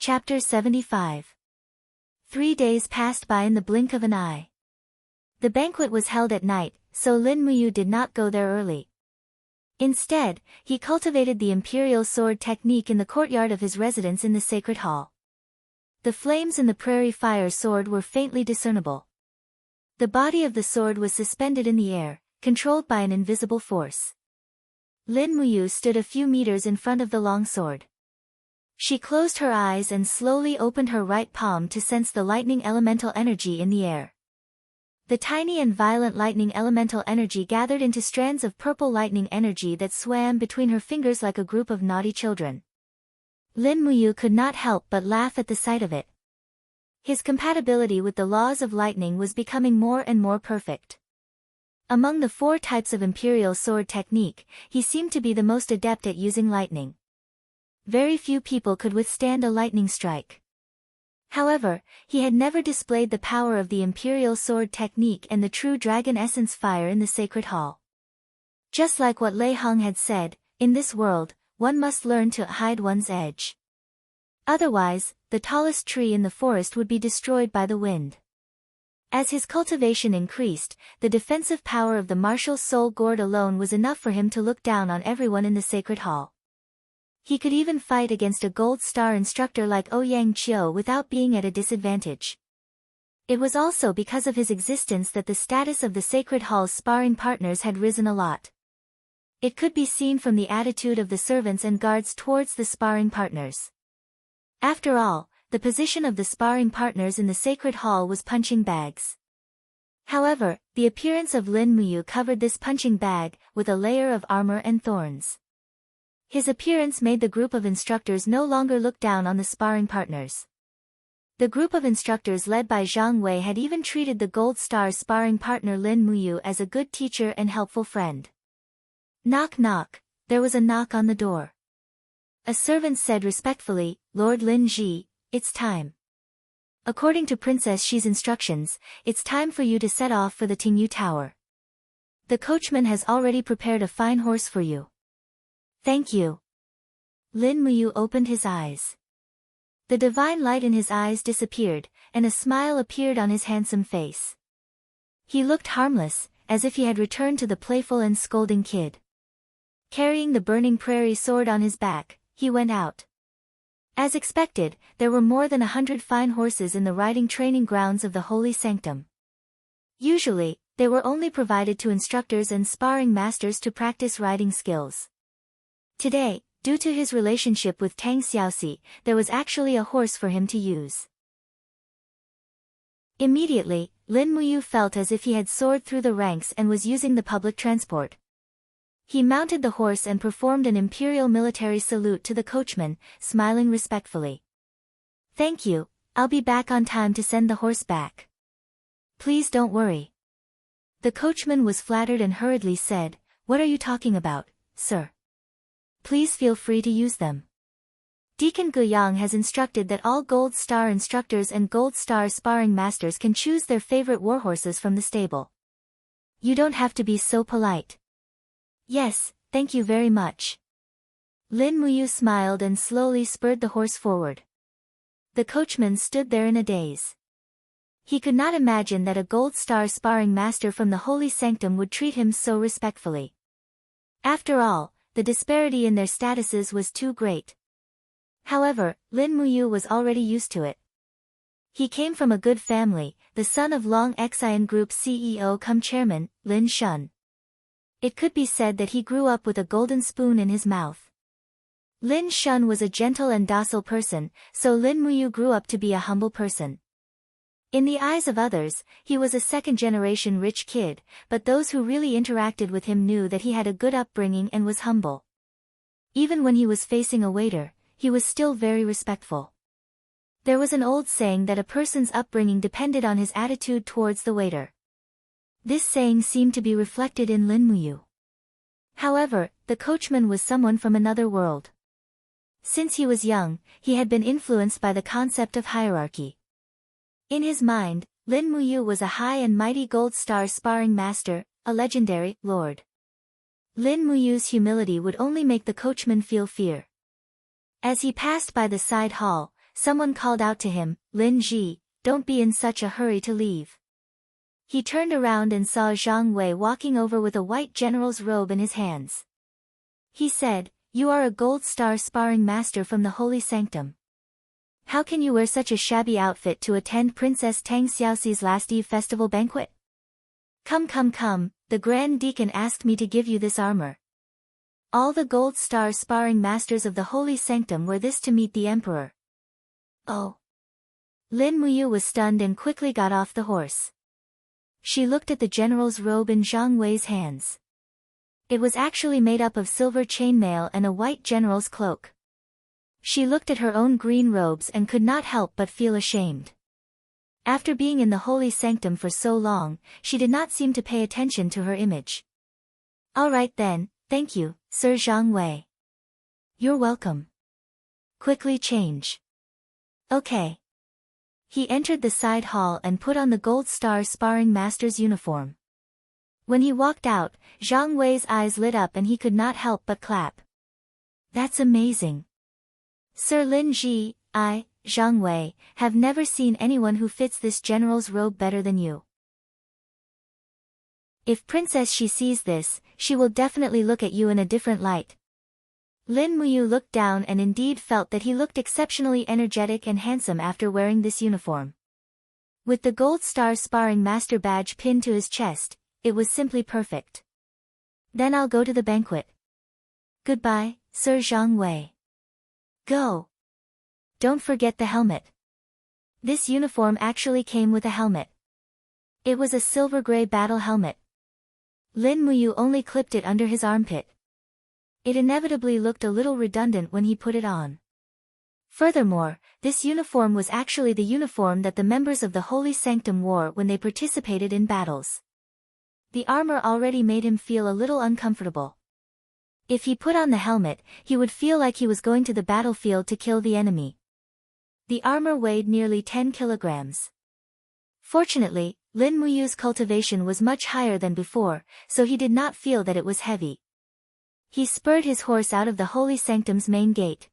Chapter 75. 3 days passed by in the blink of an eye. The banquet was held at night, so Lin Muyu did not go there early. Instead, he cultivated the imperial sword technique in the courtyard of his residence in the sacred hall. The flames in the prairie fire sword were faintly discernible. The body of the sword was suspended in the air, controlled by an invisible force. Lin Muyu stood a few meters in front of the long sword. She closed her eyes and slowly opened her right palm to sense the lightning elemental energy in the air. The tiny and violent lightning elemental energy gathered into strands of purple lightning energy that swam between her fingers like a group of naughty children. Lin Muyu could not help but laugh at the sight of it. His compatibility with the laws of lightning was becoming more and more perfect. Among the 4 types of imperial sword technique, he seemed to be the most adept at using lightning. Very few people could withstand a lightning strike. However, he had never displayed the power of the imperial sword technique and the true dragon essence fire in the sacred hall. Just like what Lei Hong had said, in this world, one must learn to hide one's edge. Otherwise, the tallest tree in the forest would be destroyed by the wind. As his cultivation increased, the defensive power of the martial soul gourd alone was enough for him to look down on everyone in the sacred hall. He could even fight against a gold star instructor like Ouyang Qiu without being at a disadvantage. It was also because of his existence that the status of the sacred hall's sparring partners had risen a lot. It could be seen from the attitude of the servants and guards towards the sparring partners. After all, the position of the sparring partners in the sacred hall was punching bags. However, the appearance of Lin Muyu covered this punching bag with a layer of armor and thorns. His appearance made the group of instructors no longer look down on the sparring partners. The group of instructors led by Zhang Wei had even treated the Gold Star sparring partner Lin Muyu as a good teacher and helpful friend. Knock knock, there was a knock on the door. A servant said respectfully, "Lord Lin Ji, it's time. According to Princess Xi's instructions, it's time for you to set off for the Tingyu Tower. The coachman has already prepared a fine horse for you." "Thank you." Lin Muyu opened his eyes. The divine light in his eyes disappeared, and a smile appeared on his handsome face. He looked harmless, as if he had returned to the playful and scolding kid. Carrying the burning prairie sword on his back, he went out. As expected, there were more than 100 fine horses in the riding training grounds of the holy sanctum. Usually, they were only provided to instructors and sparring masters to practice riding skills. Today, due to his relationship with Tang Xiaoxi, there was actually a horse for him to use. Immediately, Lin Muyu felt as if he had soared through the ranks and was using the public transport. He mounted the horse and performed an imperial military salute to the coachman, smiling respectfully. "Thank you, I'll be back on time to send the horse back. Please don't worry." The coachman was flattered and hurriedly said, "What are you talking about, sir? Please feel free to use them. Deacon Guiyang has instructed that all Gold Star instructors and Gold Star sparring masters can choose their favorite warhorses from the stable. You don't have to be so polite." "Yes, thank you very much." Lin Muyu smiled and slowly spurred the horse forward. The coachman stood there in a daze. He could not imagine that a Gold Star sparring master from the holy sanctum would treat him so respectfully. After all, the disparity in their statuses was too great. However, Lin Muyu was already used to it. He came from a good family, the son of Long Xian Group CEO cum chairman, Lin Shun. It could be said that he grew up with a golden spoon in his mouth. Lin Shun was a gentle and docile person, so Lin Muyu grew up to be a humble person. In the eyes of others, he was a second-generation rich kid, but those who really interacted with him knew that he had a good upbringing and was humble. Even when he was facing a waiter, he was still very respectful. There was an old saying that a person's upbringing depended on his attitude towards the waiter. This saying seemed to be reflected in Lin Muyu. However, the coachman was someone from another world. Since he was young, he had been influenced by the concept of hierarchy. In his mind, Lin Muyu was a high and mighty Gold Star sparring master, a legendary lord. Lin Muyu's humility would only make the coachman feel fear. As he passed by the side hall, someone called out to him, "Lin Ji, don't be in such a hurry to leave." He turned around and saw Zhang Wei walking over with a white general's robe in his hands. He said, "You are a gold star sparring master from the holy sanctum. How can you wear such a shabby outfit to attend Princess Tang Xiaoxi's last eve festival banquet? Come, the Grand Deacon asked me to give you this armor. All the gold star sparring masters of the holy sanctum wear this to meet the emperor." Oh. Lin Muyu was stunned and quickly got off the horse. She looked at the general's robe in Zhang Wei's hands. It was actually made up of silver chainmail and a white general's cloak. She looked at her own green robes and could not help but feel ashamed. After being in the holy sanctum for so long, she did not seem to pay attention to her image. "All right then, thank you, Sir Zhang Wei." "You're welcome. Quickly change." "Okay." He entered the side hall and put on the gold star sparring master's uniform. When he walked out, Zhang Wei's eyes lit up and he could not help but clap. "That's amazing. Sir Lin Ji, Zhang Wei, have never seen anyone who fits this general's robe better than you. If Princess Shi sees this, she will definitely look at you in a different light." Lin Muyu looked down and indeed felt that he looked exceptionally energetic and handsome after wearing this uniform. With the gold star sparring master badge pinned to his chest, it was simply perfect. "Then I'll go to the banquet. Goodbye, Sir Zhang Wei." "Go. Don't forget the helmet." This uniform actually came with a helmet. It was a silver gray battle helmet. Lin Muyu only clipped it under his armpit. It inevitably looked a little redundant when he put it on. Furthermore, this uniform was actually the uniform that the members of the Holy Sanctum wore when they participated in battles. The armor already made him feel a little uncomfortable. If he put on the helmet, he would feel like he was going to the battlefield to kill the enemy. The armor weighed nearly 10 kilograms. Fortunately, Lin Muyu's cultivation was much higher than before, so he did not feel that it was heavy. He spurred his horse out of the Holy Sanctum's main gate.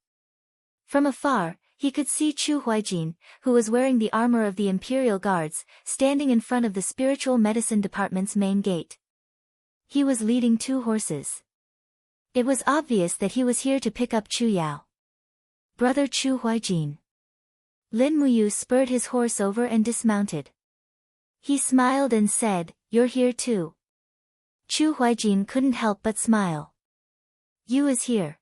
From afar, he could see Chu Huaijin, who was wearing the armor of the Imperial Guards, standing in front of the Spiritual Medicine Department's main gate. He was leading 2 horses. It was obvious that he was here to pick up Chu Yao. "Brother Chu Huaijin." Lin Muyu spurred his horse over and dismounted. He smiled and said, "You're here too." Chu Huaijin couldn't help but smile. "You is here.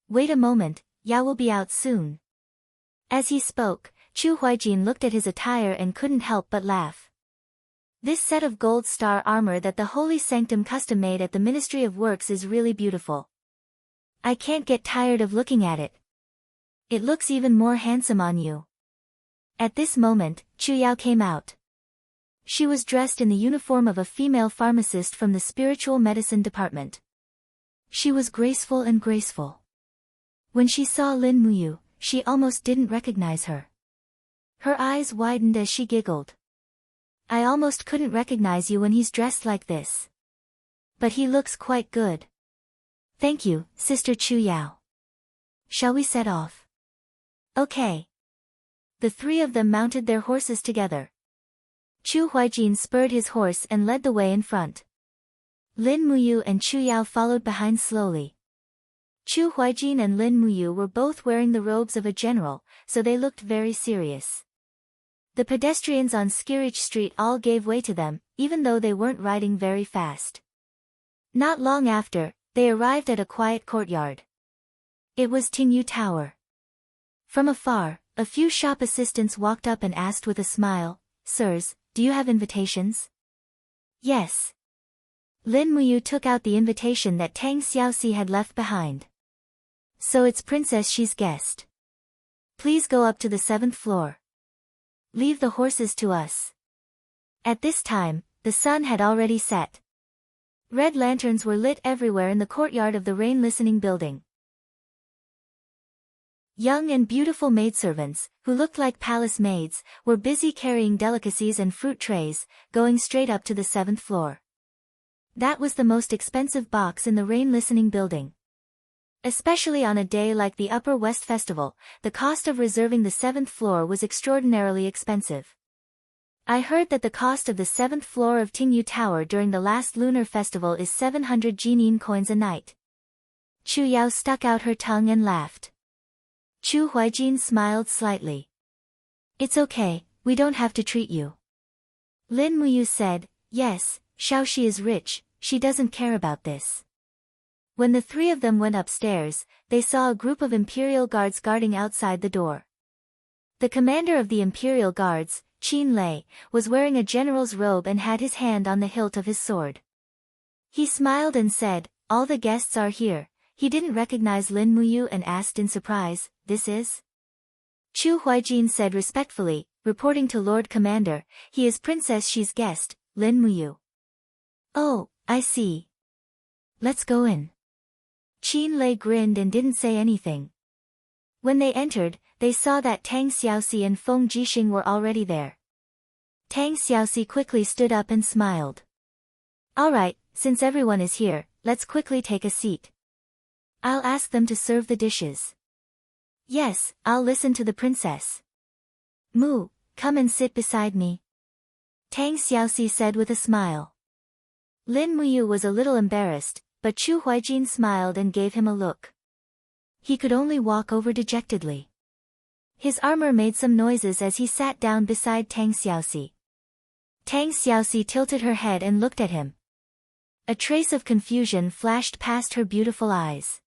Wait a moment, Yao will be out soon." As he spoke, Chu Huaijin looked at his attire and couldn't help but laugh. This set of gold star armor that the Holy Sanctum custom made at the Ministry of Works is really beautiful. I can't get tired of looking at it. It looks even more handsome on you. At this moment, Chu Yao came out. She was dressed in the uniform of a female pharmacist from the Spiritual Medicine Department. She was graceful and graceful. When she saw Lin Muyu, she almost didn't recognize her. Her eyes widened as she giggled. "I almost couldn't recognize you when he's dressed like this. But he looks quite good." "Thank you, Sister Chu Yao. Shall we set off?" "Okay." The 3 of them mounted their horses together. Chu Huaijin spurred his horse and led the way in front. Lin Muyu and Chu Yao followed behind slowly. Chu Huaijin and Lin Muyu were both wearing the robes of a general, so they looked very serious. The pedestrians on Skirich Street all gave way to them, even though they weren't riding very fast. Not long after, they arrived at a quiet courtyard. It was Tingyu Tower. From afar, a few shop assistants walked up and asked with a smile, "Sirs, do you have invitations?" "Yes." Lin Muyu took out the invitation that Tang Xiaoxi had left behind. "So it's Princess Shi's guest. Please go up to the 7th floor. Leave the horses to us." At this time, the sun had already set. Red lanterns were lit everywhere in the courtyard of the rain listening building. Young and beautiful maidservants, who looked like palace maids, were busy carrying delicacies and fruit trays, going straight up to the 7th floor. That was the most expensive box in the rain listening building. Especially on a day like the Upper West Festival, the cost of reserving the 7th floor was extraordinarily expensive. I heard that the cost of the 7th floor of Tingyu Tower during the last lunar festival is 700 Jinin coins a night. Chu Yao stuck out her tongue and laughed. Chu Huijin smiled slightly. It's okay, we don't have to treat you. Lin Muyu said, yes, Shaoxi is rich, she doesn't care about this. When the three of them went upstairs, they saw a group of Imperial Guards guarding outside the door. The commander of the Imperial Guards, Qin Lei, was wearing a general's robe and had his hand on the hilt of his sword. He smiled and said, all the guests are here. He didn't recognize Lin Muyu and asked in surprise, this is? Chu Huijin said respectfully, reporting to Lord Commander, he is Princess Xi's guest, Lin Muyu. Oh, I see. Let's go in. Qin Lei grinned and didn't say anything. When they entered, they saw that Tang Xiaoxi and Feng Jixing were already there. Tang Xiaoxi quickly stood up and smiled. All right, since everyone is here, let's quickly take a seat. I'll ask them to serve the dishes. Yes, I'll listen to the princess. Mu, come and sit beside me. Tang Xiaoxi said with a smile. Lin Muyu was a little embarrassed, but Chu Huijin smiled and gave him a look. He could only walk over dejectedly. His armor made some noises as he sat down beside Tang Xiaoxi. Tang Xiaoxi tilted her head and looked at him. A trace of confusion flashed past her beautiful eyes.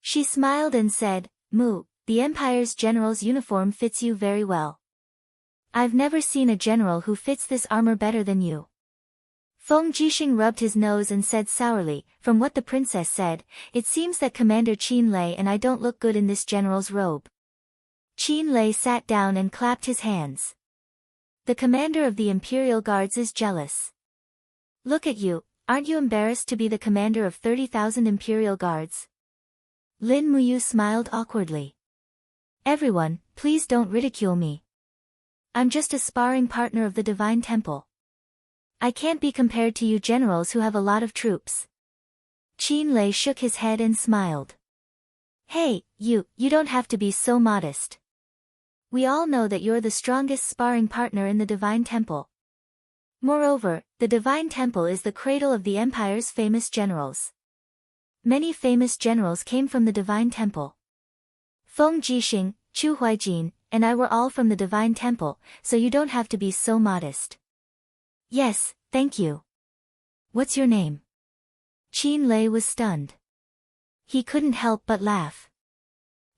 She smiled and said, Mu, the Empire's general's uniform fits you very well. I've never seen a general who fits this armor better than you. Feng Jixing rubbed his nose and said sourly, from what the princess said, it seems that Commander Qin Lei and I don't look good in this general's robe. Qin Lei sat down and clapped his hands. The commander of the Imperial Guards is jealous. Look at you, aren't you embarrassed to be the commander of 30,000 Imperial Guards? Lin Muyu smiled awkwardly. Everyone, please don't ridicule me. I'm just a sparring partner of the Divine Temple. I can't be compared to you generals who have a lot of troops. Qin Lei shook his head and smiled. Hey, you don't have to be so modest. We all know that you're the strongest sparring partner in the Divine Temple. Moreover, the Divine Temple is the cradle of the Empire's famous generals. Many famous generals came from the Divine Temple. Feng Jixing, Chu Huijin, and I were all from the Divine Temple, so you don't have to be so modest. Yes, thank you. What's your name? Qin Lei was stunned. He couldn't help but laugh.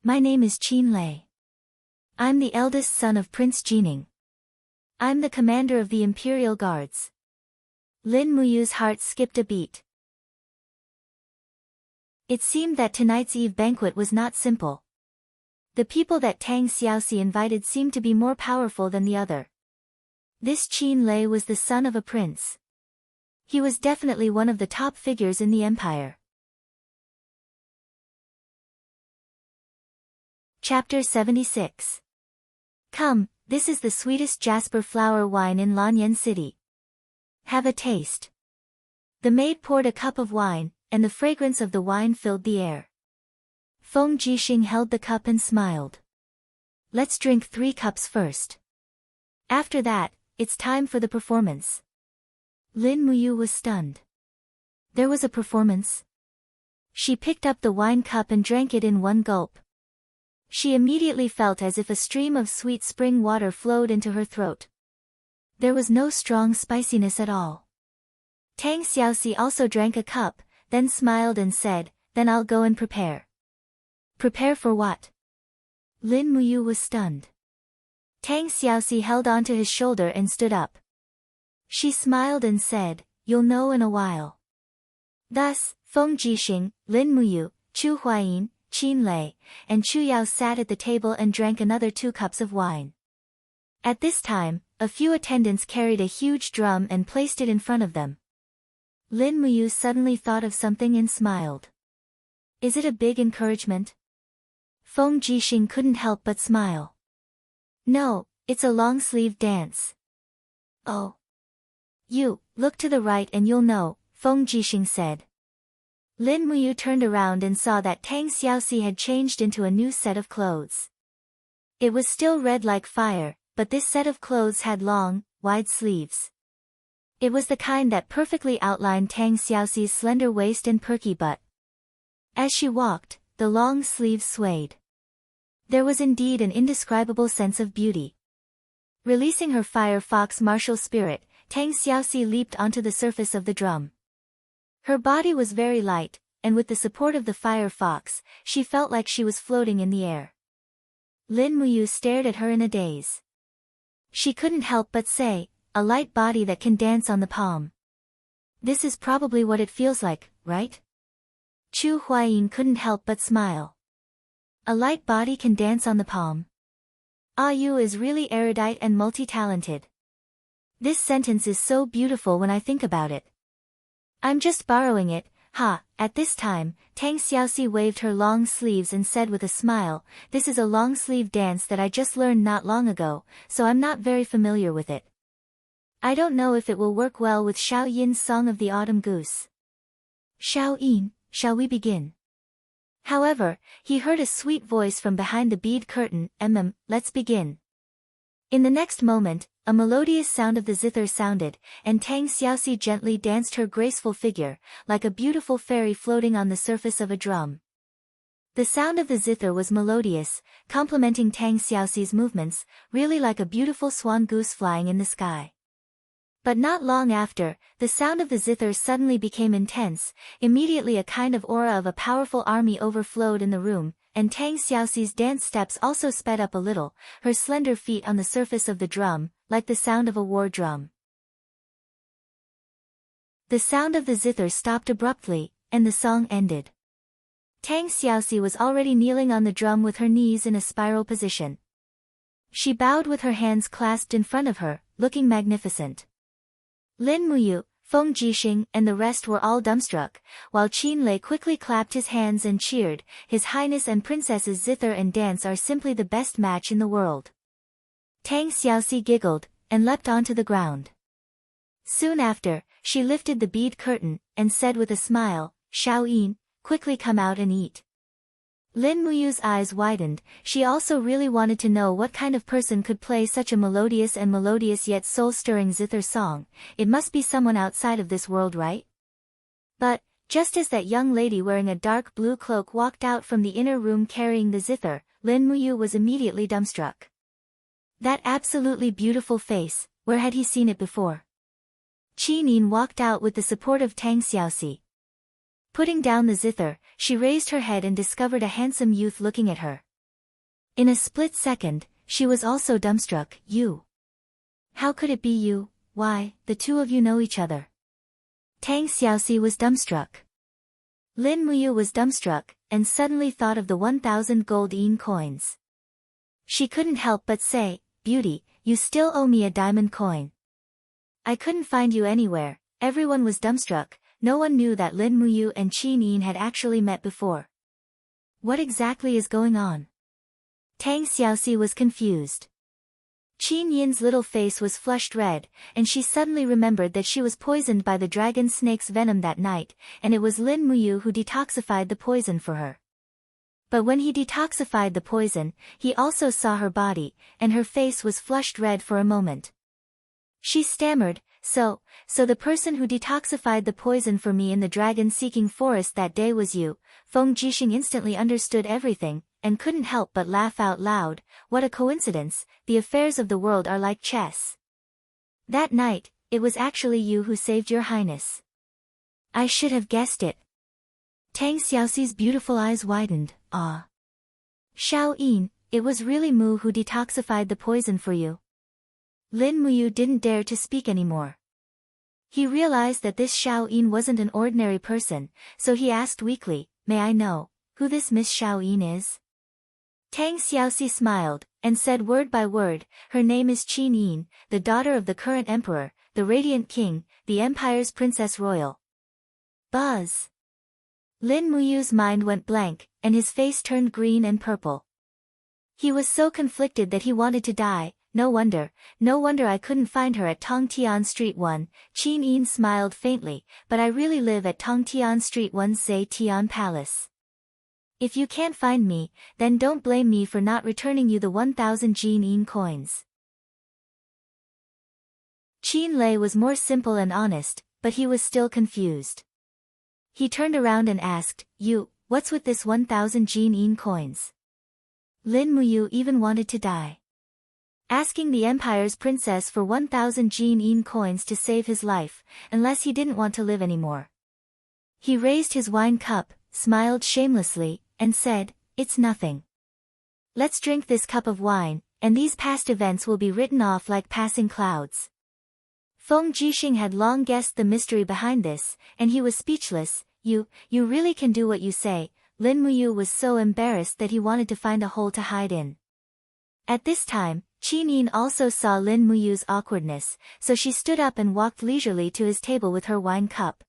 My name is Qin Lei. I'm the eldest son of Prince Jining. I'm the commander of the Imperial Guards. Lin Muyu's heart skipped a beat. It seemed that tonight's Eve banquet was not simple. The people that Tang Xiaoxi invited seemed to be more powerful than the other. This Qin Lei was the son of a prince. He was definitely one of the top figures in the empire. Chapter 76. Come, this is the sweetest jasper flower wine in Lanyan City. Have a taste. The maid poured a cup of wine, and the fragrance of the wine filled the air. Feng Jixing held the cup and smiled. Let's drink 3 cups first. After that, it's time for the performance. Lin Muyu was stunned. There was a performance? She picked up the wine cup and drank it in one gulp. She immediately felt as if a stream of sweet spring water flowed into her throat. There was no strong spiciness at all. Tang Xiaoxi also drank a cup, then smiled and said, then I'll go and prepare. Prepare for what? Lin Muyu was stunned. Tang Xiaoxi held onto his shoulder and stood up. She smiled and said, you'll know in a while. Thus, Feng Jixing, Lin Muyu, Chu Huiyin, Qin Lei, and Chu Yao sat at the table and drank another 2 cups of wine. At this time, a few attendants carried a huge drum and placed it in front of them. Lin Muyu suddenly thought of something and smiled. Is it a big encouragement? Feng Jixing couldn't help but smile. No, it's a long-sleeved dance. Oh. You, look to the right and you'll know, Feng Jixing said. Lin Muyu turned around and saw that Tang Xiaoxi had changed into a new set of clothes. It was still red like fire, but this set of clothes had long, wide sleeves. It was the kind that perfectly outlined Tang Xiaoxi's slender waist and perky butt. As she walked, the long sleeves swayed. There was indeed an indescribable sense of beauty. Releasing her firefox martial spirit, Tang Xiaoxi leaped onto the surface of the drum. Her body was very light, and with the support of the firefox, she felt like she was floating in the air. Lin Muyu stared at her in a daze. She couldn't help but say, "A light body that can dance on the palm. This is probably what it feels like, right?" Chu Huayin couldn't help but smile. A light body can dance on the palm. Ah Yu is really erudite and multi-talented. This sentence is so beautiful when I think about it. I'm just borrowing it, ha. At this time, Tang Xiaoxi waved her long sleeves and said with a smile, "This is a long sleeve dance that I just learned not long ago, so I'm not very familiar with it. I don't know if it will work well with Xiao Yin's Song of the Autumn Goose." "Xiao Yin, shall we begin?" However, he heard a sweet voice from behind the bead curtain, let's begin." In the next moment, a melodious sound of the zither sounded, and Tang Xiaoxi gently danced her graceful figure, like a beautiful fairy floating on the surface of a drum. The sound of the zither was melodious, complementing Tang Xiaoxi's movements, really like a beautiful swan goose flying in the sky. But not long after, the sound of the zither suddenly became intense. Immediately a kind of aura of a powerful army overflowed in the room, and Tang Xiaoxi's dance steps also sped up a little, her slender feet on the surface of the drum, like the sound of a war drum. The sound of the zither stopped abruptly, and the song ended. Tang Xiaoxi was already kneeling on the drum with her knees in a spiral position. She bowed with her hands clasped in front of her, looking magnificent. Lin Muyu, Feng Jixing and the rest were all dumbstruck, while Qin Lei quickly clapped his hands and cheered, "His Highness and Princess's zither and dance are simply the best match in the world." Tang Xiaoxi giggled, and leapt onto the ground. Soon after, she lifted the bead curtain, and said with a smile, "Xiao Yin, quickly come out and eat." Lin Muyu's eyes widened. She also really wanted to know what kind of person could play such a melodious yet soul-stirring zither song. It must be someone outside of this world, right? But, just as that young lady wearing a dark blue cloak walked out from the inner room carrying the zither, Lin Muyu was immediately dumbstruck. That absolutely beautiful face, where had he seen it before? Qi Nin walked out with the support of Tang Xiaoxi. Putting down the zither, she raised her head and discovered a handsome youth looking at her. In a split second, she was also dumbstruck. "You? How could it be you? Why, the two of you know each other." Tang Xiaoxi was dumbstruck. Lin Muyu was dumbstruck, and suddenly thought of the 1,000 gold yen coins. She couldn't help but say, "Beauty, you still owe me a diamond coin." "I couldn't find you anywhere." Everyone was dumbstruck. No one knew that Lin Muyu and Qin Yin had actually met before. What exactly is going on? Tang Xiaoxi was confused. Qin Yin's little face was flushed red, and she suddenly remembered that she was poisoned by the dragon snake's venom that night, and it was Lin Muyu who detoxified the poison for her. But when he detoxified the poison, he also saw her body, and her face was flushed red for a moment. She stammered, So the person who detoxified the poison for me in the dragon-seeking forest that day was you." Feng Jixing instantly understood everything, and couldn't help but laugh out loud. What a coincidence, the affairs of the world are like chess. That night, it was actually you who saved your highness. I should have guessed it. Tang Xiaoxi's beautiful eyes widened. Ah. Xiao Yin, it was really Mu who detoxified the poison for you. Lin Muyu didn't dare to speak anymore. He realized that this Xiao Yin wasn't an ordinary person, so he asked weakly, "May I know who this Miss Xiao Yin is?" Tang Xiaoxi smiled, and said word by word, "Her name is Qin Yin, the daughter of the current emperor, the Radiant King, the empire's Princess Royal." Buzz! Lin Muyu's mind went blank, and his face turned green and purple. He was so conflicted that he wanted to die. no wonder I couldn't find her at Tongtian Street 1, Qin Yin smiled faintly, but I really live at Tongtian Street 1 Zhe Tian Palace. If you can't find me, then don't blame me for not returning you the 1,000 Qin Yin coins. Qin Lei was more simple and honest, but he was still confused. He turned around and asked, what's with this 1,000 Qin Yin coins? Lin Muyu even wanted to die. Asking the Empire's princess for 1,000 Qin Yin coins to save his life, unless he didn't want to live anymore. He raised his wine cup, smiled shamelessly, and said, "It's nothing. Let's drink this cup of wine, and these past events will be written off like passing clouds." Feng Jixing had long guessed the mystery behind this, and he was speechless. You really can do what you say." Lin Muyu was so embarrassed that he wanted to find a hole to hide in. At this time, Qin Yin also saw Lin Muyu's awkwardness, so she stood up and walked leisurely to his table with her wine cup.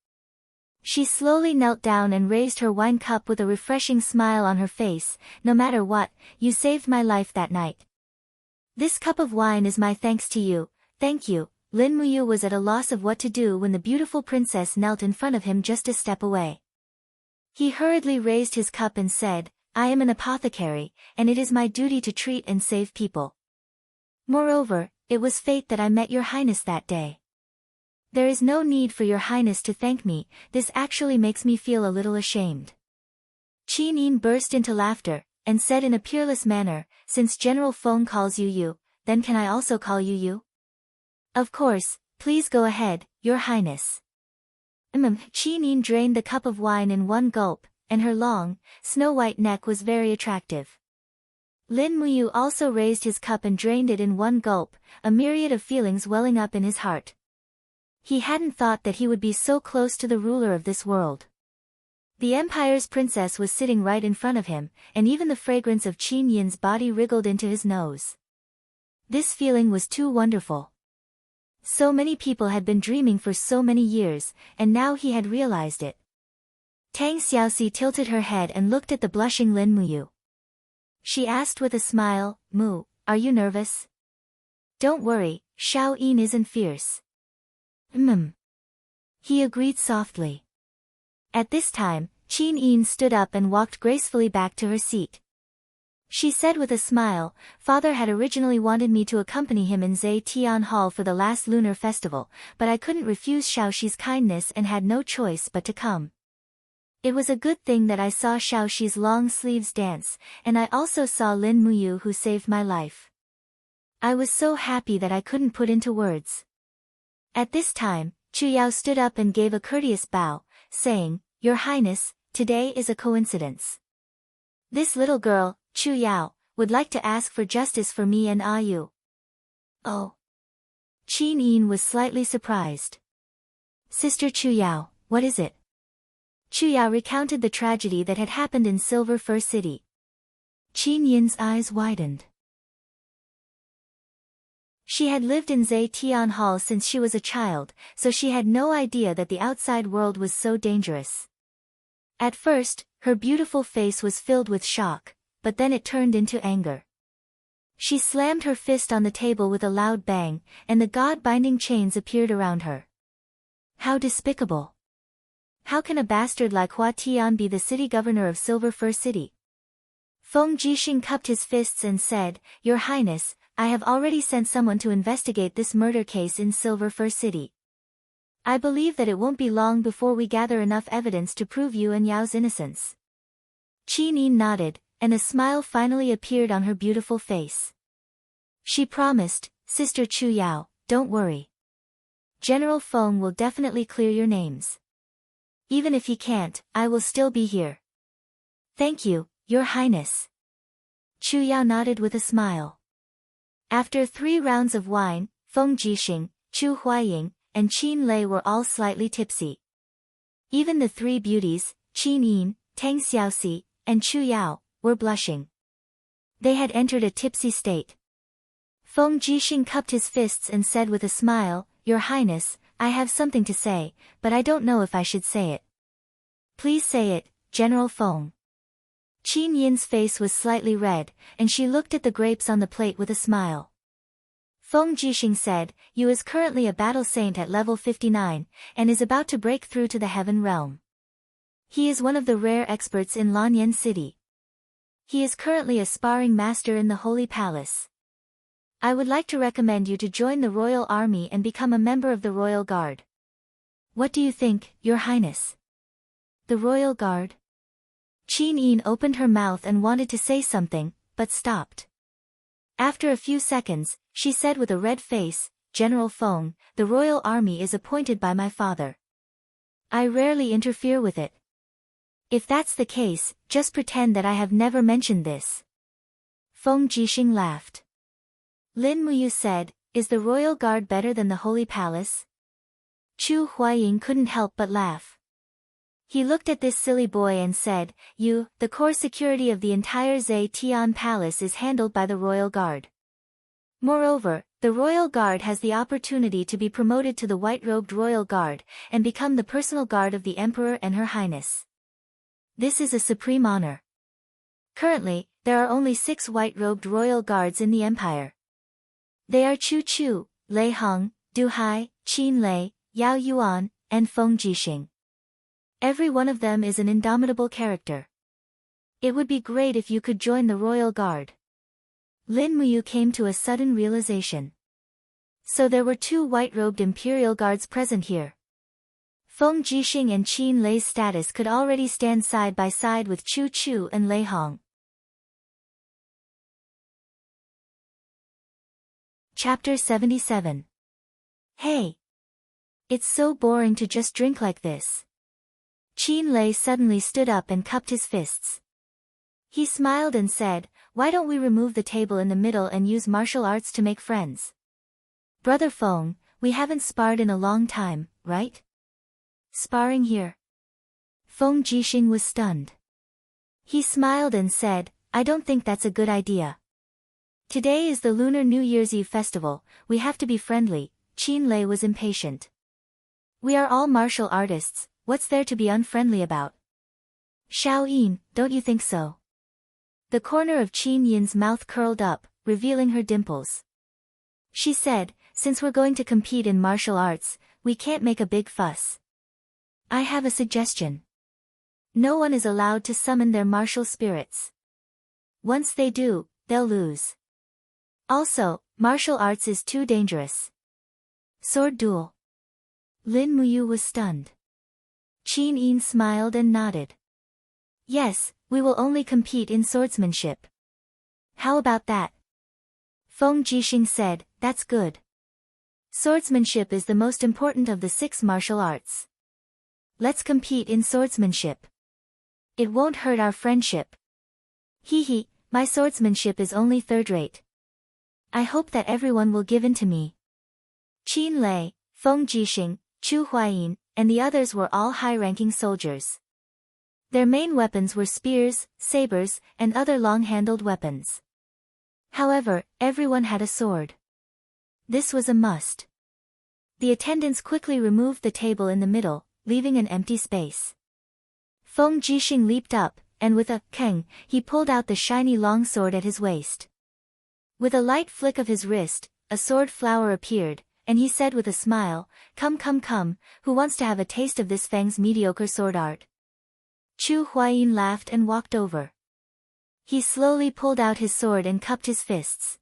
She slowly knelt down and raised her wine cup with a refreshing smile on her face. "No matter what, you saved my life that night. This cup of wine is my thanks to you." "Thank you." Lin Muyu was at a loss of what to do when the beautiful princess knelt in front of him just a step away. He hurriedly raised his cup and said, "I am an apothecary, and it is my duty to treat and save people. Moreover, it was fate that I met your highness that day. There is no need for your highness to thank me, this actually makes me feel a little ashamed." Qin Yin burst into laughter, and said in a peerless manner, "Since General Feng calls you you, then can I also call you you?" "Of course, please go ahead, your highness." Qin Yin drained the cup of wine in one gulp, and her long, snow-white neck was very attractive. Lin Muyu also raised his cup and drained it in one gulp, a myriad of feelings welling up in his heart. He hadn't thought that he would be so close to the ruler of this world. The Empire's princess was sitting right in front of him, and even the fragrance of Qin Yin's body wriggled into his nose. This feeling was too wonderful. So many people had been dreaming for so many years, and now he had realized it. Tang Xiaoxi tilted her head and looked at the blushing Lin Muyu. She asked with a smile, "Mu, are you nervous?" "Don't worry, Xiao Yin isn't fierce." He agreed softly. At this time, Qin Yin stood up and walked gracefully back to her seat. She said with a smile, "Father had originally wanted me to accompany him in Zhe Tian Hall for the last lunar festival, but I couldn't refuse Xiaoxi's kindness and had no choice but to come. It was a good thing that I saw Xiaoxi's long sleeves dance, and I also saw Lin Muyu who saved my life. I was so happy that I couldn't put into words." At this time, Chu Yao stood up and gave a courteous bow, saying, "Your Highness, today is a coincidence. This little girl, Chu Yao, would like to ask for justice for me and Yu." "Oh." Qin Yin was slightly surprised. "Sister Chu Yao, what is it?" Chu Yao recounted the tragedy that had happened in Silver Fir City. Qin Yin's eyes widened. She had lived in Zhe Tian Hall since she was a child, so she had no idea that the outside world was so dangerous. At first, her beautiful face was filled with shock, but then it turned into anger. She slammed her fist on the table with a loud bang, and the god-binding chains appeared around her. How despicable! How can a bastard like Hua Tian be the city governor of Silver Fir City? Feng Jixing cupped his fists and said, "Your Highness, I have already sent someone to investigate this murder case in Silver Fir City. I believe that it won't be long before we gather enough evidence to prove you and Yao's innocence." Qin Yin nodded, and a smile finally appeared on her beautiful face. She promised, "Sister Chu Yao, don't worry. General Feng will definitely clear your names. Even if he can't, I will still be here." "Thank you, Your Highness." Chu Yao nodded with a smile. After 3 rounds of wine, Feng Jixing, Chu Huaying, and Qin Lei were all slightly tipsy. Even the 3 beauties, Qin Yin, Tang Xiaoxi, and Chu Yao, were blushing. They had entered a tipsy state. Feng Jixing cupped his fists and said with a smile, "Your Highness, I have something to say, but I don't know if I should say it." "Please say it, General Feng." Qin Yin's face was slightly red, and she looked at the grapes on the plate with a smile. Feng Jixing said, Yu is currently a battle saint at level 59, and is about to break through to the heaven realm. He is one of the rare experts in Lanyan City. He is currently a sparring master in the Holy Palace. I would like to recommend you to join the Royal Army and become a member of the Royal Guard. What do you think, Your Highness? The Royal Guard? Qin Yin opened her mouth and wanted to say something, but stopped. After a few seconds, she said with a red face, General Feng, the Royal Army is appointed by my father. I rarely interfere with it. If that's the case, just pretend that I have never mentioned this. Feng Jixing laughed. Lin Muyu said, Is the Royal Guard better than the Holy Palace? Chu Huaying couldn't help but laugh. He looked at this silly boy and said, the core security of the entire Zhe Tian Palace is handled by the Royal Guard. Moreover, the Royal Guard has the opportunity to be promoted to the white-robed Royal Guard, and become the personal guard of the Emperor and Her Highness. This is a supreme honor. Currently, there are only 6 white-robed Royal Guards in the Empire. They are Chu Chu, Lei Hong, Du Hai, Qin Lei, Yao Yuan, and Feng Jixing. Every one of them is an indomitable character. It would be great if you could join the Royal Guard. Lin Muyu came to a sudden realization. So there were 2 white-robed Imperial Guards present here. Feng Jixing and Qin Lei's status could already stand side by side with Chu Chu and Lei Hong. Chapter 77. Hey! It's so boring to just drink like this. Qin Lei suddenly stood up and cupped his fists. He smiled and said, Why don't we remove the table in the middle and use martial arts to make friends? Brother Feng, we haven't sparred in a long time, right? Sparring here? Feng Jixing was stunned. He smiled and said, I don't think that's a good idea. Today is the Lunar New Year's Eve festival, we have to be friendly. Qin Lei was impatient. We are all martial artists, what's there to be unfriendly about? Xiao Yin, don't you think so? The corner of Qin Yin's mouth curled up, revealing her dimples. She said, Since we're going to compete in martial arts, we can't make a big fuss. I have a suggestion. No one is allowed to summon their martial spirits. Once they do, they'll lose. Also, martial arts is too dangerous. Sword duel. Lin Muyu was stunned. Qin Yin smiled and nodded. Yes, we will only compete in swordsmanship. How about that? Feng Jixing said, That's good. Swordsmanship is the most important of the 6 martial arts. Let's compete in swordsmanship. It won't hurt our friendship. Hee, my swordsmanship is only third-rate. I hope that everyone will give in to me. Qin Lei, Feng Jixing, Chu Huayin, and the others were all high-ranking soldiers. Their main weapons were spears, sabers, and other long-handled weapons. However, everyone had a sword. This was a must. The attendants quickly removed the table in the middle, leaving an empty space. Feng Jixing leaped up, and with a keng, he pulled out the shiny long sword at his waist. With a light flick of his wrist, a sword flower appeared, and he said with a smile, Come, who wants to have a taste of this Feng's mediocre sword art? Chu Huayin laughed and walked over. He slowly pulled out his sword and cupped his fists.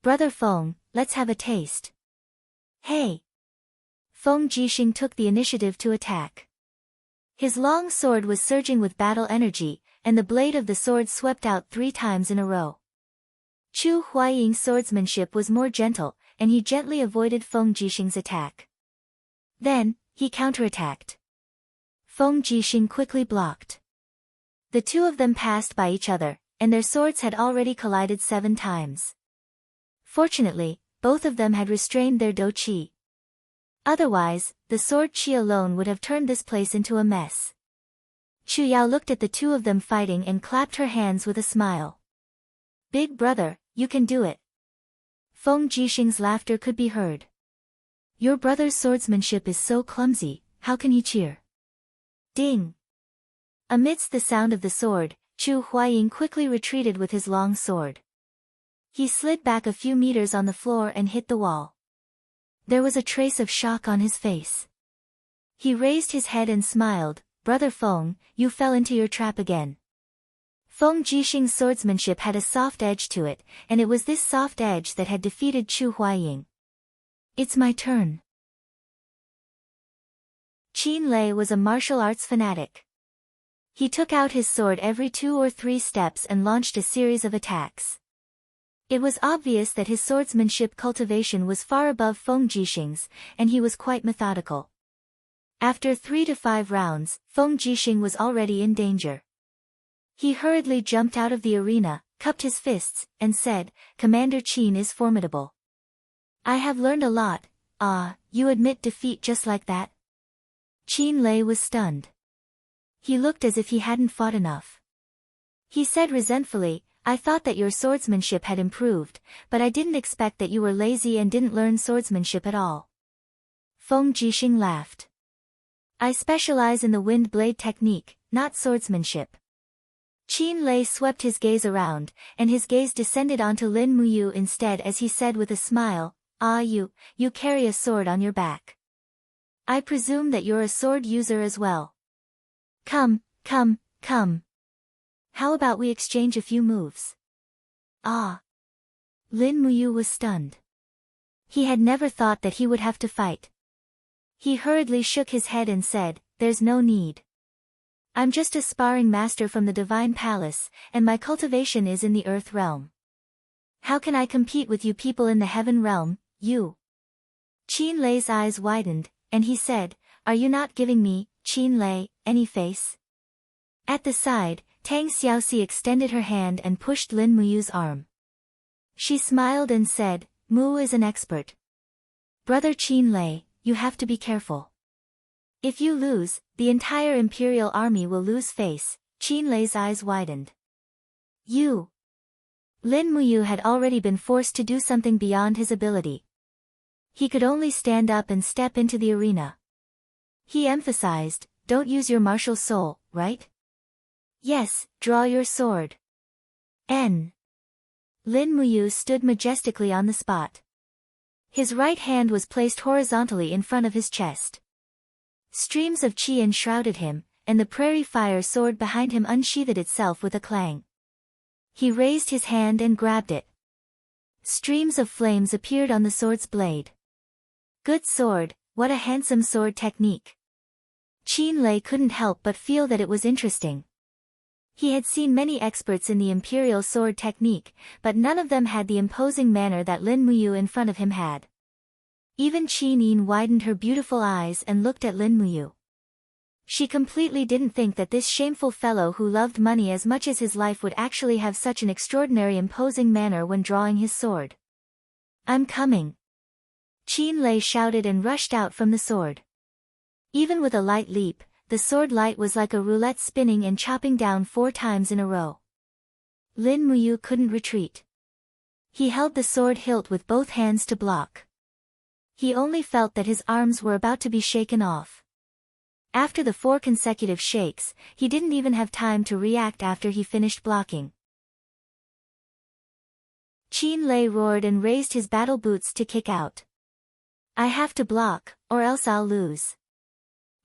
Brother Feng, let's have a taste. Hey! Feng Jixing took the initiative to attack. His long sword was surging with battle energy, and the blade of the sword swept out 3 times in a row. Chu Huaying's swordsmanship was more gentle, and he gently avoided Feng Jixing's attack. Then, he counterattacked. Feng Jixing quickly blocked. The 2 of them passed by each other, and their swords had already collided 7 times. Fortunately, both of them had restrained their dou qi. Otherwise, the sword qi alone would have turned this place into a mess. Chu Yao looked at the 2 of them fighting and clapped her hands with a smile. Big brother, you can do it. Feng Jixing's laughter could be heard. Your brother's swordsmanship is so clumsy, how can he cheer? Ding! Amidst the sound of the sword, Chu Huayin quickly retreated with his long sword. He slid back a few meters on the floor and hit the wall. There was a trace of shock on his face. He raised his head and smiled. Brother Feng, you fell into your trap again. Feng Jixing's swordsmanship had a soft edge to it, and it was this soft edge that had defeated Chu Huaying. It's my turn. Qin Lei was a martial arts fanatic. He took out his sword every 2 or 3 steps and launched a series of attacks. It was obvious that his swordsmanship cultivation was far above Feng Jixing's, and he was quite methodical. After 3 to 5 rounds, Feng Jixing was already in danger. He hurriedly jumped out of the arena, cupped his fists, and said, Commander Qin is formidable. I have learned a lot. You admit defeat just like that? Qin Lei was stunned. He looked as if he hadn't fought enough. He said resentfully, I thought that your swordsmanship had improved, but I didn't expect that you were lazy and didn't learn swordsmanship at all. Feng Jixing laughed. I specialize in the wind blade technique, not swordsmanship. Qin Lei swept his gaze around, and his gaze descended onto Lin Muyu instead as he said with a smile, you carry a sword on your back. I presume that you're a sword user as well. Come. How about we exchange a few moves? Lin Muyu was stunned. He had never thought that he would have to fight. He hurriedly shook his head and said, there's no need. I'm just a sparring master from the Divine Palace, and my cultivation is in the Earth realm. How can I compete with you people in the Heaven realm, you? Qin Lei's eyes widened, and he said, are you not giving me, Qin Lei, any face? At the side, Tang Xiaoxi extended her hand and pushed Lin Muyu's arm. She smiled and said, Mu is an expert. Brother Qin Lei, you have to be careful. If you lose, the entire Imperial army will lose face. Qin Lei's eyes widened. You. Lin Muyu had already been forced to do something beyond his ability. He could only stand up and step into the arena. He emphasized, don't use your martial soul, right? Yes, draw your sword. Lin Muyu stood majestically on the spot. His right hand was placed horizontally in front of his chest. Streams of qi enshrouded him, and the prairie fire sword behind him unsheathed itself with a clang. He raised his hand and grabbed it. Streams of flames appeared on the sword's blade. Good sword, what a handsome sword technique. Qin Lei couldn't help but feel that it was interesting. He had seen many experts in the imperial sword technique, but none of them had the imposing manner that Lin Muyu in front of him had. Even Qin Yin widened her beautiful eyes and looked at Lin Muyu. She completely didn't think that this shameful fellow who loved money as much as his life would actually have such an extraordinary imposing manner when drawing his sword. I'm coming. Qin Lei shouted and rushed out from the sword. Even with a light leap, the sword light was like a roulette spinning and chopping down 4 times in a row. Lin Muyu couldn't retreat. He held the sword hilt with both hands to block. He only felt that his arms were about to be shaken off. After the 4 consecutive shakes, he didn't even have time to react after he finished blocking. Qin Lei roared and raised his battle boots to kick out. I have to block, or else I'll lose.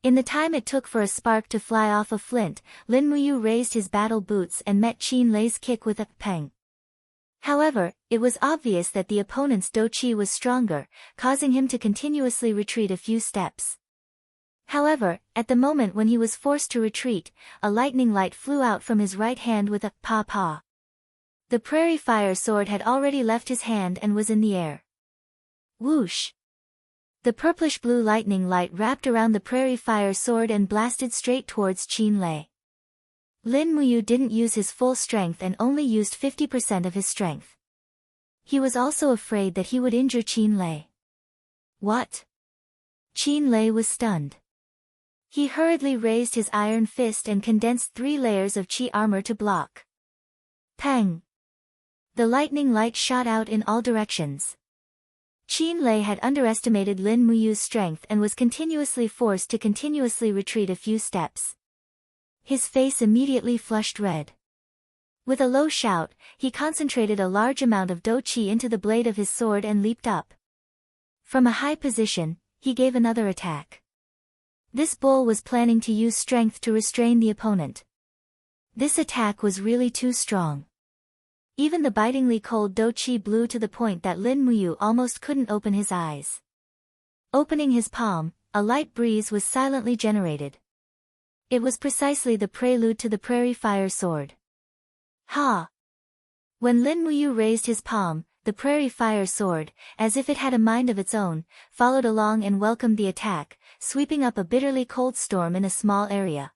In the time it took for a spark to fly off a flint, Lin Muyu raised his battle boots and met Qin Lei's kick with a pang. However, it was obvious that the opponent's do qi was stronger, causing him to continuously retreat a few steps. However, at the moment when he was forced to retreat, a lightning light flew out from his right hand with a pa-pa. The prairie fire sword had already left his hand and was in the air. Whoosh! The purplish-blue lightning light wrapped around the prairie fire sword and blasted straight towards Qin Lei. Lin Muyu didn't use his full strength and only used 50% of his strength. He was also afraid that he would injure Qin Lei. What? Qin Lei was stunned. He hurriedly raised his iron fist and condensed 3 layers of qi armor to block. Pang! The lightning light shot out in all directions. Qin Lei had underestimated Lin Muyu's strength and was continuously forced to continuously retreat a few steps. His face immediately flushed red. With a low shout, he concentrated a large amount of do qi into the blade of his sword and leaped up. From a high position, he gave another attack. This bull was planning to use strength to restrain the opponent. This attack was really too strong. Even the bitingly cold do qi blew to the point that Lin Muyu almost couldn't open his eyes. Opening his palm, a light breeze was silently generated. It was precisely the prelude to the prairie fire sword. Ha! When Lin Muyu raised his palm, the prairie fire sword, as if it had a mind of its own, followed along and welcomed the attack, sweeping up a bitterly cold storm in a small area.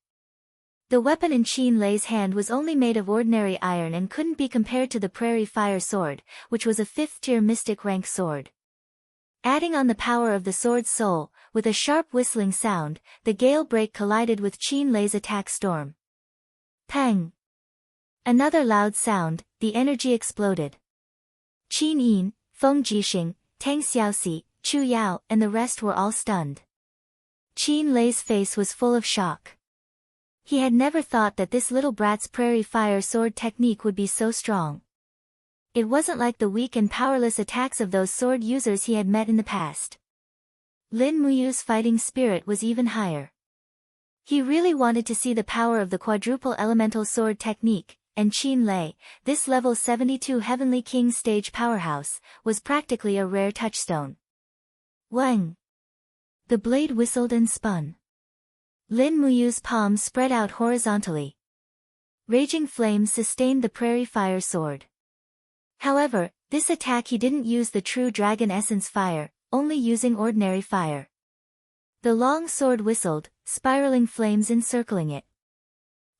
The weapon in Qin Lei's hand was only made of ordinary iron and couldn't be compared to the prairie fire sword, which was a 5th-tier mystic rank sword. Adding on the power of the sword's soul, with a sharp whistling sound, the gale break collided with Qin Lei's attack storm. Pang! Another loud sound, the energy exploded. Qin Yin, Feng Jixing, Tang Xiaoxi, Chu Yao, and the rest were all stunned. Qin Lei's face was full of shock. He had never thought that this little brat's prairie fire sword technique would be so strong. It wasn't like the weak and powerless attacks of those sword users he had met in the past. Lin Muyu's fighting spirit was even higher. He really wanted to see the power of the quadruple elemental sword technique, and Qin Lei, this level 72 Heavenly King stage powerhouse, was practically a rare touchstone. Wang! The blade whistled and spun. Lin Muyu's palms spread out horizontally. Raging flames sustained the prairie fire sword. However, this attack he didn't use the true dragon essence fire, only using ordinary fire. The long sword whistled, spiraling flames encircling it.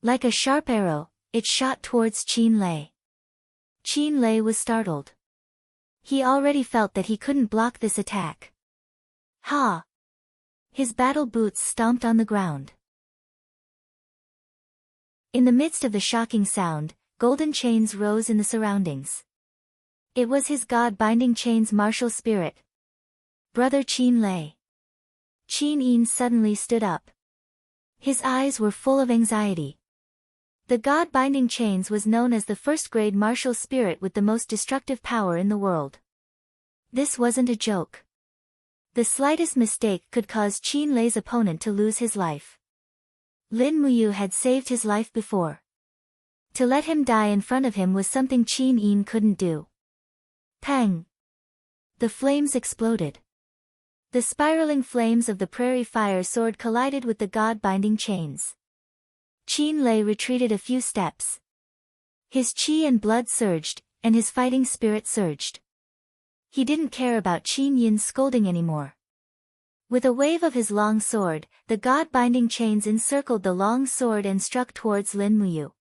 Like a sharp arrow, it shot towards Qin Lei. Qin Lei was startled. He already felt that he couldn't block this attack. Ha! His battle boots stomped on the ground. In the midst of the shocking sound, golden chains rose in the surroundings. It was his God-binding chain's martial spirit. Brother Qin Lei. Qin Yin suddenly stood up. His eyes were full of anxiety. The God-binding chains was known as the first-grade martial spirit with the most destructive power in the world. This wasn't a joke. The slightest mistake could cause Qin Lei's opponent to lose his life. Lin Muyu had saved his life before. To let him die in front of him was something Qin Yin couldn't do. Pang! The flames exploded. The spiraling flames of the prairie fire sword collided with the God-binding chains. Qin Lei retreated a few steps. His qi and blood surged, and his fighting spirit surged. He didn't care about Qin Yin's scolding anymore. With a wave of his long sword, the God-binding chains encircled the long sword and struck towards Lin Muyu.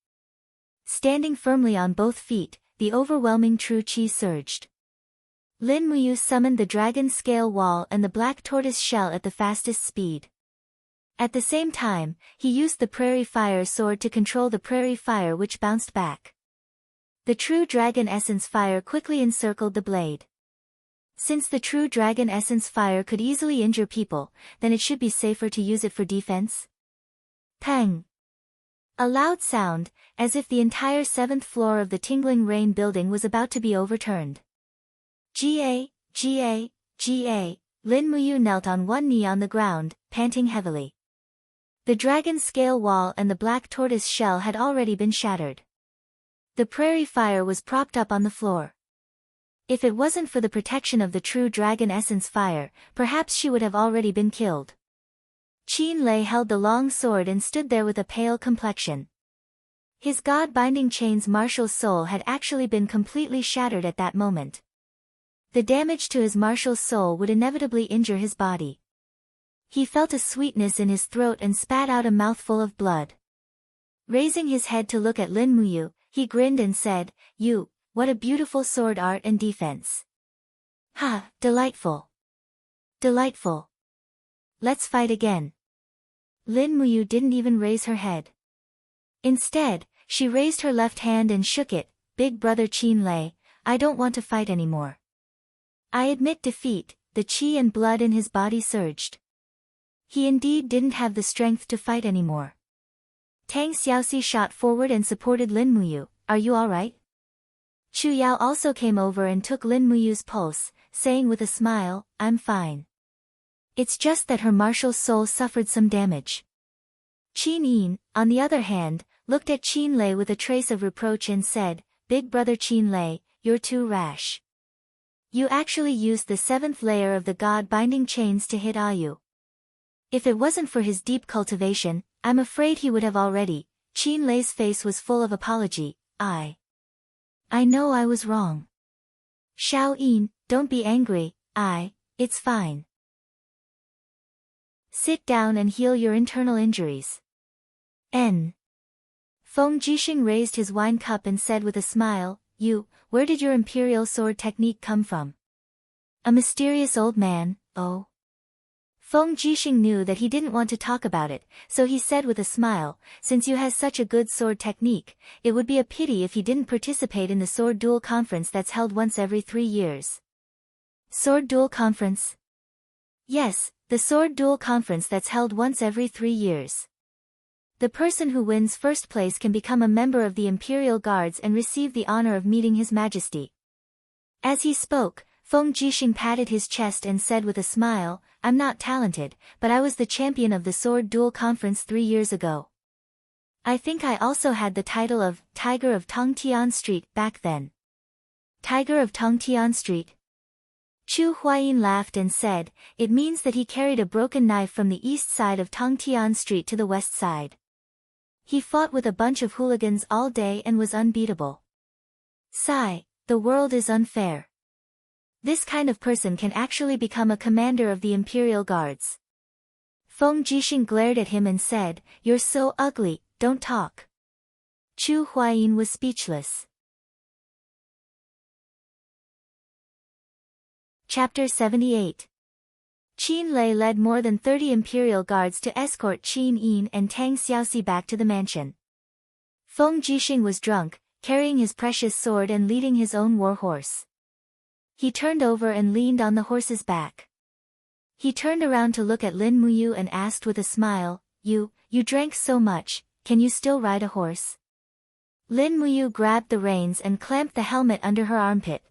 Standing firmly on both feet, the overwhelming true qi surged. Lin Muyu summoned the dragon scale wall and the black tortoise shell at the fastest speed. At the same time, he used the prairie fire sword to control the prairie fire which bounced back. The true dragon essence fire quickly encircled the blade. Since the true dragon essence fire could easily injure people, then it should be safer to use it for defense. Pang! A loud sound, as if the entire 7th floor of the Tingling Rain building was about to be overturned. Ga, Ga, Ga, Lin Muyu knelt on one knee on the ground, panting heavily. The dragon scale wall and the black tortoise shell had already been shattered. The prairie fire was propped up on the floor. If it wasn't for the protection of the true dragon essence fire, perhaps she would have already been killed. Qin Lei held the long sword and stood there with a pale complexion. His God-binding chain's martial soul had actually been completely shattered at that moment. The damage to his martial soul would inevitably injure his body. He felt a sweetness in his throat and spat out a mouthful of blood. Raising his head to look at Lin Muyu, he grinned and said, "You, what a beautiful sword art and defense. Ha, delightful. Delightful. Let's fight again." Lin Muyu didn't even raise her head. Instead, she raised her left hand and shook it. "Big brother Qin Lei, I don't want to fight anymore. I admit defeat." The qi and blood in his body surged. He indeed didn't have the strength to fight anymore. Tang Xiaoxi shot forward and supported Lin Muyu, are you alright? Chu Yao also came over and took Lin Muyu's pulse, saying with a smile, I'm fine. It's just that her martial soul suffered some damage. Qin Yin, on the other hand, looked at Qin Lei with a trace of reproach and said, Big brother Qin Lei, you're too rash. You actually used the 7th layer of the God-binding chains to hit Ayu. If it wasn't for his deep cultivation, I'm afraid he would have already. Qin Lei's face was full of apology. I know I was wrong. Xiao Yin, don't be angry, it's fine. Sit down and heal your internal injuries. N. Feng Jixing raised his wine cup and said with a smile, where did your imperial sword technique come from? A mysterious old man, oh. Feng Jixing knew that he didn't want to talk about it, so he said with a smile, since you has such a good sword technique, it would be a pity if you didn't participate in the sword duel conference that's held once every 3 years. Sword duel conference? Yes, the sword duel conference that's held once every 3 years. The person who wins first place can become a member of the Imperial Guards and receive the honor of meeting His Majesty. As he spoke, Feng Jixing patted his chest and said with a smile, I'm not talented, but I was the champion of the sword duel conference 3 years ago. I think I also had the title of Tiger of Tongtian Street back then. Tiger of Tongtian Street? Chu Huayin laughed and said, it means that he carried a broken knife from the east side of Tongtian Street to the west side. He fought with a bunch of hooligans all day and was unbeatable. Sigh, the world is unfair. This kind of person can actually become a commander of the Imperial Guards. Feng Jixing glared at him and said, you're so ugly, don't talk. Chu Huayin was speechless. Chapter 78. Qin Lei led more than 30 Imperial Guards to escort Qin Yin and Tang Xiaoxi back to the mansion. Feng Jixing was drunk, carrying his precious sword and leading his own war horse. He turned over and leaned on the horse's back. He turned around to look at Lin Muyu and asked with a smile, You drank so much, can you still ride a horse? Lin Muyu grabbed the reins and clamped the helmet under her armpit.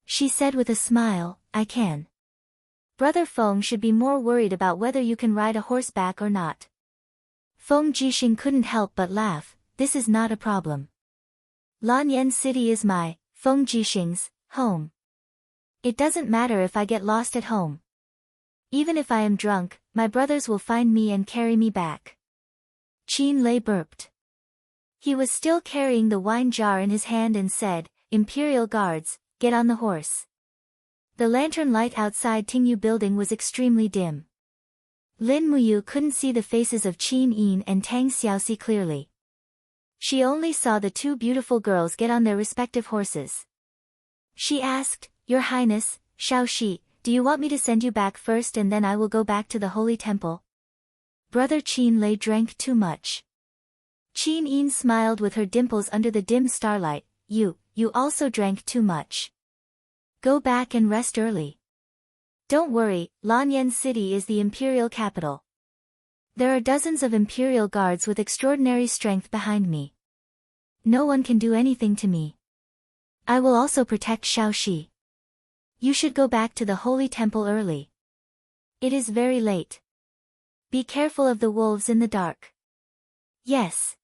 She said with a smile, I can. Brother Feng should be more worried about whether you can ride a horseback or not. Feng Jixing couldn't help but laugh, this is not a problem. Lanyan City is my, Feng Jixing's, home. It doesn't matter if I get lost at home. Even if I am drunk, my brothers will find me and carry me back. Qin Lei burped. He was still carrying the wine jar in his hand and said, Imperial Guards, get on the horse. The lantern light outside Tingyu building was extremely dim. Lin Muyu couldn't see the faces of Qin Yin and Tang Xiaoxi clearly. She only saw the 2 beautiful girls get on their respective horses. She asked, Your Highness, Xiaoxi, do you want me to send you back first and then I will go back to the Holy Temple? Brother Qin Lei drank too much. Qin Yin smiled with her dimples under the dim starlight, You also drank too much. Go back and rest early. Don't worry, Lanyan City is the imperial capital. There are dozens of Imperial Guards with extraordinary strength behind me. No one can do anything to me. I will also protect Xiaoxi. You should go back to the Holy Temple early. It is very late. Be careful of the wolves in the dark. Yes.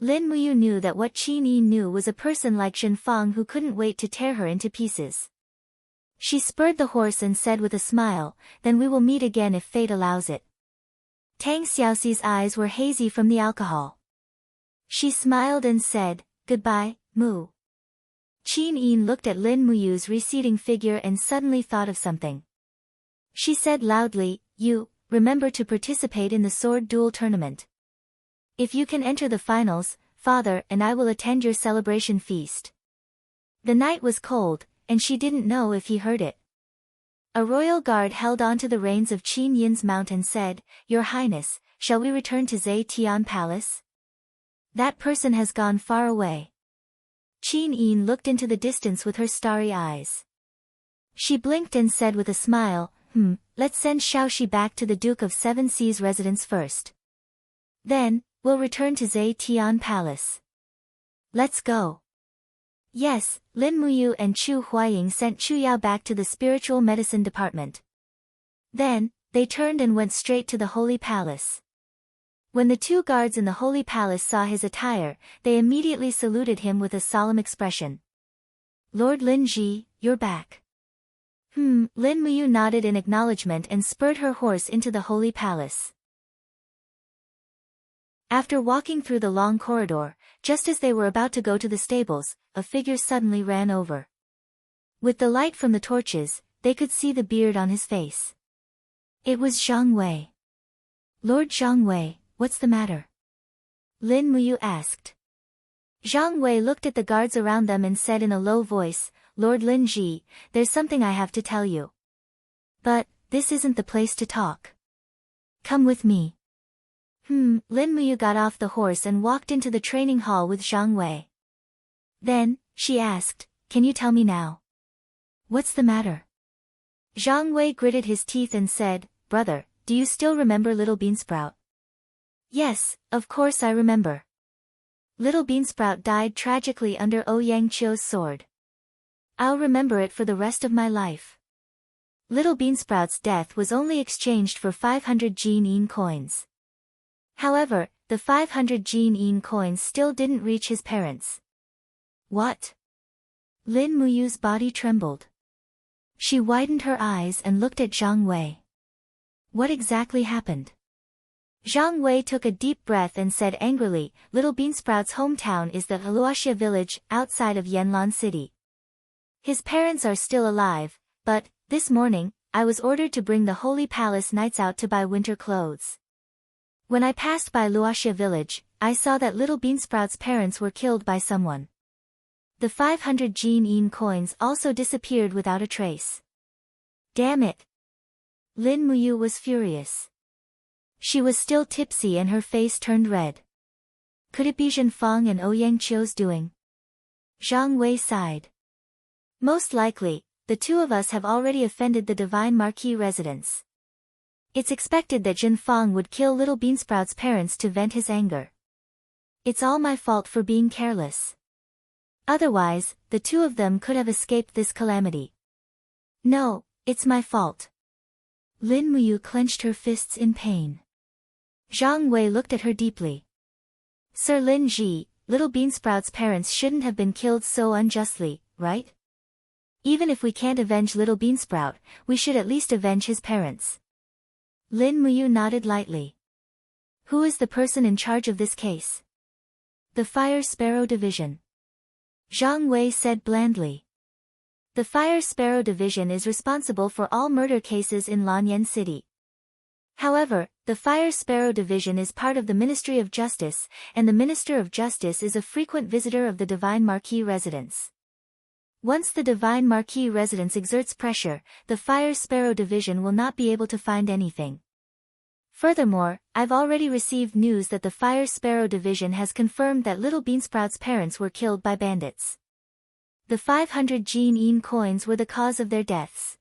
Lin Muyu knew that what Qin Yin knew was a person like Shen Fang who couldn't wait to tear her into pieces. She spurred the horse and said with a smile, Then we will meet again if fate allows it. Tang Xiaoxi's eyes were hazy from the alcohol. She smiled and said, Goodbye, Mu. Qin Yin looked at Lin Muyu's receding figure and suddenly thought of something. She said loudly, You, remember to participate in the sword duel tournament. If you can enter the finals, Father and I will attend your celebration feast. The night was cold, and she didn't know if he heard it. A royal guard held onto the reins of Qin Yin's mount and said, Your Highness, shall we return to Zhe Tian Palace? That person has gone far away. Qin Yin looked into the distance with her starry eyes. She blinked and said with a smile, Let's send Xiaoxi back to the Duke of Seven Seas' residence first. Then, we'll return to Zhe Tian Palace. Let's go. Yes, Lin Muyu and Chu Huaying sent Chu Yao back to the spiritual medicine department. Then, they turned and went straight to the Holy Palace. When the two guards in the Holy Palace saw his attire, they immediately saluted him with a solemn expression. Lord Lin Ji, you're back. Lin Muyu nodded in acknowledgement and spurred her horse into the Holy Palace. After walking through the long corridor, just as they were about to go to the stables, a figure suddenly ran over. With the light from the torches, they could see the beard on his face. It was Zhang Wei. Lord Zhang Wei, what's the matter? Lin Muyu asked. Zhang Wei looked at the guards around them and said in a low voice, Lord Lin Ji, there's something I have to tell you. But, this isn't the place to talk. Come with me. Lin Muyu got off the horse and walked into the training hall with Zhang Wei. Then, she asked, can you tell me now? What's the matter? Zhang Wei gritted his teeth and said, Brother, do you still remember Little Beansprout? Yes, of course I remember. Little Beansprout died tragically under Ouyang Qiu's sword. I'll remember it for the rest of my life. Little Beansprout's death was only exchanged for 500 Jin coins. However, the 500 Jin coins still didn't reach his parents. What? Lin Muyu's body trembled. She widened her eyes and looked at Zhang Wei. What exactly happened? Zhang Wei took a deep breath and said angrily, Little Beansprout's hometown is the Luoxia village, outside of Yanlan City. His parents are still alive, but, this morning, I was ordered to bring the Holy Palace Knights out to buy winter clothes. When I passed by Luoxia village, I saw that Little Beansprout's parents were killed by someone. The 500 Jin coins also disappeared without a trace. Damn it! Lin Muyu was furious. She was still tipsy and her face turned red. Could it be Zhenfang and Ouyang Qiu's doing? Zhang Wei sighed. Most likely, the two of us have already offended the Divine Marquis residents. It's expected that Zhenfang would kill Little Beansprout's parents to vent his anger. It's all my fault for being careless. Otherwise, the two of them could have escaped this calamity. No, it's my fault. Lin Muyu clenched her fists in pain. Zhang Wei looked at her deeply. Sir Lin Ji, Little Beansprout's parents shouldn't have been killed so unjustly, right? Even if we can't avenge Little Beansprout, we should at least avenge his parents. Lin Muyu nodded lightly. Who is the person in charge of this case? The Fire Sparrow Division. Zhang Wei said blandly. The Fire Sparrow Division is responsible for all murder cases in Lanyan City. However, the Fire Sparrow Division is part of the Ministry of Justice, and the Minister of Justice is a frequent visitor of the Divine Marquis residence. Once the Divine Marquis residence exerts pressure, the Fire Sparrow Division will not be able to find anything. Furthermore, I've already received news that the Fire Sparrow Division has confirmed that Little Beansprout's parents were killed by bandits. The 500 Jin coins were the cause of their deaths.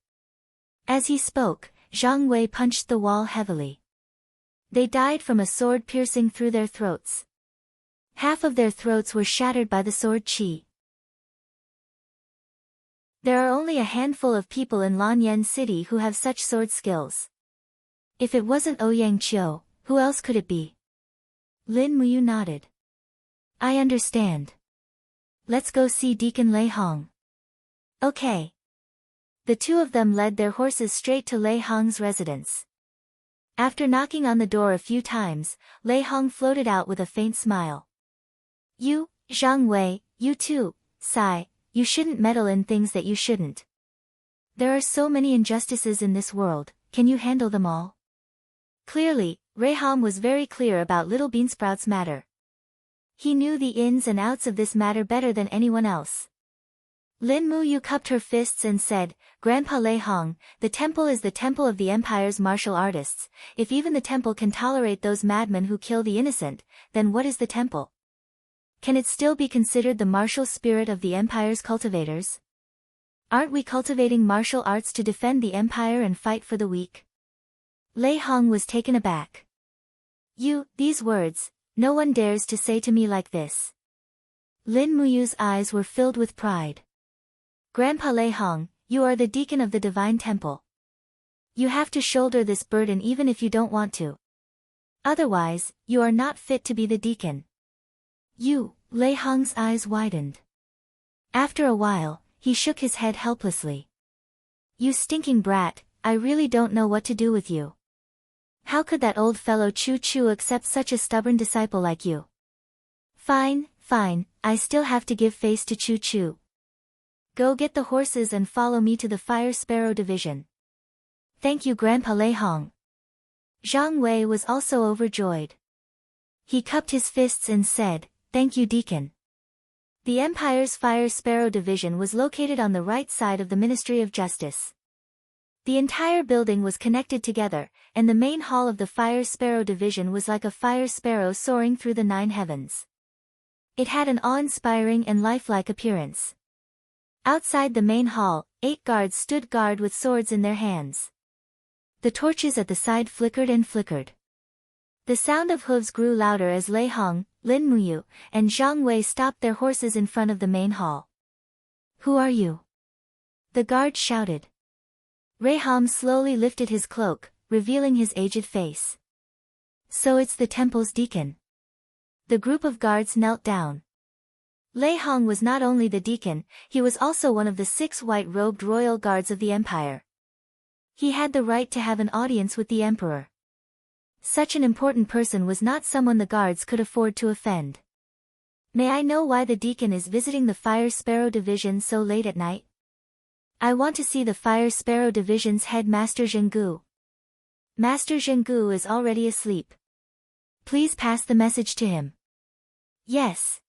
As he spoke, Zhang Wei punched the wall heavily. They died from a sword piercing through their throats. Half of their throats were shattered by the sword qi. There are only a handful of people in Lanyan City who have such sword skills. If it wasn't Ouyang Qiu, who else could it be? Lin Muyu nodded. I understand. Let's go see Deacon Lei Hong. Okay. The two of them led their horses straight to Lei Hong's residence. After knocking on the door a few times, Lei Hong floated out with a faint smile. You, Zhang Wei, you too, Sai, you shouldn't meddle in things that you shouldn't. There are so many injustices in this world, can you handle them all? Clearly, Reiham was very clear about Little Beansprout's matter. He knew the ins and outs of this matter better than anyone else. Lin Muyu cupped her fists and said, Grandpa Lei Hong, the temple is the temple of the Empire's martial artists. If even the temple can tolerate those madmen who kill the innocent, then what is the temple? Can it still be considered the martial spirit of the Empire's cultivators? Aren't we cultivating martial arts to defend the Empire and fight for the weak? Lei Hong was taken aback. These words, no one dares to say to me like this. Lin Muyu's eyes were filled with pride. Grandpa Lei Hong, you are the deacon of the Divine Temple. You have to shoulder this burden even if you don't want to. Otherwise, you are not fit to be the deacon. You, Lei Hong's eyes widened. After a while, he shook his head helplessly. You stinking brat, I really don't know what to do with you. How could that old fellow Chu Chu accept such a stubborn disciple like you? Fine, fine, I still have to give face to Chu Chu. Go get the horses and follow me to the Fire Sparrow Division. Thank you, Grandpa Lei Hong. Zhang Wei was also overjoyed. He cupped his fists and said, Thank you, Deacon. The Empire's Fire Sparrow Division was located on the right side of the Ministry of Justice. The entire building was connected together, and the main hall of the Fire Sparrow Division was like a fire sparrow soaring through the 9 heavens. It had an awe-inspiring and lifelike appearance. Outside the main hall, 8 guards stood guard with swords in their hands. The torches at the side flickered and flickered. The sound of hooves grew louder as Lei Hong, Lin Muyu, and Zhang Wei stopped their horses in front of the main hall. Who are you? The guard shouted. Rei Hom slowly lifted his cloak, revealing his aged face. So it's the temple's deacon. The group of guards knelt down. Lei Hong was not only the deacon, he was also one of the 6 white-robed royal guards of the empire. He had the right to have an audience with the emperor. Such an important person was not someone the guards could afford to offend. May I know why the deacon is visiting the Fire Sparrow Division so late at night? I want to see the Fire Sparrow Division's head Master Zhenggu. Master Zhenggu is already asleep. Please pass the message to him. Yes.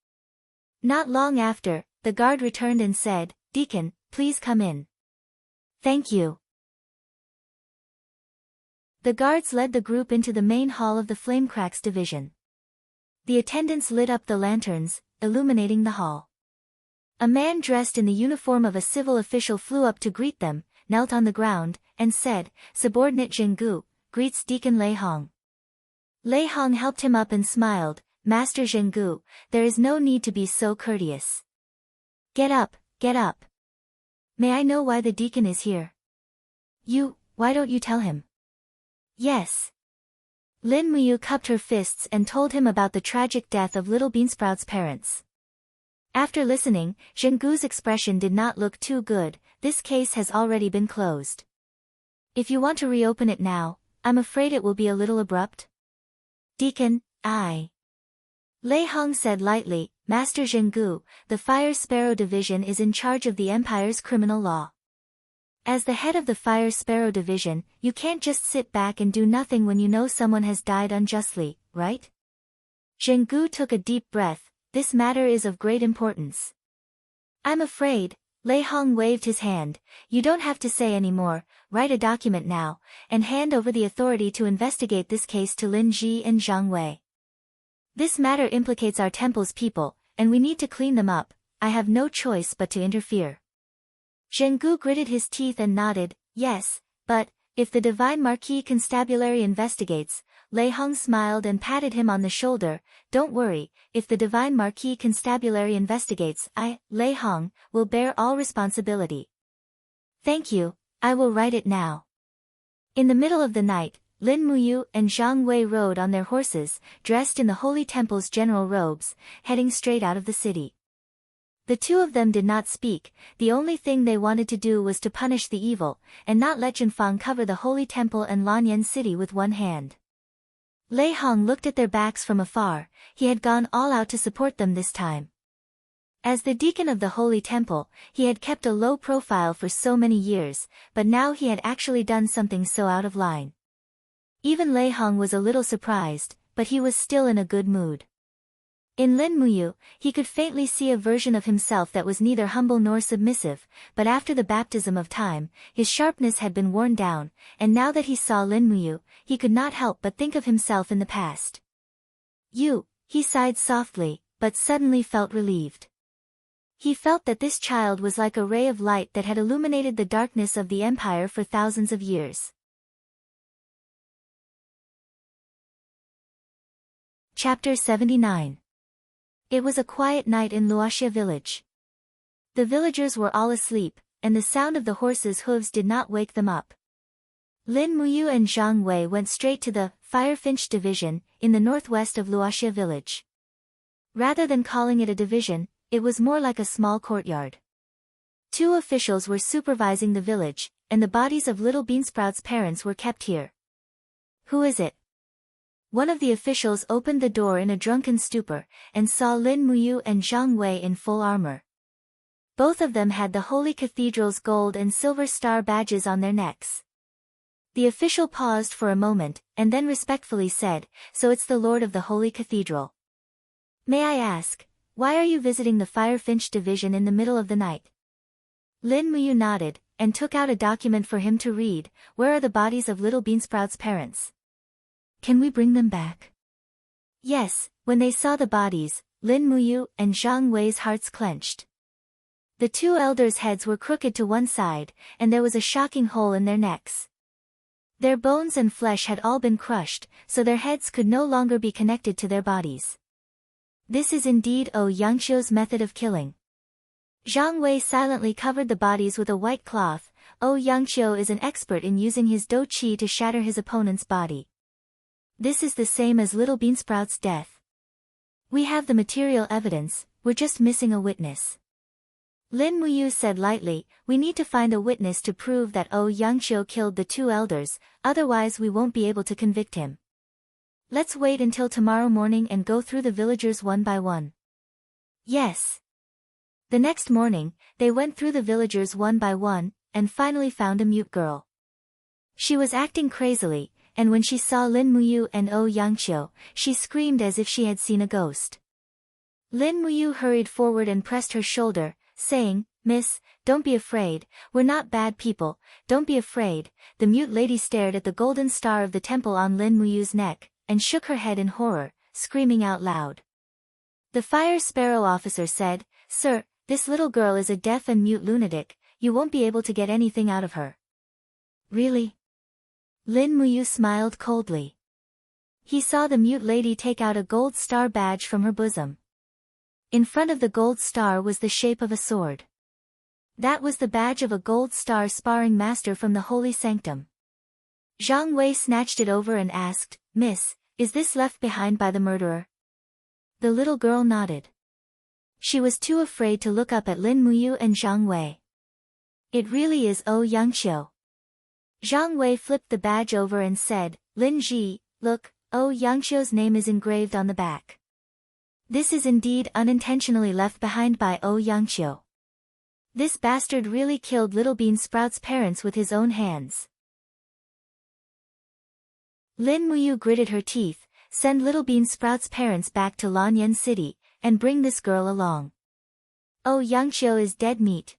Not long after, the guard returned and said, Deacon, please come in. Thank you. The guards led the group into the main hall of the Flamecracks Division. The attendants lit up the lanterns, illuminating the hall. A man dressed in the uniform of a civil official flew up to greet them, knelt on the ground, and said, Subordinate Zhenggu, greets Deacon Lei Hong. Lei Hong helped him up and smiled, Master Zhenggu, there is no need to be so courteous. Get up, get up. May I know why the deacon is here? Why don't you tell him? Yes. Lin Muyu cupped her fists and told him about the tragic death of little Beansprout's parents. After listening, Zhenggu's expression did not look too good. This case has already been closed. If you want to reopen it now, I'm afraid it will be a little abrupt. Deacon, Lei Hong said lightly, Master Zhenggu, the Fire Sparrow Division is in charge of the Empire's criminal law. As the head of the Fire Sparrow Division, you can't just sit back and do nothing when you know someone has died unjustly, right? Zhenggu took a deep breath. This matter is of great importance. I'm afraid, Lei Hong waved his hand, you don't have to say any more, write a document now, and hand over the authority to investigate this case to Lin Ji and Zhang Wei. This matter implicates our temple's people, and we need to clean them up. I have no choice but to interfere. Zhenggu gritted his teeth and nodded, yes, but, if the Divine Marquis Constabulary investigates, Lei Hong smiled and patted him on the shoulder, don't worry, if the Divine Marquis Constabulary investigates, Lei Hong, will bear all responsibility. Thank you, I will write it now. In the middle of the night, Lin Muyu and Zhang Wei rode on their horses, dressed in the Holy Temple's general robes, heading straight out of the city. The two of them did not speak, the only thing they wanted to do was to punish the evil, and not let Jinfang cover the Holy Temple and Lanyan City with one hand. Lei Hong looked at their backs from afar, he had gone all out to support them this time. As the deacon of the Holy Temple, he had kept a low profile for so many years, but now he had actually done something so out of line. Even Lei Hong was a little surprised, but he was still in a good mood. In Lin Muyu, he could faintly see a version of himself that was neither humble nor submissive, but after the baptism of time, his sharpness had been worn down, and now that he saw Lin Muyu, he could not help but think of himself in the past. He sighed softly, but suddenly felt relieved. He felt that this child was like a ray of light that had illuminated the darkness of the empire for thousands of years. Chapter 79. It was a quiet night in Luoxia village. The villagers were all asleep, and the sound of the horses' hooves did not wake them up. Lin Muyu and Zhang Wei went straight to the Firefinch division, in the northwest of Luoxia village. Rather than calling it a division, it was more like a small courtyard. Two officials were supervising the village, and the bodies of Little Beansprout's parents were kept here. Who is it? One of the officials opened the door in a drunken stupor, and saw Lin Muyu and Zhang Wei in full armor. Both of them had the Holy Cathedral's gold and silver star badges on their necks. The official paused for a moment, and then respectfully said, "So it's the Lord of the Holy Cathedral. May I ask, why are you visiting the Firefinch division in the middle of the night?" Lin Muyu nodded, and took out a document for him to read. "Where are the bodies of Little Beansprout's parents? Can we bring them back?" Yes, when they saw the bodies, Lin Muyu and Zhang Wei's hearts clenched. The two elders' heads were crooked to one side, and there was a shocking hole in their necks. Their bones and flesh had all been crushed, so their heads could no longer be connected to their bodies. This is indeed Yangqiu's method of killing. Zhang Wei silently covered the bodies with a white cloth. Yangqiu is an expert in using his dou qi to shatter his opponent's body. This is the same as Little Beansprout's death. We have the material evidence, we're just missing a witness. Lin Muyu said lightly, "We need to find a witness to prove that Yangqiu killed the two elders, otherwise we won't be able to convict him. Let's wait until tomorrow morning and go through the villagers one by one." Yes. The next morning, they went through the villagers one by one, and finally found a mute girl. She was acting crazily, and when she saw Lin Muyu and Yangqiu, she screamed as if she had seen a ghost. Lin Muyu hurried forward and pressed her shoulder, saying, "Miss, don't be afraid, we're not bad people, don't be afraid." The mute lady stared at the golden star of the temple on Lin Muyu's neck, and shook her head in horror, screaming out loud. The fire sparrow officer said, "Sir, this little girl is a deaf and mute lunatic, you won't be able to get anything out of her." "Really?" Lin Muyu smiled coldly. He saw the mute lady take out a gold star badge from her bosom. In front of the gold star was the shape of a sword. That was the badge of a gold star sparring master from the holy sanctum. Zhang Wei snatched it over and asked, "Miss, is this left behind by the murderer?" The little girl nodded. She was too afraid to look up at Lin Muyu and Zhang Wei. "It really is Yangqiu." Zhang Wei flipped the badge over and said, "Lin Ji, look, Yangqiu's name is engraved on the back. This is indeed unintentionally left behind by Yangqiu. This bastard really killed Little Beansprout's parents with his own hands." Lin Muyu gritted her teeth. "Send Little Beansprout's parents back to Lanyan City, and bring this girl along. Yangqiu is dead meat."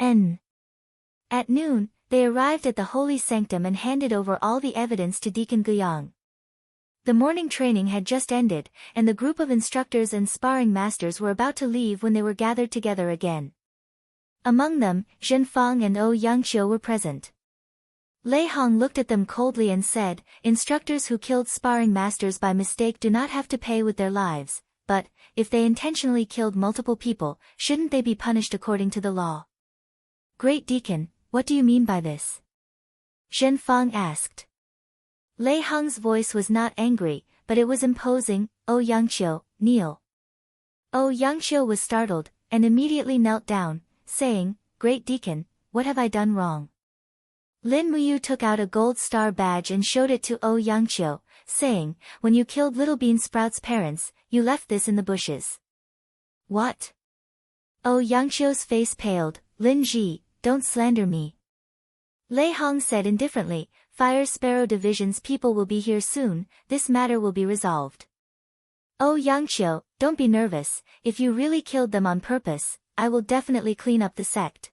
At noon, they arrived at the holy sanctum and handed over all the evidence to Deacon Guyang. The morning training had just ended, and the group of instructors and sparring masters were about to leave when they were gathered together again. Among them, Zhenfang and Yangqiu were present. Lei Hong looked at them coldly and said, "Instructors who killed sparring masters by mistake do not have to pay with their lives, but, if they intentionally killed multiple people, shouldn't they be punished according to the law?" "Great Deacon, what do you mean by this?" Zhenfang asked. Lei Hong's voice was not angry, but it was imposing. Yangqiu, kneel." Yangqiu was startled, and immediately knelt down, saying, "Great Deacon, what have I done wrong?" Lin Muyu took out a gold star badge and showed it to Yangqiu, saying, "When you killed Little Beansprout's parents, you left this in the bushes." "What?" Yangqiu's face paled. "Lin Ji, don't slander me." Lei Hong said indifferently, "Fire Sparrow Division's people will be here soon, this matter will be resolved." Yangqiu, don't be nervous, if you really killed them on purpose, I will definitely clean up the sect.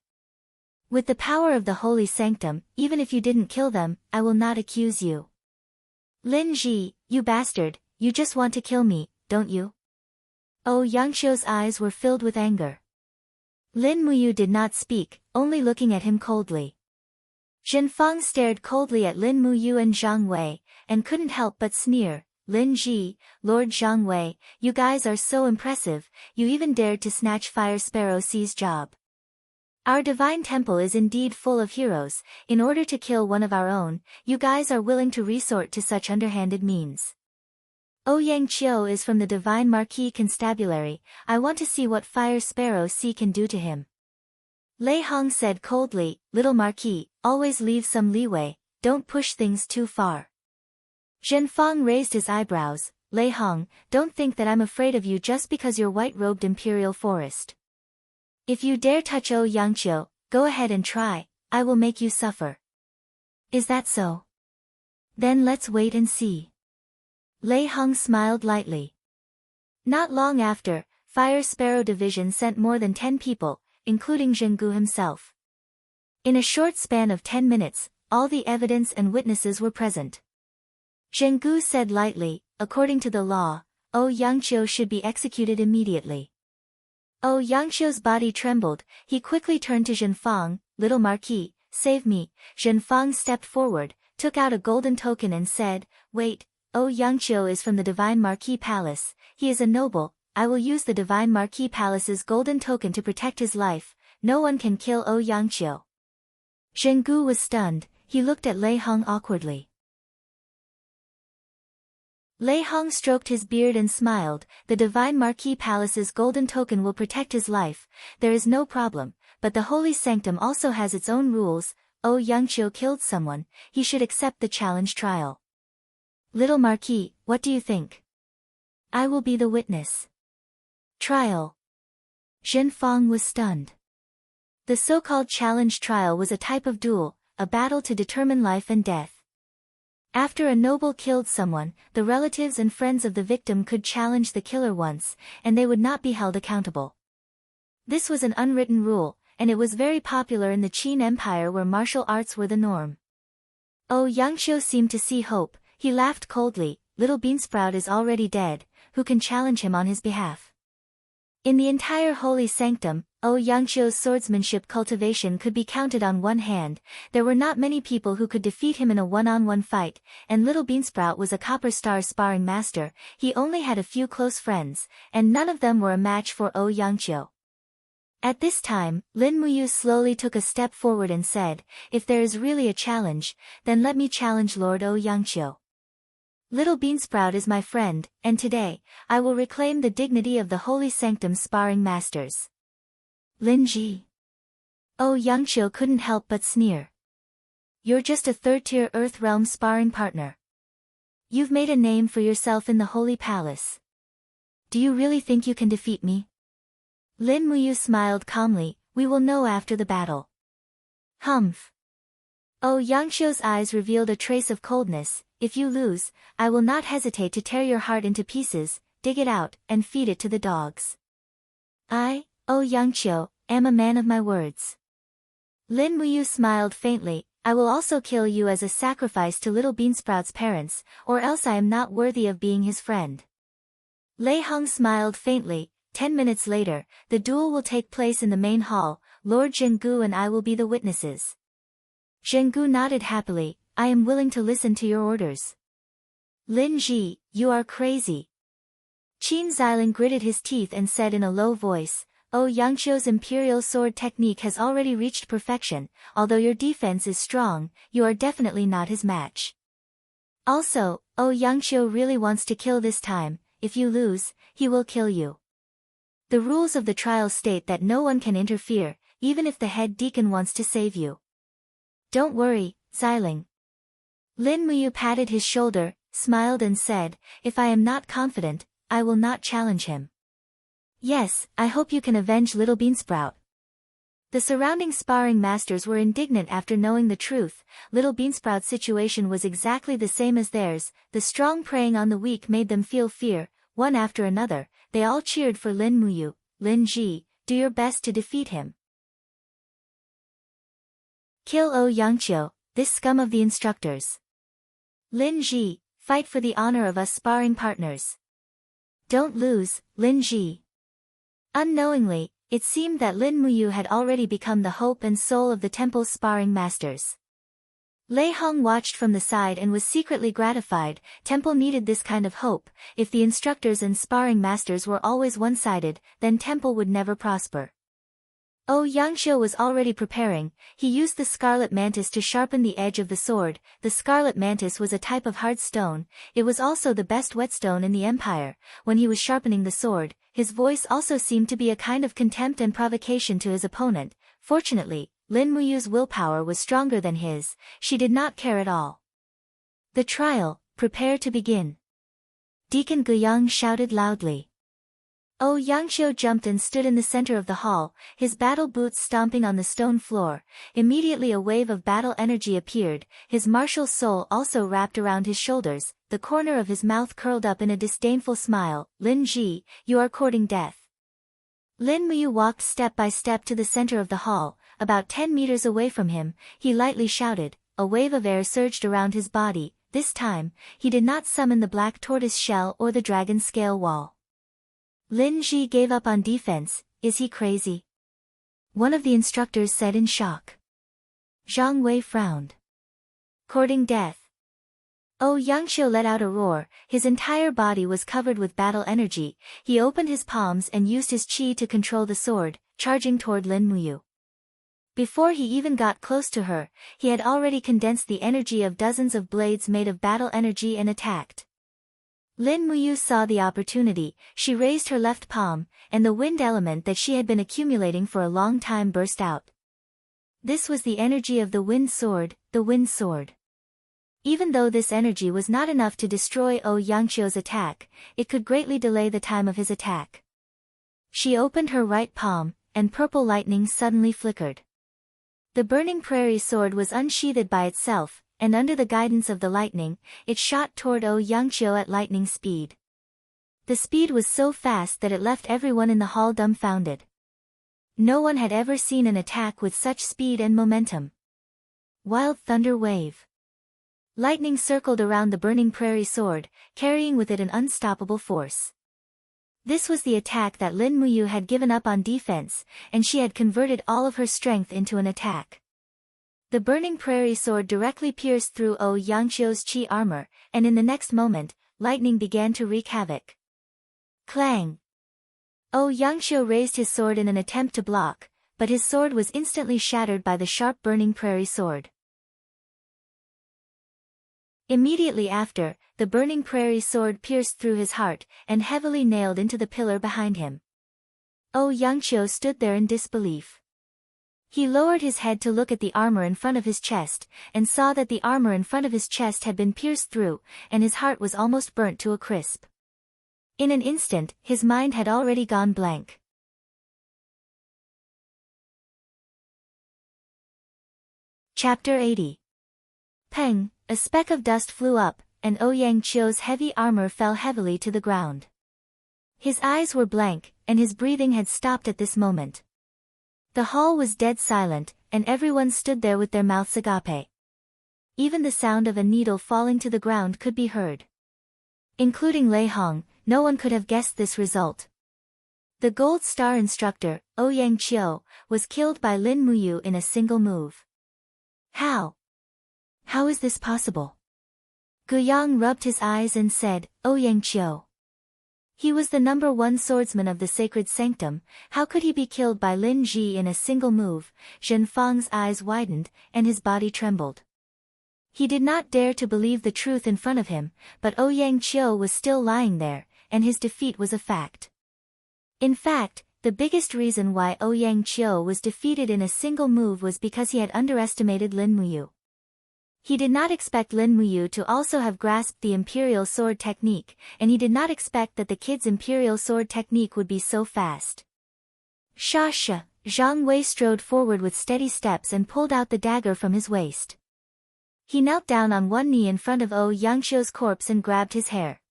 With the power of the holy sanctum, even if you didn't kill them, I will not accuse you. Lin Ji, you bastard, you just want to kill me, don't you? Yangqiu's eyes were filled with anger. Lin Muyu did not speak, only looking at him coldly. Zhenfang stared coldly at Lin Muyu and Zhang Wei, and couldn't help but sneer, Lin Ji, Lord Zhang Wei, you guys are so impressive, you even dared to snatch Fire Sparrow C's job. Our divine temple is indeed full of heroes. In order to kill one of our own, you guys are willing to resort to such underhanded means. Yang Qiu is from the Divine Marquis Constabulary. I want to see what Fire Sparrow C can do to him. Lei Hong said coldly, Little Marquis, always leave some leeway, don't push things too far. Zhen Fang raised his eyebrows. Lei Hong, don't think that I'm afraid of you just because you're white-robed Imperial Forest. If you dare touch Yang Qiu, go ahead and try, I will make you suffer. Is that so? Then let's wait and see. Lei Hong smiled lightly. Not long after, Fire Sparrow Division sent more than 10 people, including Zhenggu himself. In a short span of 10 minutes, all the evidence and witnesses were present. Zhenggu said lightly, according to the law, Yang Qiu should be executed immediately. Yang Qiu's body trembled. He quickly turned to Zhen Fang, Little Marquis, save me. Zhen Fang stepped forward, took out a golden token and said, Wait, Yang Qiu is from the Divine Marquis Palace, he is a noble, I will use the Divine Marquis Palace's golden token to protect his life, no one can kill Yang Qiu. Zhenggu was stunned, he looked at Lei Hong awkwardly. Lei Hong stroked his beard and smiled, the Divine Marquis Palace's golden token will protect his life, there is no problem, but the Holy Sanctum also has its own rules. Yang Qiu killed someone, he should accept the challenge trial. Little Marquis, what do you think? I will be the witness. Trial. Zhen Fang was stunned. The so-called challenge trial was a type of duel, a battle to determine life and death. After a noble killed someone, the relatives and friends of the victim could challenge the killer once, and they would not be held accountable. This was an unwritten rule, and it was very popular in the Qin Empire where martial arts were the norm. Yang Qiu seemed to see hope, he laughed coldly, Little Beansprout is already dead, who can challenge him on his behalf? In the entire Holy Sanctum, Yang Qiu's swordsmanship cultivation could be counted on one hand, there were not many people who could defeat him in a one-on-one fight, and Little Beansprout was a copper star sparring master, he only had a few close friends, and none of them were a match for Yang Qiu. At this time, Lin Muyu slowly took a step forward and said, if there is really a challenge, then let me challenge Lord Yang Qiu. Little Beansprout is my friend, and today, I will reclaim the dignity of the Holy Sanctum sparring masters. Lin Ji. Yang Qiu couldn't help but sneer. You're just a third-tier Earth Realm sparring partner. You've made a name for yourself in the Holy Palace. Do you really think you can defeat me? Lin Muyu smiled calmly, we will know after the battle. Humph. Yang Qiu's eyes revealed a trace of coldness, if you lose, I will not hesitate to tear your heart into pieces, dig it out, and feed it to the dogs. I, Yang Qiu, am a man of my words. Lin Muyu smiled faintly, I will also kill you as a sacrifice to Little Beansprout's parents, or else I am not worthy of being his friend. Lei Hong smiled faintly, 10 minutes later, the duel will take place in the main hall, Lord Zhenggu and I will be the witnesses. Zhenggu nodded happily, I am willing to listen to your orders. Lin Ji, you are crazy. Qin Xiling gritted his teeth and said in a low voice, Yang Qiu's imperial sword technique has already reached perfection, although your defense is strong, you are definitely not his match. Also, Yang Qiu really wants to kill this time, if you lose, he will kill you. The rules of the trial state that no one can interfere, even if the head deacon wants to save you. Don't worry, Xiling. Lin Muyu patted his shoulder, smiled and said, if I am not confident, I will not challenge him. Yes, I hope you can avenge Little Beansprout. The surrounding sparring masters were indignant after knowing the truth, Little Beansprout's situation was exactly the same as theirs, the strong preying on the weak made them feel fear, one after another, they all cheered for Lin Muyu, Lin Ji, do your best to defeat him. Kill Yang Qiu, this scum of the instructors. Lin Ji, fight for the honor of us sparring partners. Don't lose, Lin Ji. Unknowingly, it seemed that Lin Muyu had already become the hope and soul of the temple's sparring masters. Lei Hong watched from the side and was secretly gratified. Temple needed this kind of hope. If the instructors and sparring masters were always one-sided, then Temple would never prosper. Yangxiu was already preparing. He used the scarlet mantis to sharpen the edge of the sword. The scarlet mantis was a type of hard stone. It was also the best whetstone in the empire. When he was sharpening the sword, his voice also seemed to be a kind of contempt and provocation to his opponent. Fortunately, Lin Muyu's willpower was stronger than his. She did not care at all. The trial, prepare to begin. Deacon Guiyang shouted loudly. Yangxiu jumped and stood in the center of the hall, his battle boots stomping on the stone floor. Immediately a wave of battle energy appeared, his martial soul also wrapped around his shoulders, the corner of his mouth curled up in a disdainful smile. Lin Ji, you are courting death. Lin Muyu walked step by step to the center of the hall, about 10 meters away from him. He lightly shouted. A wave of air surged around his body. This time, he did not summon the black tortoise shell or the dragon scale wall. Lin Ji gave up on defense. Is he crazy? One of the instructors said in shock. Zhang Wei frowned. Courting death. Yangxiu let out a roar. His entire body was covered with battle energy. He opened his palms and used his qi to control the sword, charging toward Lin Muyu. Before he even got close to her, he had already condensed the energy of dozens of blades made of battle energy and attacked. Lin Muyu saw the opportunity. She raised her left palm, and the wind element that she had been accumulating for a long time burst out. This was the energy of the wind sword, the wind sword. Even though this energy was not enough to destroy Yangxiu's attack, it could greatly delay the time of his attack. She opened her right palm, and purple lightning suddenly flickered. The burning prairie sword was unsheathed by itself, and under the guidance of the lightning, it shot toward Yangxiu at lightning speed. The speed was so fast that it left everyone in the hall dumbfounded. No one had ever seen an attack with such speed and momentum. Wild thunder wave. Lightning circled around the burning prairie sword, carrying with it an unstoppable force. This was the attack that Lin Muyu had given up on defense, and she had converted all of her strength into an attack. The burning prairie sword directly pierced through Yangxiu's qi armor, and in the next moment, lightning began to wreak havoc. Clang! Yangxiu raised his sword in an attempt to block, but his sword was instantly shattered by the sharp burning prairie sword. Immediately after, the burning prairie sword pierced through his heart, and heavily nailed into the pillar behind him. Yangxiu stood there in disbelief. He lowered his head to look at the armor in front of his chest, and saw that the armor in front of his chest had been pierced through, and his heart was almost burnt to a crisp. In an instant, his mind had already gone blank. Chapter 80. Peng, a speck of dust flew up, and Yangxiu's heavy armor fell heavily to the ground. His eyes were blank, and his breathing had stopped at this moment. The hall was dead silent, and everyone stood there with their mouths agape. Even the sound of a needle falling to the ground could be heard. Including Lei Hong, no one could have guessed this result. The Gold Star instructor, Yangxiu, was killed by Lin Muyu in a single move. How? How is this possible? Guiyang rubbed his eyes and said, Yangxiu. He was the #1 swordsman of the sacred sanctum. How could he be killed by Lin Ji in a single move? Zhen Fang's eyes widened, and his body trembled. He did not dare to believe the truth in front of him, but Yangxiu was still lying there, and his defeat was a fact. In fact, the biggest reason why Yangxiu was defeated in a single move was because he had underestimated Lin Muyu. He did not expect Lin Muyu to also have grasped the imperial sword technique, and he did not expect that the kid's imperial sword technique would be so fast. Sha! Zhang Wei strode forward with steady steps and pulled out the dagger from his waist. He knelt down on one knee in front of Yangxiu's corpse and grabbed his hair.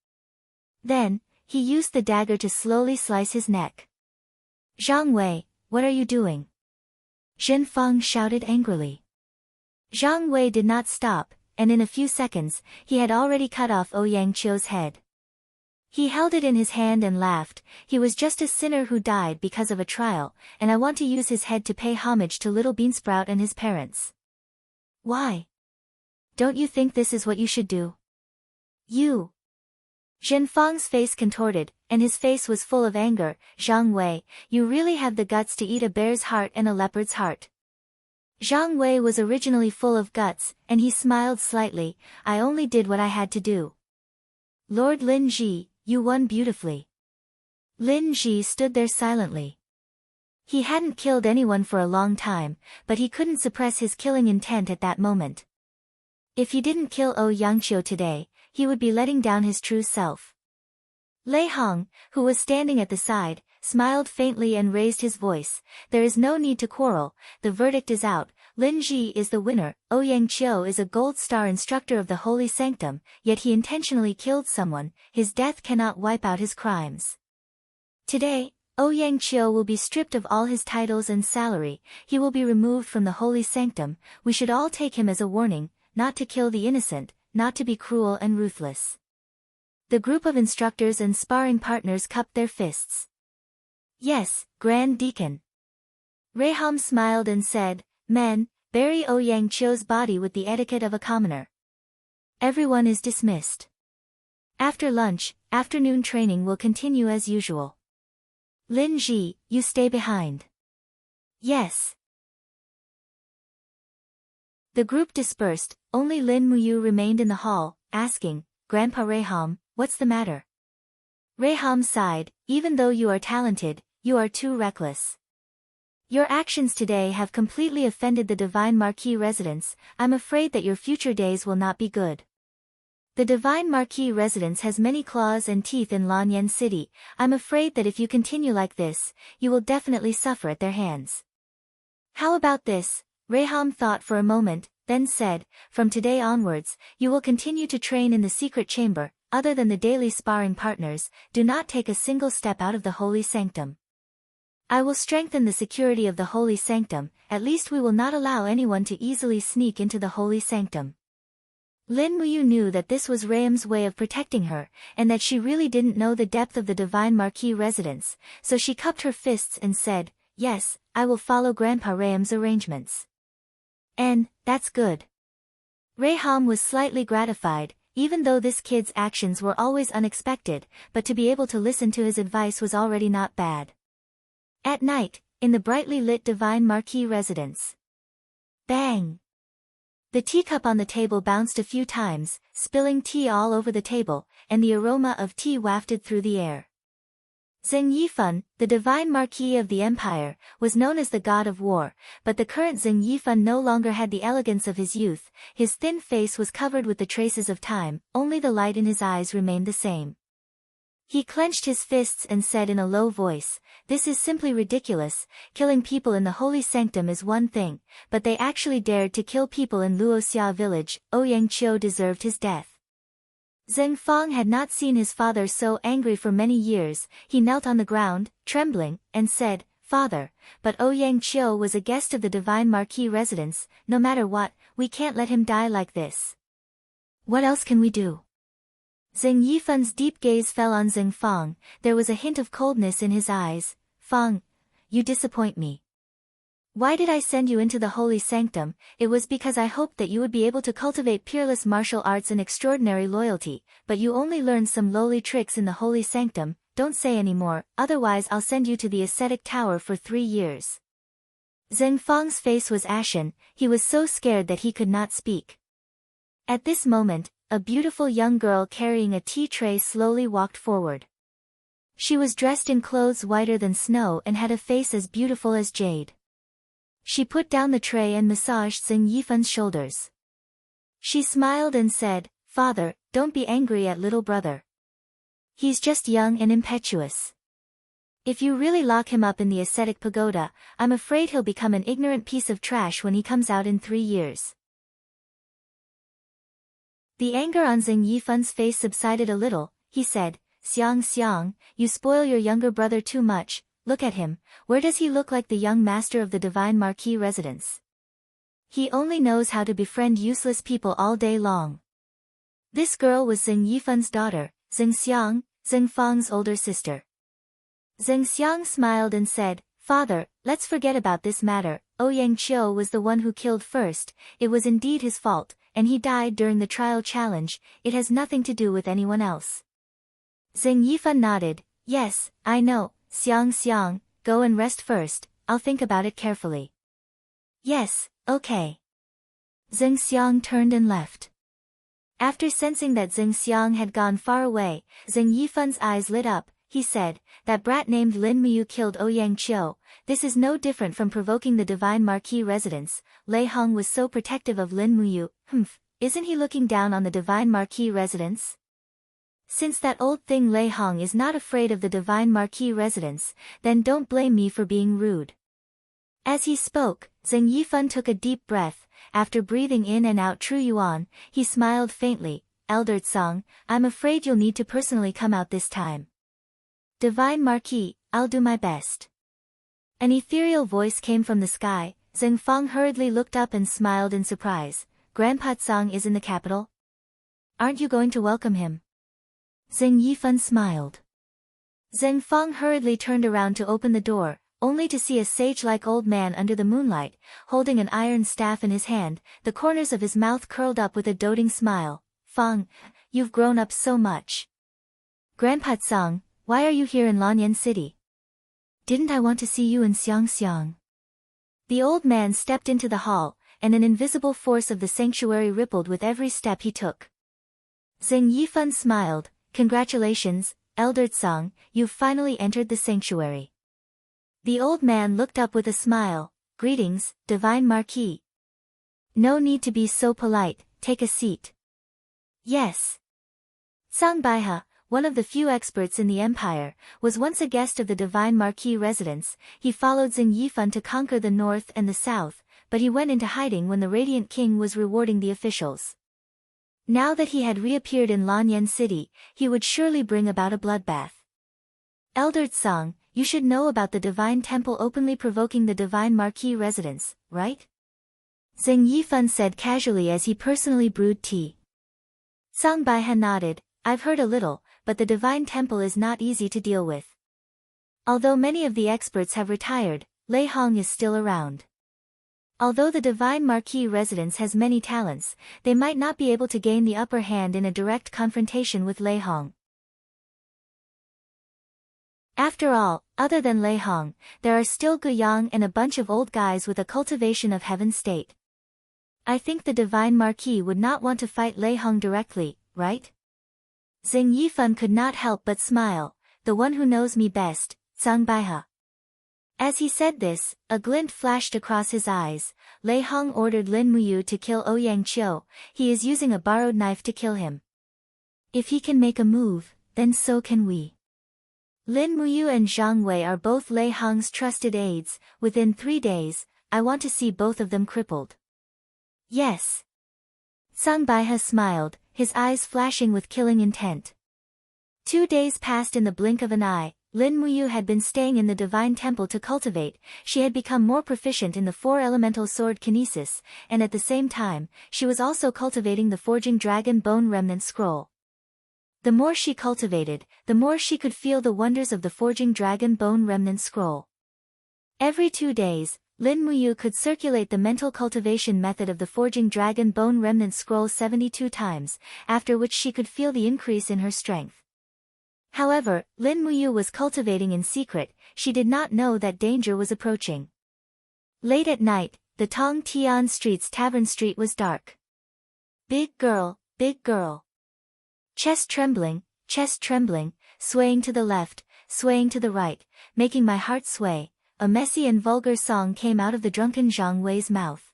Then, he used the dagger to slowly slice his neck. Zhang Wei, what are you doing? Zhen Fang shouted angrily. Zhang Wei did not stop, and in a few seconds, he had already cut off Yangxiu's head. He held it in his hand and laughed. He was just a sinner who died because of a trial, and I want to use his head to pay homage to little Beansprout and his parents. Why? don't you think this is what you should do? You. Zhen Fang's face contorted, and his face was full of anger. Zhang Wei, you really have the guts to eat a bear's heart and a leopard's heart. Zhang Wei was originally full of guts, and he smiled slightly. I only did what I had to do. Lord Lin Ji, you won beautifully. Lin Ji stood there silently. He hadn't killed anyone for a long time, but he couldn't suppress his killing intent at that moment. If he didn't kill Yangqiu today, he would be letting down his true self. Lei Hong, who was standing at the side, smiled faintly and raised his voice. There is no need to quarrel, the verdict is out. Lin Ji is the winner. Yangqiu is a gold star instructor of the Holy Sanctum, yet he intentionally killed someone. His death cannot wipe out his crimes. Today, Yangqiu will be stripped of all his titles and salary. He will be removed from the Holy Sanctum. We should all take him as a warning, not to kill the innocent, not to be cruel and ruthless. The group of instructors and sparring partners cupped their fists. Yes, Grand Deacon. Reham smiled and said, Men, bury Yangqiu's body with the etiquette of a commoner. Everyone is dismissed. After lunch, afternoon training will continue as usual. Lin Ji, you stay behind. Yes. The group dispersed, only Lin Muyu remained in the hall, asking, Grandpa Reham, what's the matter? Reham sighed, even though you are talented, you are too reckless. Your actions today have completely offended the Divine Marquis residence. I'm afraid that your future days will not be good. The Divine Marquis residence has many claws and teeth in Lanyan City. I'm afraid that if you continue like this, you will definitely suffer at their hands. How about this? Reham thought for a moment, then said, From today onwards, you will continue to train in the secret chamber. Other than the daily sparring partners, do not take a single step out of the Holy Sanctum. I will strengthen the security of the Holy Sanctum. At least we will not allow anyone to easily sneak into the Holy Sanctum. Lin Muyu knew that this was Reham's way of protecting her, and that she really didn't know the depth of the Divine Marquis residence, so she cupped her fists and said, Yes, I will follow Grandpa Reham's arrangements. And, that's good. Reham was slightly gratified, even though this kid's actions were always unexpected, but to be able to listen to his advice was already not bad. At night, in the brightly lit Divine Marquis residence. Bang! The teacup on the table bounced a few times, spilling tea all over the table, and the aroma of tea wafted through the air. Zheng Yifan, the Divine Marquis of the Empire, was known as the God of War, but the current Zheng Yifan no longer had the elegance of his youth. His thin face was covered with the traces of time, only the light in his eyes remained the same. He clenched his fists and said in a low voice, This is simply ridiculous. Killing people in the Holy Sanctum is one thing, but they actually dared to kill people in Luoxia village. Yangqiu deserved his death. Zheng Fang had not seen his father so angry for many years. He knelt on the ground, trembling, and said, Father, but Yangqiu was a guest of the Divine Marquis residence. No matter what, we can't let him die like this. What else can we do? Zheng Yifan's deep gaze fell on Zheng Fang. There was a hint of coldness in his eyes. Fang, you disappoint me. Why did I send you into the Holy Sanctum? It was because I hoped that you would be able to cultivate peerless martial arts and extraordinary loyalty, but you only learned some lowly tricks in the Holy Sanctum. Don't say any more, otherwise I'll send you to the ascetic tower for 3 years. Zheng Fang's face was ashen. He was so scared that he could not speak. At this moment, a beautiful young girl carrying a tea tray slowly walked forward. She was dressed in clothes whiter than snow and had a face as beautiful as jade. She put down the tray and massaged Zheng Yifan's shoulders. She smiled and said, Father, don't be angry at little brother. He's just young and impetuous. If you really lock him up in the ascetic pagoda, I'm afraid he'll become an ignorant piece of trash when he comes out in 3 years. The anger on Zheng Yifan's face subsided a little. He said, Xiang, you spoil your younger brother too much. Look at him. Where does he look like the young master of the Divine Marquis residence? He only knows how to befriend useless people all day long. This girl was Zheng Yifan's daughter, Zheng Xiang, Zheng Fang's older sister. Zheng Xiang smiled and said, Father, let's forget about this matter. Yangqiu was the one who killed first. It was indeed his fault. and he died during the trial challenge, it has nothing to do with anyone else. Zheng Yifan nodded, yes, I know, Xiang, go and rest first, I'll think about it carefully. Yes, okay. Zheng Xiang turned and left. After sensing that Zheng Xiang had gone far away, Zheng Yifan's eyes lit up. He said, that brat named Lin Muyu killed Ouyang Qiu. This is no different from provoking the divine marquis residence. Lei Hong was so protective of Lin Muyu. Isn't he looking down on the divine marquis residence? Since that old thing Lei Hong is not afraid of the divine marquis residence, then don't blame me for being rude. As he spoke, Zheng Yifan took a deep breath. After breathing in and out True Yuan, he smiled faintly. Elder Tsang, I'm afraid you'll need to personally come out this time. Divine Marquis, I'll do my best. An ethereal voice came from the sky. Zheng Fang hurriedly looked up and smiled in surprise. Grandpa Tsang is in the capital? Aren't you going to welcome him? Zheng Yifan smiled. Zheng Fang hurriedly turned around to open the door, only to see a sage-like old man under the moonlight, holding an iron staff in his hand, the corners of his mouth curled up with a doting smile. Fang, you've grown up so much. Grandpa Tsang, why are you here in Lanyan City? Didn't I want to see you in Xiangxiang? The old man stepped into the hall, and an invisible force of the sanctuary rippled with every step he took. Zheng Yifan smiled, congratulations, Elder Tsang, you've finally entered the sanctuary. The old man looked up with a smile, greetings, Divine Marquis. No need to be so polite, take a seat. Yes. Tsang Baihe, one of the few experts in the empire, was once a guest of the Divine Marquis residence. He followed Zheng Yifan to conquer the north and the south, but he went into hiding when the Radiant King was rewarding the officials. Now that he had reappeared in Lanyan City, he would surely bring about a bloodbath. Elder Tsang, you should know about the Divine Temple openly provoking the Divine Marquis residence, right? Zheng Yifan said casually as he personally brewed tea. Tsang Baihe nodded, I've heard a little, but the Divine Temple is not easy to deal with. Although many of the experts have retired, Lei Hong is still around. Although the Divine Marquis residence has many talents, they might not be able to gain the upper hand in a direct confrontation with Lei Hong. After all, other than Lei Hong, there are still Guiyang and a bunch of old guys with a cultivation of heaven state. I think the Divine Marquis would not want to fight Lei Hong directly, right? Zheng Yifan could not help but smile, the one who knows me best, Tsang Baihe. As he said this, a glint flashed across his eyes. Lei Hong ordered Lin Muyu to kill Ouyang Qiu. He is using a borrowed knife to kill him. If he can make a move, then so can we. Lin Muyu and Zhang Wei are both Lei Hong's trusted aides. Within 3 days, I want to see both of them crippled. Yes. Tsang Baihe smiled, his eyes flashing with killing intent. 2 days passed in the blink of an eye. Lin Muyu had been staying in the Divine Temple to cultivate. She had become more proficient in the 4-elemental sword kinesis, and at the same time, she was also cultivating the forging dragon bone remnant scroll. The more she cultivated, the more she could feel the wonders of the forging dragon bone remnant scroll. Every 2 days, Lin Muyu could circulate the mental cultivation method of the forging dragon bone remnant scroll 72 times, after which she could feel the increase in her strength. However, Lin Muyu was cultivating in secret. She did not know that danger was approaching. Late at night, the Tong Tian Street's tavern street was dark. Big girl, chest trembling, swaying to the left, swaying to the right, making my heart sway. A messy and vulgar song came out of the drunken Zhang Wei's mouth.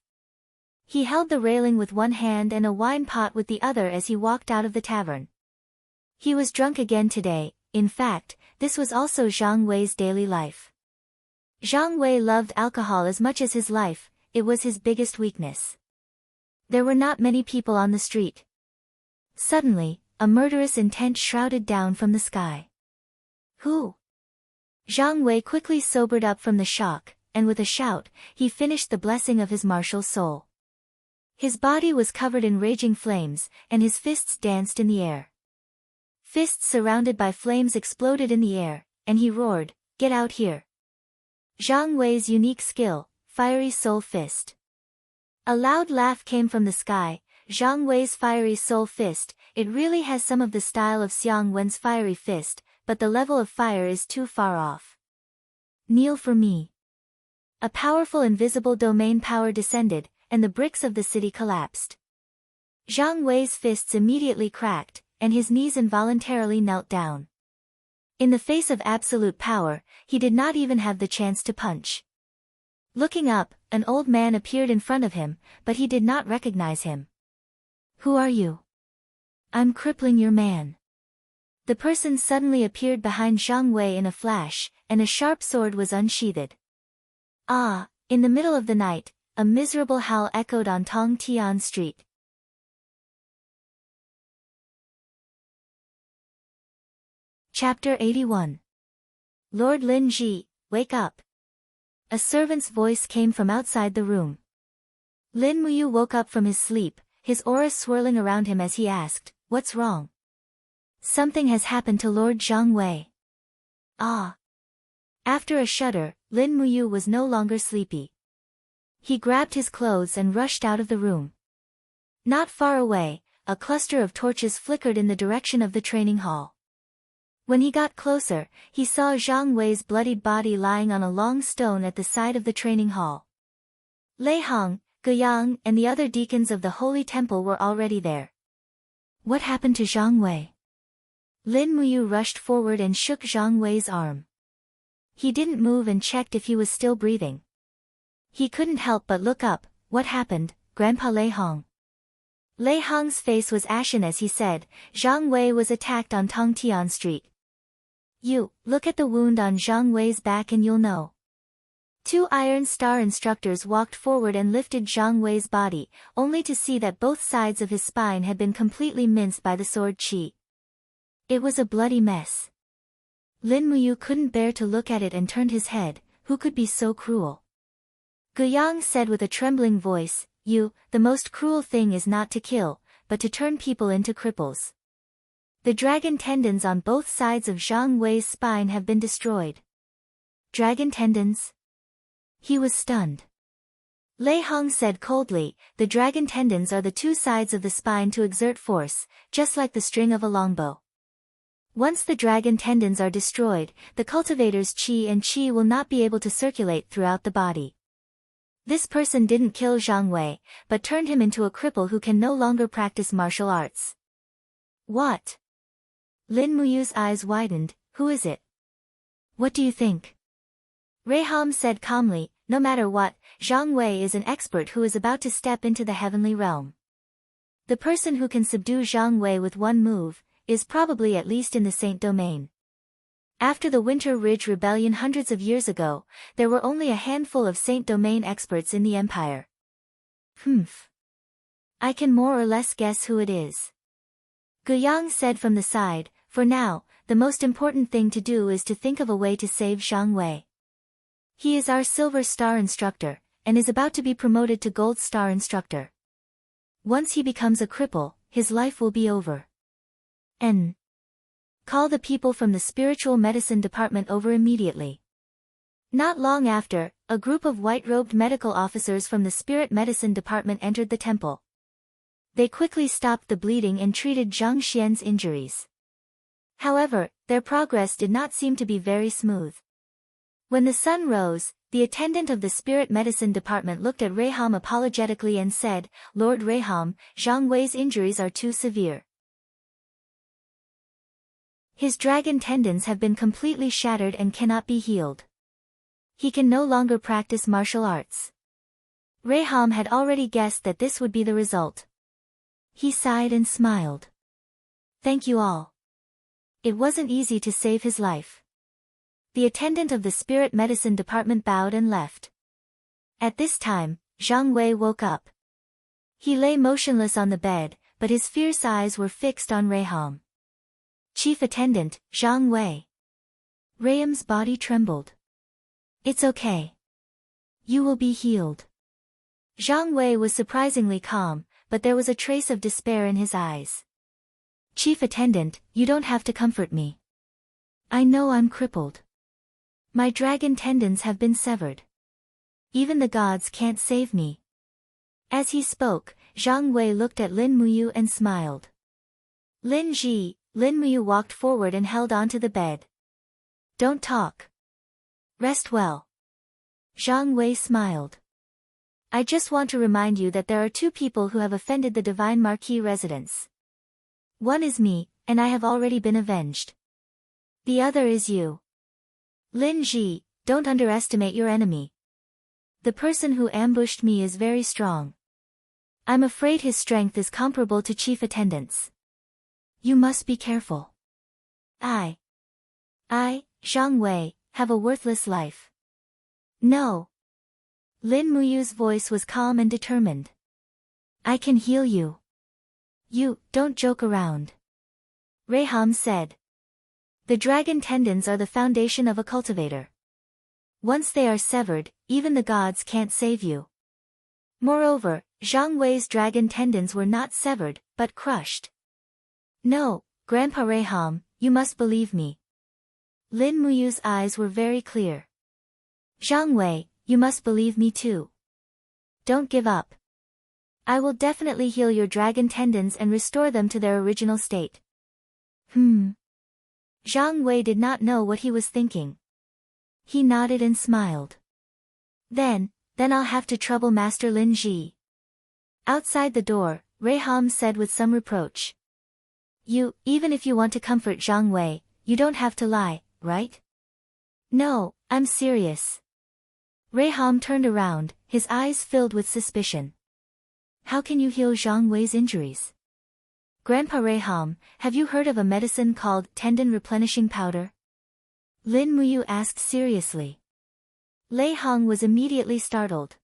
He held the railing with one hand and a wine pot with the other as he walked out of the tavern. He was drunk again today. In fact, this was also Zhang Wei's daily life. Zhang Wei loved alcohol as much as his life. It was his biggest weakness. There were not many people on the street. Suddenly, a murderous intent shrouded down from the sky. Who? Zhang Wei quickly sobered up from the shock, and with a shout, he finished the blessing of his martial soul. His body was covered in raging flames, and his fists danced in the air. Fists surrounded by flames exploded in the air, and he roared, "Get out here!" Zhang Wei's unique skill, Fiery Soul Fist. A loud laugh came from the sky. Zhang Wei's fiery soul fist. It really has some of the style of Xiang Wen's fiery fist, but the level of fire is too far off. Kneel for me. A powerful invisible domain power descended, and the bricks of the city collapsed. Zhang Wei's fists immediately cracked, and his knees involuntarily knelt down. In the face of absolute power, he did not even have the chance to punch. Looking up, an old man appeared in front of him, but he did not recognize him. Who are you? I'm crippling your man. The person suddenly appeared behind Zhang Wei in a flash, and a sharp sword was unsheathed. Ah, in the middle of the night, a miserable howl echoed on Tong Tian Street. Chapter 81. Lord Lin Ji, wake up. A servant's voice came from outside the room. Lin Muyu woke up from his sleep, his aura swirling around him as he asked, "What's wrong?" "Something has happened to Lord Zhang Wei." Ah. After a shudder, Lin Muyu was no longer sleepy. He grabbed his clothes and rushed out of the room. Not far away, a cluster of torches flickered in the direction of the training hall. When he got closer, he saw Zhang Wei's bloodied body lying on a long stone at the side of the training hall. Lei Hong, Guiyang, and the other deacons of the holy temple were already there. What happened to Zhang Wei? Lin Muyu rushed forward and shook Zhang Wei's arm. He didn't move and checked if he was still breathing. He couldn't help but look up. What happened, Grandpa Lei Hong? Lei Hong's face was ashen as he said, Zhang Wei was attacked on Tongtian Street. You, look at the wound on Zhang Wei's back and you'll know. Two Iron Star instructors walked forward and lifted Zhang Wei's body, only to see that both sides of his spine had been completely minced by the sword qi. It was a bloody mess. Lin Muyu couldn't bear to look at it and turned his head. Who could be so cruel? Guiyang said with a trembling voice, the most cruel thing is not to kill, but to turn people into cripples. The dragon tendons on both sides of Zhang Wei's spine have been destroyed. Dragon tendons? He was stunned. Lei Hong said coldly, the dragon tendons are the two sides of the spine to exert force, just like the string of a longbow. Once the dragon tendons are destroyed, the cultivator's qi and qi will not be able to circulate throughout the body. This person didn't kill Zhang Wei, but turned him into a cripple who can no longer practice martial arts. What? Lin Muyu's eyes widened. Who is it? What do you think? Reiham said calmly, no matter what, Zhang Wei is an expert who is about to step into the heavenly realm. The person who can subdue Zhang Wei with one move, is probably at least in the Saint Domain. After the Winter Ridge Rebellion hundreds of years ago, there were only a handful of Saint Domain experts in the Empire. I can more or less guess who it is. Guiyang said from the side, for now, the most important thing to do is to think of a way to save Zhang Wei. He is our Silver Star instructor, and is about to be promoted to Gold Star instructor. Once he becomes a cripple, his life will be over. Call the people from the spiritual medicine department over immediately. Not long after, a group of white-robed medical officers from the spirit medicine department entered the temple. They quickly stopped the bleeding and treated Zhang Xian's injuries. However, their progress did not seem to be very smooth. When the sun rose, the attendant of the spirit medicine department looked at Reiham apologetically and said, Lord Reiham, Zhang Wei's injuries are too severe. His dragon tendons have been completely shattered and cannot be healed. He can no longer practice martial arts. Reiham had already guessed that this would be the result. He sighed and smiled. Thank you all. It wasn't easy to save his life. The attendant of the spirit medicine department bowed and left. At this time, Zhang Wei woke up. He lay motionless on the bed, but his fierce eyes were fixed on Reiham. Chief attendant, Zhang Wei. Reham's body trembled. It's okay. You will be healed. Zhang Wei was surprisingly calm, but there was a trace of despair in his eyes. Chief attendant, you don't have to comfort me. I know I'm crippled. My dragon tendons have been severed. Even the gods can't save me. As he spoke, Zhang Wei looked at Lin Muyu and smiled. Lin Muyu walked forward and held onto the bed. Don't talk. Rest well. Zhang Wei smiled. I just want to remind you that there are two people who have offended the divine Marquis residence. One is me, and I have already been avenged. The other is you. Lin Ji, don't underestimate your enemy. The person who ambushed me is very strong. I'm afraid his strength is comparable to chief attendant's. You must be careful. I, Zhang Wei, have a worthless life. No. Lin Muyu's voice was calm and determined. I can heal you. You, don't joke around. Reham said. The dragon tendons are the foundation of a cultivator. Once they are severed, even the gods can't save you. Moreover, Zhang Wei's dragon tendons were not severed, but crushed. No, Grandpa Reham, you must believe me. Lin Muyu's eyes were very clear. Zhang Wei, you must believe me too. Don't give up. I will definitely heal your dragon tendons and restore them to their original state. Zhang Wei did not know what he was thinking. He nodded and smiled. Then I'll have to trouble Master Lin Ji. Outside the door, Reham said with some reproach. Even if you want to comfort Zhang Wei, you don't have to lie, right? No, I'm serious. Reham turned around, his eyes filled with suspicion. How can you heal Zhang Wei's injuries? Grandpa Reham, have you heard of a medicine called tendon replenishing powder? Lin Muyu asked seriously. Lei Hong was immediately startled.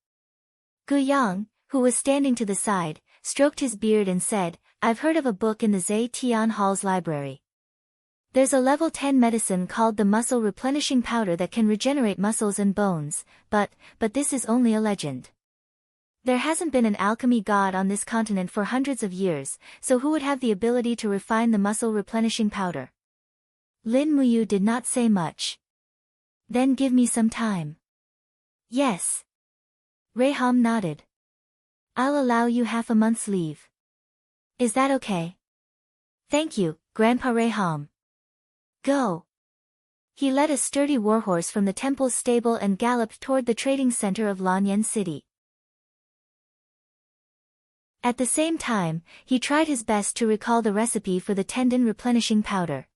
Gu Yang, who was standing to the side, stroked his beard and said, I've heard of a book in the Zhe Tian Hall's library. There's a level 10 medicine called the muscle replenishing powder that can regenerate muscles and bones, but this is only a legend. There hasn't been an alchemy god on this continent for hundreds of years, so who would have the ability to refine the muscle replenishing powder? Lin Muyu did not say much. Then give me some time. Yes. Reham nodded. I'll allow you half a month's leave. Is that okay? Thank you, Grandpa Reham. Go. He led a sturdy warhorse from the temple's stable and galloped toward the trading center of Lanyan City. At the same time, he tried his best to recall the recipe for the tendon replenishing powder.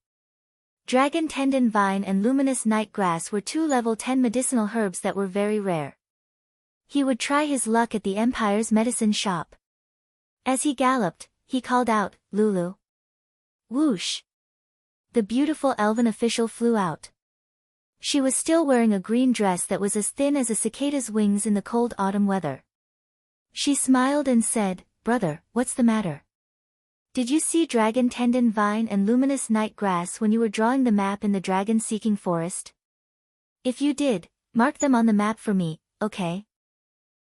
Dragon tendon vine and luminous night grass were two level 10 medicinal herbs that were very rare. He would try his luck at the Empire's medicine shop. As he galloped, he called out, Lulu. Whoosh! The beautiful elven official flew out. She was still wearing a green dress that was as thin as a cicada's wings in the cold autumn weather. She smiled and said, Brother, what's the matter? Did you see dragon tendon vine and luminous night grass when you were drawing the map in the dragon-seeking forest? If you did, mark them on the map for me, okay?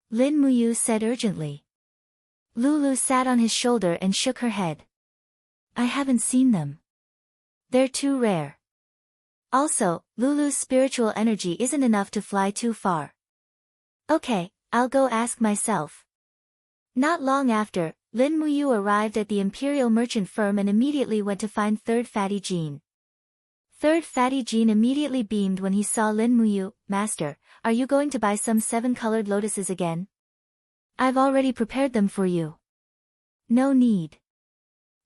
Lin Muyu said urgently. Lulu sat on his shoulder and shook her head. I haven't seen them. They're too rare. Also, Lulu's spiritual energy isn't enough to fly too far. Okay, I'll go ask myself. Not long after, Lin Muyu arrived at the Imperial Merchant Firm and immediately went to find Third Fatty Jean. Third Fatty Jean immediately beamed when he saw Lin Muyu. Master, are you going to buy some 7-colored lotuses again? I've already prepared them for you. No need.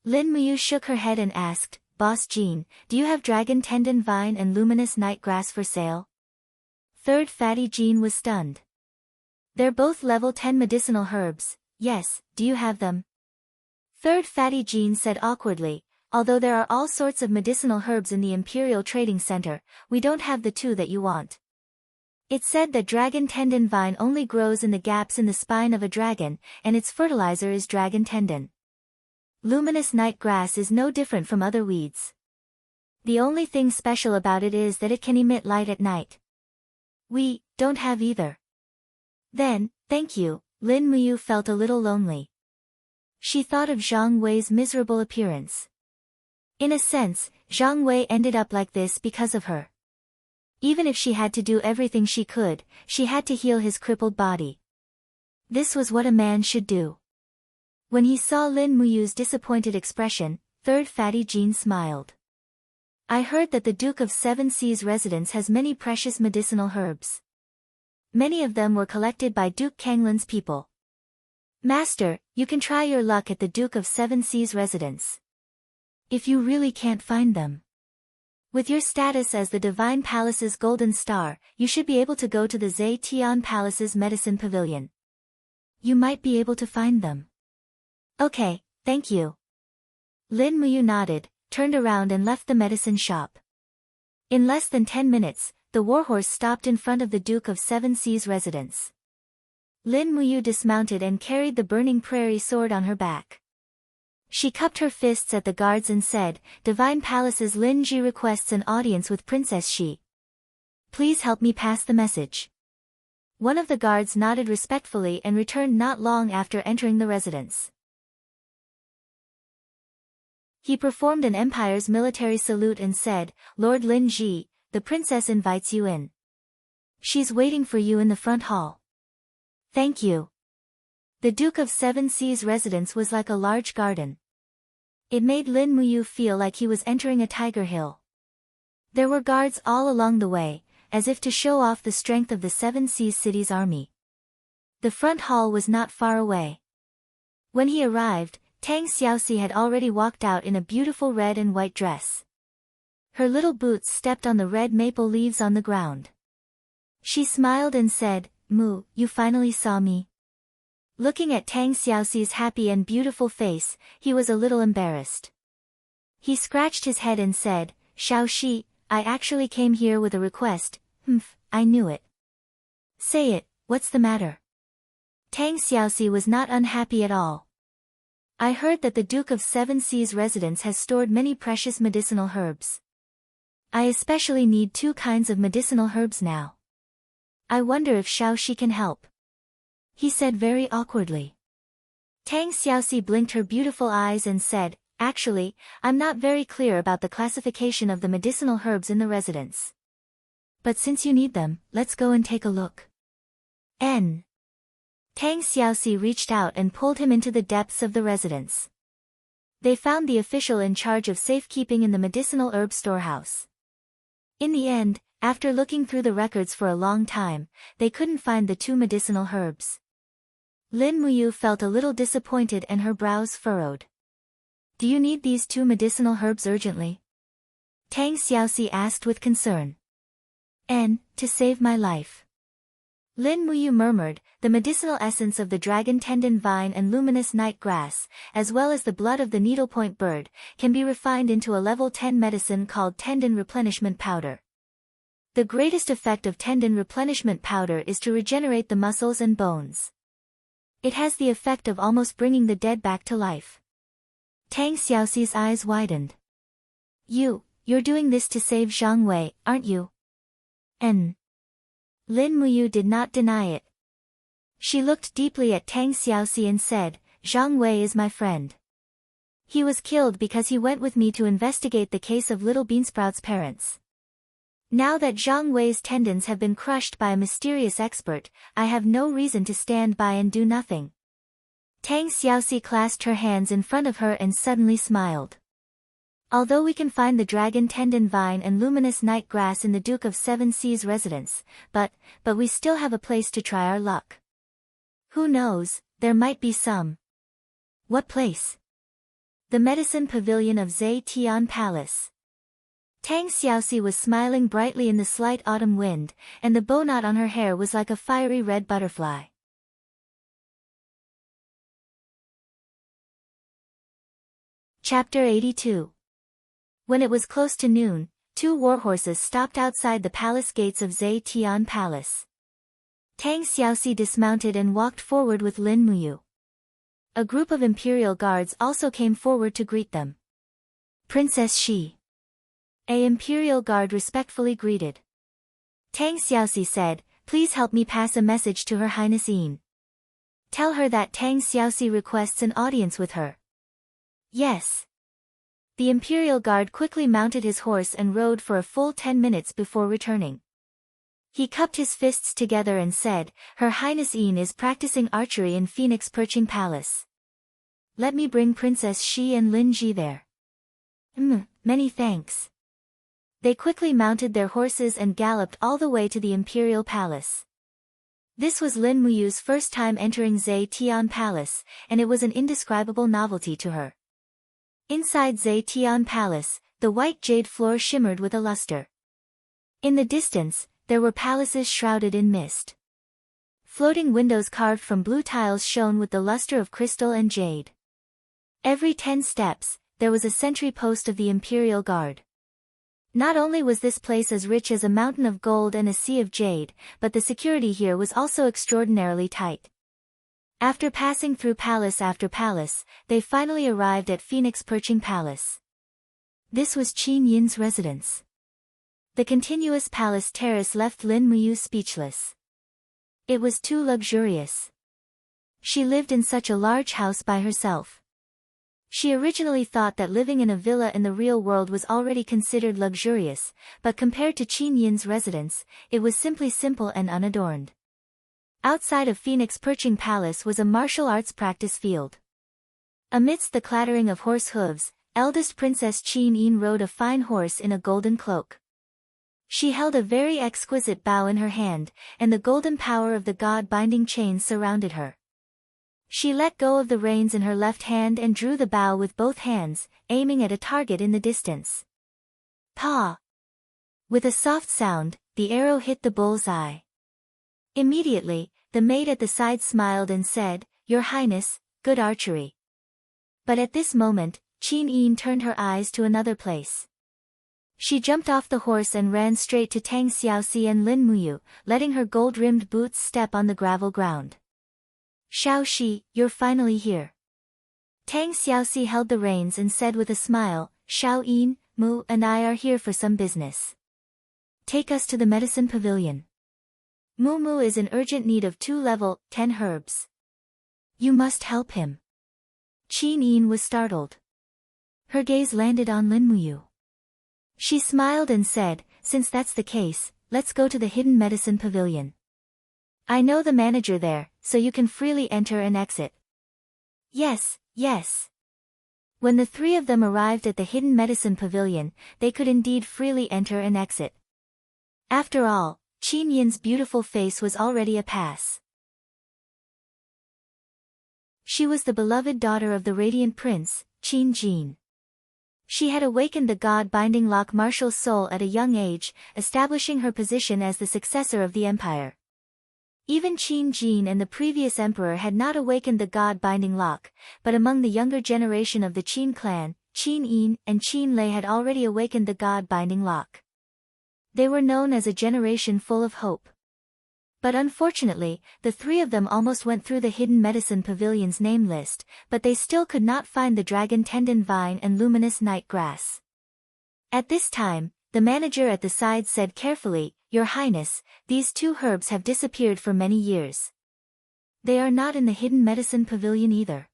Lin Muyu shook her head and asked, Boss Jean, do you have dragon tendon vine and luminous night grass for sale? Third Fatty Jean was stunned. They're both level 10 medicinal herbs. Yes, do you have them? Third Fatty Jean said awkwardly, although there are all sorts of medicinal herbs in the Imperial Trading Center, we don't have the two that you want. It's said that dragon tendon vine only grows in the gaps in the spine of a dragon, and its fertilizer is dragon tendon. Luminous night grass is no different from other weeds. The only thing special about it is that it can emit light at night. We don't have either. Then, thank you. Lin Muyu felt a little lonely. She thought of Zhang Wei's miserable appearance. In a sense, Zhang Wei ended up like this because of her. Even if she had to do everything she could, she had to heal his crippled body. This was what a man should do. When he saw Lin Muyu's disappointed expression, Third Fatty Jean smiled. I heard that the Duke of Seven Seas residence has many precious medicinal herbs. Many of them were collected by Duke Kanglin's people. Master, you can try your luck at the Duke of Seven Seas residence. If you really can't find them. With your status as the Divine Palace's Golden Star, you should be able to go to the Zetian Palace's Medicine Pavilion. You might be able to find them. Okay, thank you. Lin Muyu nodded, turned around and left the medicine shop. In less than 10 minutes, the warhorse stopped in front of the Duke of Seven Seas residence. Lin Muyu dismounted and carried the burning prairie sword on her back. She cupped her fists at the guards and said, Divine Palace's Lin Ji requests an audience with Princess Shi. Please help me pass the message. One of the guards nodded respectfully and returned not long after entering the residence. He performed an empire's military salute and said, Lord Lin Ji, the princess invites you in. She's waiting for you in the front hall. Thank you. The Duke of Seven Seas residence was like a large garden. It made Lin Muyu feel like he was entering a tiger hill. There were guards all along the way, as if to show off the strength of the Seven Seas city's army. The front hall was not far away. When he arrived, Tang Xiaoxi had already walked out in a beautiful red and white dress. Her little boots stepped on the red maple leaves on the ground. She smiled and said, Mu, you finally saw me. Looking at Tang Xiaoxi's happy and beautiful face, he was a little embarrassed. He scratched his head and said, Xiaoxi, I actually came here with a request. I knew it. Say it, what's the matter? Tang Xiaoxi was not unhappy at all. I heard that the Duke of Seven Seas residence has stored many precious medicinal herbs. I especially need 2 kinds of medicinal herbs now. I wonder if Xiaoxi can help. He said very awkwardly. Tang Xiaoxi blinked her beautiful eyes and said, Actually, I'm not very clear about the classification of the medicinal herbs in the residence. But since you need them, let's go and take a look. Tang Xiaoxi reached out and pulled him into the depths of the residence. They found the official in charge of safekeeping in the medicinal herb storehouse. In the end, after looking through the records for a long time, they couldn't find the 2 medicinal herbs. Lin Muyu felt a little disappointed and her brows furrowed. Do you need these 2 medicinal herbs urgently? Tang Xiaoxi asked with concern. To save my life. Lin Muyu murmured, the medicinal essence of the dragon tendon vine and luminous night grass, as well as the blood of the needlepoint bird, can be refined into a level 10 medicine called tendon replenishment powder. The greatest effect of tendon replenishment powder is to regenerate the muscles and bones. It has the effect of almost bringing the dead back to life. Tang Xiaoxi's eyes widened. You're doing this to save Zhang Wei, aren't you? Lin Muyu did not deny it. She looked deeply at Tang Xiaoxi and said, Zhang Wei is my friend. He was killed because he went with me to investigate the case of little Beansprout's parents. Now that Zhang Wei's tendons have been crushed by a mysterious expert, I have no reason to stand by and do nothing. Tang Xiaoxi clasped her hands in front of her and suddenly smiled. Although we can find the dragon tendon vine and luminous night grass in the Duke of Seven Seas residence, but we still have a place to try our luck. Who knows, there might be some. What place? The medicine pavilion of Zetian Palace. Tang Xiaoxi was smiling brightly in the slight autumn wind, and the bow knot on her hair was like a fiery red butterfly. Chapter 82. When it was close to noon, 2 warhorses stopped outside the palace gates of Zetian Palace. Tang Xiaoxi dismounted and walked forward with Lin Muyu. A group of imperial guards also came forward to greet them. Princess Shi. A imperial guard respectfully greeted. Tang Xiaoxi said, Please help me pass a message to Her Highness Yin. Tell her that Tang Xiaoxi requests an audience with her. Yes. The imperial guard quickly mounted his horse and rode for a full 10 minutes before returning. He cupped his fists together and said, Her Highness Yin is practicing archery in Phoenix Perching Palace. let me bring Princess Shi and Lin Ji there. Many thanks. They quickly mounted their horses and galloped all the way to the imperial palace. This was Lin Muyu's first time entering Zetian Palace, and it was an indescribable novelty to her. Inside Zetian Palace, the white jade floor shimmered with a luster. In the distance, there were palaces shrouded in mist. Floating windows carved from blue tiles shone with the luster of crystal and jade. Every 10 steps, there was a sentry post of the Imperial Guard. Not only was this place as rich as a mountain of gold and a sea of jade, but the security here was also extraordinarily tight. After passing through palace after palace, they finally arrived at Phoenix Perching Palace. This was Qin Yin's residence. The continuous palace terrace left Lin Muyu speechless. It was too luxurious. She lived in such a large house by herself. She originally thought that living in a villa in the real world was already considered luxurious, but compared to Qin Yin's residence, it was simply simple and unadorned. Outside of Phoenix Perching Palace was a martial arts practice field. Amidst the clattering of horse hooves, eldest Princess Qin Yin rode a fine horse in a golden cloak. She held a very exquisite bow in her hand, and the golden power of the god-binding chains surrounded her. She let go of the reins in her left hand and drew the bow with both hands, aiming at a target in the distance. Pa! With a soft sound, the arrow hit the bull's eye. Immediately, the maid at the side smiled and said, "Your Highness, good archery." But at this moment, Qin Yin turned her eyes to another place. She jumped off the horse and ran straight to Tang Xiaoxi and Lin Muyu, letting her gold-rimmed boots step on the gravel ground. "Xiaoxi, you're finally here." Tang Xiaoxi held the reins and said with a smile, "Xiao Yin, Mu and I are here for some business. Take us to the medicine pavilion. Mu is in urgent need of 2 level 10 herbs. You must help him." Qin Yin was startled. Her gaze landed on Lin Muyu. She smiled and said, "Since that's the case, let's go to the hidden medicine pavilion. I know the manager there, so you can freely enter and exit." Yes, yes. When the 3 of them arrived at the hidden medicine pavilion, they could indeed freely enter and exit. After all, Qin Yin's beautiful face was already a pass. She was the beloved daughter of the radiant prince, Qin Jin. She had awakened the god-binding lock martial soul at a young age, establishing her position as the successor of the empire. Even Qin Jin and the previous emperor had not awakened the god-binding lock, but among the younger generation of the Qin clan, Qin Yin and Qin Lei had already awakened the god-binding lock. They were known as a generation full of hope. But unfortunately, the 3 of them almost went through the hidden medicine pavilion's name list, but they still could not find the dragon tendon vine and luminous night grass. At this time, the manager at the side said carefully, "Your Highness, these 2 herbs have disappeared for many years. They are not in the hidden medicine pavilion either."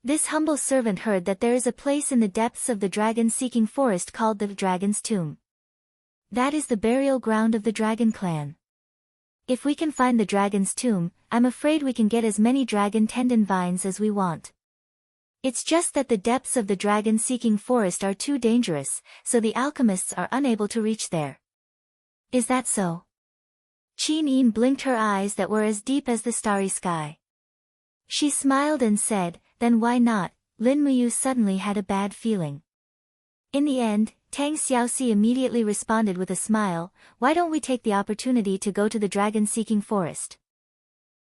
This humble servant heard that there is a place in the depths of the dragon-seeking forest called the Dragon's Tomb. That is the burial ground of the dragon clan. If we can find the dragon's tomb, I'm afraid we can get as many dragon tendon vines as we want. It's just that the depths of the dragon-seeking forest are too dangerous, so the alchemists are unable to reach there. Is that so? Qin Yin blinked her eyes that were as deep as the starry sky. She smiled and said, "Then why not?" Lin Muyu suddenly had a bad feeling. In the end, Tang Xiaoxi immediately responded with a smile, "Why don't we take the opportunity to go to the dragon-seeking forest?"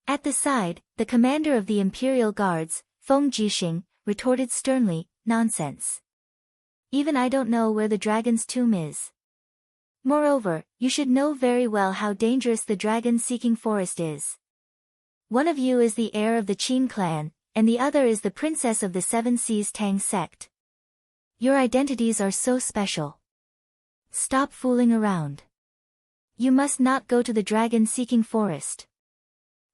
At the side, the commander of the Imperial Guards, Feng Jixing, retorted sternly, "Nonsense. Even I don't know where the dragon's tomb is. Moreover, you should know very well how dangerous the dragon-seeking forest is. One of you is the heir of the Qin clan, and the other is the princess of the Seven Seas Tang sect. Your identities are so special. Stop fooling around. You must not go to the dragon-seeking forest."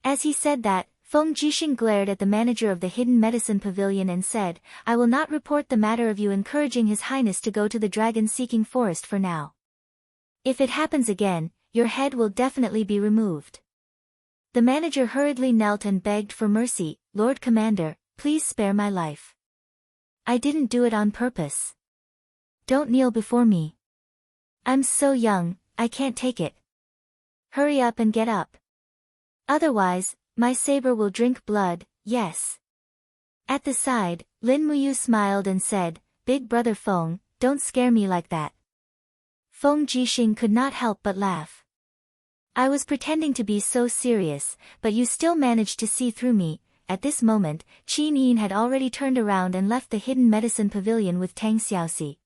As he said that, Feng Jixing glared at the manager of the hidden medicine pavilion and said, "I will not report the matter of you encouraging His Highness to go to the dragon-seeking forest for now. If it happens again, your head will definitely be removed." The manager hurriedly knelt and begged for mercy, "Lord Commander, please spare my life. I didn't do it on purpose. Don't kneel before me. I'm so young, I can't take it. Hurry up and get up. Otherwise, my saber will drink blood, yes. At the side, Lin Muyu smiled and said, Big brother Feng, don't scare me like that. Feng Jixing could not help but laugh. I was pretending to be so serious, but you still managed to see through me. At this moment, Qin Yin had already turned around and left the hidden medicine pavilion with Tang Xiaoxi.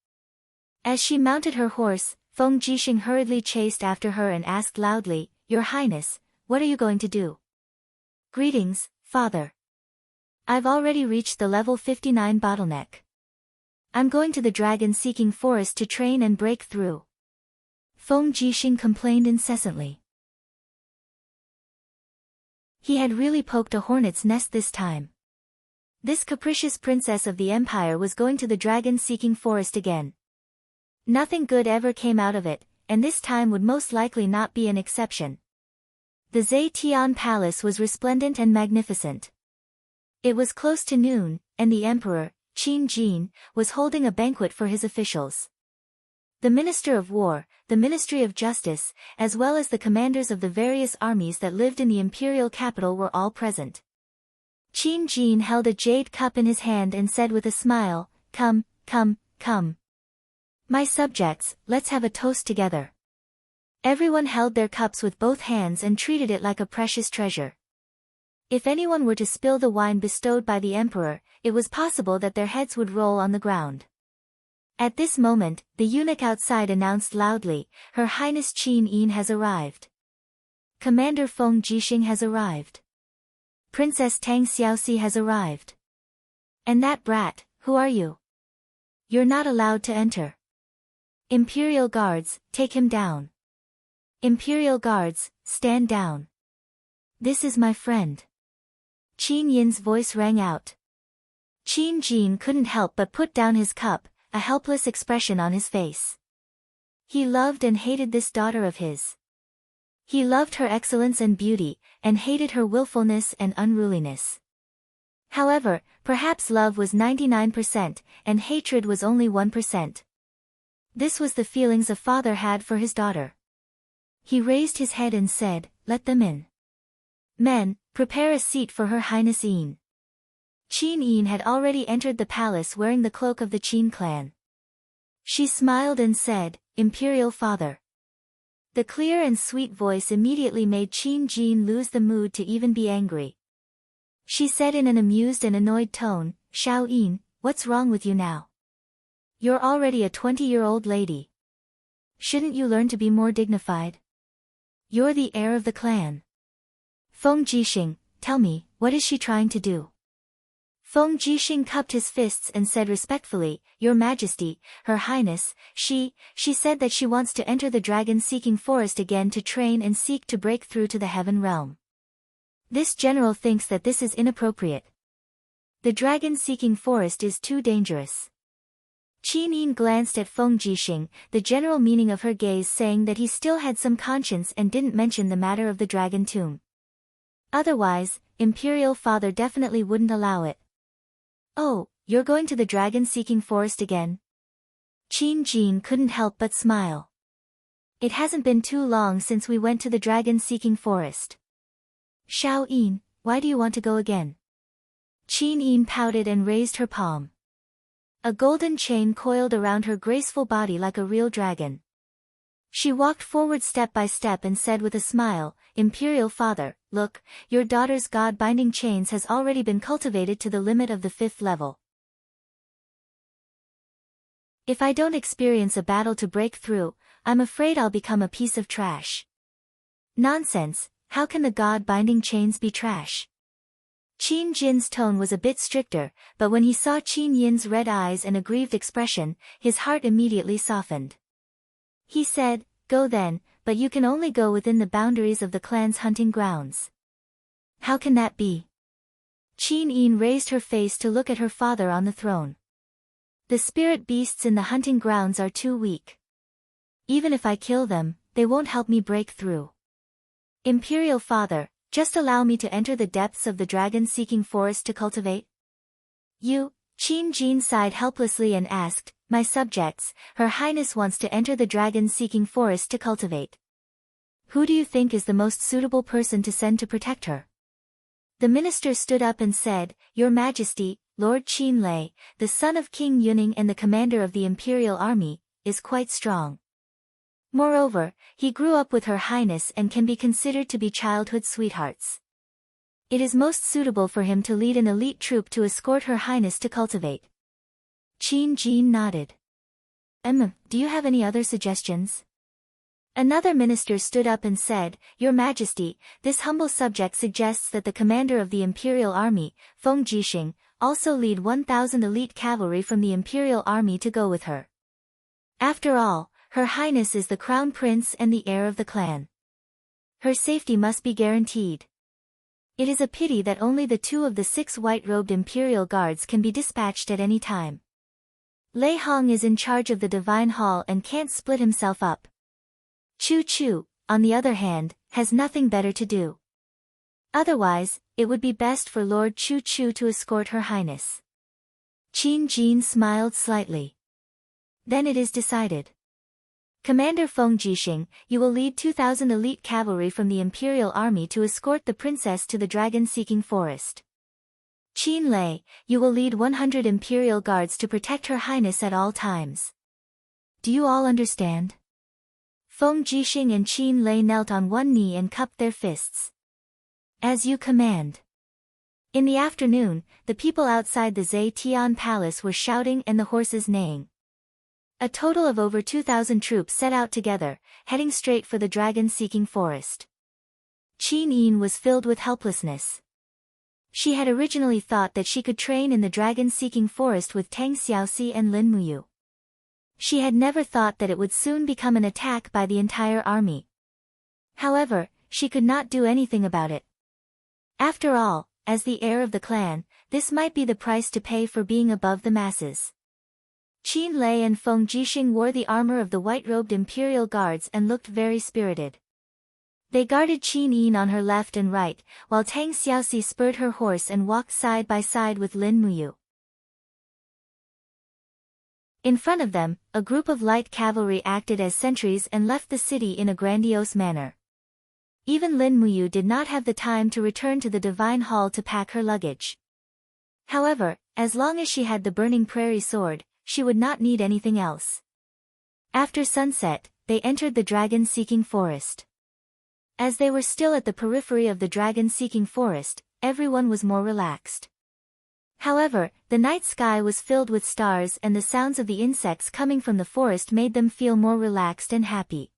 As she mounted her horse, Feng Jixing hurriedly chased after her and asked loudly, Your Highness, what are you going to do? Greetings, Father. I've already reached the level 59 bottleneck. I'm going to the dragon-seeking forest to train and break through. Feng Jixing complained incessantly. He had really poked a hornet's nest this time. This capricious princess of the empire was going to the dragon-seeking forest again. Nothing good ever came out of it, and this time would most likely not be an exception. The Zetian Palace was resplendent and magnificent. It was close to noon, and the emperor, Qin Jin, was holding a banquet for his officials. The Minister of War, the Ministry of Justice, as well as the commanders of the various armies that lived in the imperial capital were all present. Qin Jin held a jade cup in his hand and said with a smile, Come, come, come. My subjects, let's have a toast together. Everyone held their cups with both hands and treated it like a precious treasure. If anyone were to spill the wine bestowed by the emperor, it was possible that their heads would roll on the ground. At this moment, the eunuch outside announced loudly, Her Highness Qin Yin has arrived. Commander Feng Jixing has arrived. Princess Tang Xiaoxi has arrived. And that brat, who are you? You're not allowed to enter. Imperial guards, take him down. Imperial guards, stand down. This is my friend. Qin Yin's voice rang out. Qin Jin couldn't help but put down his cup, a helpless expression on his face. He loved and hated this daughter of his. He loved her excellence and beauty, and hated her willfulness and unruliness. However, perhaps love was 99%, and hatred was only 1%. This was the feelings a father had for his daughter. He raised his head and said, Let them in. Men, prepare a seat for Her Highness Yin. Qin Yin had already entered the palace wearing the cloak of the Qin clan. She smiled and said, Imperial father. The clear and sweet voice immediately made Qin Jin lose the mood to even be angry. She said in an amused and annoyed tone, Xiao Yin, what's wrong with you now? You're already a 20-year-old lady. Shouldn't you learn to be more dignified? You're the heir of the clan. Feng Jixing, tell me, what is she trying to do? Feng Jixing cupped his fists and said respectfully, Your Majesty, Her Highness, she said that she wants to enter the dragon-seeking forest again to train and seek to break through to the heaven realm. This general thinks that this is inappropriate. The dragon-seeking forest is too dangerous. Qin Yin glanced at Feng Jixing, the general meaning of her gaze saying that he still had some conscience and didn't mention the matter of the dragon tomb. Otherwise, Imperial Father definitely wouldn't allow it. Oh, you're going to the dragon-seeking forest again? Qin Jin couldn't help but smile. It hasn't been too long since we went to the dragon-seeking forest. Xiao Yin, why do you want to go again? Qin Yin pouted and raised her palm. A golden chain coiled around her graceful body like a real dragon. She walked forward step by step and said with a smile, Imperial Father, look, your daughter's god-binding chains has already been cultivated to the limit of the 5th level. If I don't experience a battle to break through, I'm afraid I'll become a piece of trash. Nonsense, how can the god-binding chains be trash? Qin Jin's tone was a bit stricter, but when he saw Qin Yin's red eyes and aggrieved expression, his heart immediately softened. He said, Go then, but you can only go within the boundaries of the clan's hunting grounds. How can that be? Qin Yin raised her face to look at her father on the throne. The spirit beasts in the hunting grounds are too weak. Even if I kill them, they won't help me break through. Imperial Father, just allow me to enter the depths of the dragon-seeking forest to cultivate. Qin Jin sighed helplessly and asked, "My subjects, Her Highness wants to enter the dragon-seeking forest to cultivate. Who do you think is the most suitable person to send to protect her?" The minister stood up and said, "Your Majesty, Lord Qin Lei, the son of King Yuning and the commander of the imperial army, is quite strong. Moreover, he grew up with Her Highness and can be considered to be childhood sweethearts. It is most suitable for him to lead an elite troop to escort Her Highness to cultivate." Qin Jin nodded. Do you have any other suggestions?" Another minister stood up and said, "Your Majesty, this humble subject suggests that the commander of the imperial army, Feng Jixing, also lead 1,000 elite cavalry from the imperial army to go with her. After all, Her Highness is the crown prince and the heir of the clan. Her safety must be guaranteed. It is a pity that only the 2 of the 6 white-robed imperial guards can be dispatched at any time. Lei Hong is in charge of the Divine Hall and can't split himself up. Chu Chu, on the other hand, has nothing better to do. Otherwise, it would be best for Lord Chu Chu to escort Her Highness." Qin Jin smiled slightly. "Then it is decided. Commander Feng Jixing, you will lead 2,000 elite cavalry from the imperial army to escort the princess to the dragon-seeking forest. Qin Lei, you will lead 100 imperial guards to protect Her Highness at all times. Do you all understand?" Feng Jixing and Qin Lei knelt on one knee and cupped their fists. "As you command." In the afternoon, the people outside the Zetian Palace were shouting and the horses neighing. A total of over 2,000 troops set out together, heading straight for the dragon-seeking forest. Qin Yin was filled with helplessness. She had originally thought that she could train in the dragon-seeking forest with Tang Xiaoxi and Lin Muyu. She had never thought that it would soon become an attack by the entire army. However, she could not do anything about it. After all, as the heir of the clan, this might be the price to pay for being above the masses. Qin Lei and Feng Jixing wore the armor of the white-robed imperial guards and looked very spirited. They guarded Qin Yin on her left and right, while Tang Xiaoxi spurred her horse and walked side by side with Lin Muyu. In front of them, a group of light cavalry acted as sentries and left the city in a grandiose manner. Even Lin Muyu did not have the time to return to the Divine Hall to pack her luggage. However, as long as she had the burning prairie sword, she would not need anything else. After sunset, they entered the dragon-seeking forest. As they were still at the periphery of the dragon-seeking forest, everyone was more relaxed. However, the night sky was filled with stars and the sounds of the insects coming from the forest made them feel more relaxed and happy.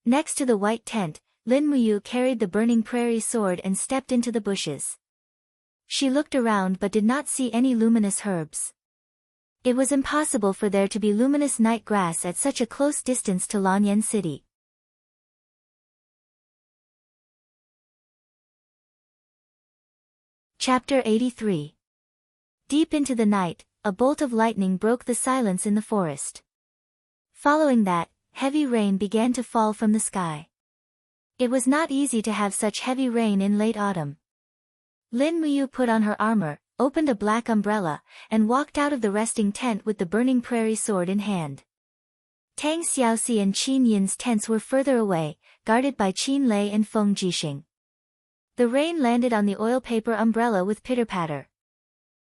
Next to the white tent, Lin Muyu carried the burning prairie sword and stepped into the bushes. She looked around but did not see any luminous herbs. It was impossible for there to be luminous night grass at such a close distance to Lanyan City. Chapter 83. Deep into the night, a bolt of lightning broke the silence in the forest. Following that, heavy rain began to fall from the sky. It was not easy to have such heavy rain in late autumn. Lin Muyu put on her armor, opened a black umbrella, and walked out of the resting tent with the burning prairie sword in hand. Tang Xiaoxi and Qin Yin's tents were further away, guarded by Qin Lei and Feng Jixing. The rain landed on the oil paper umbrella with pitter-patter.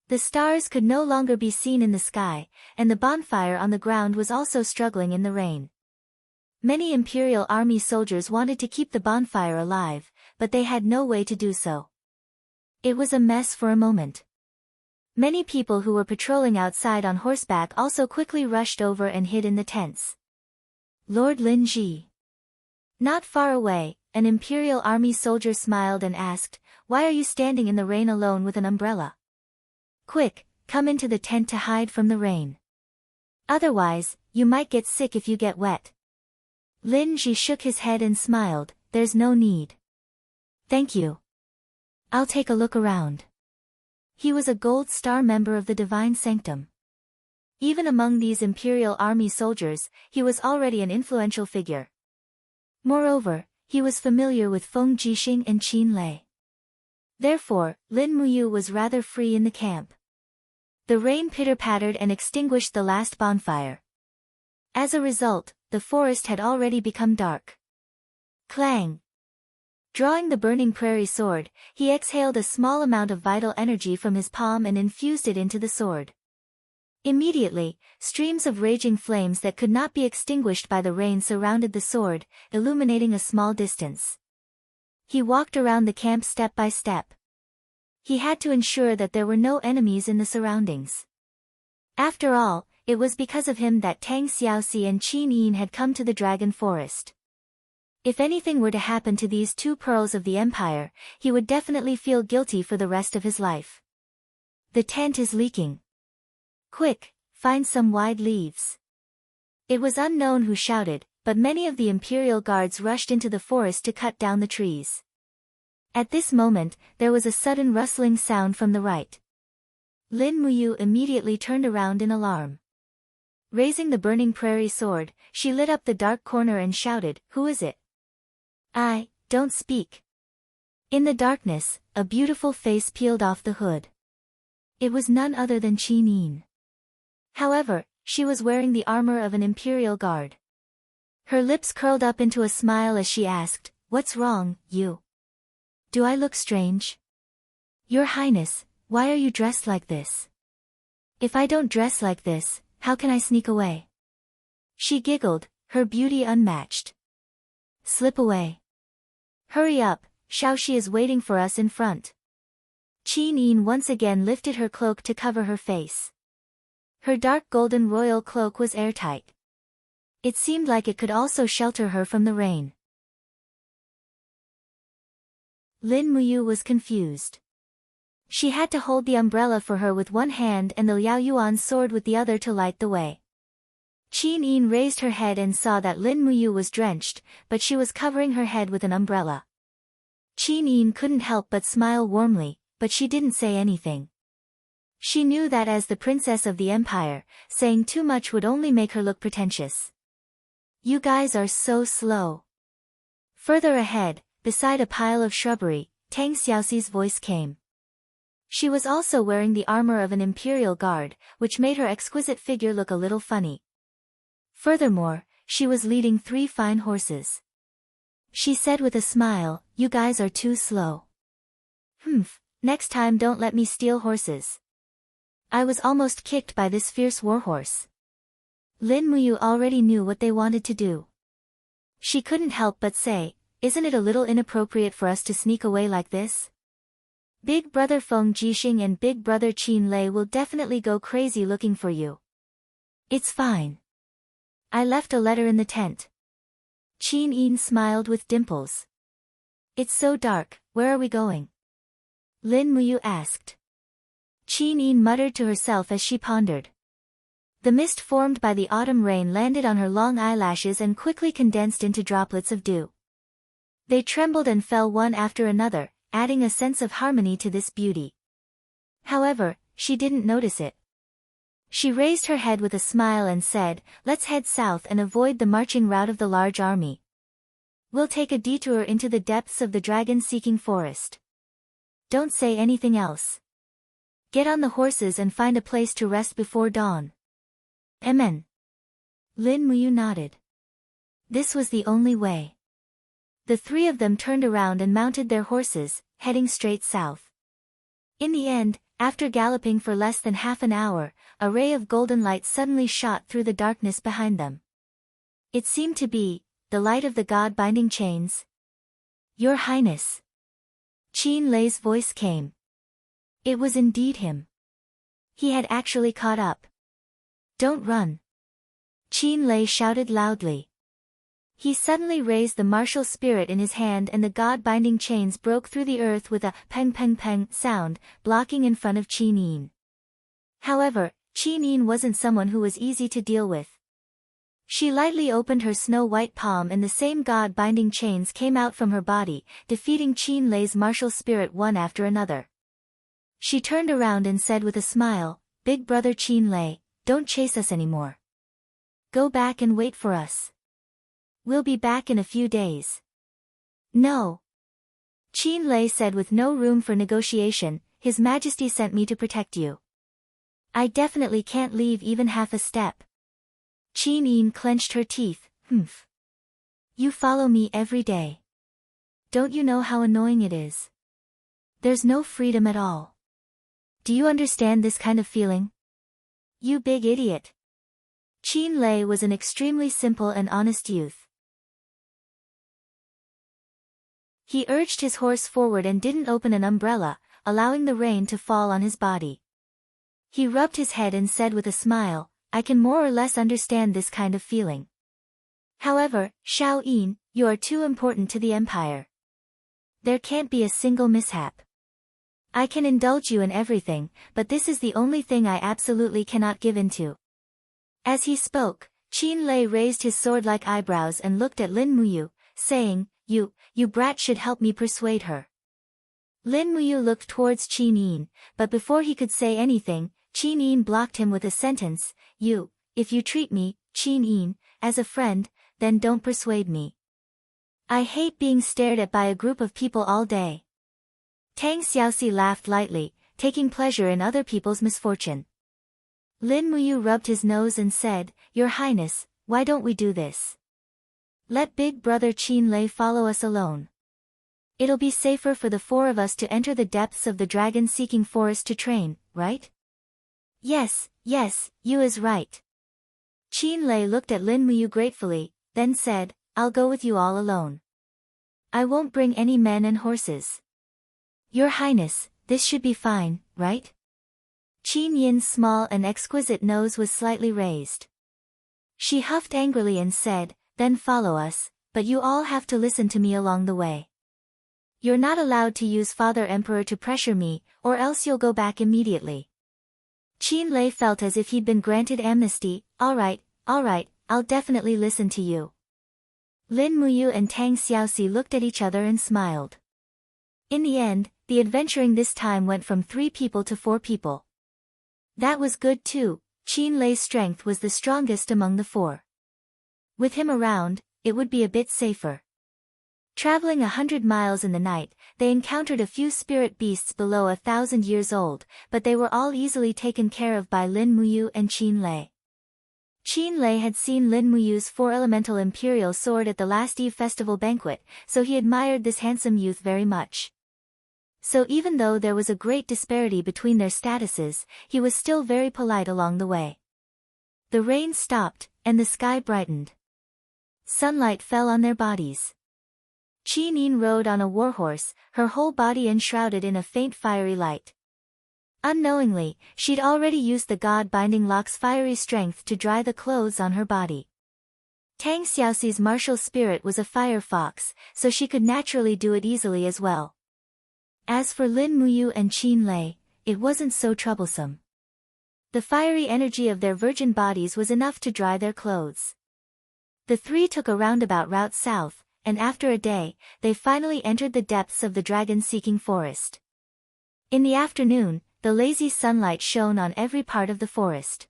The stars could no longer be seen in the sky, and the bonfire on the ground was also struggling in the rain. Many Imperial Army soldiers wanted to keep the bonfire alive, but they had no way to do so. It was a mess for a moment. Many people who were patrolling outside on horseback also quickly rushed over and hid in the tents. Lord Lin Ji. Not far away, an Imperial Army soldier smiled and asked, "Why are you standing in the rain alone with an umbrella? Quick, come into the tent to hide from the rain. Otherwise, you might get sick if you get wet." Lin Ji shook his head and smiled, "There's no need. Thank you. I'll take a look around." He was a Gold Star member of the Divine Sanctum. Even among these Imperial Army soldiers, he was already an influential figure. Moreover, he was familiar with Feng Jixing and Qin Lei. Therefore, Lin Muyu was rather free in the camp. The rain pitter-pattered and extinguished the last bonfire. As a result, the forest had already become dark. Clang! Drawing the burning prairie sword, he exhaled a small amount of vital energy from his palm and infused it into the sword. Immediately, streams of raging flames that could not be extinguished by the rain surrounded the sword, illuminating a small distance. He walked around the camp step by step. He had to ensure that there were no enemies in the surroundings. After all, it was because of him that Tang Xiaoxi and Qin Yin had come to the Dragon Forest. If anything were to happen to these two pearls of the Empire, he would definitely feel guilty for the rest of his life. The tent is leaking. Quick, find some wide leaves. It was unknown who shouted, but many of the Imperial guards rushed into the forest to cut down the trees. At this moment, there was a sudden rustling sound from the right. Lin Muyu immediately turned around in alarm. Raising the burning prairie sword, she lit up the dark corner and shouted, "Who is it?" Don't speak." In the darkness, a beautiful face peeled off the hood. It was none other than Qin Yin. However, she was wearing the armor of an Imperial guard. Her lips curled up into a smile as she asked, "What's wrong, you? Do I look strange?" "Your Highness, why are you dressed like this?" "If I don't dress like this, how can I sneak away?" She giggled, her beauty unmatched. "Slip away. Hurry up, Xiaoxi is waiting for us in front." Qin Yin once again lifted her cloak to cover her face. Her dark golden royal cloak was airtight. It seemed like it could also shelter her from the rain. Lin Muyu was confused. She had to hold the umbrella for her with one hand and the Liao Yuan's sword with the other to light the way. Qin Yin raised her head and saw that Lin Muyu was drenched, but she was covering her head with an umbrella. Qin Yin couldn't help but smile warmly, but she didn't say anything. She knew that as the princess of the empire, saying too much would only make her look pretentious. "You guys are so slow." Further ahead, beside a pile of shrubbery, Tang Xiaoxi's voice came. She was also wearing the armor of an imperial guard, which made her exquisite figure look a little funny. Furthermore, she was leading 3 fine horses. She said with a smile, "You guys are too slow. Next time don't let me steal horses. I was almost kicked by this fierce warhorse." Lin Muyu already knew what they wanted to do. She couldn't help but say, "Isn't it a little inappropriate for us to sneak away like this? Big brother Feng Jixing and big brother Qin Lei will definitely go crazy looking for you." "It's fine. I left a letter in the tent." Qin Yin smiled with dimples. "It's so dark, where are we going?" Lin Muyu asked. Qin Yin muttered to herself as she pondered. The mist formed by the autumn rain landed on her long eyelashes and quickly condensed into droplets of dew. They trembled and fell one after another, adding a sense of harmony to this beauty. However, she didn't notice it. She raised her head with a smile and said, "Let's head south and avoid the marching route of the large army. We'll take a detour into the depths of the dragon-seeking forest. Don't say anything else. Get on the horses and find a place to rest before dawn." "Amen." Lin Muyu nodded. This was the only way. The 3 of them turned around and mounted their horses, heading straight south. In the end, after galloping for less than half an hour, a ray of golden light suddenly shot through the darkness behind them. It seemed to be the light of the god binding chains. "Your Highness." Qin Lei's voice came. It was indeed him. He had actually caught up. "Don't run." Qin Lei shouted loudly. He suddenly raised the martial spirit in his hand and the god-binding chains broke through the earth with a peng peng peng sound, blocking in front of Qin Yin. However, Qin Yin wasn't someone who was easy to deal with. She lightly opened her snow-white palm and the same god-binding chains came out from her body, defeating Qin Lei's martial spirit one after another. She turned around and said with a smile, "Big brother Qin Lei, don't chase us anymore. Go back and wait for us. We'll be back in a few days." "No." Qin Lei said with no room for negotiation, "His Majesty sent me to protect you." I definitely can't leave even half a step. Qin Yin clenched her teeth. Humph. You follow me every day. Don't you know how annoying it is? There's no freedom at all. Do you understand this kind of feeling? You big idiot. Qin Lei was an extremely simple and honest youth. He urged his horse forward and didn't open an umbrella, allowing the rain to fall on his body. He rubbed his head and said with a smile, I can more or less understand this kind of feeling. However, Xiao Yin, you are too important to the empire. There can't be a single mishap. I can indulge you in everything, but this is the only thing I absolutely cannot give into. As he spoke, Qin Lei raised his sword-like eyebrows and looked at Lin Muyu, saying, You brat should help me persuade her. Lin Muyu looked towards Qin Yin, but before he could say anything, Qin Yin blocked him with a sentence, If you treat me, Qin Yin, as a friend, then don't persuade me. I hate being stared at by a group of people all day. Tang Xiaoxi laughed lightly, taking pleasure in other people's misfortune. Lin Muyu rubbed his nose and said, Your Highness, why don't we do this? Let big brother Qin Lei follow us alone. It'll be safer for the four of us to enter the depths of the dragon-seeking forest to train, right? Yes, you is right. Qin Lei looked at Lin Muyu gratefully, then said, I'll go with you all alone. I won't bring any men and horses. Your Highness, this should be fine, right? Qin Yin's small and exquisite nose was slightly raised. She huffed angrily and said, Then follow us, but you all have to listen to me along the way. You're not allowed to use Father Emperor to pressure me, or else you'll go back immediately. Qin Lei felt as if he'd been granted amnesty. All right, I'll definitely listen to you. Lin Muyu and Tang Xiaoxi looked at each other and smiled. In the end, the adventuring this time went from 3 people to 4 people. That was good too. Qin Lei's strength was the strongest among the 4. With him around, it would be a bit safer. Traveling 100 miles in the night, they encountered a few spirit beasts below 1,000 years old, but they were all easily taken care of by Lin Muyu and Qin Lei. Qin Lei had seen Lin Muyu's 4-elemental imperial sword at the last Eve festival banquet, so he admired this handsome youth very much. So even though there was a great disparity between their statuses, he was still very polite along the way. The rain stopped, and the sky brightened. Sunlight fell on their bodies. Qin Yin rode on a warhorse, her whole body enshrouded in a faint fiery light. Unknowingly, she'd already used the God-binding lock's fiery strength to dry the clothes on her body. Tang Xiaoxi's martial spirit was a fire fox, so she could naturally do it easily as well. As for Lin Muyu and Qin Lei, it wasn't so troublesome. The fiery energy of their virgin bodies was enough to dry their clothes. The 3 took a roundabout route south, and after a day, they finally entered the depths of the dragon-seeking forest. In the afternoon, the lazy sunlight shone on every part of the forest.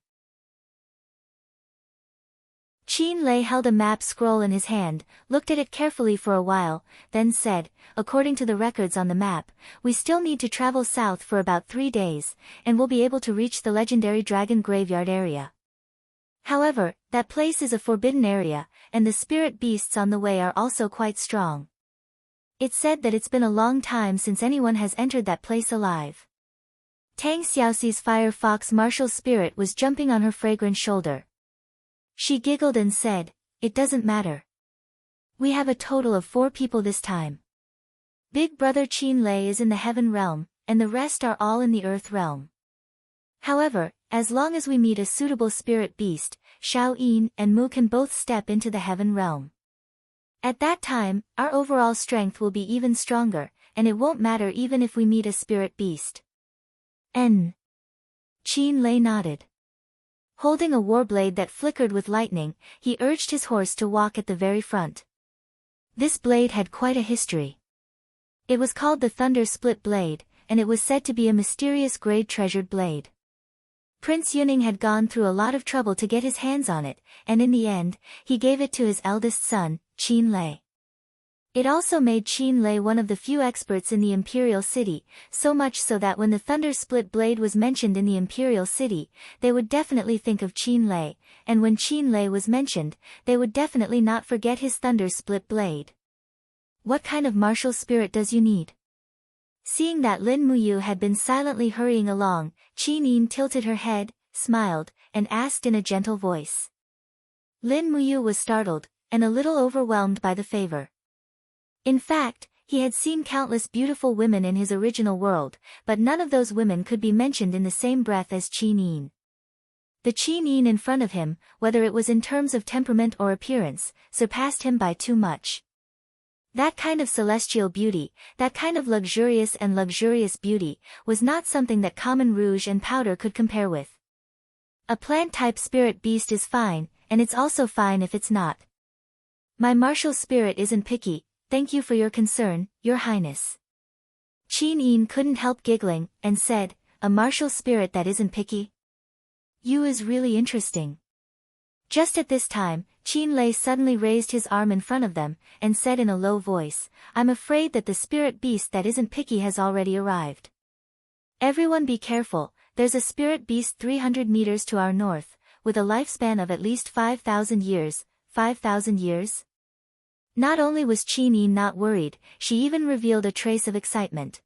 Qin Lei held a map scroll in his hand, looked at it carefully for a while, then said, According to the records on the map, we still need to travel south for about 3 days, and we'll be able to reach the legendary dragon graveyard area. However, that place is a forbidden area, and the spirit beasts on the way are also quite strong. It's said that it's been a long time since anyone has entered that place alive. Tang Xiaoxi's fire fox martial spirit was jumping on her fragrant shoulder. She giggled and said, It doesn't matter. We have a total of 4 people this time. Big brother Qin Lei is in the heaven realm, and the rest are all in the earth realm. However, as long as we meet a suitable spirit beast, Xiao Yin and Mu can both step into the heaven realm. At that time, our overall strength will be even stronger, and it won't matter even if we meet a spirit beast. Qin Lei nodded. Holding a warblade that flickered with lightning, he urged his horse to walk at the very front. This blade had quite a history. It was called the Thunder Split Blade, and it was said to be a mysterious great treasured blade. Prince Yuning had gone through a lot of trouble to get his hands on it, and in the end, he gave it to his eldest son, Qin Lei. It also made Qin Lei one of the few experts in the Imperial City, so much so that when the Thunder Split Blade was mentioned in the Imperial City, they would definitely think of Qin Lei, and when Qin Lei was mentioned, they would definitely not forget his Thunder Split Blade. What kind of martial spirit does you need? Seeing that Lin Muyu had been silently hurrying along, Qin Yin tilted her head, smiled, and asked in a gentle voice. Lin Muyu was startled, and a little overwhelmed by the favor. In fact, he had seen countless beautiful women in his original world, but none of those women could be mentioned in the same breath as Qin Yin. The Qin Yin in front of him, whether it was in terms of temperament or appearance, surpassed him by too much. That kind of celestial beauty, that kind of luxurious beauty, was not something that common rouge and powder could compare with. A plant-type spirit beast is fine, and it's also fine if it's not. My martial spirit isn't picky, thank you for your concern, Your Highness. Qin Yin couldn't help giggling, and said, a martial spirit that isn't picky? You is really interesting. Just at this time, Qin Lei suddenly raised his arm in front of them, and said in a low voice, I'm afraid that the spirit beast that isn't picky has already arrived. Everyone be careful, there's a spirit beast 300 meters to our north, with a lifespan of at least 5,000 years, 5,000 years? Not only was Qin Yin not worried, she even revealed a trace of excitement.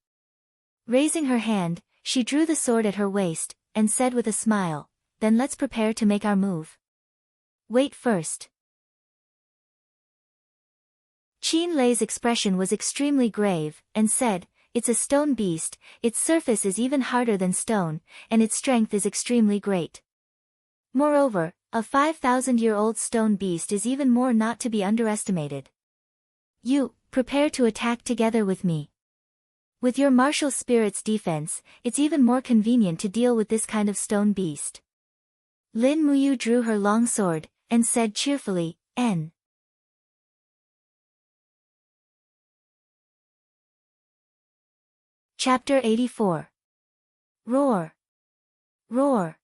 Raising her hand, she drew the sword at her waist, and said with a smile, then let's prepare to make our move. Wait first. Qin Lei's expression was extremely grave, and said, it's a stone beast, its surface is even harder than stone, and its strength is extremely great. Moreover, a 5,000-year-old stone beast is even more not to be underestimated. You, prepare to attack together with me. With your martial spirit's defense, it's even more convenient to deal with this kind of stone beast. Lin Muyu drew her long sword, and said cheerfully, N. Chapter 84. Roar. Roar.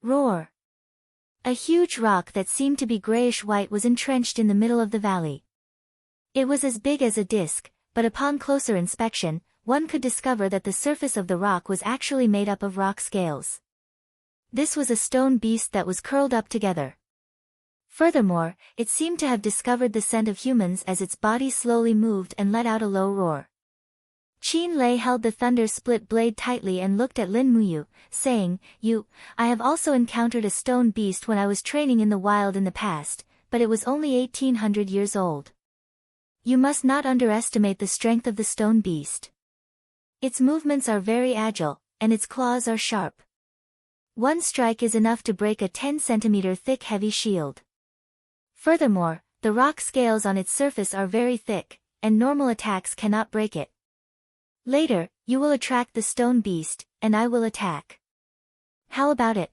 Roar. A huge rock that seemed to be grayish-white was entrenched in the middle of the valley. It was as big as a disc, but upon closer inspection, one could discover that the surface of the rock was actually made up of rock scales. This was a stone beast that was curled up together. Furthermore, it seemed to have discovered the scent of humans as its body slowly moved and let out a low roar. Qin Lei held the thunder split blade tightly and looked at Lin Muyu, saying, I have also encountered a stone beast when I was training in the wild in the past, but it was only 1800 years old. You must not underestimate the strength of the stone beast. Its movements are very agile, and its claws are sharp. One strike is enough to break a 10-centimeter thick heavy shield. Furthermore, the rock scales on its surface are very thick, and normal attacks cannot break it. Later, you will attract the stone beast, and I will attack. How about it?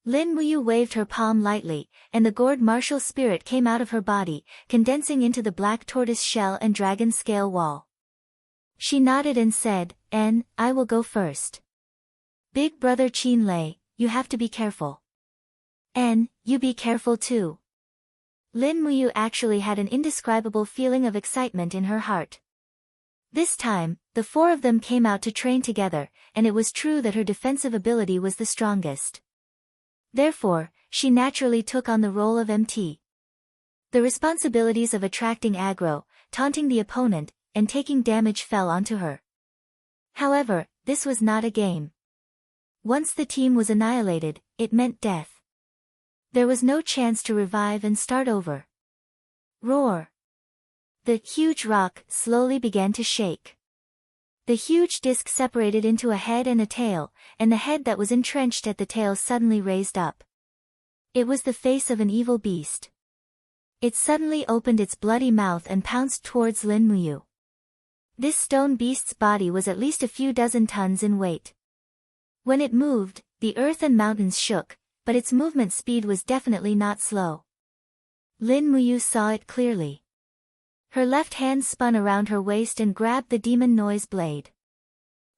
Lin Muyu waved her palm lightly, and the gourd martial spirit came out of her body, condensing into the black tortoise shell and dragon scale wall. She nodded and said, I will go first. Big brother Qin Lei, you have to be careful. You be careful too. Lin Muyu actually had an indescribable feeling of excitement in her heart. This time, the four of them came out to train together, and it was true that her defensive ability was the strongest. Therefore, she naturally took on the role of MT. The responsibilities of attracting aggro, taunting the opponent, and taking damage fell onto her. However, this was not a game. Once the team was annihilated, it meant death. There was no chance to revive and start over. Roar. The huge rock slowly began to shake. The huge disc separated into a head and a tail, and the head that was entrenched at the tail suddenly raised up. It was the face of an evil beast. It suddenly opened its bloody mouth and pounced towards Lin Muyu. This stone beast's body was at least a few dozen tons in weight. When it moved, the earth and mountains shook, but its movement speed was definitely not slow. Lin Muyu saw it clearly. Her left hand spun around her waist and grabbed the demon noise blade.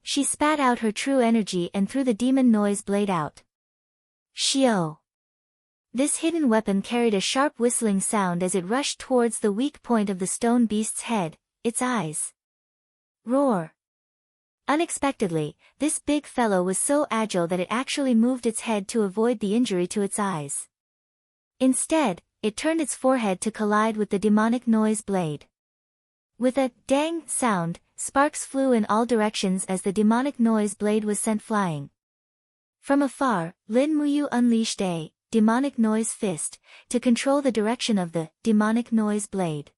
She spat out her true energy and threw the demon noise blade out. Shio! This hidden weapon carried a sharp whistling sound as it rushed towards the weak point of the stone beast's head, its eyes. Roar! Unexpectedly, this big fellow was so agile that it actually moved its head to avoid the injury to its eyes. Instead, it turned its forehead to collide with the demonic noise blade. With a dang sound, sparks flew in all directions as the demonic noise blade was sent flying. From afar, Lin Muyu unleashed a demonic noise fist to control the direction of the demonic noise blade.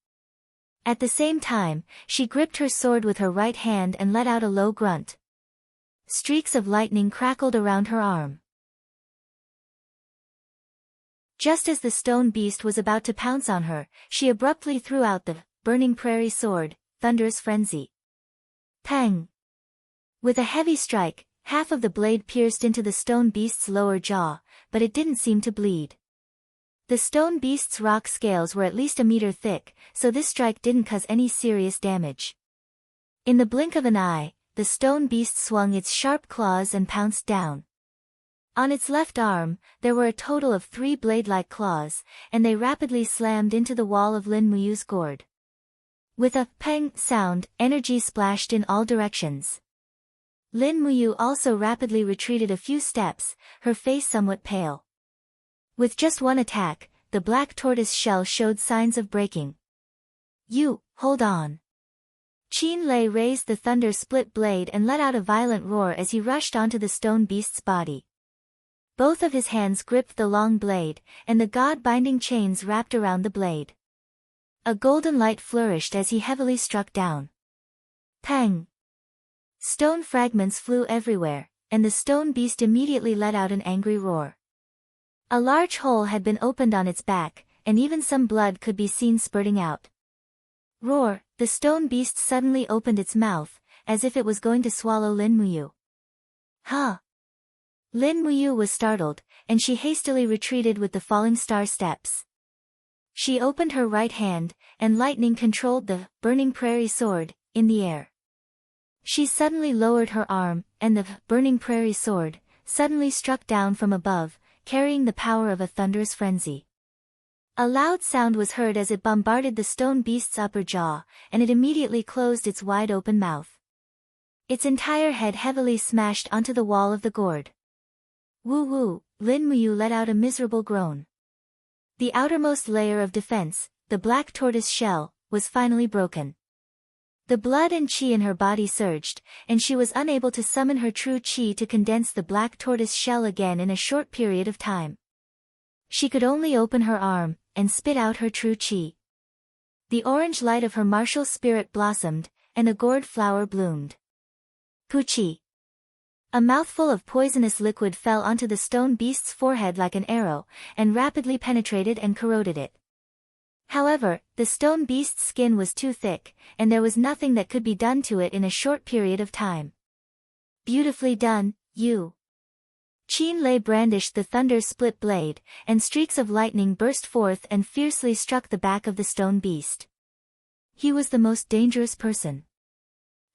At the same time, she gripped her sword with her right hand and let out a low grunt. Streaks of lightning crackled around her arm. Just as the stone beast was about to pounce on her, she abruptly threw out the burning prairie sword, Thunderous Frenzy. Pang! With a heavy strike, half of the blade pierced into the stone beast's lower jaw, but it didn't seem to bleed. The stone beast's rock scales were at least a meter thick, so this strike didn't cause any serious damage. In the blink of an eye, the stone beast swung its sharp claws and pounced down. On its left arm, there were a total of 3 blade-like claws, and they rapidly slammed into the wall of Lin Muyu's gourd. With a pang sound, energy splashed in all directions. Lin Muyu also rapidly retreated a few steps, her face somewhat pale. With just one attack, the black tortoise shell showed signs of breaking. Hold on. Qin Lei raised the thunder-split blade and let out a violent roar as he rushed onto the stone beast's body. Both of his hands gripped the long blade, and the god-binding chains wrapped around the blade. A golden light flourished as he heavily struck down. Pang! Stone fragments flew everywhere, and the stone beast immediately let out an angry roar. A large hole had been opened on its back, and even some blood could be seen spurting out. Roar! The stone beast suddenly opened its mouth, as if it was going to swallow Lin Muyu. Huh! Lin Muyu was startled, and she hastily retreated with the falling star steps. She opened her right hand, and lightning controlled the burning prairie sword in the air. She suddenly lowered her arm, and the burning prairie sword suddenly struck down from above, carrying the power of a thunderous frenzy. A loud sound was heard as it bombarded the stone beast's upper jaw, and it immediately closed its wide-open mouth. Its entire head heavily smashed onto the wall of the gourd. Woo-woo! Lin Muyu let out a miserable groan. The outermost layer of defense, the black tortoise shell, was finally broken. The blood and qi in her body surged, and she was unable to summon her true qi to condense the black tortoise shell again in a short period of time. She could only open her arm, and spit out her true qi. The orange light of her martial spirit blossomed, and a gourd flower bloomed. Puchi! A mouthful of poisonous liquid fell onto the stone beast's forehead like an arrow, and rapidly penetrated and corroded it. However, the stone beast's skin was too thick, and there was nothing that could be done to it in a short period of time. Beautifully done, you. Qin Lei brandished the thunder-split blade, and streaks of lightning burst forth and fiercely struck the back of the stone beast. He was the most dangerous person.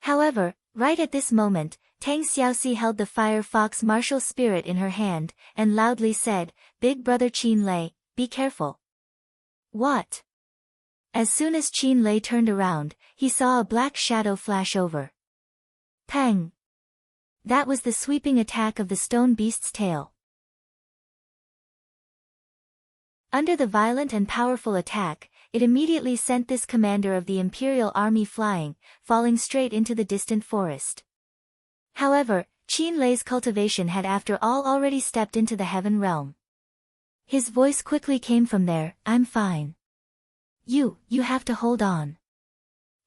However, right at this moment, Tang Xiaoxi held the fire fox martial spirit in her hand, and loudly said, "Big brother Qin Lei, be careful." What? As soon as Qin Lei turned around, he saw a black shadow flash over. Pang! That was the sweeping attack of the stone beast's tail. Under the violent and powerful attack, it immediately sent this commander of the imperial army flying, falling straight into the distant forest. However, Qin Lei's cultivation had after all already stepped into the heaven realm. His voice quickly came from there, "I'm fine. You have to hold on."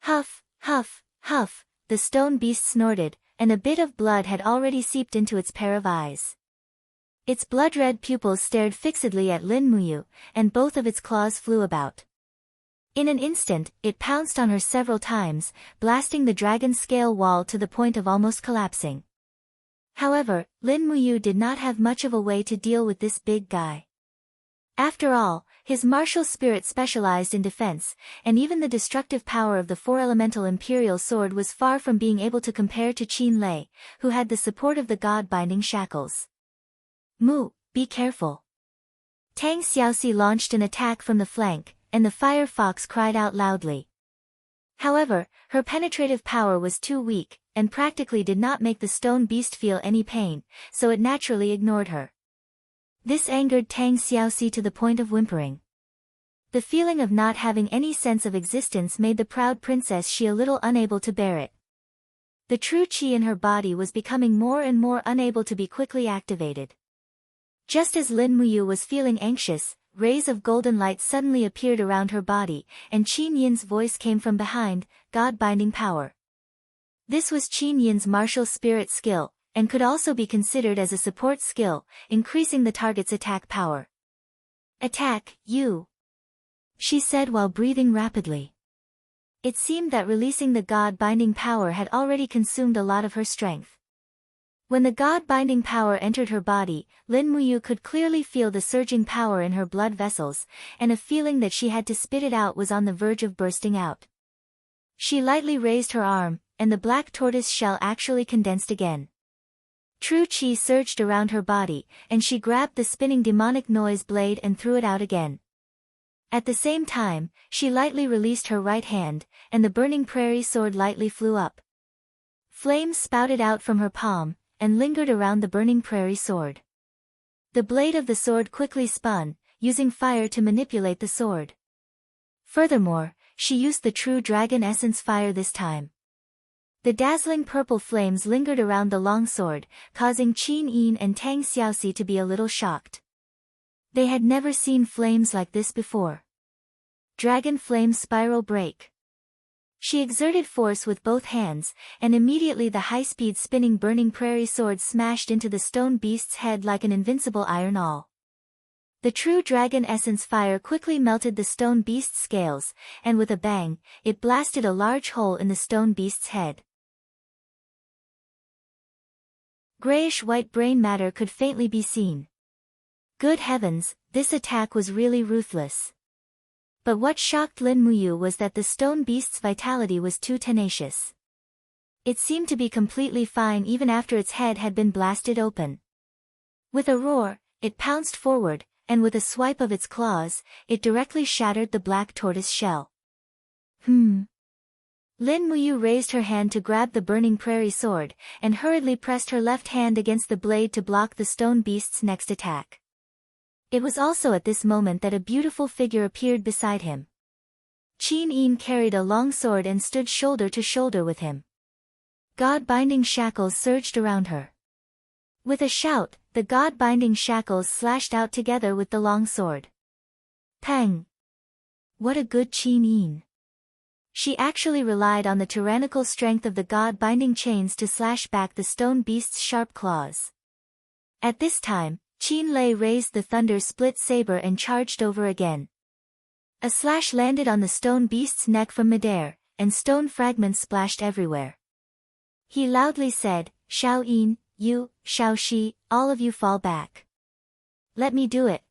Huff, huff, huff, the stone beast snorted, and a bit of blood had already seeped into its pair of eyes. Its blood-red pupils stared fixedly at Lin Muyu, and both of its claws flew about. In an instant, it pounced on her several times, blasting the dragon scale wall to the point of almost collapsing. However, Lin Muyu did not have much of a way to deal with this big guy. After all, his martial spirit specialized in defense, and even the destructive power of the four-elemental imperial sword was far from being able to compare to Qin Lei, who had the support of the god-binding shackles. Be careful. Tang Xiaoxi launched an attack from the flank, and the fire fox cried out loudly. However, her penetrative power was too weak, and practically did not make the stone beast feel any pain, so it naturally ignored her. This angered Tang Xiaoxi to the point of whimpering. The feeling of not having any sense of existence made the proud Princess Xi a little unable to bear it. The true qi in her body was becoming more and more unable to be quickly activated. Just as Lin Muyu was feeling anxious, rays of golden light suddenly appeared around her body, and Qin Yin's voice came from behind, God-binding power. This was Qin Yin's martial spirit skill, and could also be considered as a support skill, increasing the target's attack power. Attack, you! She said while breathing rapidly. It seemed that releasing the God-binding power had already consumed a lot of her strength. When the God-binding power entered her body, Lin Muyu could clearly feel the surging power in her blood vessels, and a feeling that she had to spit it out was on the verge of bursting out. She lightly raised her arm, and the black tortoise shell actually condensed again. True qi surged around her body, and she grabbed the spinning demonic noise blade and threw it out again. At the same time, she lightly released her right hand, and the burning prairie sword lightly flew up. Flames spouted out from her palm, and lingered around the burning prairie sword. The blade of the sword quickly spun, using fire to manipulate the sword. Furthermore, she used the true dragon essence fire this time. The dazzling purple flames lingered around the long sword, causing Qin Yin and Tang Xiaoxi to be a little shocked. They had never seen flames like this before. Dragon flame spiral break. She exerted force with both hands, and immediately the high-speed spinning burning prairie sword smashed into the stone beast's head like an invincible iron awl. The true dragon essence fire quickly melted the stone beast's scales, and with a bang, it blasted a large hole in the stone beast's head. Grayish-white brain matter could faintly be seen. Good heavens, this attack was really ruthless. But what shocked Lin Muyu was that the stone beast's vitality was too tenacious. It seemed to be completely fine even after its head had been blasted open. With a roar, it pounced forward, and with a swipe of its claws, it directly shattered the black tortoise shell. Lin Muyu raised her hand to grab the burning prairie sword, and hurriedly pressed her left hand against the blade to block the stone beast's next attack. It was also at this moment that a beautiful figure appeared beside him. Qin Yin carried a long sword and stood shoulder to shoulder with him. God-binding shackles surged around her. With a shout, the God-binding shackles slashed out together with the long sword. Pang! What a good Qin Yin! She actually relied on the tyrannical strength of the God-binding chains to slash back the stone beast's sharp claws. At this time, Qin Lei raised the thunder-split saber and charged over again. A slash landed on the stone beast's neck from midair, and stone fragments splashed everywhere. He loudly said, "Shao Yin, you, Shao Shi, all of you fall back. Let me do it."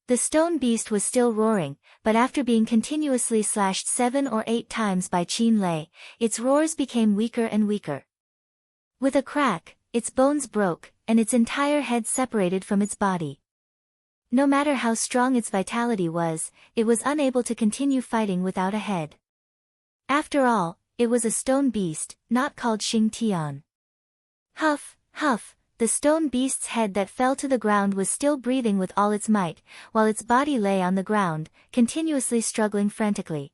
The stone beast was still roaring, but after being continuously slashed 7 or 8 times by Qin Lei, its roars became weaker and weaker. With a crack, its bones broke, and its entire head separated from its body. No matter how strong its vitality was, it was unable to continue fighting without a head. After all, it was a stone beast, not called Xing Tian. Huff, huff, the stone beast's head that fell to the ground was still breathing with all its might, while its body lay on the ground, continuously struggling frantically.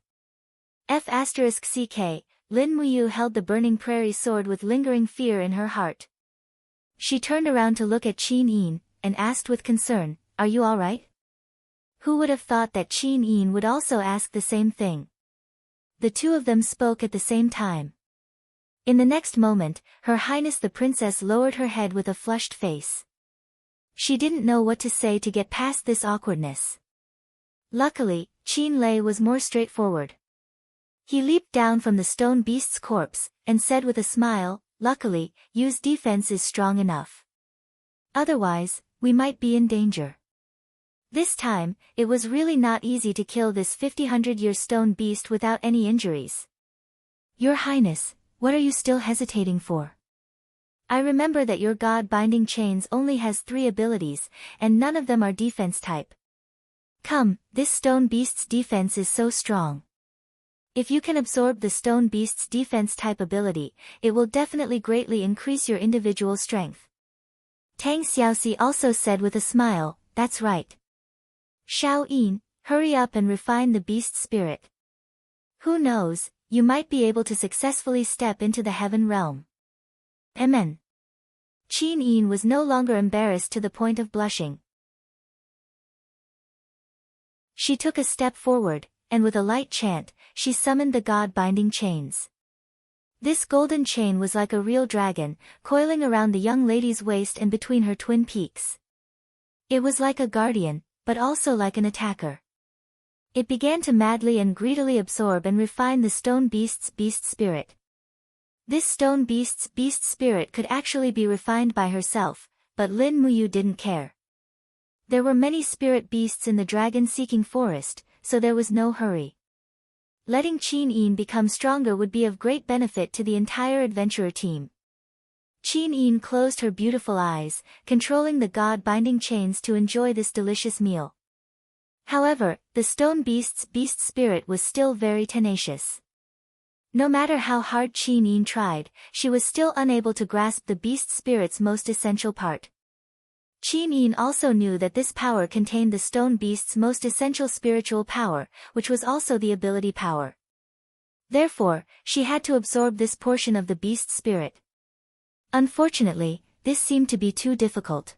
F***ck, Lin Muyu held the burning prairie sword with lingering fear in her heart. She turned around to look at Qin Yin, and asked with concern, "Are you all right?" Who would have thought that Qin Yin would also ask the same thing? The two of them spoke at the same time. In the next moment, Her Highness the Princess lowered her head with a flushed face. She didn't know what to say to get past this awkwardness. Luckily, Qin Lei was more straightforward. He leaped down from the stone beast's corpse, and said with a smile, "Luckily, Yu's defense is strong enough. Otherwise, we might be in danger." This time, it was really not easy to kill this 50-100-year stone beast without any injuries. "Your Highness, what are you still hesitating for?" I remember that your god binding chains only has 3 abilities, and none of them are defense type. Come, this stone beast's defense is so strong. If you can absorb the stone beast's defense type ability, it will definitely greatly increase your individual strength. Tang Xiaoxi also said with a smile, that's right. Xiao Yin, hurry up and refine the beast spirit. Who knows, you might be able to successfully step into the heaven realm. Amen. Qin Yin was no longer embarrassed to the point of blushing. She took a step forward, and with a light chant, she summoned the god-binding chains. This golden chain was like a real dragon, coiling around the young lady's waist and between her twin peaks. It was like a guardian, but also like an attacker. It began to madly and greedily absorb and refine the stone beast's beast spirit. This stone beast's beast spirit could actually be refined by herself, but Lin Muyu didn't care. There were many spirit beasts in the dragon-seeking forest, so there was no hurry. Letting Qin Yin become stronger would be of great benefit to the entire adventurer team. Qin Yin closed her beautiful eyes, controlling the god-binding chains to enjoy this delicious meal. However, the stone beast's beast spirit was still very tenacious. No matter how hard Qin Yin tried, she was still unable to grasp the beast spirit's most essential part. Qin Yin also knew that this power contained the stone beast's most essential spiritual power, which was also the ability power. Therefore, she had to absorb this portion of the beast spirit. Unfortunately, this seemed to be too difficult.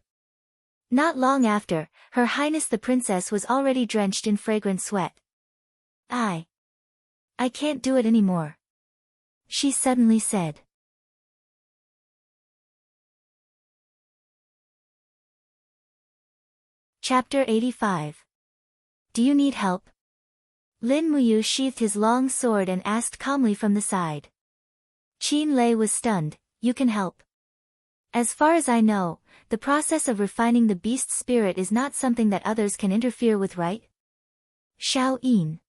Not long after, Her Highness the Princess was already drenched in fragrant sweat. I can't do it anymore, she suddenly said. Chapter 85. Do you need help? Lin Muyu sheathed his long sword and asked calmly from the side. Qin Lei was stunned. You can help. As far as I know, the process of refining the beast spirit is not something that others can interfere with, right? Xiao Yin.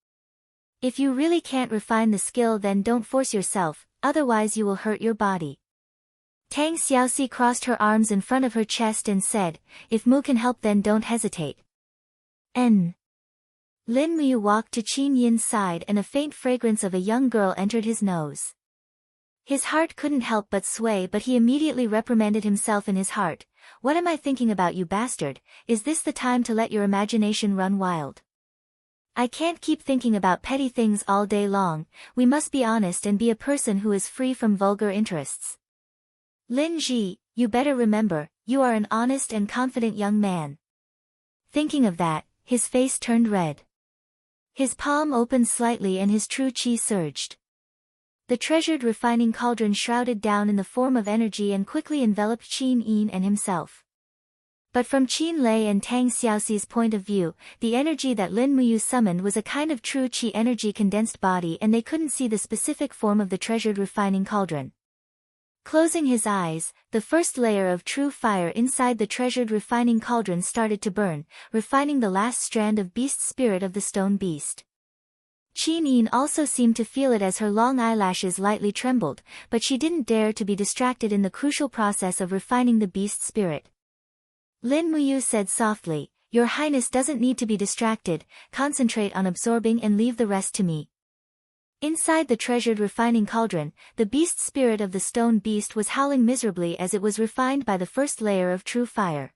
If you really can't refine the skill, then don't force yourself, otherwise you will hurt your body. Tang Xiaoxi crossed her arms in front of her chest and said, if Mu can help then don't hesitate. Lin Muyu walked to Qin Yin's side and a faint fragrance of a young girl entered his nose. His heart couldn't help but sway, but he immediately reprimanded himself in his heart. What am I thinking about, you bastard? Is this the time to let your imagination run wild? I can't keep thinking about petty things all day long. We must be honest and be a person who is free from vulgar interests. Lin Ji, you better remember, you are an honest and confident young man. Thinking of that, his face turned red. His palm opened slightly and his true qi surged. The treasured refining cauldron shrouded down in the form of energy and quickly enveloped Qin Yin and himself. But from Qin Lei and Tang Xiaoxi's point of view, the energy that Lin Muyu summoned was a kind of true qi energy condensed body, and they couldn't see the specific form of the treasured refining cauldron. Closing his eyes, the first layer of true fire inside the treasured refining cauldron started to burn, refining the last strand of beast spirit of the stone beast. Qin Yin also seemed to feel it as her long eyelashes lightly trembled, but she didn't dare to be distracted in the crucial process of refining the beast spirit. Lin Muyu said softly, Your Highness doesn't need to be distracted, concentrate on absorbing and leave the rest to me. Inside the treasured refining cauldron, the beast spirit of the stone beast was howling miserably as it was refined by the first layer of true fire.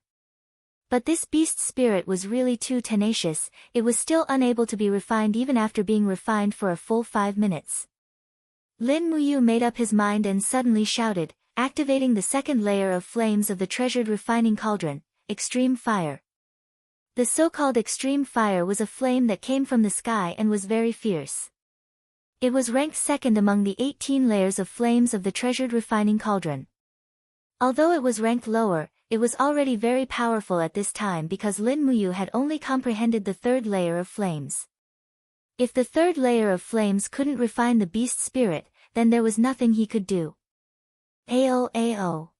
But this beast spirit was really too tenacious, it was still unable to be refined even after being refined for a full 5 minutes. Lin Muyu made up his mind and suddenly shouted, activating the second layer of flames of the treasured refining cauldron, Extreme Fire. The so-called Extreme Fire was a flame that came from the sky and was very fierce. It was ranked second among the 18 layers of flames of the treasured refining cauldron. Although it was ranked lower, it was already very powerful at this time because Lin Muyu had only comprehended the third layer of flames. If the third layer of flames couldn't refine the beast spirit, then there was nothing he could do. Ao.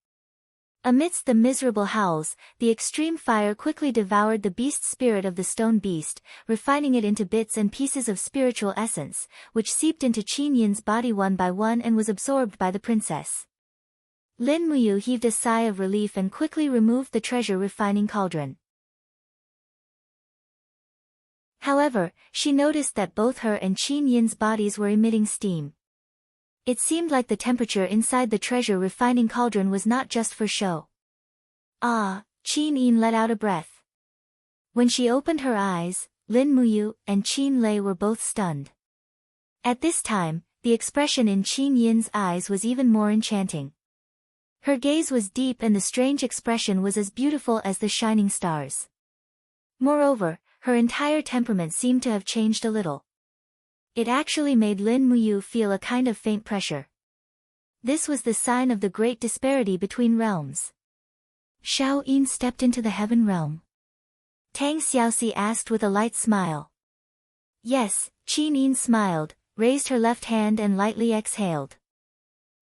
Amidst the miserable howls, the extreme fire quickly devoured the beast spirit of the stone beast, refining it into bits and pieces of spiritual essence, which seeped into Qin Yin's body one by one and was absorbed by the princess. Lin Muyu heaved a sigh of relief and quickly removed the treasure refining cauldron. However, she noticed that both her and Qin Yin's bodies were emitting steam. It seemed like the temperature inside the treasure refining cauldron was not just for show. Ah, Qin Yin let out a breath. When she opened her eyes, Lin Muyu and Qin Lei were both stunned. At this time, the expression in Qin Yin's eyes was even more enchanting. Her gaze was deep and the strange expression was as beautiful as the shining stars. Moreover, her entire temperament seemed to have changed a little. It actually made Lin Muyu feel a kind of faint pressure. This was the sign of the great disparity between realms. Xiao Yin stepped into the heaven realm. Tang Xiaoxi asked with a light smile. Yes, Qin Yin smiled, raised her left hand and lightly exhaled.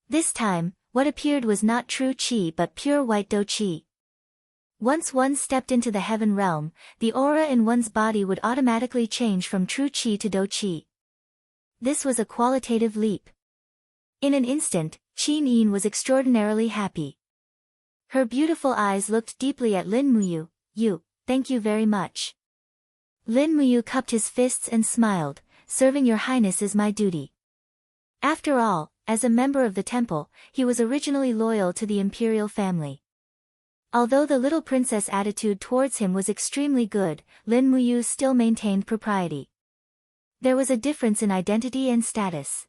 This time, what appeared was not true qi but pure white do qi. Once one stepped into the heaven realm, the aura in one's body would automatically change from true qi to do qi. This was a qualitative leap. In an instant, Qin Yin was extraordinarily happy. Her beautiful eyes looked deeply at Lin Muyu. Thank you very much. Lin Muyu cupped his fists and smiled, serving your highness is my duty. After all, as a member of the temple, he was originally loyal to the imperial family. Although the little princess' attitude towards him was extremely good, Lin Muyu still maintained propriety. There was a difference in identity and status.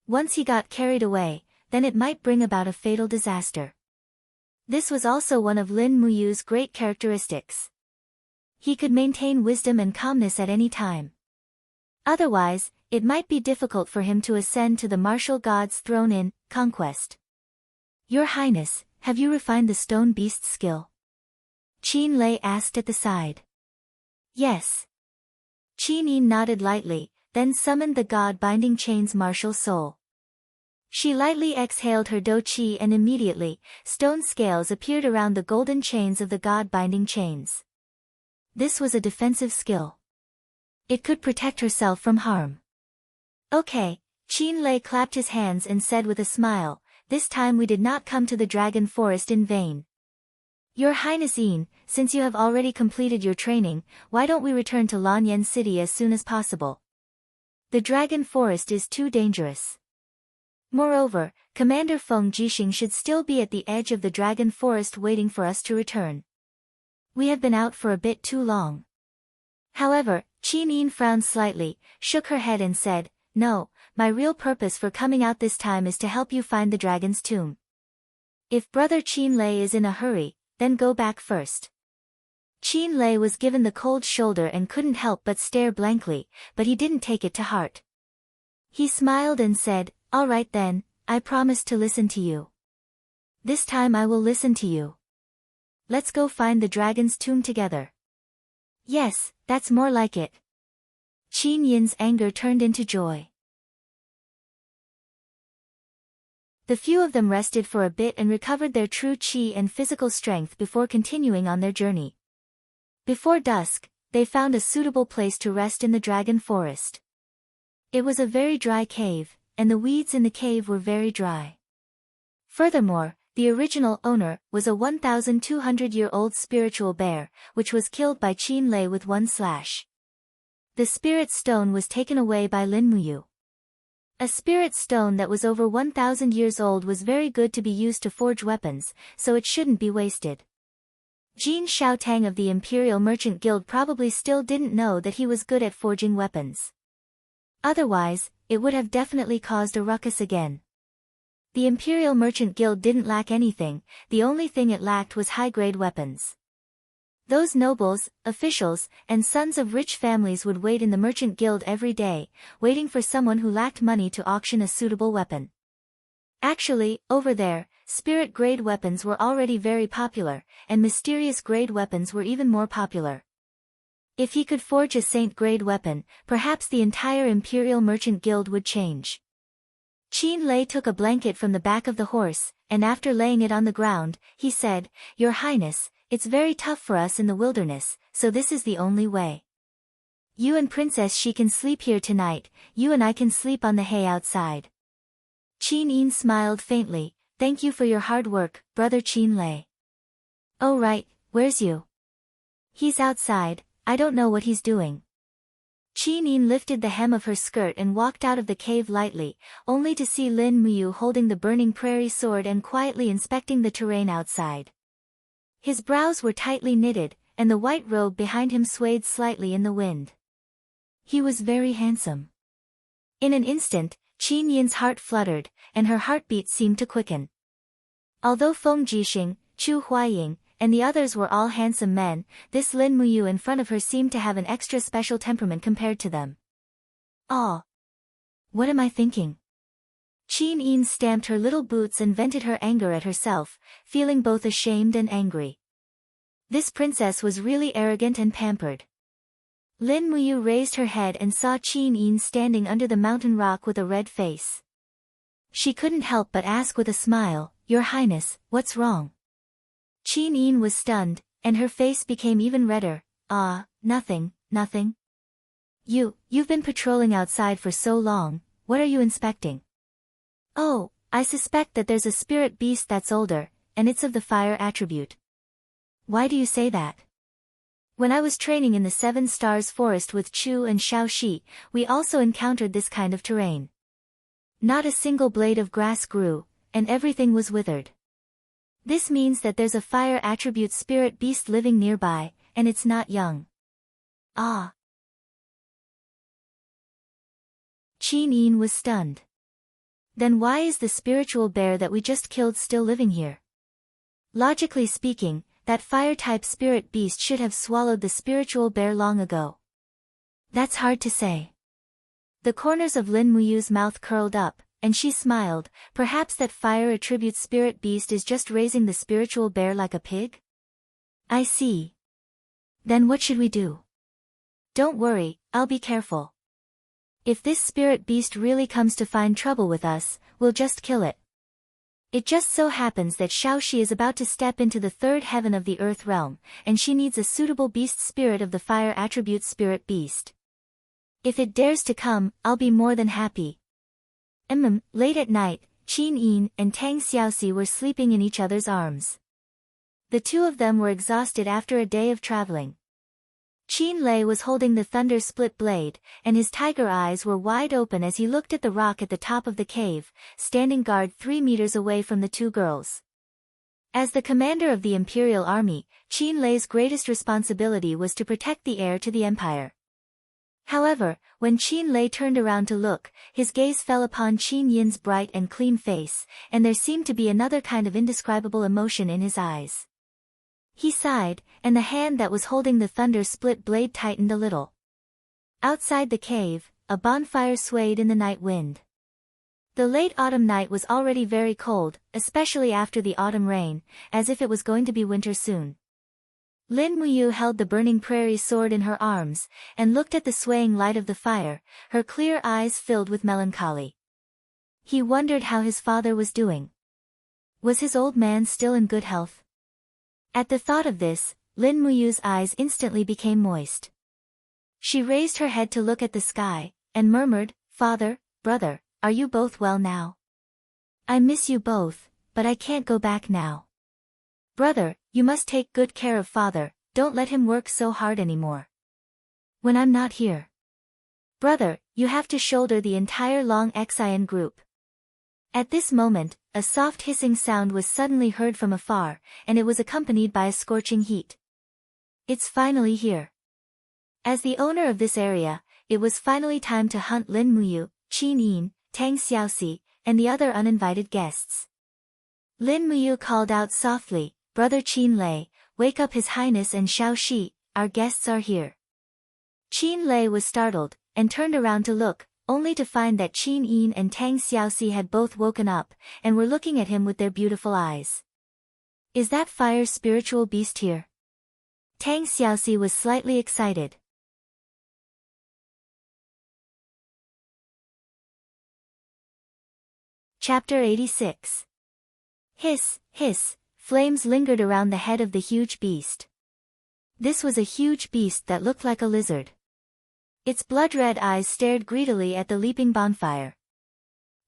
Once he got carried away, then it might bring about a fatal disaster. This was also one of Lin Muyu's great characteristics. He could maintain wisdom and calmness at any time. Otherwise, it might be difficult for him to ascend to the martial god's throne in conquest. Your Highness, have you refined the stone beast's skill? Qin Lei asked at the side. Yes. Qin Yin nodded lightly, then summoned the god-binding chain's martial soul. She lightly exhaled her do qi and immediately, stone scales appeared around the golden chains of the god-binding chains. This was a defensive skill. It could protect herself from harm. Okay, Qin Lei clapped his hands and said with a smile, this time we did not come to the dragon forest in vain. Your Highness Yin, since you have already completed your training, why don't we return to Lanyan City as soon as possible? The dragon forest is too dangerous. Moreover, Commander Feng Jixing should still be at the edge of the dragon forest waiting for us to return. We have been out for a bit too long. However, Qin Yin frowned slightly, shook her head and said, no, my real purpose for coming out this time is to help you find the dragon's tomb. If Brother Qin Lei is in a hurry, then go back first. Qin Lei was given the cold shoulder and couldn't help but stare blankly, but he didn't take it to heart. He smiled and said, all right then, I promise to listen to you. This time I will listen to you. Let's go find the dragon's tomb together. Yes, that's more like it. Qin Yin's anger turned into joy. The few of them rested for a bit and recovered their true qi and physical strength before continuing on their journey. Before dusk, they found a suitable place to rest in the dragon forest. It was a very dry cave, and the weeds in the cave were very dry. Furthermore, the original owner was a 1,200-year-old spiritual bear, which was killed by Qin Lei with one slash. The spirit stone was taken away by Lin Muyu. A spirit stone that was over 1,000 years old was very good to be used to forge weapons, so it shouldn't be wasted. Jin Xiaotang of the Imperial Merchant Guild probably still didn't know that he was good at forging weapons. Otherwise, it would have definitely caused a ruckus again. The Imperial Merchant Guild didn't lack anything, the only thing it lacked was high-grade weapons. Those nobles, officials, and sons of rich families would wait in the Merchant Guild every day, waiting for someone who lacked money to auction a suitable weapon. Actually, over there, spirit-grade weapons were already very popular, and mysterious-grade weapons were even more popular. If he could forge a saint-grade weapon, perhaps the entire Imperial Merchant Guild would change. Qin Lei took a blanket from the back of the horse, and after laying it on the ground, he said, Your Highness, it's very tough for us in the wilderness, so this is the only way. You and Princess She can sleep here tonight, you and I can sleep on the hay outside. Qin Yin smiled faintly, thank you for your hard work, brother Qin Lei. Oh right, where's you? He's outside, I don't know what he's doing. Qin Yin lifted the hem of her skirt and walked out of the cave lightly, only to see Lin Muyu holding the burning prairie sword and quietly inspecting the terrain outside. His brows were tightly knitted, and the white robe behind him swayed slightly in the wind. He was very handsome. In an instant, Qin Yin's heart fluttered, and her heartbeat seemed to quicken. Although Feng Jixing, Chu Huaying, and the others were all handsome men, this Lin Muyu in front of her seemed to have an extra special temperament compared to them. Ah! What am I thinking? Qin Yin stamped her little boots and vented her anger at herself, feeling both ashamed and angry. This princess was really arrogant and pampered. Lin Muyu raised her head and saw Qin Yin standing under the mountain rock with a red face. She couldn't help but ask with a smile, "Your Highness, what's wrong?" Qin Yin was stunned, and her face became even redder. "Ah, nothing, nothing. You've been patrolling outside for so long, what are you inspecting?" "Oh, I suspect that there's a spirit beast that's older, and it's of the fire attribute." "Why do you say that?" "When I was training in the Seven Stars Forest with Chu and Xiaoxi, we also encountered this kind of terrain. Not a single blade of grass grew, and everything was withered. This means that there's a fire attribute spirit beast living nearby, and it's not young." "Ah." Qin Yin was stunned. "Then why is the spiritual bear that we just killed still living here? Logically speaking, that fire-type spirit beast should have swallowed the spiritual bear long ago." "That's hard to say." The corners of Lin Muyu's mouth curled up, and she smiled. "Perhaps that fire attribute spirit beast is just raising the spiritual bear like a pig?" "I see. Then what should we do?" "Don't worry, I'll be careful. If this spirit beast really comes to find trouble with us, we'll just kill it. It just so happens that Xiaoxi is about to step into the third heaven of the earth realm, and she needs a suitable beast spirit of the fire attribute spirit beast. If it dares to come, I'll be more than happy." Late at night, Qin Yin and Tang Xiaoxi were sleeping in each other's arms. The two of them were exhausted after a day of traveling. Qin Lei was holding the thunder-split blade, and his tiger eyes were wide open as he looked at the rock at the top of the cave, standing guard 3 meters away from the two girls. As the commander of the Imperial Army, Qin Lei's greatest responsibility was to protect the heir to the empire. However, when Qin Lei turned around to look, his gaze fell upon Qin Yin's bright and clean face, and there seemed to be another kind of indescribable emotion in his eyes. He sighed, and the hand that was holding the thunder-split blade tightened a little. Outside the cave, a bonfire swayed in the night wind. The late autumn night was already very cold, especially after the autumn rain, as if it was going to be winter soon. Lin Muyu held the burning prairie sword in her arms, and looked at the swaying light of the fire, her clear eyes filled with melancholy. He wondered how his father was doing. Was his old man still in good health? At the thought of this, Lin Muyu's eyes instantly became moist. She raised her head to look at the sky, and murmured, "Father, brother, are you both well now? I miss you both, but I can't go back now. Brother, you must take good care of father, don't let him work so hard anymore. When I'm not here. Brother, you have to shoulder the entire Long Xian group." At this moment, a soft hissing sound was suddenly heard from afar, and it was accompanied by a scorching heat. "It's finally here." As the owner of this area, it was finally time to hunt Lin Muyu, Qin Yin, Tang Xiaoxi, and the other uninvited guests. Lin Muyu called out softly, "Brother Qin Lei, wake up His Highness and Xiaoxi, our guests are here." Qin Lei was startled, and turned around to look, only to find that Qin Yin and Tang Xiaoxi had both woken up, and were looking at him with their beautiful eyes. "Is that fire's spiritual beast here?" Tang Xiaoxi was slightly excited. Chapter 86. Hiss, hiss, flames lingered around the head of the huge beast. This was a huge beast that looked like a lizard. Its blood-red eyes stared greedily at the leaping bonfire.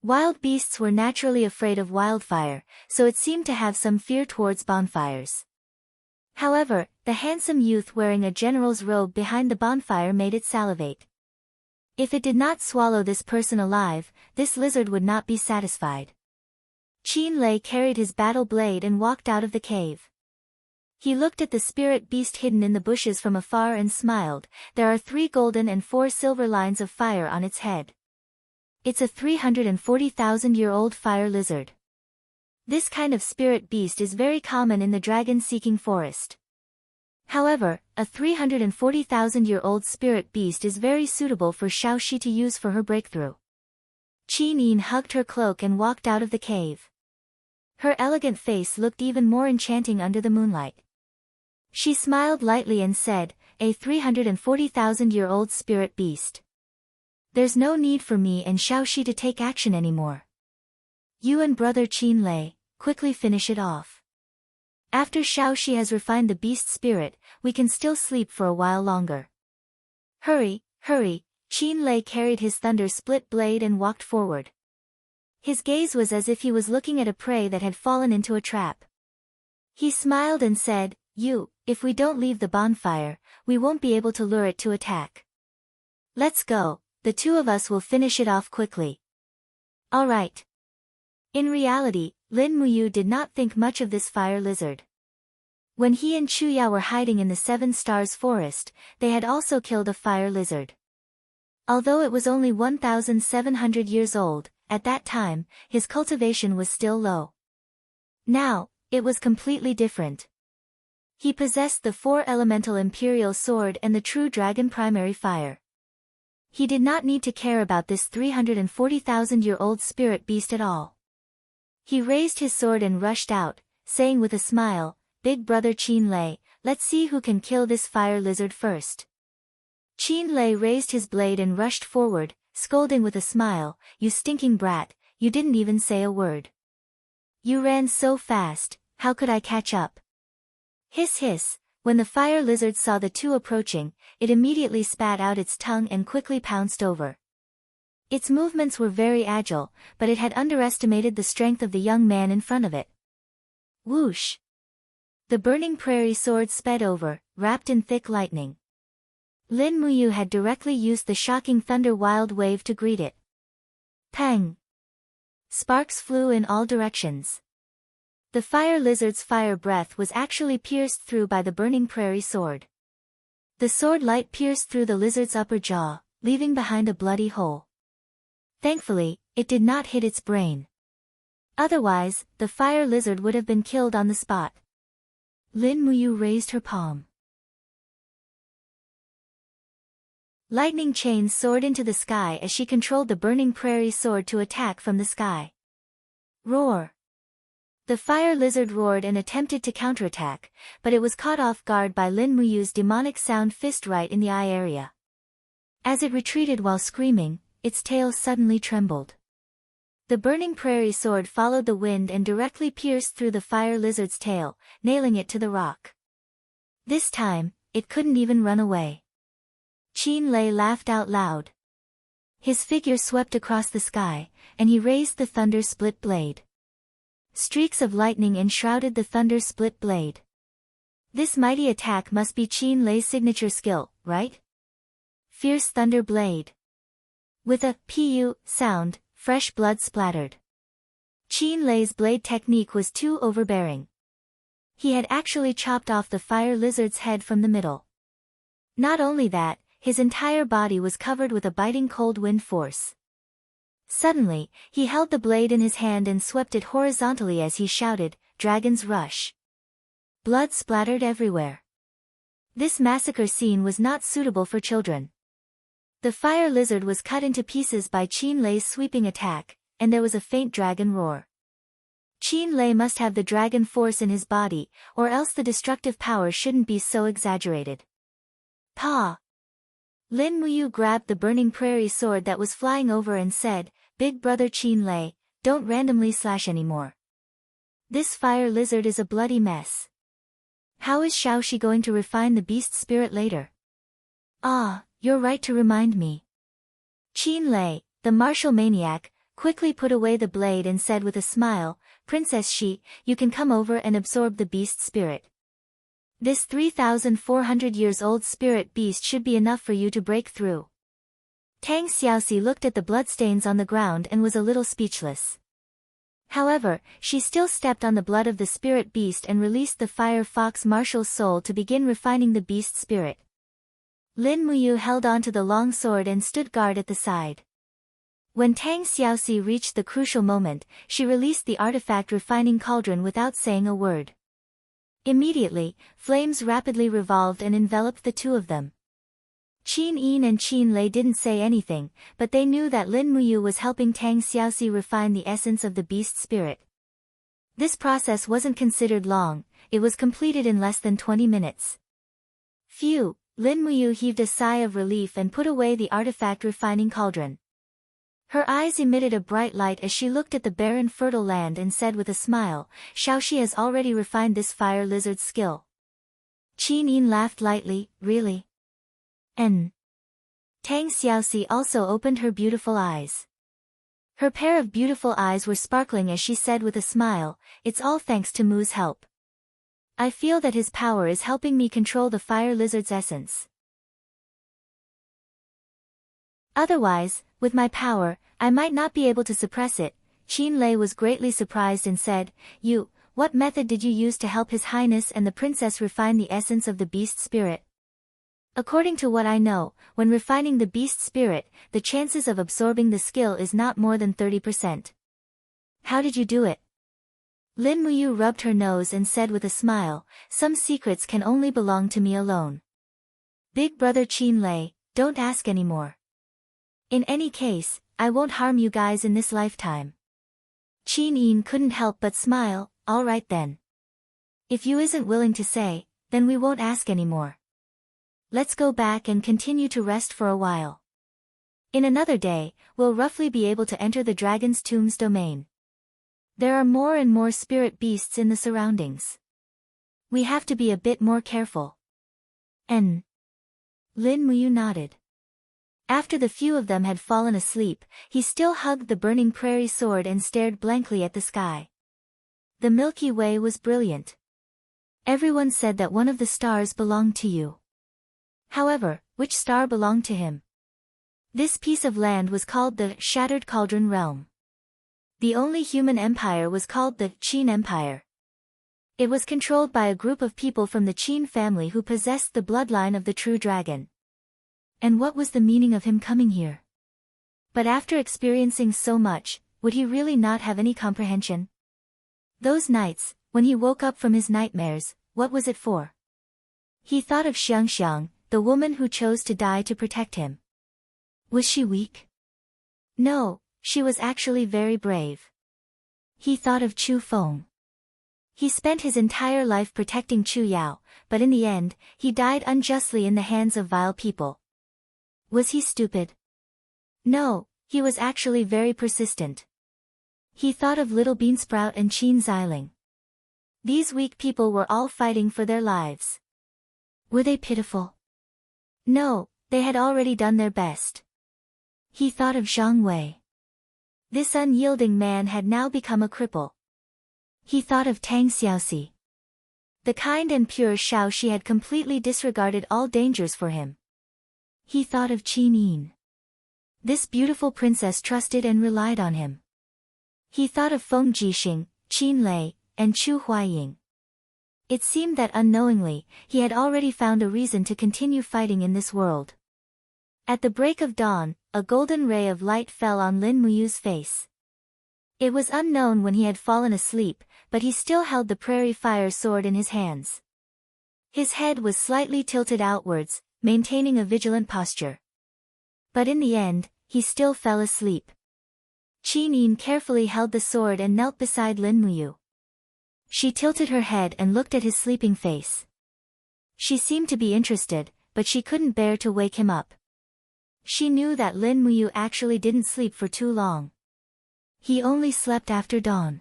Wild beasts were naturally afraid of wildfire, so it seemed to have some fear towards bonfires. However, the handsome youth wearing a general's robe behind the bonfire made it salivate. If it did not swallow this person alive, this lizard would not be satisfied. Qin Lei carried his battle blade and walked out of the cave. He looked at the spirit beast hidden in the bushes from afar and smiled. There are 3 golden and 4 silver lines of fire on its head. It's a 340,000-year-old fire lizard. This kind of spirit beast is very common in the dragon-seeking forest. However, a 340,000-year-old spirit beast is very suitable for Xiaoxi to use for her breakthrough. Qin Yin hugged her cloak and walked out of the cave. Her elegant face looked even more enchanting under the moonlight. She smiled lightly and said, "A 340,000-year-old spirit beast. There's no need for me and Xiaoxi to take action anymore. You and brother Qin Lei, quickly finish it off. After Xiaoxi has refined the beast spirit, we can still sleep for a while longer." "Hurry, hurry," Qin Lei carried his thunder-split blade and walked forward. His gaze was as if he was looking at a prey that had fallen into a trap. He smiled and said, If we don't leave the bonfire, we won't be able to lure it to attack. Let's go, the 2 of us will finish it off quickly." "All right." In reality, Lin Muyu did not think much of this fire lizard. When he and Chuya were hiding in the 7 Stars forest, they had also killed a fire lizard. Although it was only 1,700 years old, at that time, his cultivation was still low. Now, it was completely different. He possessed the 4 elemental imperial sword and the true dragon primary fire. He did not need to care about this 340,000-year-old spirit beast at all. He raised his sword and rushed out, saying with a smile, "Big brother Qin Lei, let's see who can kill this fire lizard first." Qin Lei raised his blade and rushed forward, scolding with a smile, "You stinking brat, you didn't even say a word. You ran so fast, how could I catch up?" Hiss hiss, when the fire lizard saw the 2 approaching, it immediately spat out its tongue and quickly pounced over. Its movements were very agile, but it had underestimated the strength of the young man in front of it. Whoosh! The burning prairie sword sped over, wrapped in thick lightning. Lin Muyu had directly used the shocking thunder wild wave to greet it. Pang! Sparks flew in all directions. The fire lizard's fire breath was actually pierced through by the burning prairie sword. The sword light pierced through the lizard's upper jaw, leaving behind a bloody hole. Thankfully, it did not hit its brain. Otherwise, the fire lizard would have been killed on the spot. Lin Muyu raised her palm. Lightning chains soared into the sky as she controlled the burning prairie sword to attack from the sky. Roar! The fire lizard roared and attempted to counterattack, but it was caught off guard by Lin Muyu's demonic sound fist right in the eye area. As it retreated while screaming, its tail suddenly trembled. The burning prairie sword followed the wind and directly pierced through the fire lizard's tail, nailing it to the rock. This time, it couldn't even run away. Qin Lei laughed out loud. His figure swept across the sky, and he raised the thunder-split blade. Streaks of lightning enshrouded the thunder-split blade. This mighty attack must be Qin Lei's signature skill, right? Fierce thunder blade. With a pu sound, fresh blood splattered. Qin Lei's blade technique was too overbearing. He had actually chopped off the fire lizard's head from the middle. Not only that, his entire body was covered with a biting cold wind force. Suddenly, he held the blade in his hand and swept it horizontally as he shouted, "Dragon's Rush!" Blood splattered everywhere. This massacre scene was not suitable for children. The fire lizard was cut into pieces by Qin Lei's sweeping attack, and there was a faint dragon roar. Qin Lei must have the dragon force in his body, or else the destructive power shouldn't be so exaggerated. Pa! Lin Muyu grabbed the burning prairie sword that was flying over and said, "Big brother Qin Lei, don't randomly slash anymore. This fire lizard is a bloody mess. How is Xiaoxi going to refine the beast spirit later?" "Ah, you're right to remind me." Qin Lei, the martial maniac, quickly put away the blade and said with a smile, "Princess Shi, you can come over and absorb the beast spirit. This 3,400 years old spirit beast should be enough for you to break through." Tang Xiaoxi looked at the bloodstains on the ground and was a little speechless. However, she still stepped on the blood of the spirit beast and released the fire fox martial soul to begin refining the beast spirit. Lin Muyu held onto the long sword and stood guard at the side. When Tang Xiaoxi reached the crucial moment, she released the artifact refining cauldron without saying a word. Immediately, flames rapidly revolved and enveloped the two of them. Qin Yin and Qin Lei didn't say anything, but they knew that Lin Muyu was helping Tang Xiaoxi refine the essence of the beast spirit. This process wasn't considered long, it was completed in less than 20 minutes. Phew, Lin Muyu heaved a sigh of relief and put away the artifact refining cauldron. Her eyes emitted a bright light as she looked at the barren fertile land and said with a smile, "Xiaoxi has already refined this fire lizard's skill." Qin Yin laughed lightly, "Really?" Tang Xiaoxi also opened her beautiful eyes. Her pair of beautiful eyes were sparkling as she said with a smile, "It's all thanks to Mu's help. I feel that his power is helping me control the fire lizard's essence. Otherwise, with my power, I might not be able to suppress it." Qin Lei was greatly surprised and said, What method did you use to help His Highness and the princess refine the essence of the beast spirit?" "According to what I know, when refining the beast spirit, the chances of absorbing the skill is not more than 30%. "How did you do it?" Lin Muyu rubbed her nose and said with a smile, "Some secrets can only belong to me alone. Big brother Qin Lei, don't ask anymore. In any case, I won't harm you guys in this lifetime." Qin Yin couldn't help but smile, "All right then. If you isn't willing to say, then we won't ask anymore. Let's go back and continue to rest for a while. In another day, we'll roughly be able to enter the dragon's tomb's domain. There are more and more spirit beasts in the surroundings. We have to be a bit more careful." Lin Muyu nodded. After the few of them had fallen asleep, he still hugged the burning prairie sword and stared blankly at the sky. The Milky Way was brilliant. Everyone said that one of the stars belonged to you. However, which star belonged to him? This piece of land was called the Shattered Cauldron Realm. The only human empire was called the Qin Empire. It was controlled by a group of people from the Qin family who possessed the bloodline of the true dragon. And what was the meaning of him coming here? But after experiencing so much, would he really not have any comprehension? Those nights, when he woke up from his nightmares, what was it for? He thought of Xiangxiang, the woman who chose to die to protect him. Was she weak? No, she was actually very brave. He thought of Chu Feng. He spent his entire life protecting Chu Yao, but in the end, he died unjustly in the hands of vile people. Was he stupid? No, he was actually very persistent. He thought of Little Beansprout and Qin Xiling. These weak people were all fighting for their lives. Were they pitiful? No, they had already done their best. He thought of Zhang Wei. This unyielding man had now become a cripple. He thought of Tang Xiaoxi. The kind and pure Xiaoxi had completely disregarded all dangers for him. He thought of Qin Yin. This beautiful princess trusted and relied on him. He thought of Feng Jixing, Qin Lei, and Chu Huaying. It seemed that unknowingly, he had already found a reason to continue fighting in this world. At the break of dawn, a golden ray of light fell on Lin Muyu's face. It was unknown when he had fallen asleep, but he still held the prairie fire sword in his hands. His head was slightly tilted outwards, maintaining a vigilant posture. But in the end, he still fell asleep. Qin Yin carefully held the sword and knelt beside Lin Muyu. She tilted her head and looked at his sleeping face. She seemed to be interested, but she couldn't bear to wake him up. She knew that Lin Muyu actually didn't sleep for too long. He only slept after dawn.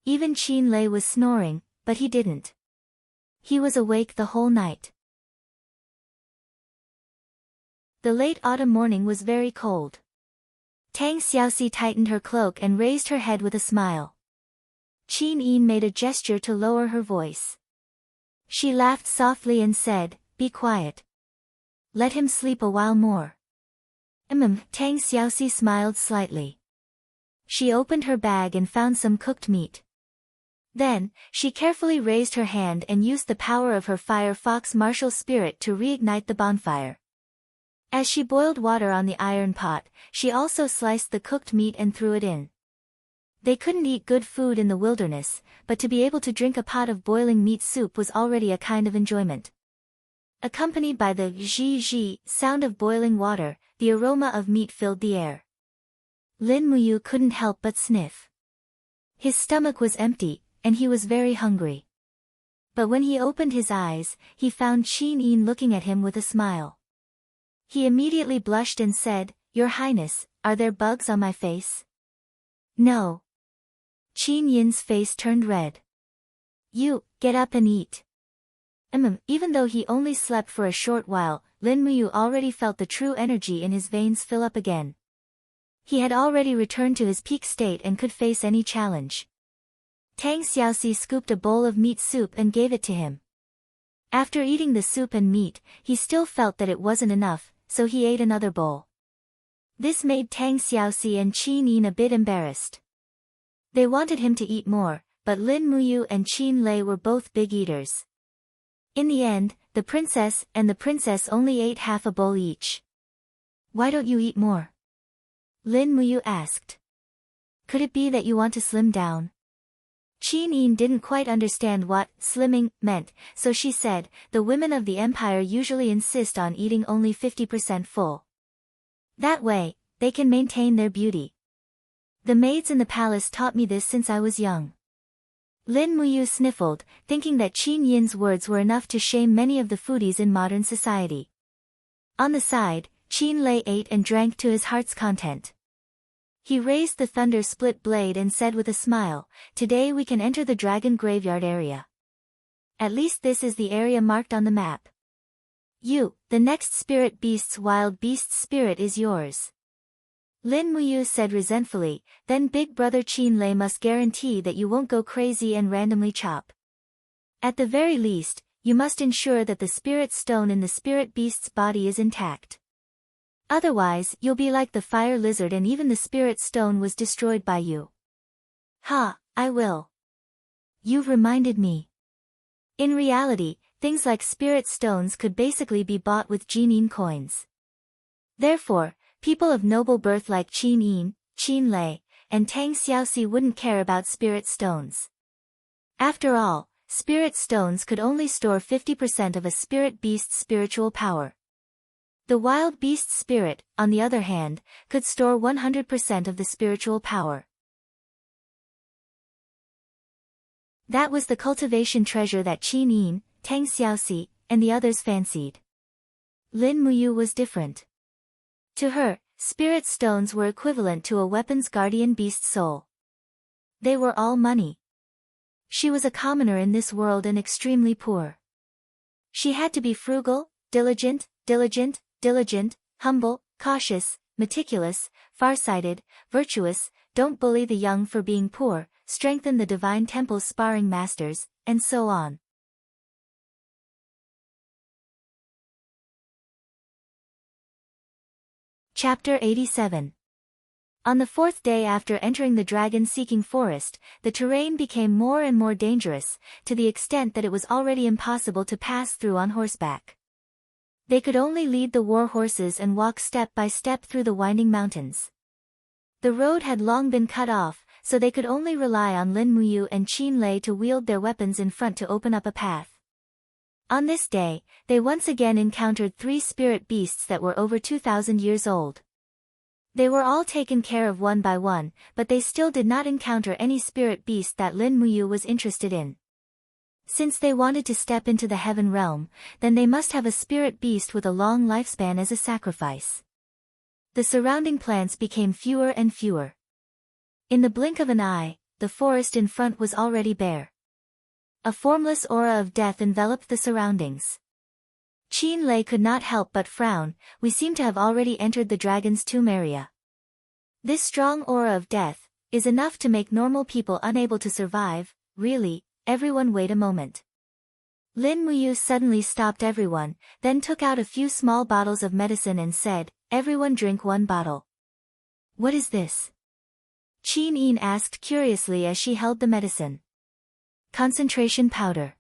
Even Qin Lei was snoring, but he didn't. He was awake the whole night. The late autumn morning was very cold. Tang Xiaoxi tightened her cloak and raised her head with a smile. Qin Yin made a gesture to lower her voice. She laughed softly and said, "Be quiet. Let him sleep a while more." Tang Xiaoxi smiled slightly. She opened her bag and found some cooked meat. Then, she carefully raised her hand and used the power of her fire fox martial spirit to reignite the bonfire. As she boiled water on the iron pot, she also sliced the cooked meat and threw it in. They couldn't eat good food in the wilderness, but to be able to drink a pot of boiling meat soup was already a kind of enjoyment. Accompanied by the zhi sound of boiling water, the aroma of meat filled the air. Lin Muyu couldn't help but sniff. His stomach was empty, and he was very hungry. But when he opened his eyes, he found Qin Yin looking at him with a smile. He immediately blushed and said, "Your Highness, are there bugs on my face?" "No." Qin Yin's face turned red. "You, get up and eat." Even though he only slept for a short while, Lin Muyu already felt the true energy in his veins fill up again. He had already returned to his peak state and could face any challenge. Tang Xiaoxi scooped a bowl of meat soup and gave it to him. After eating the soup and meat, he still felt that it wasn't enough, so he ate another bowl. This made Tang Xiaoxi and Qin Yin a bit embarrassed. They wanted him to eat more, but Lin Muyu and Qin Lei were both big eaters. In the end, the princess and the princess only ate half a bowl each. "Why don't you eat more?" Lin Muyu asked. "Could it be that you want to slim down?" Qin Yin didn't quite understand what slimming meant, so she said, "The women of the empire usually insist on eating only 50% full. That way, they can maintain their beauty. The maids in the palace taught me this since I was young." Lin Muyu sniffled, thinking that Qin Yin's words were enough to shame many of the foodies in modern society. On the side, Qin Lei ate and drank to his heart's content. He raised the thunder-split blade and said with a smile, "Today we can enter the dragon graveyard area. At least this is the area marked on the map. You, the next spirit beast's wild beast spirit is yours." Lin Muyu said resentfully, "Then Big Brother Qin Lei must guarantee that you won't go crazy and randomly chop. At the very least, you must ensure that the spirit stone in the spirit beast's body is intact. Otherwise, you'll be like the fire lizard and even the spirit stone was destroyed by you." "Ha, I will. You've reminded me." In reality, things like spirit stones could basically be bought with Jinin coins. Therefore, people of noble birth like Qin Yin, Qin Lei, and Tang Xiaoxi wouldn't care about spirit stones. After all, spirit stones could only store 50% of a spirit beast's spiritual power. The wild beast spirit, on the other hand, could store 100% of the spiritual power. That was the cultivation treasure that Qin Yin, Tang Xiaoxi, and the others fancied. Lin Muyu was different. To her, spirit stones were equivalent to a weapon's guardian beast soul. They were all money. She was a commoner in this world and extremely poor. She had to be frugal, diligent, humble, cautious, meticulous, farsighted, virtuous, don't bully the young for being poor, strengthen the divine temple's sparring masters, and so on. Chapter 87. On the fourth day after entering the dragon-seeking forest, the terrain became more and more dangerous, to the extent that it was already impossible to pass through on horseback. They could only lead the war horses and walk step by step through the winding mountains. The road had long been cut off, so they could only rely on Lin Muyu and Qin Lei to wield their weapons in front to open up a path. On this day, they once again encountered 3 spirit beasts that were over 2,000 years old. They were all taken care of one by one, but they still did not encounter any spirit beast that Lin Muyu was interested in. Since they wanted to step into the heaven realm, then they must have a spirit beast with a long lifespan as a sacrifice. The surrounding plants became fewer and fewer. In the blink of an eye, the forest in front was already bare. A formless aura of death enveloped the surroundings. Qin Lei could not help but frown. "We seem to have already entered the dragon's tomb area." This strong aura of death is enough to make normal people unable to survive. Really, everyone wait a moment. Lin Muyu suddenly stopped everyone, then took out a few small bottles of medicine and said, "Everyone drink one bottle." "What is this?" Qin Yin asked curiously as she held the medicine. "Concentration powder."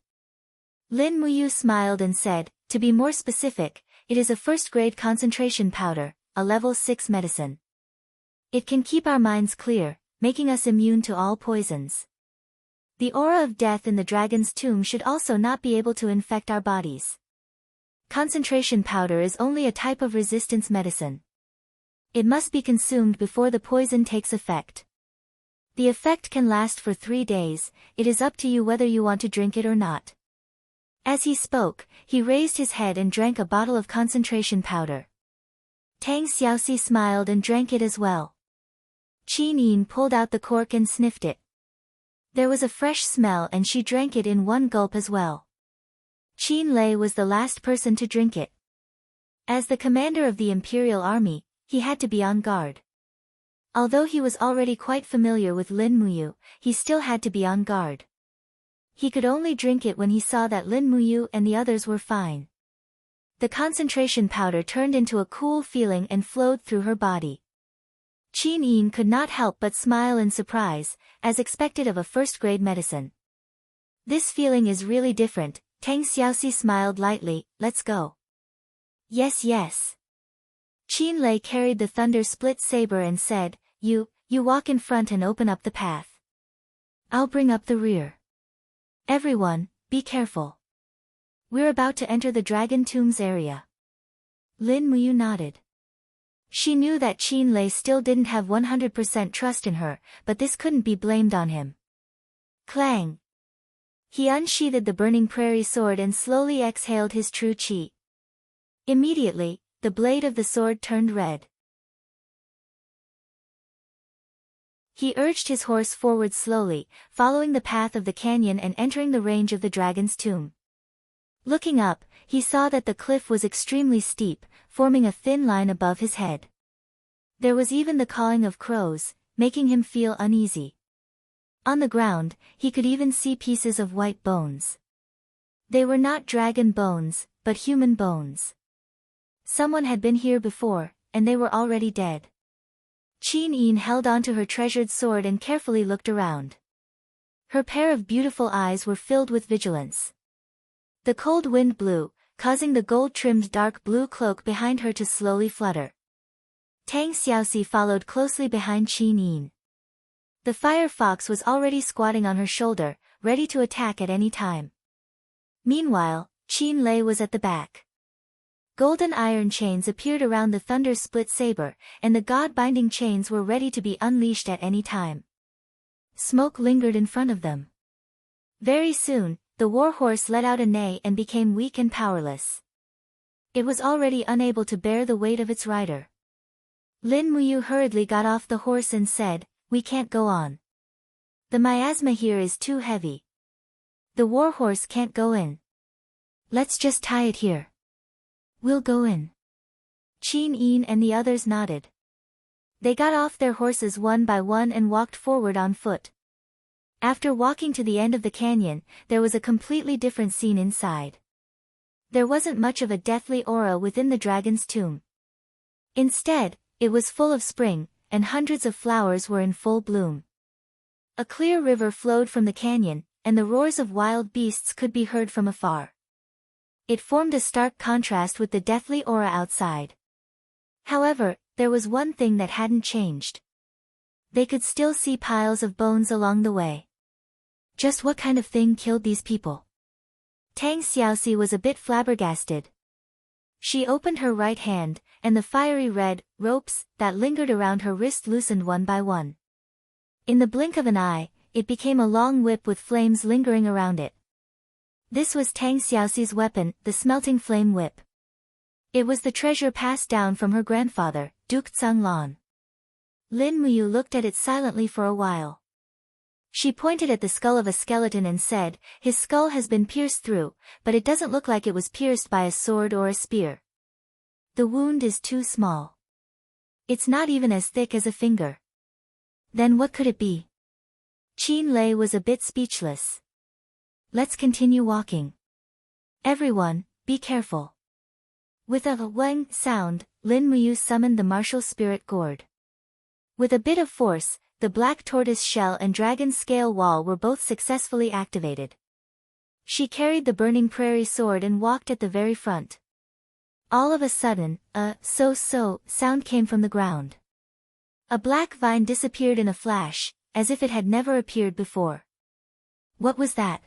Lin Muyu smiled and said, "To be more specific, it is a first-grade concentration powder, a level 6 medicine. It can keep our minds clear, making us immune to all poisons. The aura of death in the dragon's tomb should also not be able to infect our bodies. Concentration powder is only a type of resistance medicine. It must be consumed before the poison takes effect. The effect can last for 3 days, it is up to you whether you want to drink it or not." As he spoke, he raised his head and drank a bottle of concentration powder. Tang Xiaoxi smiled and drank it as well. Qin Yin pulled out the cork and sniffed it. There was a fresh smell and she drank it in one gulp as well. Qin Lei was the last person to drink it. As the commander of the Imperial Army, he had to be on guard. Although he was already quite familiar with Lin Muyu, he still had to be on guard. He could only drink it when he saw that Lin Muyu and the others were fine. The concentration powder turned into a cool feeling and flowed through her body. Qin Yin could not help but smile in surprise, as expected of a first-grade medicine. "This feeling is really different," Tang Xiaoxi smiled lightly. "Let's go." "Yes, yes." Qin Lei carried the thunder split saber and said, You walk in front and open up the path. I'll bring up the rear. Everyone, be careful. We're about to enter the Dragon Tomb's area." Lin Muyu nodded. She knew that Qin Lei still didn't have 100% trust in her, but this couldn't be blamed on him. Clang! He unsheathed the burning prairie sword and slowly exhaled his true qi. Immediately, the blade of the sword turned red. He urged his horse forward slowly, following the path of the canyon and entering the range of the dragon's tomb. Looking up, he saw that the cliff was extremely steep, forming a thin line above his head. There was even the cawing of crows, making him feel uneasy. On the ground, he could even see pieces of white bones. They were not dragon bones, but human bones. Someone had been here before, and they were already dead. Qin Yin held onto her treasured sword and carefully looked around. Her pair of beautiful eyes were filled with vigilance. The cold wind blew, causing the gold-trimmed dark blue cloak behind her to slowly flutter. Tang Xiaoxi followed closely behind Qin Yin. The fire fox was already squatting on her shoulder, ready to attack at any time. Meanwhile, Qin Lei was at the back. Golden iron chains appeared around the thunder split saber, and the god-binding chains were ready to be unleashed at any time. Smoke lingered in front of them. Very soon, the war horse let out a neigh and became weak and powerless. It was already unable to bear the weight of its rider. Lin Muyu hurriedly got off the horse and said, "We can't go on. The miasma here is too heavy. The war horse can't go in. Let's just tie it here." "We'll go in." Qin Yin and the others nodded. They got off their horses one by one and walked forward on foot. After walking to the end of the canyon, there was a completely different scene inside. There wasn't much of a deathly aura within the dragon's tomb. Instead, it was full of spring, and hundreds of flowers were in full bloom. A clear river flowed from the canyon, and the roars of wild beasts could be heard from afar. It formed a stark contrast with the deathly aura outside. However, there was one thing that hadn't changed. They could still see piles of bones along the way. Just what kind of thing killed these people? Tang Xiaoxi was a bit flabbergasted. She opened her right hand, and the fiery red ropes that lingered around her wrist loosened one by one. In the blink of an eye, it became a long whip with flames lingering around it. This was Tang Xiaoxi's weapon, the smelting flame whip. It was the treasure passed down from her grandfather, Duke Zhanglan. Lin Muyu looked at it silently for a while. She pointed at the skull of a skeleton and said, "His skull has been pierced through, but it doesn't look like it was pierced by a sword or a spear. The wound is too small." It's not even as thick as a finger. Then what could it be? Qin Lei was a bit speechless. Let's continue walking. Everyone, be careful. With a wang sound, Lin Muyu summoned the martial spirit gourd. With a bit of force, the black tortoise shell and dragon scale wall were both successfully activated. She carried the burning prairie sword and walked at the very front. All of a sudden, a so-so sound came from the ground. A black vine disappeared in a flash, as if it had never appeared before. What was that?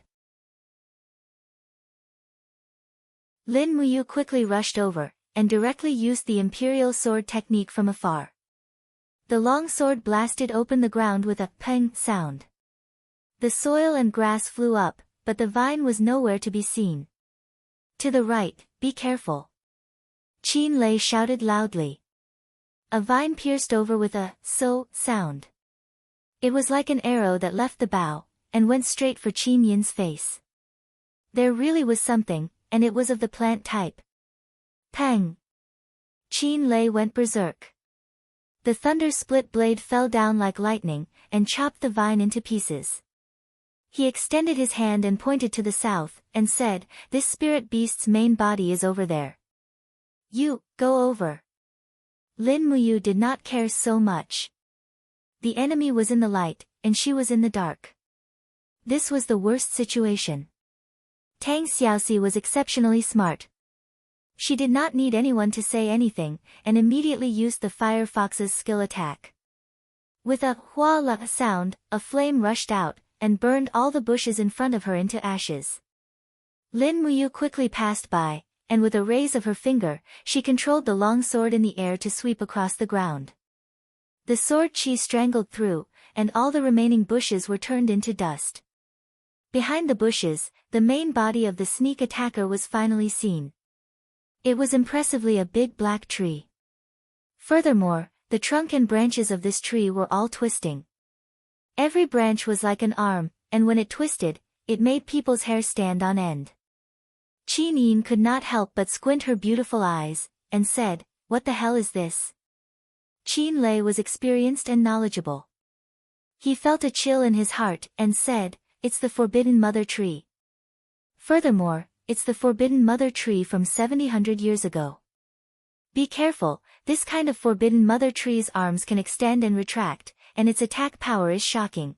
Lin Muyu quickly rushed over, and directly used the imperial sword technique from afar. The long sword blasted open the ground with a peng sound. The soil and grass flew up, but the vine was nowhere to be seen. To the right, be careful. Qin Lei shouted loudly. A vine pierced over with a so sound. It was like an arrow that left the bough, and went straight for Qin Yin's face. There really was something, and it was of the plant type. Peng! Qin Lei went berserk. The thunder-split blade fell down like lightning, and chopped the vine into pieces. He extended his hand and pointed to the south, and said, "This spirit beast's main body is over there. You, go over." Lin Muyu did not care so much. The enemy was in the light, and she was in the dark. This was the worst situation. Tang Xiaoxi was exceptionally smart. She did not need anyone to say anything, and immediately used the Fire Fox's skill attack. With a hua la sound, a flame rushed out, and burned all the bushes in front of her into ashes. Lin Muyu quickly passed by, and with a raise of her finger, she controlled the long sword in the air to sweep across the ground. The sword chi strangled through, and all the remaining bushes were turned into dust. Behind the bushes, the main body of the sneak attacker was finally seen. It was impressively a big black tree. Furthermore, the trunk and branches of this tree were all twisting. Every branch was like an arm, and when it twisted, it made people's hair stand on end. Qin Yin could not help but squint her beautiful eyes, and said, "What the hell is this?" Qin Lei was experienced and knowledgeable. He felt a chill in his heart, and said, "It's the Forbidden Mother Tree. Furthermore, it's the Forbidden Mother Tree from 700 years ago. Be careful, this kind of Forbidden Mother Tree's arms can extend and retract, and its attack power is shocking.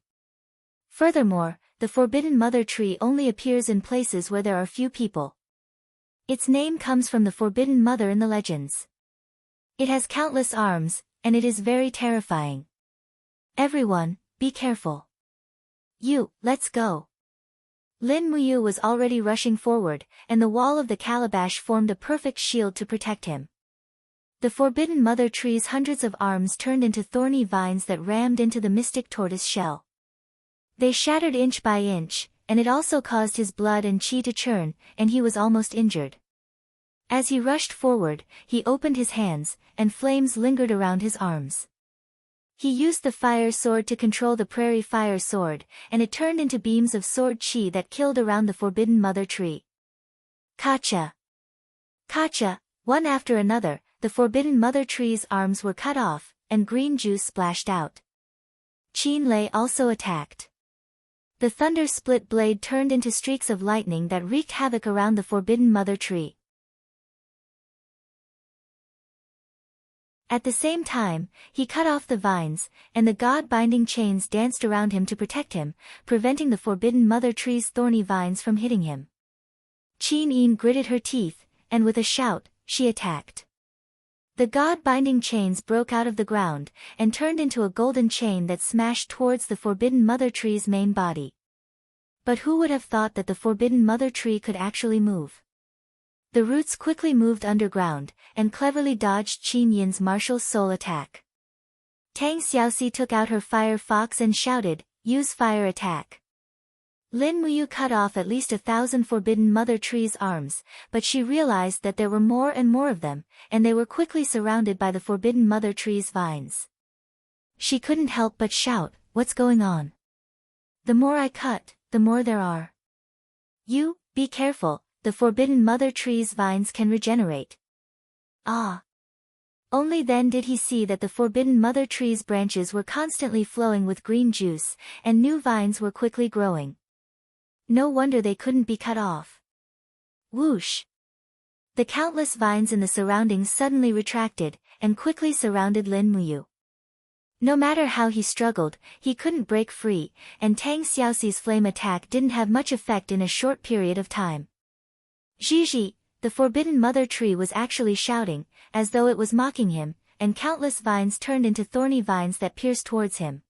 Furthermore, the Forbidden Mother Tree only appears in places where there are few people. Its name comes from the Forbidden Mother in the legends. It has countless arms, and it is very terrifying. Everyone, be careful. Let's go." Lin Muyu was already rushing forward, and the wall of the calabash formed a perfect shield to protect him. The Forbidden Mother Tree's hundreds of arms turned into thorny vines that rammed into the mystic tortoise shell. They shattered inch by inch, and it also caused his blood and chi to churn, and he was almost injured. As he rushed forward, he opened his hands, and flames lingered around his arms. He used the fire sword to control the prairie fire sword, and it turned into beams of sword chi that killed around the Forbidden Mother Tree. Kacha! Kacha! One after another, the Forbidden Mother Tree's arms were cut off, and green juice splashed out. Qin Lei also attacked. The thunder-split blade turned into streaks of lightning that wreaked havoc around the Forbidden Mother Tree. At the same time, he cut off the vines, and the god-binding chains danced around him to protect him, preventing the Forbidden Mother Tree's thorny vines from hitting him. Qin Yin gritted her teeth, and with a shout, she attacked. The god-binding chains broke out of the ground, and turned into a golden chain that smashed towards the Forbidden Mother Tree's main body. But who would have thought that the Forbidden Mother Tree could actually move? The roots quickly moved underground, and cleverly dodged Qin Yin's martial soul attack. Tang Xiaoxi took out her fire fox and shouted, "Use fire attack." Lin Muyu cut off at least 1,000 Forbidden Mother Tree's arms, but she realized that there were more and more of them, and they were quickly surrounded by the Forbidden Mother Tree's vines. She couldn't help but shout, "What's going on? The more I cut, the more there are. Be careful. The Forbidden Mother Tree's vines can regenerate." Ah! Only then did he see that the forbidden mother tree's branches were constantly flowing with green juice, and new vines were quickly growing. No wonder they couldn't be cut off. Whoosh! The countless vines in the surroundings suddenly retracted, and quickly surrounded Lin Muyu. No matter how he struggled, he couldn't break free, and Tang Xiaoxi's flame attack didn't have much effect in a short period of time. Zhizhi, the forbidden mother tree, was actually shouting, as though it was mocking him, and countless vines turned into thorny vines that pierced towards him.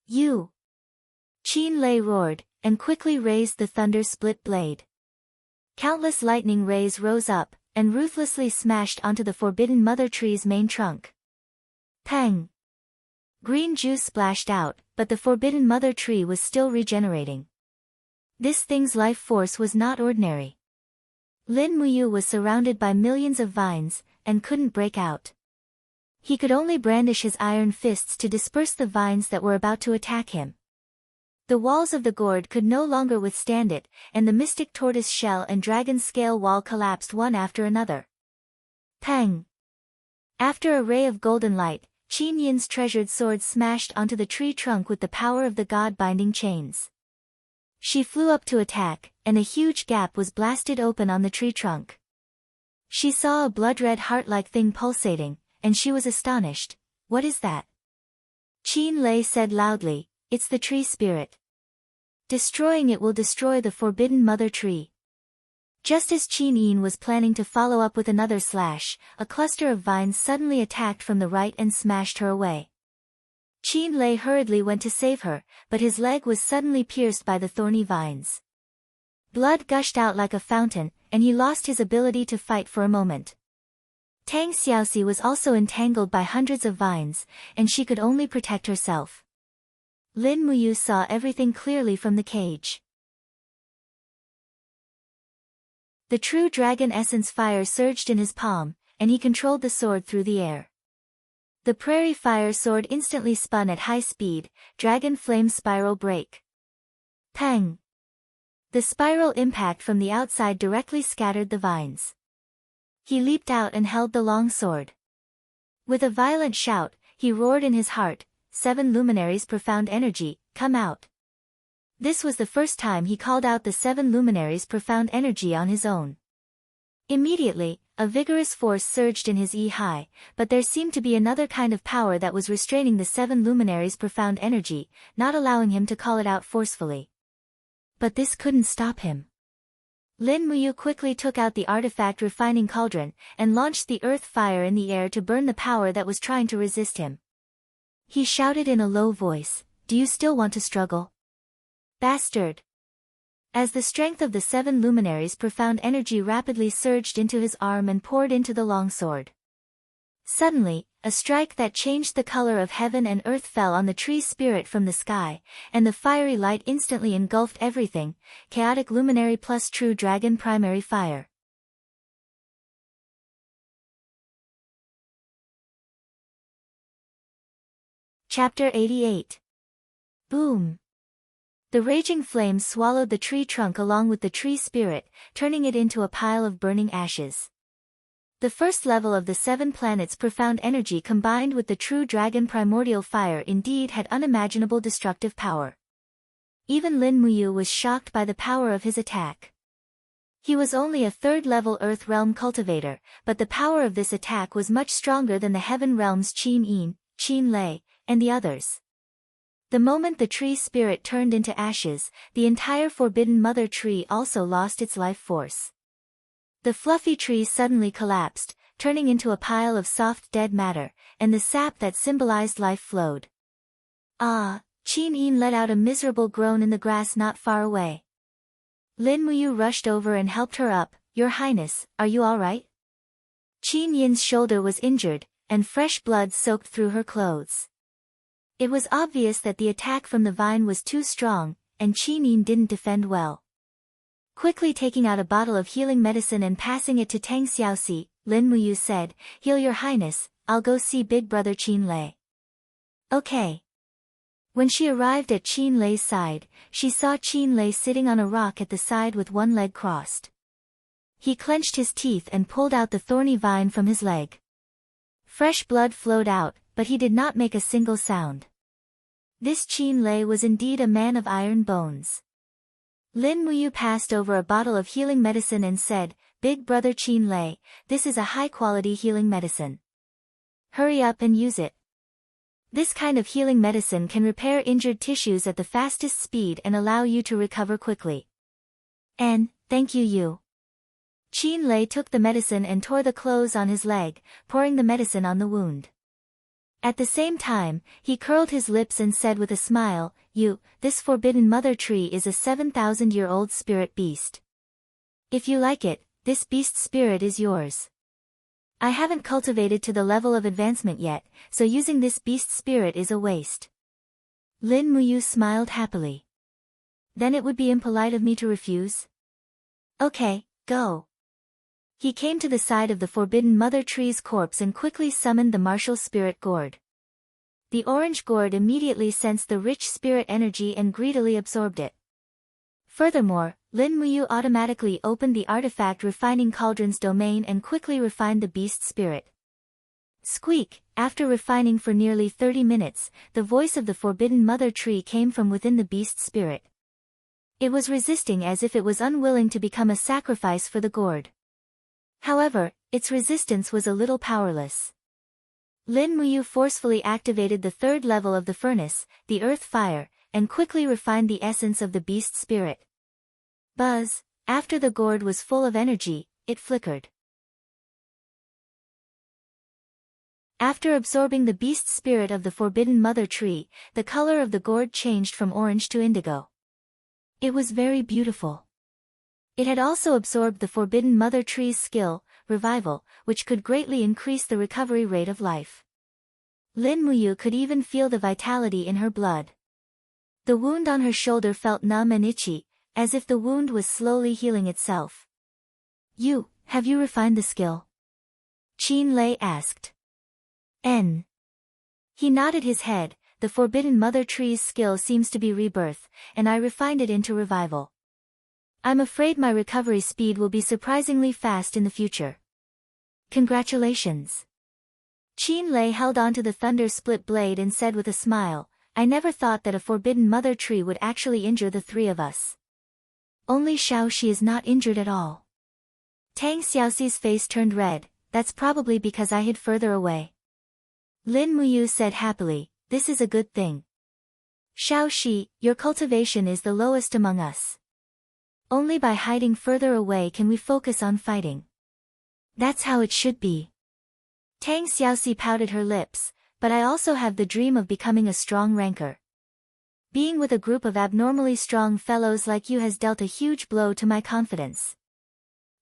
You! Qin Lei roared, and quickly raised the thunder-split blade. Countless lightning rays rose up, and ruthlessly smashed onto the forbidden mother tree's main trunk. Pang! Green juice splashed out, but the forbidden mother tree was still regenerating. This thing's life force was not ordinary. Lin Muyu was surrounded by millions of vines, and couldn't break out. He could only brandish his iron fists to disperse the vines that were about to attack him. The walls of the gourd could no longer withstand it, and the mystic tortoise shell and dragon scale wall collapsed one after another. Pang! After a ray of golden light, Qin Yin's treasured sword smashed onto the tree trunk with the power of the god-binding chains. She flew up to attack, and a huge gap was blasted open on the tree trunk. She saw a blood-red heart-like thing pulsating, and she was astonished. What is that? Qin Lei said loudly, it's the tree spirit. Destroying it will destroy the forbidden mother tree. Just as Qin Yin was planning to follow up with another slash, a cluster of vines suddenly attacked from the right and smashed her away. Qin Lei hurriedly went to save her, but his leg was suddenly pierced by the thorny vines. Blood gushed out like a fountain, and he lost his ability to fight for a moment. Tang Xiaoxi was also entangled by hundreds of vines, and she could only protect herself. Lin Muyu saw everything clearly from the cage. The true dragon essence fire surged in his palm, and he controlled the sword through the air. The prairie fire sword instantly spun at high speed, dragon flame spiral break. Pang! The spiral impact from the outside directly scattered the vines. He leaped out and held the long sword. With a violent shout, he roared in his heart, 7 luminaries profound energy, come out. This was the first time he called out the 7 luminaries profound energy on his own. Immediately, a vigorous force surged in his high, but there seemed to be another kind of power that was restraining the 7 luminaries' profound energy, not allowing him to call it out forcefully. But this couldn't stop him. Lin Muyu quickly took out the artifact refining cauldron, and launched the earth fire in the air to burn the power that was trying to resist him. He shouted in a low voice, do you still want to struggle? Bastard! As the strength of the 7 luminaries' profound energy rapidly surged into his arm and poured into the longsword. Suddenly, a strike that changed the color of heaven and earth fell on the tree spirit from the sky, and the fiery light instantly engulfed everything, chaotic luminary plus true dragon primary fire. Chapter 88. Boom! The raging flames swallowed the tree trunk along with the tree spirit, turning it into a pile of burning ashes. The first level of the 7 planets' profound energy combined with the true dragon primordial fire indeed had unimaginable destructive power. Even Lin Muyu was shocked by the power of his attack. He was only a 3rd level Earth Realm cultivator, but the power of this attack was much stronger than the Heaven Realm's Qin Yin, Qin Lei, and the others. The moment the tree spirit turned into ashes, the entire forbidden mother tree also lost its life force. The fluffy tree suddenly collapsed, turning into a pile of soft dead matter, and the sap that symbolized life flowed. Ah! Qin Yin let out a miserable groan in the grass not far away. Lin Muyu rushed over and helped her up. Your Highness, are you all right? Qin Yin's shoulder was injured, and fresh blood soaked through her clothes. It was obvious that the attack from the vine was too strong, and Qin Yin didn't defend well. Quickly taking out a bottle of healing medicine and passing it to Tang Xiaoxi, Lin Muyu said, Heal your Highness, I'll go see big brother Qin Lei. Okay. When she arrived at Qin Lei's side, she saw Qin Lei sitting on a rock at the side with one leg crossed. He clenched his teeth and pulled out the thorny vine from his leg. Fresh blood flowed out, but he did not make a single sound. This Qin Lei was indeed a man of iron bones. Lin Muyu passed over a bottle of healing medicine and said, "Big brother Qin Lei, this is a high-quality healing medicine. Hurry up and use it. This kind of healing medicine can repair injured tissues at the fastest speed and allow you to recover quickly." "And, thank you." Qin Lei took the medicine and tore the clothes on his leg, pouring the medicine on the wound. At the same time, he curled his lips and said with a smile, This forbidden mother tree is a 7,000-year-old spirit beast. If you like it, this beast spirit is yours. I haven't cultivated to the level of advancement yet, so using this beast spirit is a waste." Lin Muyu smiled happily. "Then it would be impolite of me to refuse?" "Okay, go." He came to the side of the forbidden mother tree's corpse and quickly summoned the martial spirit gourd. The orange gourd immediately sensed the rich spirit energy and greedily absorbed it. Furthermore, Lin Muyu automatically opened the artifact refining cauldron's domain and quickly refined the beast spirit. Squeak! After refining for nearly 30 minutes, the voice of the forbidden mother tree came from within the beast spirit. It was resisting as if it was unwilling to become a sacrifice for the gourd. However, its resistance was a little powerless. Lin Muyu forcefully activated the third level of the furnace, the earth fire, and quickly refined the essence of the beast spirit. Buzz! After the gourd was full of energy, it flickered. After absorbing the beast spirit of the forbidden mother tree, the color of the gourd changed from orange to indigo. It was very beautiful. It had also absorbed the forbidden mother tree's skill, revival, which could greatly increase the recovery rate of life. Lin Muyu could even feel the vitality in her blood. The wound on her shoulder felt numb and itchy, as if the wound was slowly healing itself. Have you refined the skill?" Qin Lei asked. "N." He nodded his head. "The forbidden mother tree's skill seems to be rebirth, and I refined it into revival. I'm afraid my recovery speed will be surprisingly fast in the future." "Congratulations." Qin Lei held onto the thunder-split blade and said with a smile, "I never thought that a forbidden mother tree would actually injure the three of us. Only Xiaoxi is not injured at all." Tang Xiaoxi's face turned red. "That's probably because I hid further away." Lin Muyu said happily, "This is a good thing. Xiaoxi, your cultivation is the lowest among us. Only by hiding further away can we focus on fighting." "That's how it should be." Tang Xiaoxi pouted her lips, "But I also have the dream of becoming a strong ranker. Being with a group of abnormally strong fellows like you has dealt a huge blow to my confidence."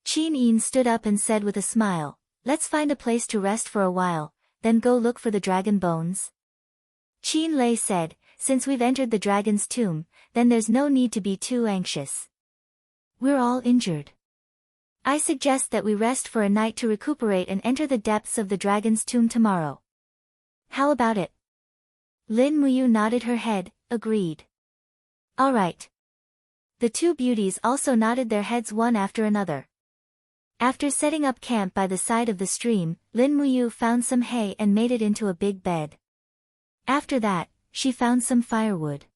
Qin Yin stood up and said with a smile, "Let's find a place to rest for a while, then go look for the dragon bones." Qin Lei said, "Since we've entered the dragon's tomb, then there's no need to be too anxious. We're all injured. I suggest that we rest for a night to recuperate and enter the depths of the dragon's tomb tomorrow. How about it?" Lin Muyu nodded her head, agreed. "All right." The two beauties also nodded their heads one after another. After setting up camp by the side of the stream, Lin Muyu found some hay and made it into a big bed. After that, she found some firewood.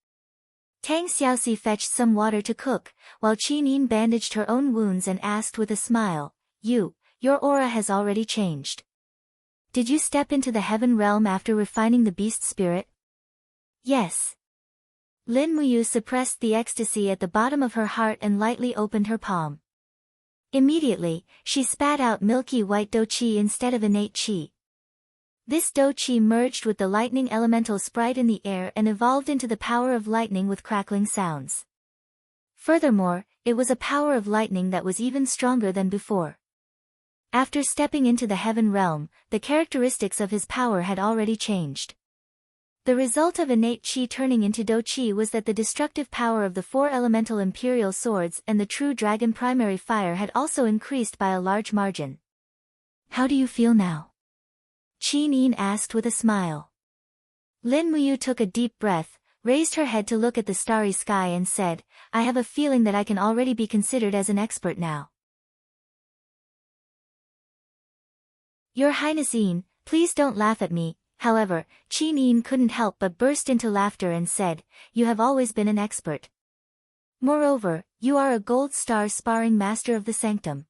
Tang Xiaoxi fetched some water to cook, while Qin Yin bandaged her own wounds and asked with a smile, Your aura has already changed. Did you step into the heaven realm after refining the beast spirit?" "Yes." Lin Muyu suppressed the ecstasy at the bottom of her heart and lightly opened her palm. Immediately, she spat out milky white do qi instead of innate qi. This do qi merged with the lightning elemental sprite in the air and evolved into the power of lightning with crackling sounds. Furthermore, it was a power of lightning that was even stronger than before. After stepping into the heaven realm, the characteristics of his power had already changed. The result of innate qi turning into do qi was that the destructive power of the four elemental imperial swords and the true dragon primary fire had also increased by a large margin. "How do you feel now?" Qin Yin asked with a smile. Lin Muyu took a deep breath, raised her head to look at the starry sky and said, "I have a feeling that I can already be considered as an expert now." "Your Highness Yin, please don't laugh at me. However, Qin Yin couldn't help but burst into laughter and said, you have always been an expert. Moreover, you are a gold star sparring master of the sanctum.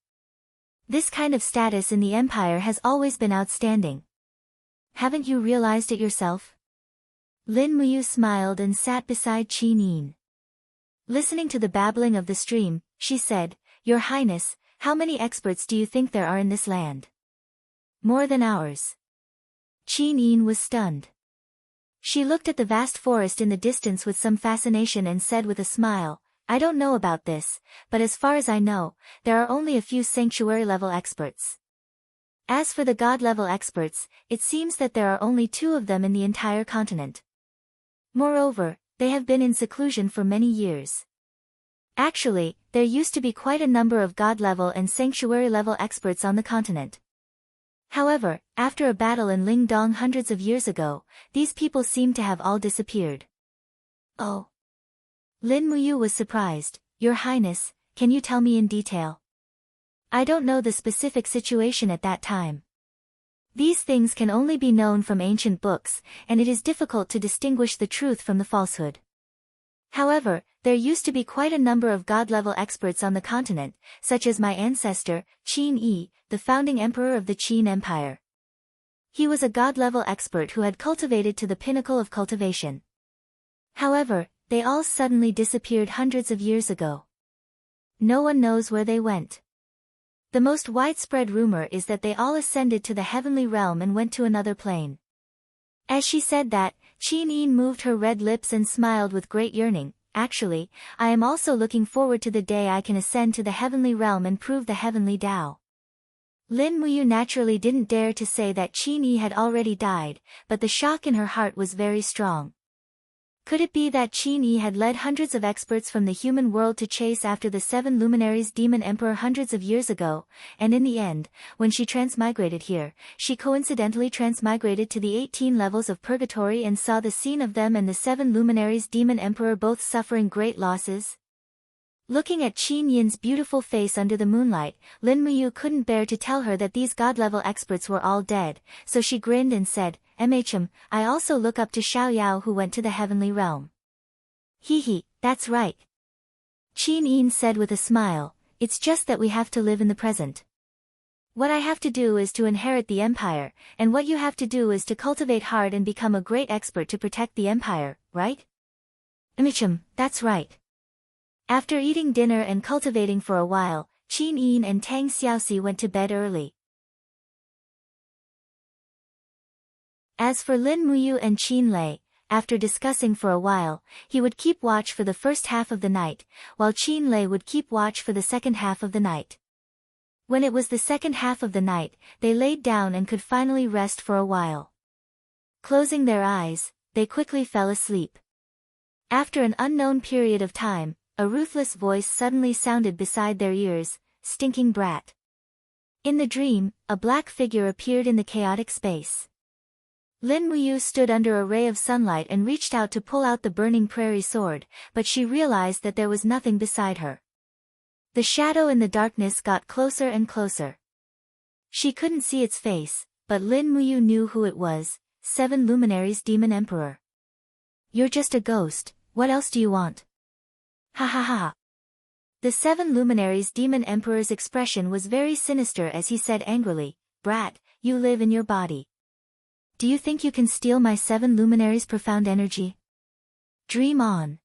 This kind of status in the empire has always been outstanding. Haven't you realized it yourself? Lin Muyu smiled and sat beside Qin Yin. Listening to the babbling of the stream, she said, Your Highness, how many experts do you think there are in this land? More than ours. Qin Yin was stunned. She looked at the vast forest in the distance with some fascination and said with a smile, I don't know about this, but as far as I know, there are only a few sanctuary-level experts. As for the god-level experts, it seems that there are only 2 of them in the entire continent. Moreover, they have been in seclusion for many years. Actually, there used to be quite a number of god-level and sanctuary-level experts on the continent. However, after a battle in Lingdong hundreds of years ago, these people seem to have all disappeared. Oh. Lin Muyu was surprised. Your Highness, can you tell me in detail? I don't know the specific situation at that time. These things can only be known from ancient books, and it is difficult to distinguish the truth from the falsehood. However, there used to be quite a number of god-level experts on the continent, such as my ancestor, Qin Yi, the founding emperor of the Qin Empire. He was a god-level expert who had cultivated to the pinnacle of cultivation. However, they all suddenly disappeared hundreds of years ago. No one knows where they went. The most widespread rumor is that they all ascended to the heavenly realm and went to another plane. As she said that, Qin Yin moved her red lips and smiled with great yearning. Actually, I am also looking forward to the day I can ascend to the heavenly realm and prove the heavenly Tao. Lin Muyu naturally didn't dare to say that Qin Yi had already died, but the shock in her heart was very strong. Could it be that Qin Yi had led hundreds of experts from the human world to chase after the 7 luminaries demon emperor hundreds of years ago, and in the end, when she transmigrated here, she coincidentally transmigrated to the 18 levels of purgatory and saw the scene of them and the 7 luminaries demon emperor both suffering great losses? Looking at Qin Yin's beautiful face under the moonlight, Lin Muyu couldn't bear to tell her that these god-level experts were all dead, so she grinned and said, I also look up to Xiao Yao who went to the heavenly realm. Hee, that's right. Qin Yin said with a smile, it's just that we have to live in the present. What I have to do is to inherit the empire, and what you have to do is to cultivate hard and become a great expert to protect the empire, right? That's right. After eating dinner and cultivating for a while, Qin Yin and Tang Xiaoxi went to bed early. As for Lin Muyu and Qin Lei, after discussing for a while, he would keep watch for the first half of the night, while Qin Lei would keep watch for the second half of the night. When it was the second half of the night, they laid down and could finally rest for a while. Closing their eyes, they quickly fell asleep. After an unknown period of time, a ruthless voice suddenly sounded beside their ears, stinking brat. In the dream, a black figure appeared in the chaotic space. Lin Muyu stood under a ray of sunlight and reached out to pull out the burning prairie sword, but she realized that there was nothing beside her. The shadow in the darkness got closer and closer. She couldn't see its face, but Lin Muyu knew who it was, 7 luminaries demon emperor. You're just a ghost, what else do you want? Ha ha ha. The 7 luminaries demon emperor's expression was very sinister as he said angrily, Brat, you live in your body. Do you think you can steal my 7 luminaries' profound energy? Dream on.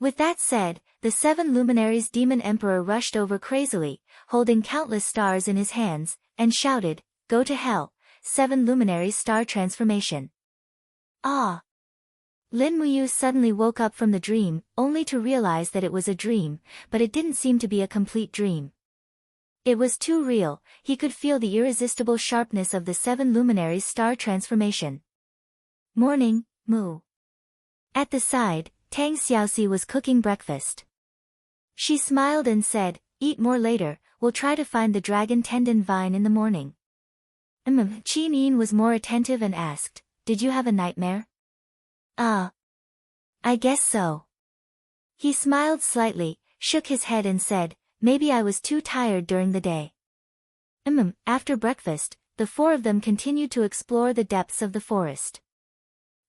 With that said, the 7 luminaries demon emperor rushed over crazily, holding countless stars in his hands, and shouted, Go to hell, 7 luminaries star transformation. Ah! Lin Muyu suddenly woke up from the dream, only to realize that it was a dream, but it didn't seem to be a complete dream. It was too real, he could feel the irresistible sharpness of the 7 luminaries star transformation. Morning, Moo. At the side, Tang Xiaoxi was cooking breakfast. She smiled and said, Eat more later, we'll try to find the dragon tendon vine in the morning. Qin Yin was more attentive and asked, Did you have a nightmare? I guess so. He smiled slightly, shook his head and said, Maybe I was too tired during the day. After breakfast, the four of them continued to explore the depths of the forest.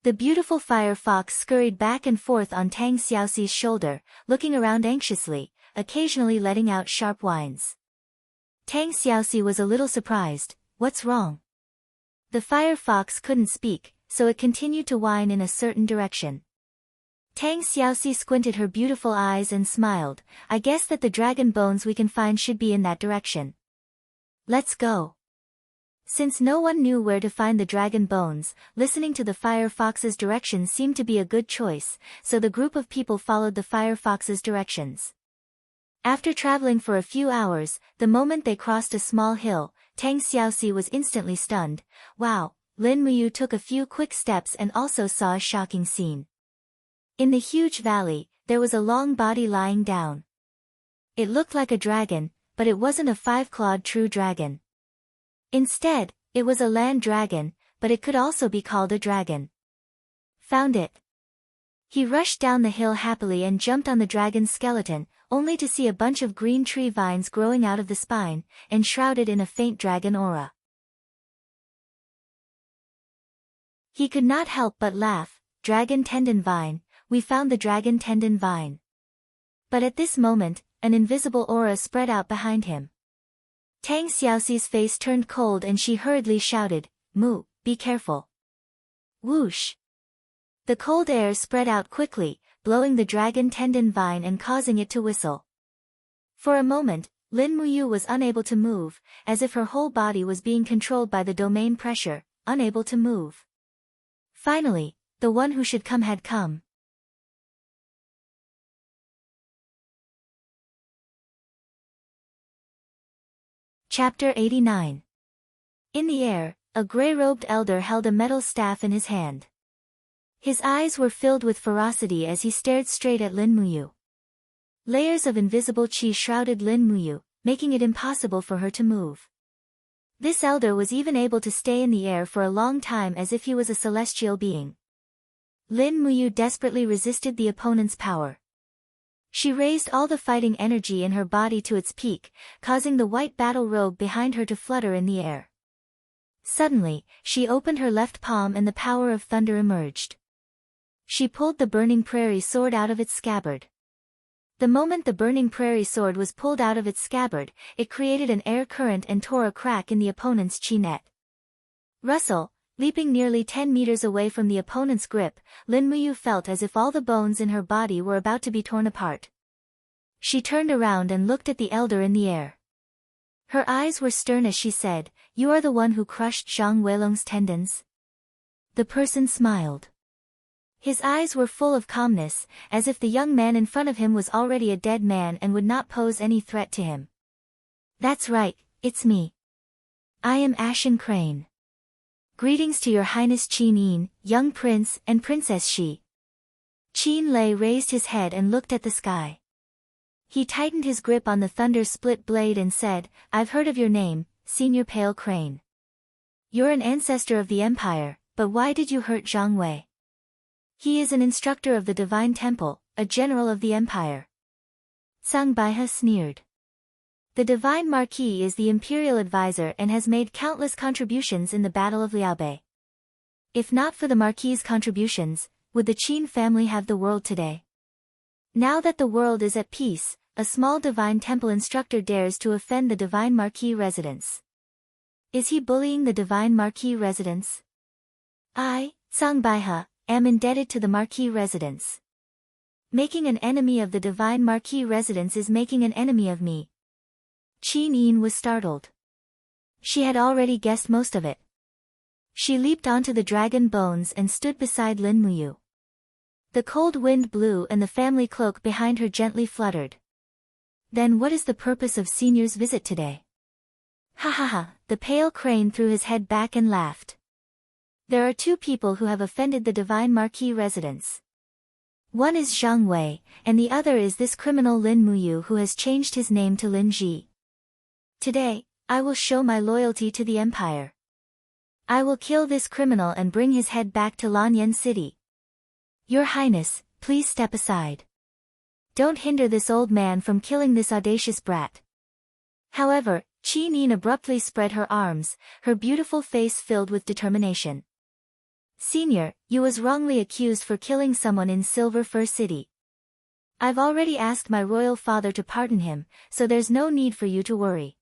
The beautiful fire fox scurried back and forth on Tang Xiaoxi's shoulder, looking around anxiously, occasionally letting out sharp whines. Tang Xiaoxi was a little surprised. What's wrong? The fire fox couldn't speak, so it continued to whine in a certain direction. Tang Xiaoxi squinted her beautiful eyes and smiled. I guess that the dragon bones we can find should be in that direction. Let's go. Since no one knew where to find the dragon bones, listening to the fire fox's directions seemed to be a good choice, so the group of people followed the fire fox's directions. After traveling for a few hours, the moment they crossed a small hill, Tang Xiaoxi was instantly stunned. Wow! Lin Muyu took a few quick steps and also saw a shocking scene. In the huge valley, there was a long body lying down. It looked like a dragon, but it wasn't a five-clawed true dragon. Instead, it was a land dragon, but it could also be called a dragon. Found it. He rushed down the hill happily and jumped on the dragon's skeleton, only to see a bunch of green tree vines growing out of the spine, enshrouded in a faint dragon aura. He could not help but laugh. Dragon tendon vine, we found the dragon tendon vine. But at this moment, an invisible aura spread out behind him. Tang Xiaoxi's face turned cold and she hurriedly shouted, Mu, be careful. Whoosh! The cold air spread out quickly, blowing the dragon tendon vine and causing it to whistle. For a moment, Lin Muyu was unable to move, as if her whole body was being controlled by the domain pressure, unable to move. Finally, the one who should come had come. Chapter 89. In the air, a grey-robed elder held a metal staff in his hand. His eyes were filled with ferocity as he stared straight at Lin Muyu. Layers of invisible qi shrouded Lin Muyu, making it impossible for her to move. This elder was even able to stay in the air for a long time as if he was a celestial being. Lin Muyu desperately resisted the opponent's power. She raised all the fighting energy in her body to its peak, causing the white battle robe behind her to flutter in the air. Suddenly, she opened her left palm and the power of thunder emerged. She pulled the burning prairie sword out of its scabbard. The moment the burning prairie sword was pulled out of its scabbard, it created an air current and tore a crack in the opponent's chi net. Rustle, leaping nearly 10 meters away from the opponent's grip, Lin Muyu felt as if all the bones in her body were about to be torn apart. She turned around and looked at the elder in the air. Her eyes were stern as she said, You are the one who crushed Zhang Weilong's tendons? The person smiled. His eyes were full of calmness, as if the young man in front of him was already a dead man and would not pose any threat to him. That's right, it's me. I am Ashen Crane. Greetings to your highness Qin Yin, young prince and princess Shi. Qin Lei raised his head and looked at the sky. He tightened his grip on the thunder-split blade and said, I've heard of your name, Senior Pale Crane. You're an ancestor of the Empire, but why did you hurt Zhang Wei? He is an instructor of the Divine Temple, a general of the Empire. Sang Baihe sneered. The Divine Marquis is the imperial advisor and has made countless contributions in the Battle of Liaobei. If not for the Marquis's contributions, would the Qin family have the world today? Now that the world is at peace, a small Divine Temple instructor dares to offend the Divine Marquis residents. Is he bullying the Divine Marquis residents? I, Sang Baihe, am indebted to the Marquis residents. Making an enemy of the Divine Marquis residents is making an enemy of me. Qin Yin was startled. She had already guessed most of it. She leaped onto the dragon bones and stood beside Lin Muyu. The cold wind blew and the family cloak behind her gently fluttered. Then what is the purpose of Senior's visit today? Ha ha ha, the pale crane threw his head back and laughed. There are two people who have offended the Divine Marquis residents. One is Zhang Wei, and the other is this criminal Lin Muyu who has changed his name to Lin Ji. Today, I will show my loyalty to the Empire. I will kill this criminal and bring his head back to Lanyan City. Your Highness, please step aside. Don't hinder this old man from killing this audacious brat. However, Qin Yin abruptly spread her arms, her beautiful face filled with determination. Senior, you was wrongly accused for killing someone in Silver Fir City. I've already asked my royal father to pardon him, so there's no need for you to worry.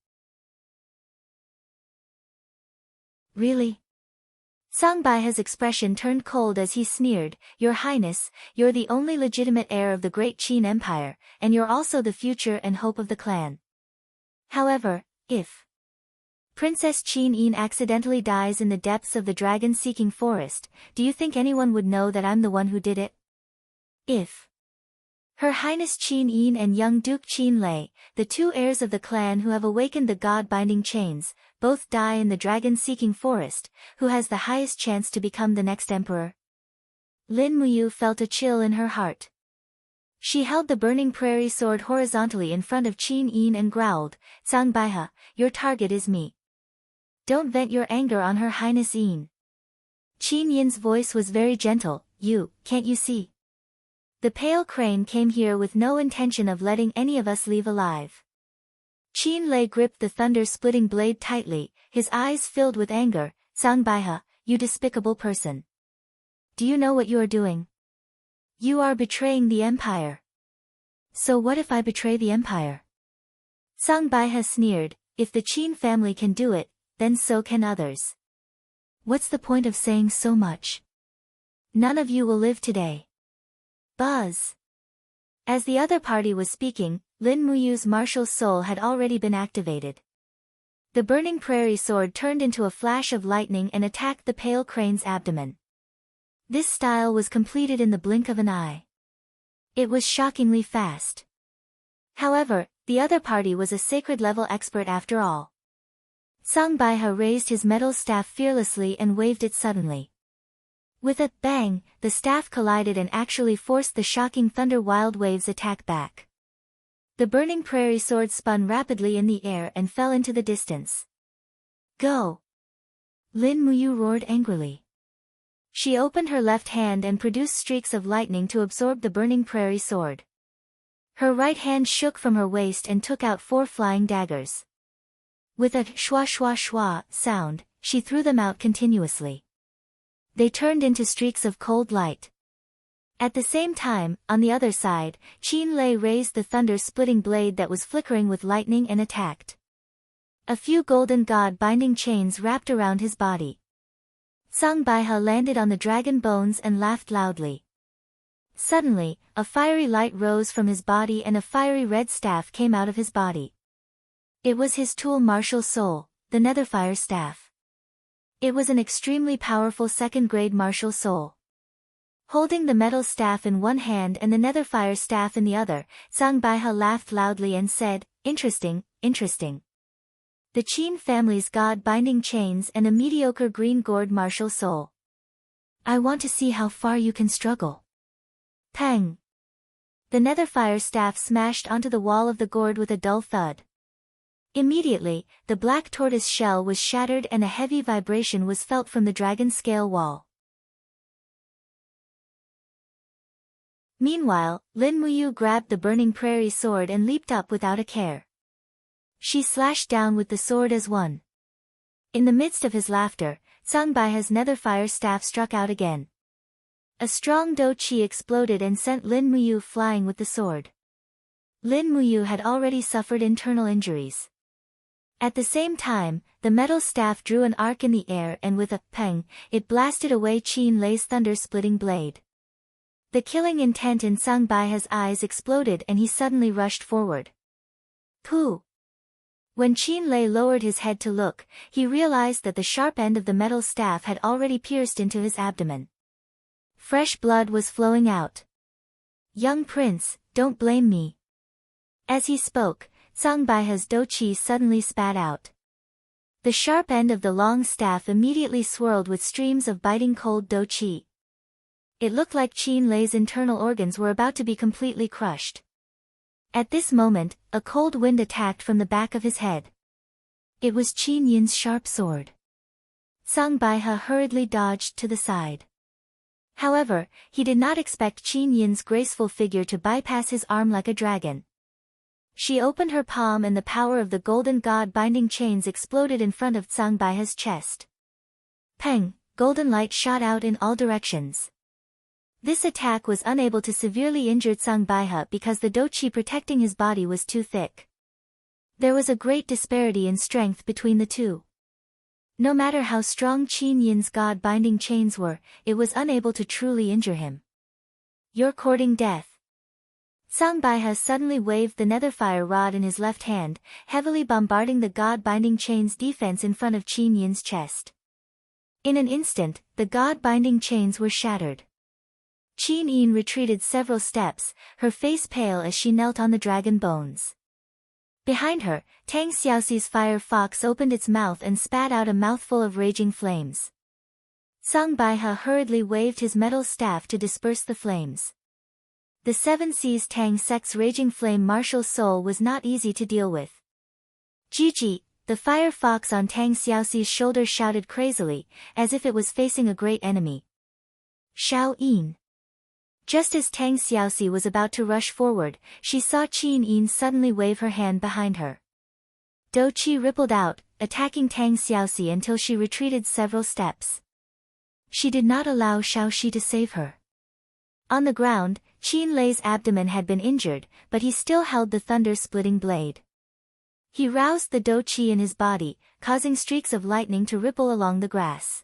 Really? Song Baihe's expression turned cold as he sneered, Your Highness, you're the only legitimate heir of the great Qin Empire, and you're also the future and hope of the clan. However, if Princess Qin Yin accidentally dies in the depths of the dragon-seeking forest, do you think anyone would know that I'm the one who did it? If Her Highness Qin Yin and young Duke Qin Lei, the two heirs of the clan who have awakened the god-binding chains, both die in the dragon-seeking forest, who has the highest chance to become the next emperor? Lin Muyu felt a chill in her heart. She held the burning prairie sword horizontally in front of Qin Yin and growled, Zhang Baihe, your target is me. Don't vent your anger on Her Highness Yin. Qin Yin's voice was very gentle, can't you see? The pale crane came here with no intention of letting any of us leave alive. Qin Lei gripped the thunder-splitting blade tightly, his eyes filled with anger, Zhang Baihe, you despicable person. Do you know what you are doing? You are betraying the empire. So what if I betray the empire? Zhang Baihe sneered, if the Qin family can do it, then so can others. What's the point of saying so much? None of you will live today. Buzz. As the other party was speaking, Lin Muyu's martial soul had already been activated. The burning prairie sword turned into a flash of lightning and attacked the pale crane's abdomen. This style was completed in the blink of an eye. It was shockingly fast. However, the other party was a sacred-level expert after all. Zhang Baihe raised his metal staff fearlessly and waved it suddenly. With a bang, the staff collided and actually forced the shocking thunder wild waves attack back. The burning prairie sword spun rapidly in the air and fell into the distance. Go! Lin Muyu roared angrily. She opened her left hand and produced streaks of lightning to absorb the burning prairie sword. Her right hand shook from her waist and took out 4 flying daggers. With a shwa shwa shwa sound, she threw them out continuously. They turned into streaks of cold light. At the same time, on the other side, Qin Lei raised the thunder-splitting blade that was flickering with lightning and attacked. A few golden god-binding chains wrapped around his body. Zhang Baihe landed on the dragon bones and laughed loudly. Suddenly, a fiery light rose from his body and a fiery red staff came out of his body. It was his tool martial soul, the Netherfire staff. It was an extremely powerful second-grade martial soul. Holding the metal staff in one hand and the Netherfire staff in the other, Zhang Baihe laughed loudly and said, Interesting, interesting. The Qin family's god-binding chains and a mediocre green-gourd martial soul. I want to see how far you can struggle. Pang! The Netherfire staff smashed onto the wall of the gourd with a dull thud. Immediately, the black tortoise shell was shattered and a heavy vibration was felt from the dragon scale wall. Meanwhile, Lin Muyu grabbed the burning prairie sword and leaped up without a care. She slashed down with the sword as one. In the midst of his laughter, Zhang Baihe's Netherfire staff struck out again. A strong do qi exploded and sent Lin Muyu flying with the sword. Lin Muyu had already suffered internal injuries. At the same time, the metal staff drew an arc in the air and with a pang, it blasted away Qin Lei's thunder-splitting blade. The killing intent in Zhang Baihe's eyes exploded and he suddenly rushed forward. Pooh! When Qin Lei lowered his head to look, he realized that the sharp end of the metal staff had already pierced into his abdomen. Fresh blood was flowing out. Young prince, don't blame me. As he spoke, Zhang Baihe's do qi suddenly spat out. The sharp end of the long staff immediately swirled with streams of biting cold do qi. It looked like Qin Lei's internal organs were about to be completely crushed. At this moment, a cold wind attacked from the back of his head. It was Qin Yin's sharp sword. Zhang Baihe hurriedly dodged to the side. However, he did not expect Qin Yin's graceful figure to bypass his arm like a dragon. She opened her palm and the power of the golden god-binding chains exploded in front of Tsang Baiha's chest. Peng, golden light shot out in all directions. This attack was unable to severely injure Tsang Baiha because the dochi protecting his body was too thick. There was a great disparity in strength between the two. No matter how strong Qin Yin's god-binding chains were, it was unable to truly injure him. You're courting death. Tsang Baiha suddenly waved the netherfire rod in his left hand, heavily bombarding the god-binding chain's defense in front of Qin Yin's chest. In an instant, the god-binding chains were shattered. Qin Yin retreated several steps, her face pale as she knelt on the dragon bones. Behind her, Tang Xiaoxi's fire fox opened its mouth and spat out a mouthful of raging flames. Tsang Baiha hurriedly waved his metal staff to disperse the flames. The Seven Seas Tang sect's raging flame martial soul was not easy to deal with. Jiji, the fire fox on Tang Xiaoxi's shoulder shouted crazily, as if it was facing a great enemy. Xiao Yin. Just as Tang Xiaoxi was about to rush forward, she saw Qin Yin suddenly wave her hand behind her. Do Qi rippled out, attacking Tang Xiaoxi until she retreated several steps. She did not allow Xiao Shi to save her. On the ground, Qin Lei's abdomen had been injured, but he still held the thunder-splitting blade. He roused the Do Qi in his body, causing streaks of lightning to ripple along the grass.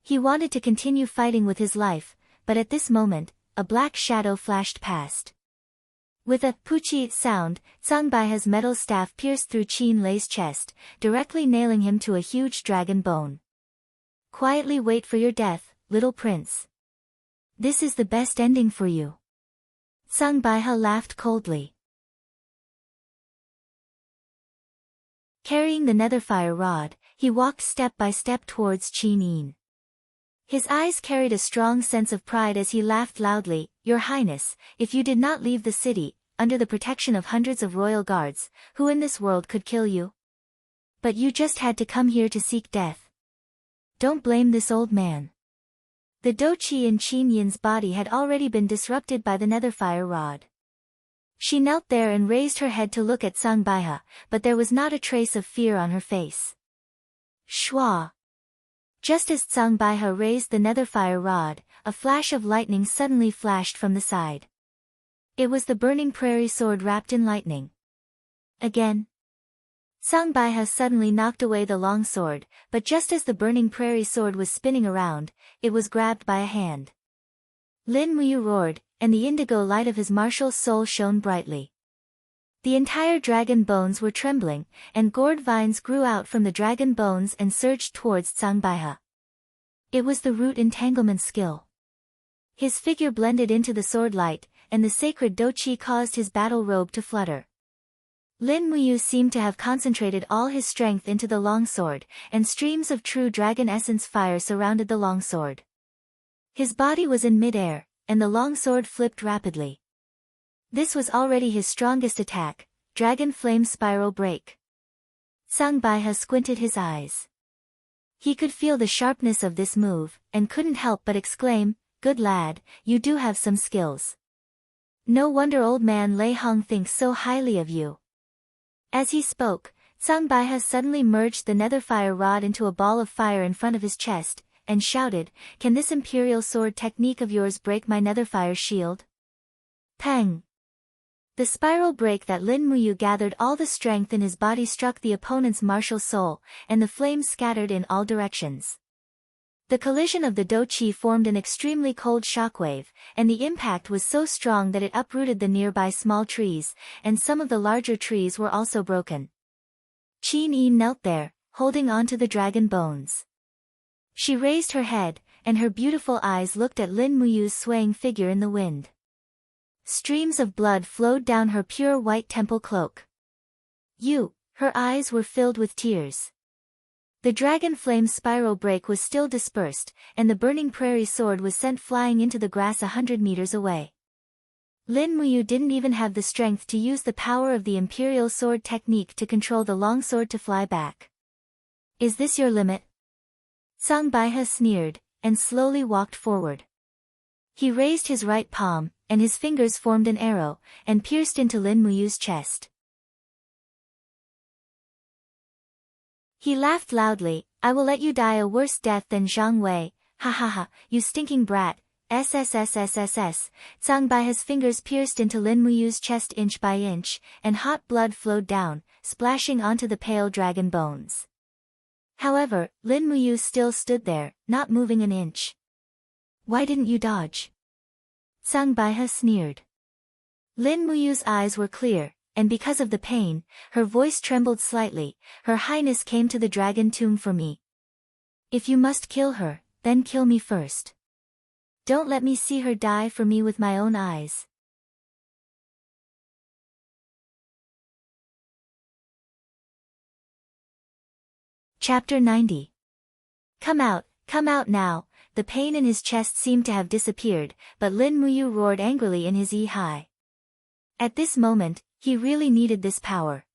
He wanted to continue fighting with his life, but at this moment, a black shadow flashed past. With a puchi sound, Tsang Baiha's metal staff pierced through Qin Lei's chest, directly nailing him to a huge dragon bone. Quietly wait for your death, little prince. This is the best ending for you. Tsang Baiha laughed coldly. Carrying the netherfire rod, he walked step by step towards Qin Yin. His eyes carried a strong sense of pride as he laughed loudly. Your Highness, if you did not leave the city, under the protection of hundreds of royal guards, who in this world could kill you? But you just had to come here to seek death. Don't blame this old man. The Do Qi in Qin Yin's body had already been disrupted by the netherfire rod. She knelt there and raised her head to look at Tsang Baiha, but there was not a trace of fear on her face. Shua! Just as Tsang Baiha raised the netherfire rod, a flash of lightning suddenly flashed from the side. It was the burning prairie sword wrapped in lightning. Again. Tsang Baiha suddenly knocked away the long sword, but just as the burning prairie sword was spinning around, it was grabbed by a hand. Lin Muyu roared, and the indigo light of his martial soul shone brightly. The entire dragon bones were trembling, and gourd vines grew out from the dragon bones and surged towards Tsang Baiha. It was the root entanglement skill. His figure blended into the sword light, and the sacred Do Qi caused his battle robe to flutter. Lin Muyu seemed to have concentrated all his strength into the longsword, and streams of true dragon essence fire surrounded the longsword. His body was in mid-air, and the longsword flipped rapidly. This was already his strongest attack, Dragon Flame Spiral Break. Tsang Baiha squinted his eyes. He could feel the sharpness of this move, and couldn't help but exclaim, "Good lad, you do have some skills. No wonder old man Lei Hong thinks so highly of you." As he spoke, Tsang Baiha suddenly merged the netherfire rod into a ball of fire in front of his chest, and shouted, "Can this imperial sword technique of yours break my netherfire shield?" Peng! The spiral break that Lin Muyu gathered all the strength in his body struck the opponent's martial soul, and the flames scattered in all directions. The collision of the Do Qi formed an extremely cold shockwave, and the impact was so strong that it uprooted the nearby small trees, and some of the larger trees were also broken. Qin Yi knelt there, holding on to the dragon bones. She raised her head, and her beautiful eyes looked at Lin Muyu's swaying figure in the wind. Streams of blood flowed down her pure white temple cloak. Her eyes were filled with tears. The dragon flame spiral break was still dispersed, and the burning prairie sword was sent flying into the grass 100 meters away. Lin Muyu didn't even have the strength to use the power of the imperial sword technique to control the longsword to fly back. "Is this your limit?" Tsang Baiha sneered, and slowly walked forward. He raised his right palm, and his fingers formed an arrow, and pierced into Lin Muyu's chest. He laughed loudly. I will let you die a worse death than Zhang Wei. Ha ha ha, you stinking brat. SSSSSS. Zhang Baihe's fingers pierced into Lin Muyu's chest inch by inch, and hot blood flowed down, splashing onto the pale dragon bones. However, Lin Muyu still stood there, not moving an inch. Why didn't you dodge? Zhang Baihe sneered. Lin Muyu's eyes were clear, and because of the pain, her voice trembled slightly. Her Highness came to the dragon tomb for me. If you must kill her, then kill me first. Don't let me see her die for me with my own eyes. Chapter 90. Come out now. The pain in his chest seemed to have disappeared, but Lin Muyu roared angrily in his high. At this moment, he really needed this power.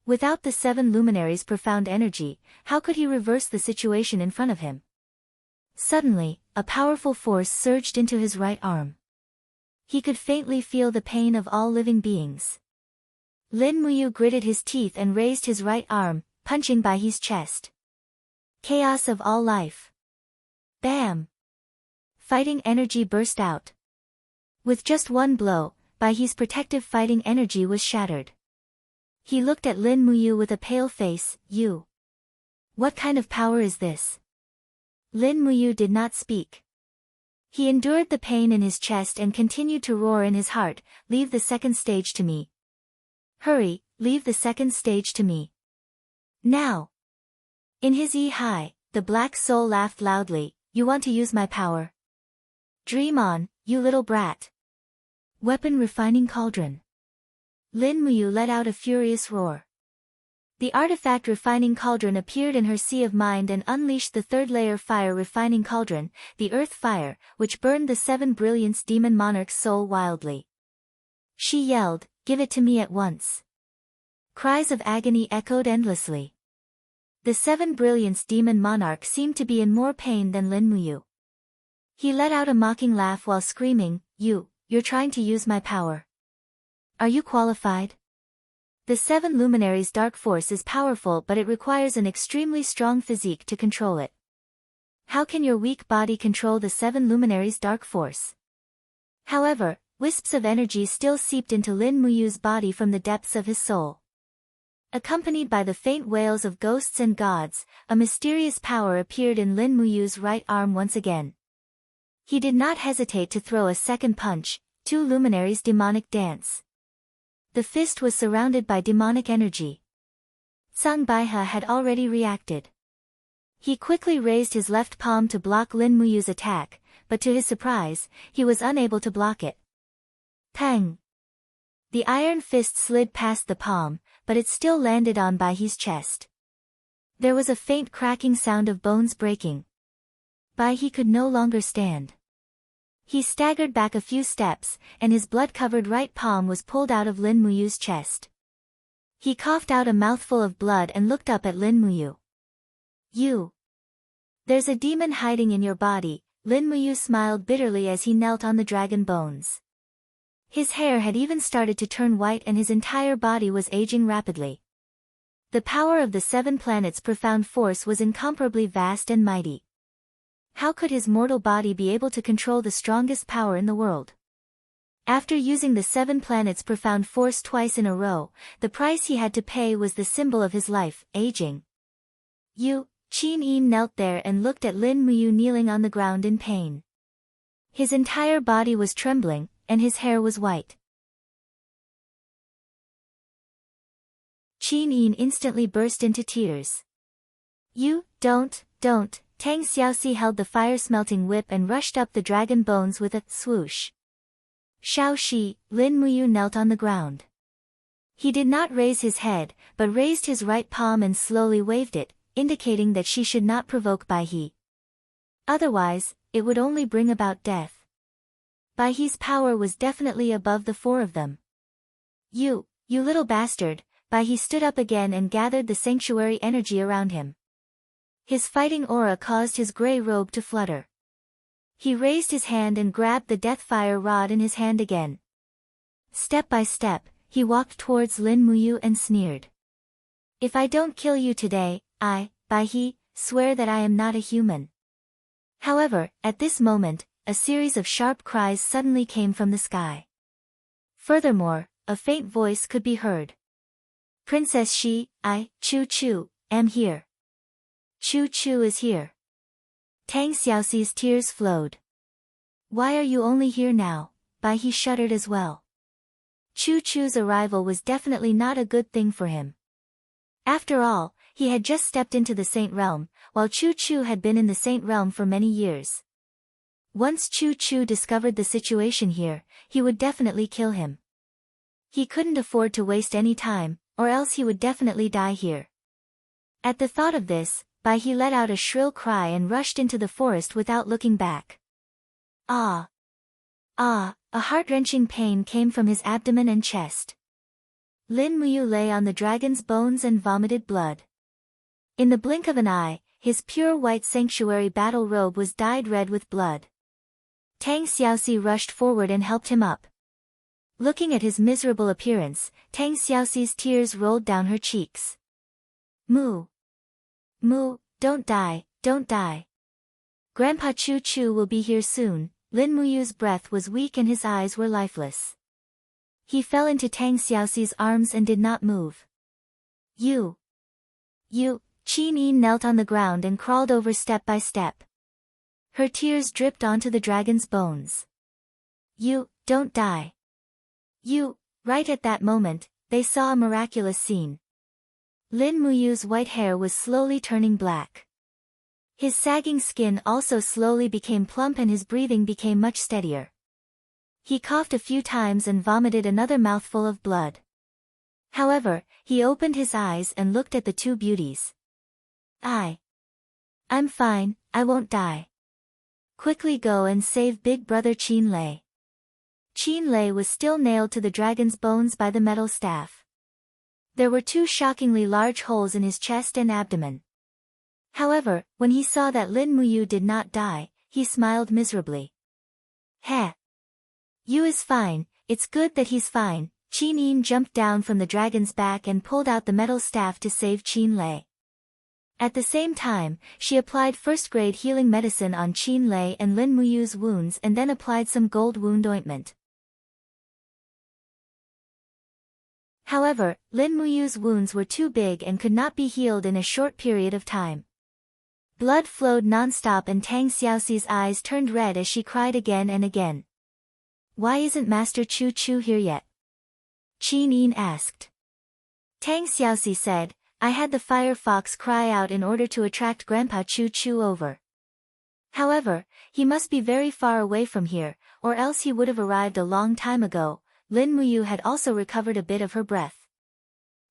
Without the 7 luminaries' profound energy, how could he reverse the situation in front of him? Suddenly, a powerful force surged into his right arm. He could faintly feel the pain of all living beings. Lin Muyu gritted his teeth and raised his right arm, punching Baihe's chest. Chaos of all life. Bam! Fighting energy burst out. With just one blow, Baihe's protective fighting energy was shattered. He looked at Lin Muyu with a pale face. You. What kind of power is this? Lin Muyu did not speak. He endured the pain in his chest and continued to roar in his heart, leave the second stage to me. Hurry, leave the second stage to me. Now. In his high, the black soul laughed loudly. You want to use my power? Dream on, you little brat. Weapon refining cauldron. Lin Muyu let out a furious roar. The artifact refining cauldron appeared in her sea of mind and unleashed the 3rd layer fire refining cauldron, the earth fire, which burned the 7 brilliance demon monarch's soul wildly. She yelled, give it to me at once. Cries of agony echoed endlessly. The 7 brilliance demon monarch seemed to be in more pain than Lin Muyu. He let out a mocking laugh while screaming, you're trying to use my power. Are you qualified? The 7 luminaries' dark force is powerful, but it requires an extremely strong physique to control it. How can your weak body control the 7 luminaries' dark force? However, wisps of energy still seeped into Lin Muyu's body from the depths of his soul. Accompanied by the faint wails of ghosts and gods, a mysterious power appeared in Lin Muyu's right arm once again. He did not hesitate to throw a second punch, 2 luminaries' demonic dance. The fist was surrounded by demonic energy. Zhang Baihe had already reacted. He quickly raised his left palm to block Lin Muyu's attack, but to his surprise, he was unable to block it. Pang! The iron fist slid past the palm, but it still landed on Baihe's chest. There was a faint cracking sound of bones breaking. Baihe could no longer stand. He staggered back a few steps, and his blood-covered right palm was pulled out of Lin Muyu's chest. He coughed out a mouthful of blood and looked up at Lin Muyu. You. There's a demon hiding in your body, Lin Muyu smiled bitterly as he knelt on the dragon bones. His hair had even started to turn white and his entire body was aging rapidly. The power of the 7 planets' profound force was incomparably vast and mighty. How could his mortal body be able to control the strongest power in the world? After using the 7 planets' profound force twice in a row, the price he had to pay was the symbol of his life, aging. Qin Yin knelt there and looked at Lin Muyu kneeling on the ground in pain. His entire body was trembling, and his hair was white. Qin Yin instantly burst into tears. Don't. Tang Xiaoxi held the fire-smelting whip and rushed up the dragon bones with a swoosh. Xiaoxi, Lin Muyu knelt on the ground. He did not raise his head, but raised his right palm and slowly waved it, indicating that she should not provoke Baihe. Otherwise, it would only bring about death. Baihe's power was definitely above the 4 of them. You little bastard, Baihe stood up again and gathered the sanctuary energy around him. His fighting aura caused his grey robe to flutter. He raised his hand and grabbed the deathfire rod in his hand again. Step by step, he walked towards Lin Muyu and sneered. If I don't kill you today, by he, swear that I am not a human. However, at this moment, a series of sharp cries suddenly came from the sky. Furthermore, a faint voice could be heard. Princess Chu Chu, am here. Chu Chu is here. Tang Xiaoxi's tears flowed. Why are you only here now? Bai he shuddered as well. Chu Chu's arrival was definitely not a good thing for him. After all, he had just stepped into the Saint Realm, while Chu Chu had been in the Saint Realm for many years. Once Chu Chu discovered the situation here, he would definitely kill him. He couldn't afford to waste any time, or else he would definitely die here. At the thought of this, Bai he let out a shrill cry and rushed into the forest without looking back. Ah! Ah! A heart-wrenching pain came from his abdomen and chest. Lin Muyu lay on the dragon's bones and vomited blood. In the blink of an eye, his pure white sanctuary battle robe was dyed red with blood. Tang Xiaoxi rushed forward and helped him up. Looking at his miserable appearance, Tang Xiaoxi's tears rolled down her cheeks. Mu! Mu, don't die, don't die. Grandpa Chu Chu will be here soon. Lin Muyu's breath was weak and his eyes were lifeless. He fell into Tang Xiaoxi's arms and did not move. You! Qin Yin knelt on the ground and crawled over step by step. Her tears dripped onto the dragon's bones. You, don't die. You, right at that moment, they saw a miraculous scene. Lin Muyu's white hair was slowly turning black. His sagging skin also slowly became plump and his breathing became much steadier. He coughed a few times and vomited another mouthful of blood. However, he opened his eyes and looked at the two beauties. I'm fine, I won't die. Quickly go and save big brother Qin Lei. Qin Lei was still nailed to the dragon's bones by the metal staff. There were two shockingly large holes in his chest and abdomen. However, when he saw that Lin Muyu did not die, he smiled miserably. Heh. You is fine, it's good that he's fine. Qin Yin jumped down from the dragon's back and pulled out the metal staff to save Qin Lei. At the same time, she applied first-grade healing medicine on Qin Lei and Lin Muyu's wounds and then applied some gold wound ointment. However, Lin Muyu's wounds were too big and could not be healed in a short period of time. Blood flowed non-stop and Tang Xiaoxi's eyes turned red as she cried again and again. Why isn't Master Chu Chu here yet? Qin Yin asked. Tang Xiaoxi said, I had the fire fox cry out in order to attract Grandpa Chu Chu over. However, he must be very far away from here, or else he would have arrived a long time ago. Lin Muyu had also recovered a bit of her breath.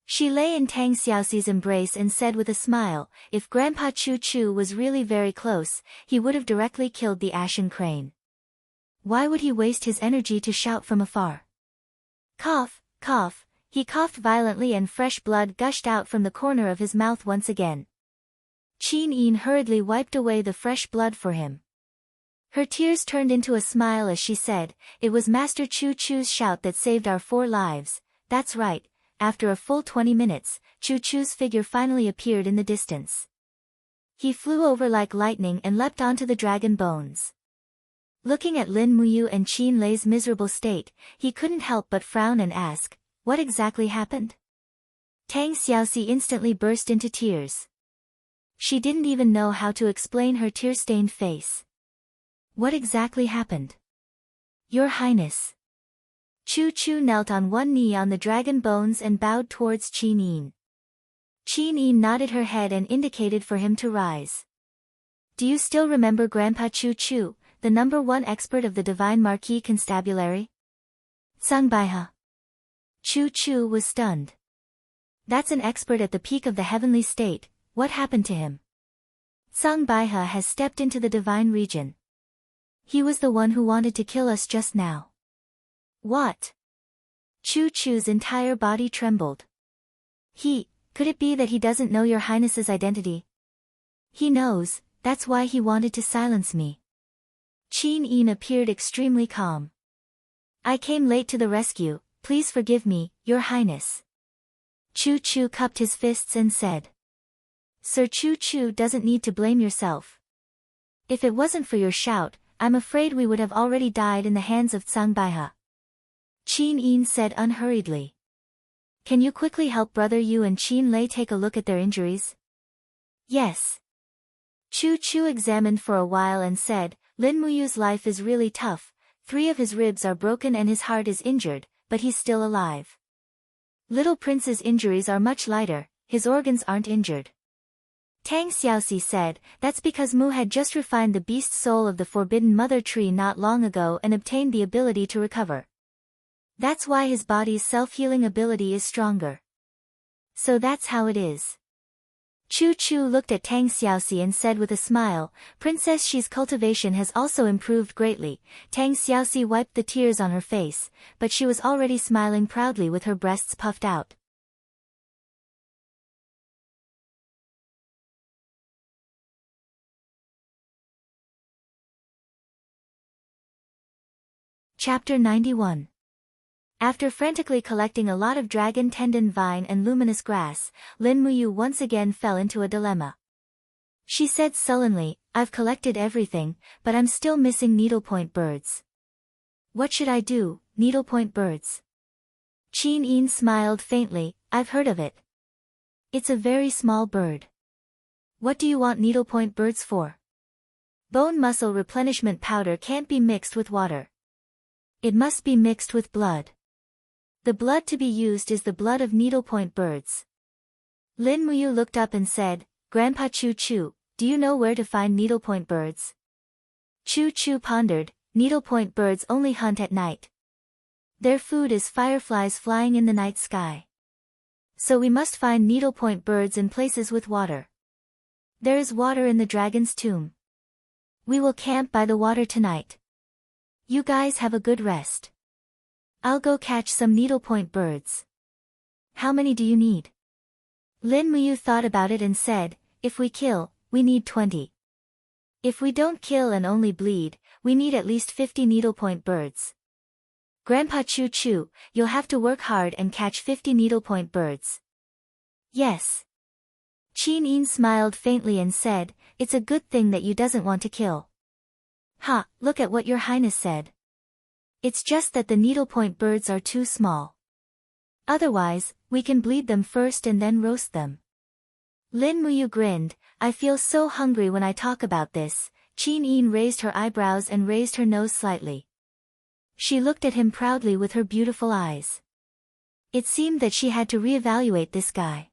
She lay in Tang Xiaoxi's embrace and said with a smile, if Grandpa Chu Chu was really very close, he would have directly killed the ashen crane. Why would he waste his energy to shout from afar? Cough, cough, he coughed violently and fresh blood gushed out from the corner of his mouth once again. Qin Yin hurriedly wiped away the fresh blood for him. Her tears turned into a smile as she said, it was Master Chu Chu's shout that saved our 4 lives, that's right. After a full 20 minutes, Chu Chu's figure finally appeared in the distance. He flew over like lightning and leapt onto the dragon bones. Looking at Lin Muyu and Qin Lei's miserable state, he couldn't help but frown and ask, what exactly happened? Tang Xiaoxi instantly burst into tears. She didn't even know how to explain her tear-stained face. What exactly happened? Your Highness. Chu Chu knelt on one knee on the dragon bones and bowed towards Qin Yin. Qin Yin nodded her head and indicated for him to rise. Do you still remember Grandpa Chu Chu, the #1 expert of the Divine Marquis Constabulary? Sangbaiha. Chu Chu was stunned. That's an expert at the peak of the heavenly state, what happened to him? Sangbaiha has stepped into the divine region. He was the one who wanted to kill us just now. What? Chu Chu's entire body trembled. Could it be that he doesn't know your Highness's identity? He knows, that's why he wanted to silence me. Qin Yin appeared extremely calm. I came late to the rescue, please forgive me, your Highness. Chu Chu cupped his fists and said. Sir Chu Chu doesn't need to blame yourself. If it wasn't for your shout, I'm afraid we would have already died in the hands of Tsang Baihe. Qin Yin said unhurriedly. Can you quickly help Brother Yu and Qin Lei take a look at their injuries? Yes. Chu Chu examined for a while and said, Lin Muyu's life is really tough, 3 of his ribs are broken and his heart is injured, but he's still alive. Little Prince's injuries are much lighter, his organs aren't injured. Tang Xiaoxi said, that's because Mu had just refined the beast soul of the Forbidden Mother Tree not long ago and obtained the ability to recover. That's why his body's self-healing ability is stronger. So that's how it is. Chu Chu looked at Tang Xiaoxi and said with a smile, Princess Xi's cultivation has also improved greatly. Tang Xiaoxi wiped the tears on her face, but she was already smiling proudly with her breasts puffed out. Chapter 91. After frantically collecting a lot of dragon tendon vine and luminous grass, Lin Muyu once again fell into a dilemma. She said sullenly, I've collected everything, but I'm still missing needlepoint birds. What should I do, needlepoint birds? Qin Yin smiled faintly, I've heard of it. It's a very small bird. What do you want needlepoint birds for? Bone muscle replenishment powder can't be mixed with water. It must be mixed with blood. The blood to be used is the blood of needlepoint birds. Lin Muyu looked up and said, Grandpa Chu Chu, do you know where to find needlepoint birds? Chu Chu pondered, needlepoint birds only hunt at night. Their food is fireflies flying in the night sky. So we must find needlepoint birds in places with water. There is water in the dragon's tomb. We will camp by the water tonight. You guys have a good rest. I'll go catch some needlepoint birds. How many do you need? Lin Muyu thought about it and said, if we kill, we need 20. If we don't kill and only bleed, we need at least 50 needlepoint birds. Grandpa Chu Chu, you'll have to work hard and catch 50 needlepoint birds. Yes. Qin Yin smiled faintly and said, it's a good thing that you doesn't want to kill. Ha, look at what your highness said. It's just that the needlepoint birds are too small. Otherwise, we can bleed them first and then roast them. Lin Muyu grinned, I feel so hungry when I talk about this. Qin Yin raised her eyebrows and raised her nose slightly. She looked at him proudly with her beautiful eyes. It seemed that she had to reevaluate this guy.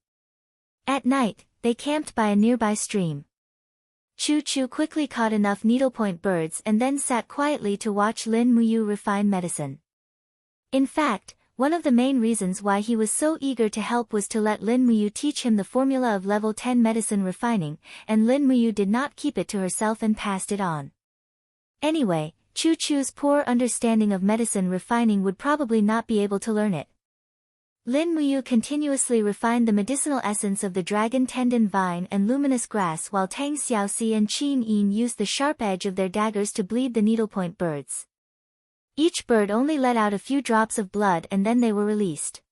At night, they camped by a nearby stream. Chu Chu quickly caught enough needlepoint birds and then sat quietly to watch Lin Muyu refine medicine. In fact, one of the main reasons why he was so eager to help was to let Lin Muyu teach him the formula of level 10 medicine refining, and Lin Muyu did not keep it to herself and passed it on. Anyway, Chu Chu's poor understanding of medicine refining would probably not be able to learn it. Lin Muyu continuously refined the medicinal essence of the dragon tendon vine and luminous grass while Tang Xiaoxi and Qin Yin used the sharp edge of their daggers to bleed the needlepoint birds. Each bird only let out a few drops of blood and then they were released.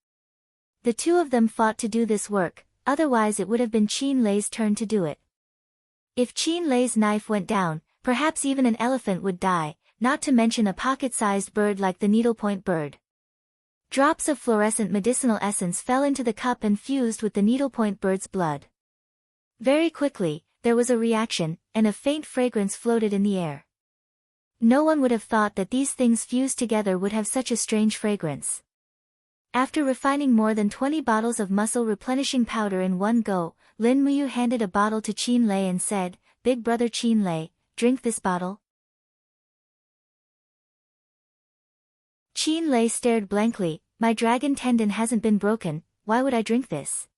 The 2 of them fought to do this work, otherwise it would have been Qin Lei's turn to do it. If Qin Lei's knife went down, perhaps even an elephant would die, not to mention a pocket-sized bird like the needlepoint bird. Drops of fluorescent medicinal essence fell into the cup and fused with the needlepoint bird's blood. Very quickly, there was a reaction, and a faint fragrance floated in the air. No one would have thought that these things fused together would have such a strange fragrance. After refining more than 20 bottles of muscle replenishing powder in one go, Lin Muyu handed a bottle to Qin Lei and said, Big brother Qin Lei, drink this bottle. Qin Lei stared blankly, my dragon tendon hasn't been broken, why would I drink this?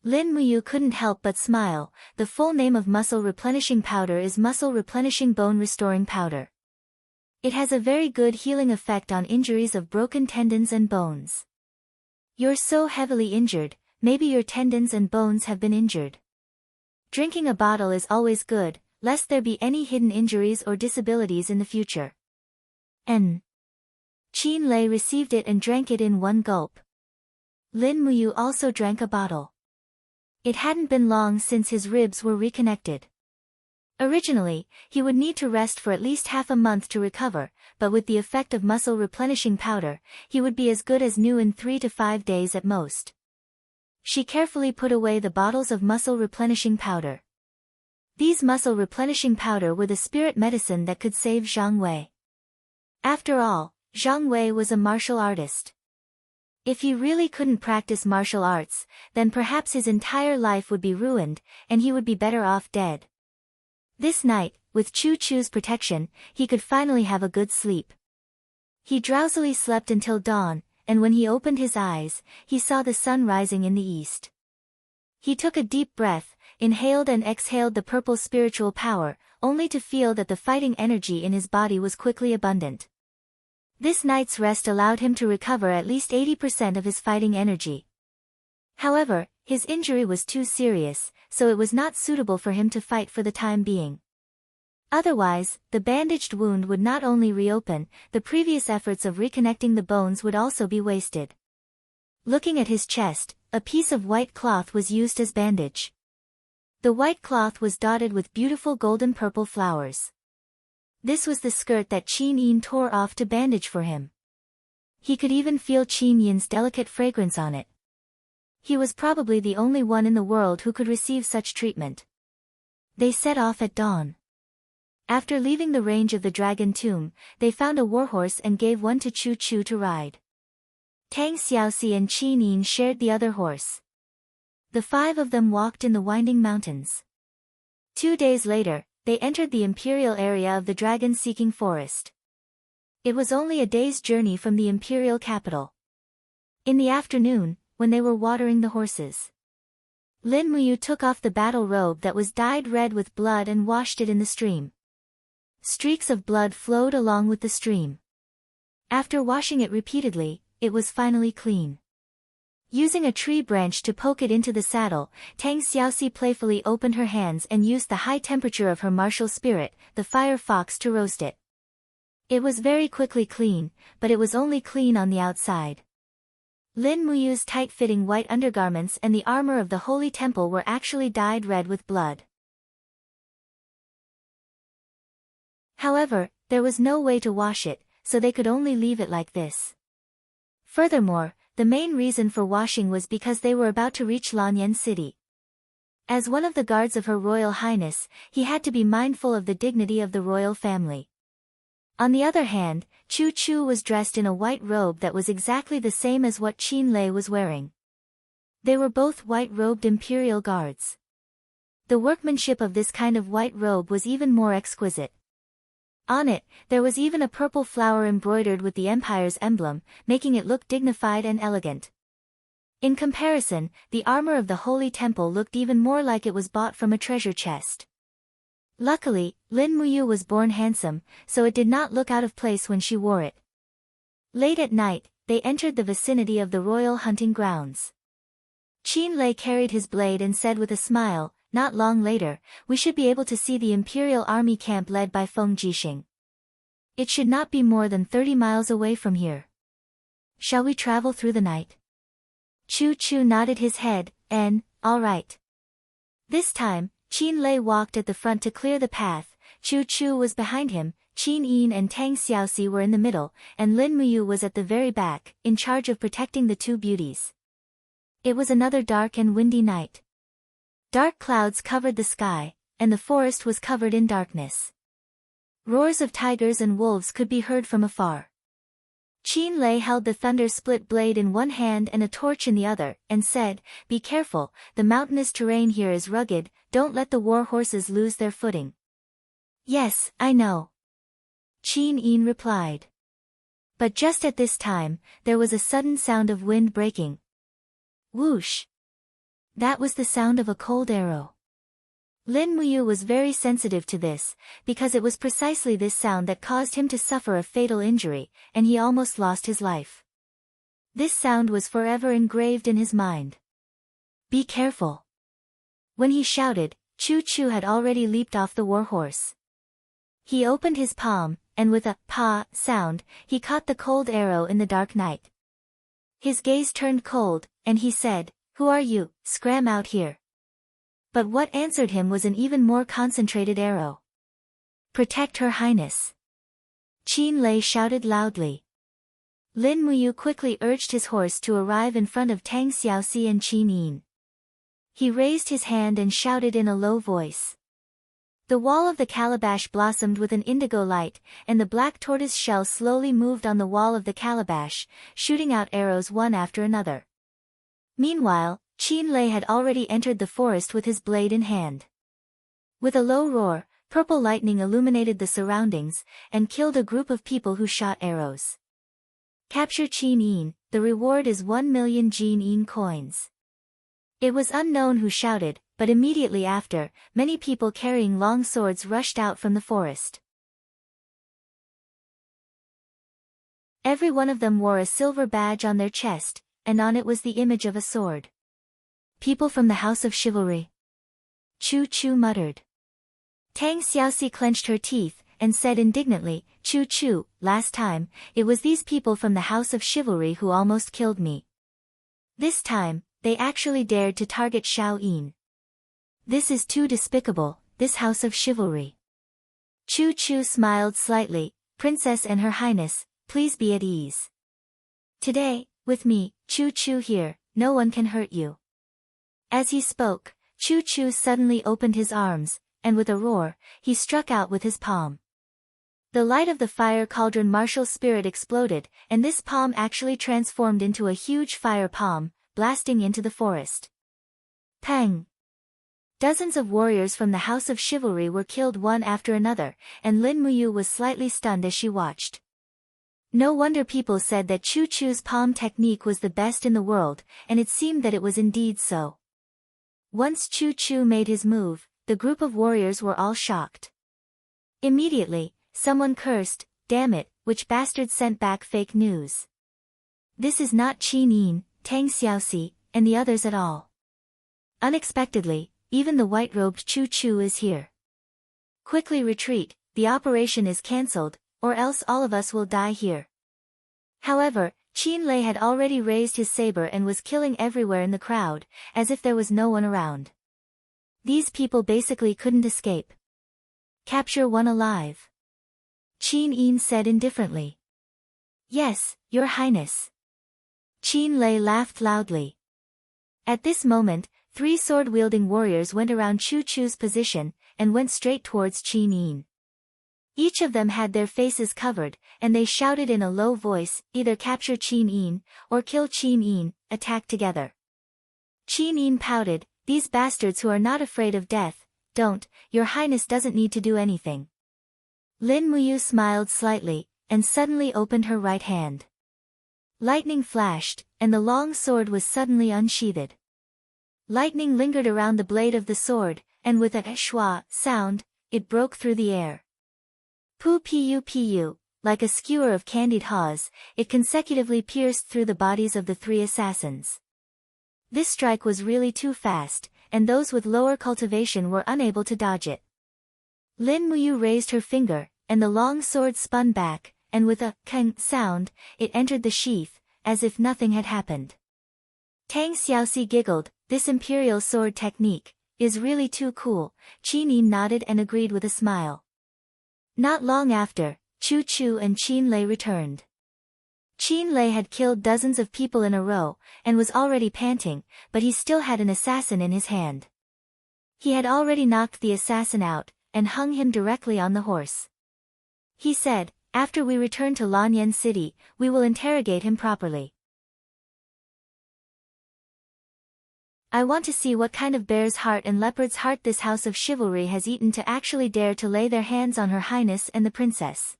Lin Muyu couldn't help but smile, the full name of muscle replenishing powder is muscle replenishing bone restoring powder. It has a very good healing effect on injuries of broken tendons and bones. You're so heavily injured, maybe your tendons and bones have been injured. Drinking a bottle is always good, lest there be any hidden injuries or disabilities in the future. Qin Lei received it and drank it in one gulp. Lin Muyu also drank a bottle. It hadn't been long since his ribs were reconnected. Originally, he would need to rest for at least half a month to recover, but with the effect of muscle replenishing powder, he would be as good as new in 3 to 5 days at most. She carefully put away the bottles of muscle replenishing powder. These muscle replenishing powder were the spirit medicine that could save Zhang Wei. After all, Zhang Wei was a martial artist. If he really couldn't practice martial arts, then perhaps his entire life would be ruined, and he would be better off dead. This night, with Chu Chu's protection, he could finally have a good sleep. He drowsily slept until dawn, and when he opened his eyes, he saw the sun rising in the east. He took a deep breath, inhaled and exhaled the purple spiritual power, only to feel that the fighting energy in his body was quickly abundant. This night's rest allowed him to recover at least 80% of his fighting energy. However, his injury was too serious, so it was not suitable for him to fight for the time being. Otherwise, the bandaged wound would not only reopen, the previous efforts of reconnecting the bones would also be wasted. Looking at his chest, a piece of white cloth was used as bandage. The white cloth was dotted with beautiful golden-purple flowers. This was the skirt that Qin Yin tore off to bandage for him. He could even feel Qin Yin's delicate fragrance on it. He was probably the only one in the world who could receive such treatment. They set off at dawn. After leaving the range of the dragon tomb, they found a warhorse and gave one to Chu Chu to ride. Tang Xiaoxi and Qin Yin shared the other horse. The 5 of them walked in the winding mountains. 2 days later, they entered the imperial area of the dragon-seeking forest. It was only a day's journey from the imperial capital. In the afternoon, when they were watering the horses, Lin Muyu took off the battle robe that was dyed red with blood and washed it in the stream. Streaks of blood flowed along with the stream. After washing it repeatedly, it was finally clean. Using a tree branch to poke it into the saddle, Tang Xiaoxi playfully opened her hands and used the high temperature of her martial spirit, the fire fox, to roast it. It was very quickly clean, but it was only clean on the outside. Lin Muyu's tight-fitting white undergarments and the armor of the holy temple were actually dyed red with blood. However, there was no way to wash it, so they could only leave it like this. Furthermore, the main reason for washing was because they were about to reach Lanyan City. As one of the guards of Her Royal Highness, he had to be mindful of the dignity of the royal family. On the other hand, Chu Chu was dressed in a white robe that was exactly the same as what Qin Lei was wearing. They were both white-robed imperial guards. The workmanship of this kind of white robe was even more exquisite. On it, there was even a purple flower embroidered with the Empire's emblem, making it look dignified and elegant. In comparison, the armor of the Holy Temple looked even more like it was bought from a treasure chest. Luckily, Lin Muyu was born handsome, so it did not look out of place when she wore it. Late at night, they entered the vicinity of the royal hunting grounds. Qin Lei carried his blade and said with a smile, "Not long later, we should be able to see the imperial army camp led by Feng Jixing. It should not be more than 30 miles away from here. Shall we travel through the night?" Chu Chu nodded his head, and, "All right." This time, Qin Lei walked at the front to clear the path, Chu Chu was behind him, Qin Yin and Tang Xiaoxi were in the middle, and Lin Muyu was at the very back, in charge of protecting the two beauties. It was another dark and windy night. Dark clouds covered the sky, and the forest was covered in darkness. Roars of tigers and wolves could be heard from afar. Qin Lei held the thunder-split blade in one hand and a torch in the other, and said, "Be careful, the mountainous terrain here is rugged, don't let the war horses lose their footing." "Yes, I know," Qin Yin replied. But just at this time, there was a sudden sound of wind breaking. Whoosh! That was the sound of a cold arrow. Lin Muyu was very sensitive to this, because it was precisely this sound that caused him to suffer a fatal injury, and he almost lost his life. This sound was forever engraved in his mind. "Be careful." When he shouted, Chu Chu had already leaped off the war horse. He opened his palm, and with a "pa" sound, he caught the cold arrow in the dark night. His gaze turned cold, and he said, "Who are you, scram out here?" But what answered him was an even more concentrated arrow. "Protect Her Highness!" Qin Lei shouted loudly. Lin Muyu quickly urged his horse to arrive in front of Tang Xiaoxi and Qin Yin. He raised his hand and shouted in a low voice. The wall of the calabash blossomed with an indigo light, and the black tortoise shell slowly moved on the wall of the calabash, shooting out arrows one after another. Meanwhile, Qin Lei had already entered the forest with his blade in hand. With a low roar, purple lightning illuminated the surroundings, and killed a group of people who shot arrows. Capture Qin Yin, the reward is 1,000,000 Qin Yin coins. It was unknown who shouted, but immediately after, many people carrying long swords rushed out from the forest. Every one of them wore a silver badge on their chest, and on it was the image of a sword. "People from the House of Chivalry," Chu Chu muttered. Tang Xiaoxi clenched her teeth, and said indignantly, "Chu Chu, last time, it was these people from the House of Chivalry who almost killed me. This time, they actually dared to target Xiao Yin. This is too despicable, this House of Chivalry." Chu Chu smiled slightly. "Princess and Her Highness, please be at ease. Today, with me, Chu Chu here, no one can hurt you." As he spoke, Chu Chu suddenly opened his arms, and with a roar, he struck out with his palm. The light of the fire cauldron martial spirit exploded, and this palm actually transformed into a huge fire palm, blasting into the forest. Pang! Dozens of warriors from the House of Chivalry were killed one after another, and Lin Muyu was slightly stunned as she watched. No wonder people said that Chu Chu's palm technique was the best in the world, and it seemed that it was indeed so. Once Chu Chu made his move, the group of warriors were all shocked. Immediately, someone cursed, "Damn it, which bastard sent back fake news? This is not Qin Yin, Tang Xiaoxi, and the others at all. Unexpectedly, even the white-robed Chu Chu is here. Quickly retreat, the operation is cancelled, or else all of us will die here." However, Qin Lei had already raised his saber and was killing everywhere in the crowd, as if there was no one around. These people basically couldn't escape. "Capture one alive," Qin Yin said indifferently. "Yes, Your Highness." Qin Lei laughed loudly. At this moment, 3 sword-wielding warriors went around Chu Chu's position, and went straight towards Qin Yin. Each of them had their faces covered, and they shouted in a low voice, "Either capture Qin Yin, or kill Qin Yin, attack together." Qin Yin pouted, "These bastards who are not afraid of death, don't, Your Highness doesn't need to do anything." Lin Muyu smiled slightly, and suddenly opened her right hand. Lightning flashed, and the long sword was suddenly unsheathed. Lightning lingered around the blade of the sword, and with a shua sound, it broke through the air. Pu pu pu, like a skewer of candied haws, it consecutively pierced through the bodies of the 3 assassins. This strike was really too fast, and those with lower cultivation were unable to dodge it. Lin Muyu raised her finger, and the long sword spun back, and with a keng sound, it entered the sheath, as if nothing had happened. Tang Xiaoxi giggled, "This imperial sword technique is really too cool." Qin Yin nodded and agreed with a smile. Not long after, Chu Chu and Qin Lei returned. Qin Lei had killed dozens of people in a row, and was already panting, but he still had an assassin in his hand. He had already knocked the assassin out, and hung him directly on the horse. He said, "After we return to Lanyan City, we will interrogate him properly. I want to see what kind of bear's heart and leopard's heart this House of Chivalry has eaten to actually dare to lay their hands on Her Highness and the princess."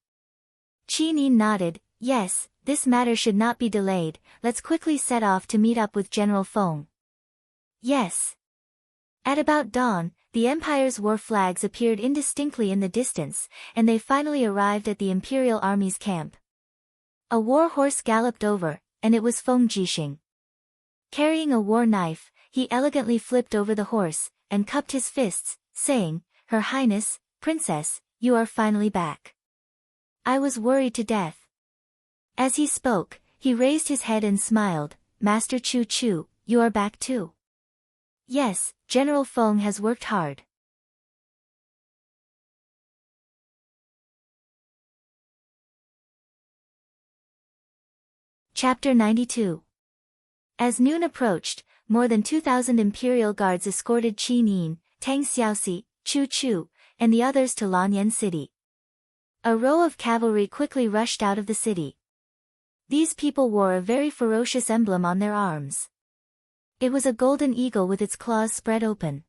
Qin Yin nodded, "Yes, this matter should not be delayed, let's quickly set off to meet up with General Feng." "Yes." At about dawn, the Empire's war flags appeared indistinctly in the distance, and they finally arrived at the Imperial Army's camp. A war horse galloped over, and it was Feng Jixing. Carrying a war knife, he elegantly flipped over the horse, and cupped his fists, saying, "Her Highness, Princess, you are finally back. I was worried to death." As he spoke, he raised his head and smiled, "Master Chu Chu, you are back too." Yes, General Feng has worked hard. Chapter 92. As noon approached, more than 2,000 imperial guards escorted Qin Yin, Tang Xiaoxi, Chu Chu, and the others to Lanyan City. A row of cavalry quickly rushed out of the city. These people wore a very ferocious emblem on their arms. It was a golden eagle with its claws spread open.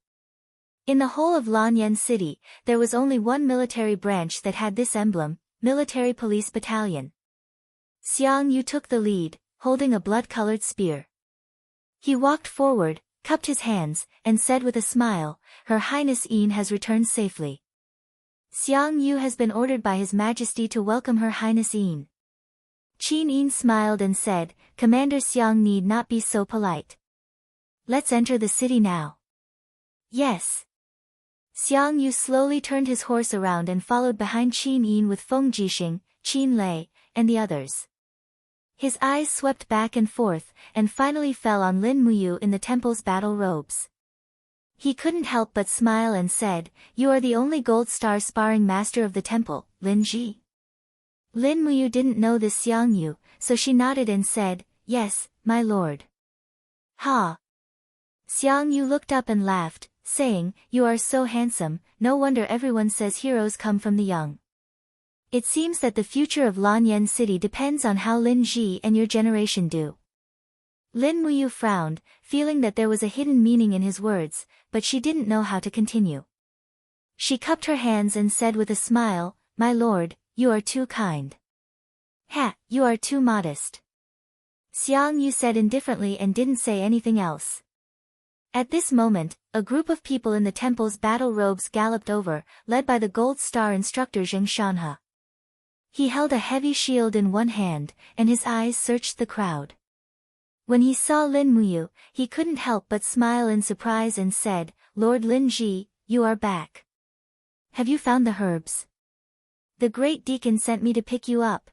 In the whole of Lanyan City, there was only one military branch that had this emblem, Military Police Battalion. Xiang Yu took the lead, holding a blood-colored spear. He walked forward, cupped his hands, and said with a smile, Her Highness Yin has returned safely. Xiang Yu has been ordered by His Majesty to welcome Her Highness Yin. Qin Yin smiled and said, Commander Xiang need not be so polite. Let's enter the city now. Yes. Xiang Yu slowly turned his horse around and followed behind Qin Yin with Feng Jixing, Qin Lei, and the others. His eyes swept back and forth, and finally fell on Lin Muyu in the temple's battle robes. He couldn't help but smile and said, You are the only gold star sparring master of the temple, Lin Ji. Lin Muyu didn't know this Xiang Yu, so she nodded and said, Yes, my lord. Ha! Xiang Yu looked up and laughed, saying, You are so handsome, no wonder everyone says heroes come from the young. It seems that the future of Lanyan City depends on how Lin Ji and your generation do. Lin Muyu frowned, feeling that there was a hidden meaning in his words, but she didn't know how to continue. She cupped her hands and said with a smile, My lord, you are too kind. Ha, you are too modest. Xiang Yu said indifferently and didn't say anything else. At this moment, a group of people in the temple's battle robes galloped over, led by the Gold Star instructor Zheng Shanhe. He held a heavy shield in one hand, and his eyes searched the crowd. When he saw Lin Muyu, he couldn't help but smile in surprise and said, Lord Lin Ji, you are back. Have you found the herbs? The great deacon sent me to pick you up.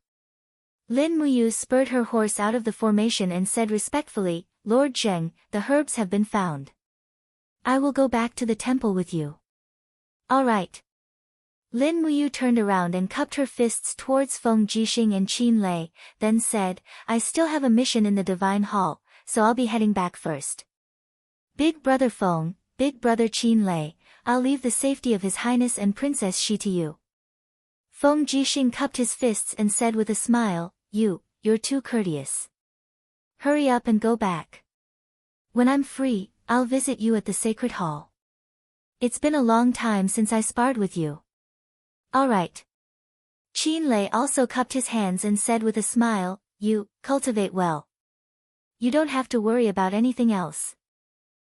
Lin Muyu spurred her horse out of the formation and said respectfully, Lord Zheng, the herbs have been found. I will go back to the temple with you. All right. Lin Muyu turned around and cupped her fists towards Feng Jixing and Qin Lei, then said, I still have a mission in the Divine Hall, so I'll be heading back first. Big brother Feng, big brother Qin Lei, I'll leave the safety of His Highness and Princess Shi to you. Feng Jixing cupped his fists and said with a smile, You're too courteous. Hurry up and go back. When I'm free, I'll visit you at the Sacred Hall. It's been a long time since I sparred with you. All right. Qin Lei also cupped his hands and said with a smile, You cultivate well. You don't have to worry about anything else.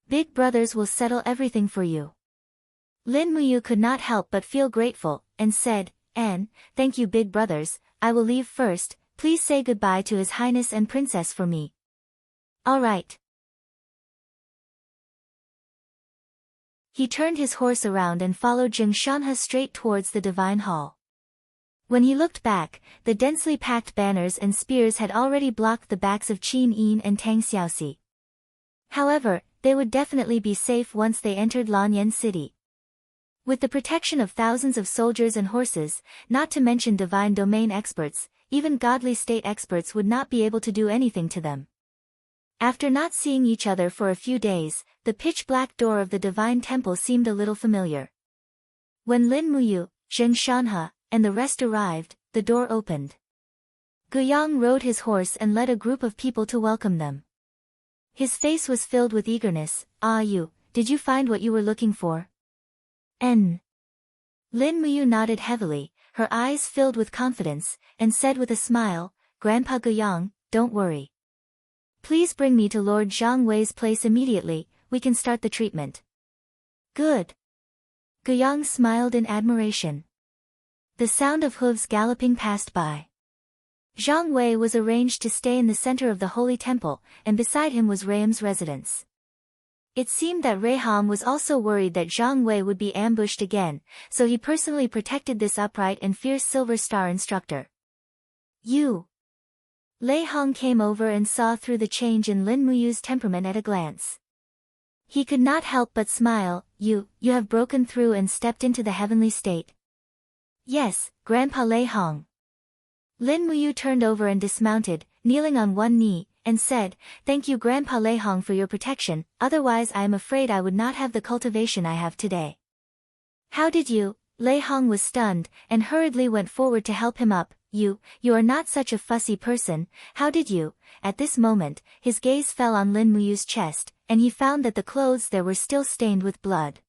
Big brothers will settle everything for you. Lin Muyu could not help but feel grateful, and said, Thank you big brothers, I will leave first, please say goodbye to His Highness and Princess for me. All right. He turned his horse around and followed Zheng Shanhe straight towards the Divine Hall. When he looked back, the densely packed banners and spears had already blocked the backs of Qin Yin and Tang Xiaoxi. However, they would definitely be safe once they entered Lanyan City. With the protection of thousands of soldiers and horses, not to mention divine domain experts, even godly state experts would not be able to do anything to them. After not seeing each other for a few days, the pitch-black door of the Divine Temple seemed a little familiar. When Lin Muyu, Zheng Shanhe, and the rest arrived, the door opened. Guiyang rode his horse and led a group of people to welcome them. His face was filled with eagerness. Did you find what you were looking for? Lin Muyu nodded heavily, her eyes filled with confidence, and said with a smile, Grandpa Guiyang, don't worry. Please bring me to Lord Zhang Wei's place immediately, we can start the treatment. Good. Guiyang smiled in admiration. The sound of hooves galloping passed by. Zhang Wei was arranged to stay in the center of the Holy Temple, and beside him was Rayham's residence. It seemed that Rayham was also worried that Zhang Wei would be ambushed again, so he personally protected this upright and fierce Silver Star instructor. Lei Hong came over and saw through the change in Lin Muyu's temperament at a glance. He could not help but smile. You have broken through and stepped into the heavenly state. Yes, Grandpa Lei Hong. Lin Muyu turned over and dismounted, kneeling on one knee, and said, "Thank you Grandpa Lei Hong for your protection, otherwise I am afraid I would not have the cultivation I have today." "How did you?" Lei Hong was stunned, and hurriedly went forward to help him up. You are not such a fussy person, how did you?" At this moment, his gaze fell on Lin Muyu's chest, and he found that the clothes there were still stained with blood.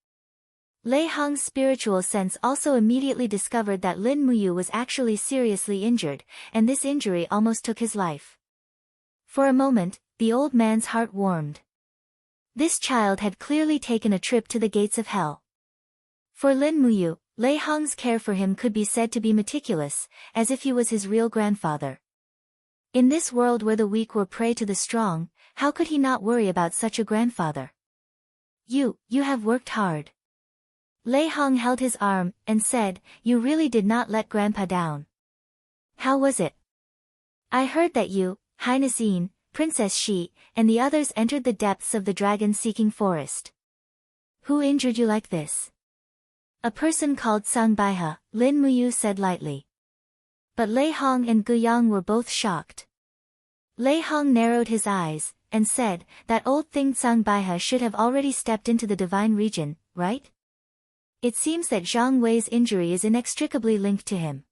Lei Hong's spiritual sense also immediately discovered that Lin Muyu was actually seriously injured, and this injury almost took his life. For a moment, the old man's heart warmed. This child had clearly taken a trip to the gates of hell. For Lin Muyu, Lei Hong's care for him could be said to be meticulous, as if he was his real grandfather. In this world where the weak were prey to the strong, how could he not worry about such a grandfather? You have worked hard." Lei Hong held his arm, and said, "You really did not let Grandpa down. How was it? I heard that you, Highness Yin, Princess Shi, and the others entered the depths of the dragon-seeking forest. Who injured you like this?" "A person called Sang Baihe," Lin Muyu said lightly. But Lei Hong and Guiyang were both shocked. Lei Hong narrowed his eyes, and said, "That old thing Sang Baihe should have already stepped into the divine region, right? It seems that Zhang Wei's injury is inextricably linked to him."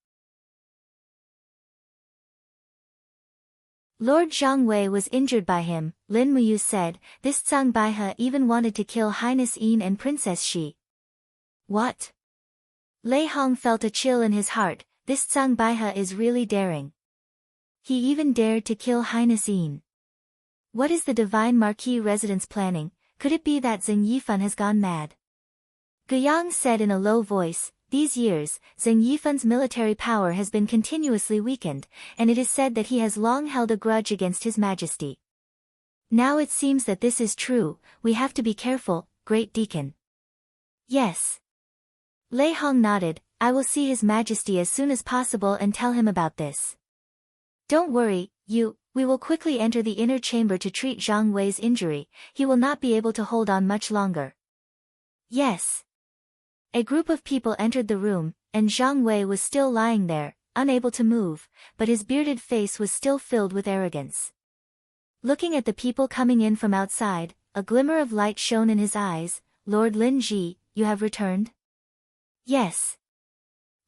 "Lord Zhang Wei was injured by him," Lin Muyu said. "This Sang Baihe even wanted to kill Highness Yin and Princess Shi." "What?" Lei Hong felt a chill in his heart. This Sang Baihe is really daring. He even dared to kill Highness Yin. What is the divine marquis residence planning? Could it be that Zheng Yifan has gone mad? Guiyang said in a low voice, "These years, Zheng Yifan's military power has been continuously weakened, and it is said that he has long held a grudge against His Majesty. Now it seems that this is true. We have to be careful, Great Deacon." "Yes." Lei Hong nodded. "I will see His Majesty as soon as possible and tell him about this. Don't worry, we will quickly enter the inner chamber to treat Zhang Wei's injury. He will not be able to hold on much longer." "Yes." A group of people entered the room, and Zhang Wei was still lying there, unable to move, but his bearded face was still filled with arrogance. Looking at the people coming in from outside, a glimmer of light shone in his eyes. "Lord Lin Ji, you have returned?" "Yes."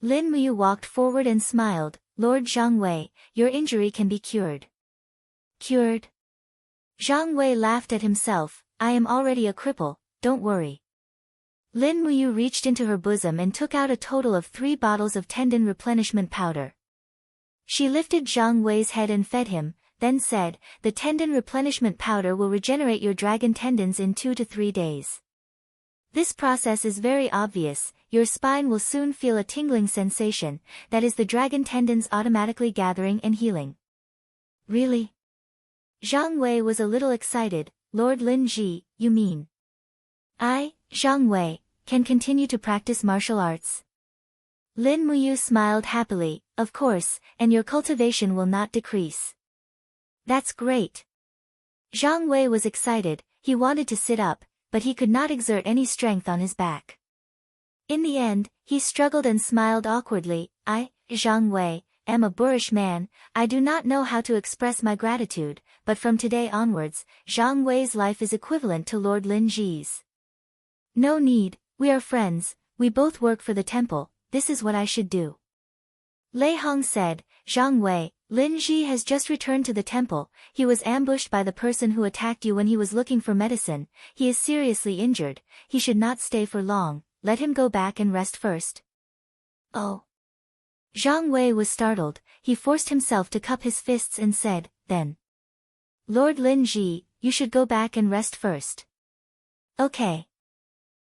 Lin Muyu walked forward and smiled. "Lord Zhang Wei, your injury can be cured." "Cured?" Zhang Wei laughed at himself. "I am already a cripple, don't worry." Lin Muyu reached into her bosom and took out a total of 3 bottles of tendon replenishment powder. She lifted Zhang Wei's head and fed him, then said, "The tendon replenishment powder will regenerate your dragon tendons in 2 to 3 days. This process is very obvious. Your spine will soon feel a tingling sensation, that is the dragon tendons automatically gathering and healing." "Really?" Zhang Wei was a little excited. "Lord Lin Ji, you mean I, Zhang Wei, can continue to practice martial arts?" Lin Muyu smiled happily. "Of course, and your cultivation will not decrease." "That's great." Zhang Wei was excited. He wanted to sit up, but he could not exert any strength on his back. In the end, he struggled and smiled awkwardly. "I, Zhang Wei, am a boorish man. I do not know how to express my gratitude, but from today onwards, Zhang Wei's life is equivalent to Lord Lin Ji's." "No need, we are friends, we both work for the temple, this is what I should do." Lei Hong said, "Zhang Wei, Lin Ji has just returned to the temple. He was ambushed by the person who attacked you when he was looking for medicine. He is seriously injured. He should not stay for long. Let him go back and rest first." "Oh." Zhang Wei was startled. He forced himself to cup his fists and said, "Then, Lord Lin Ji, you should go back and rest first." "Okay."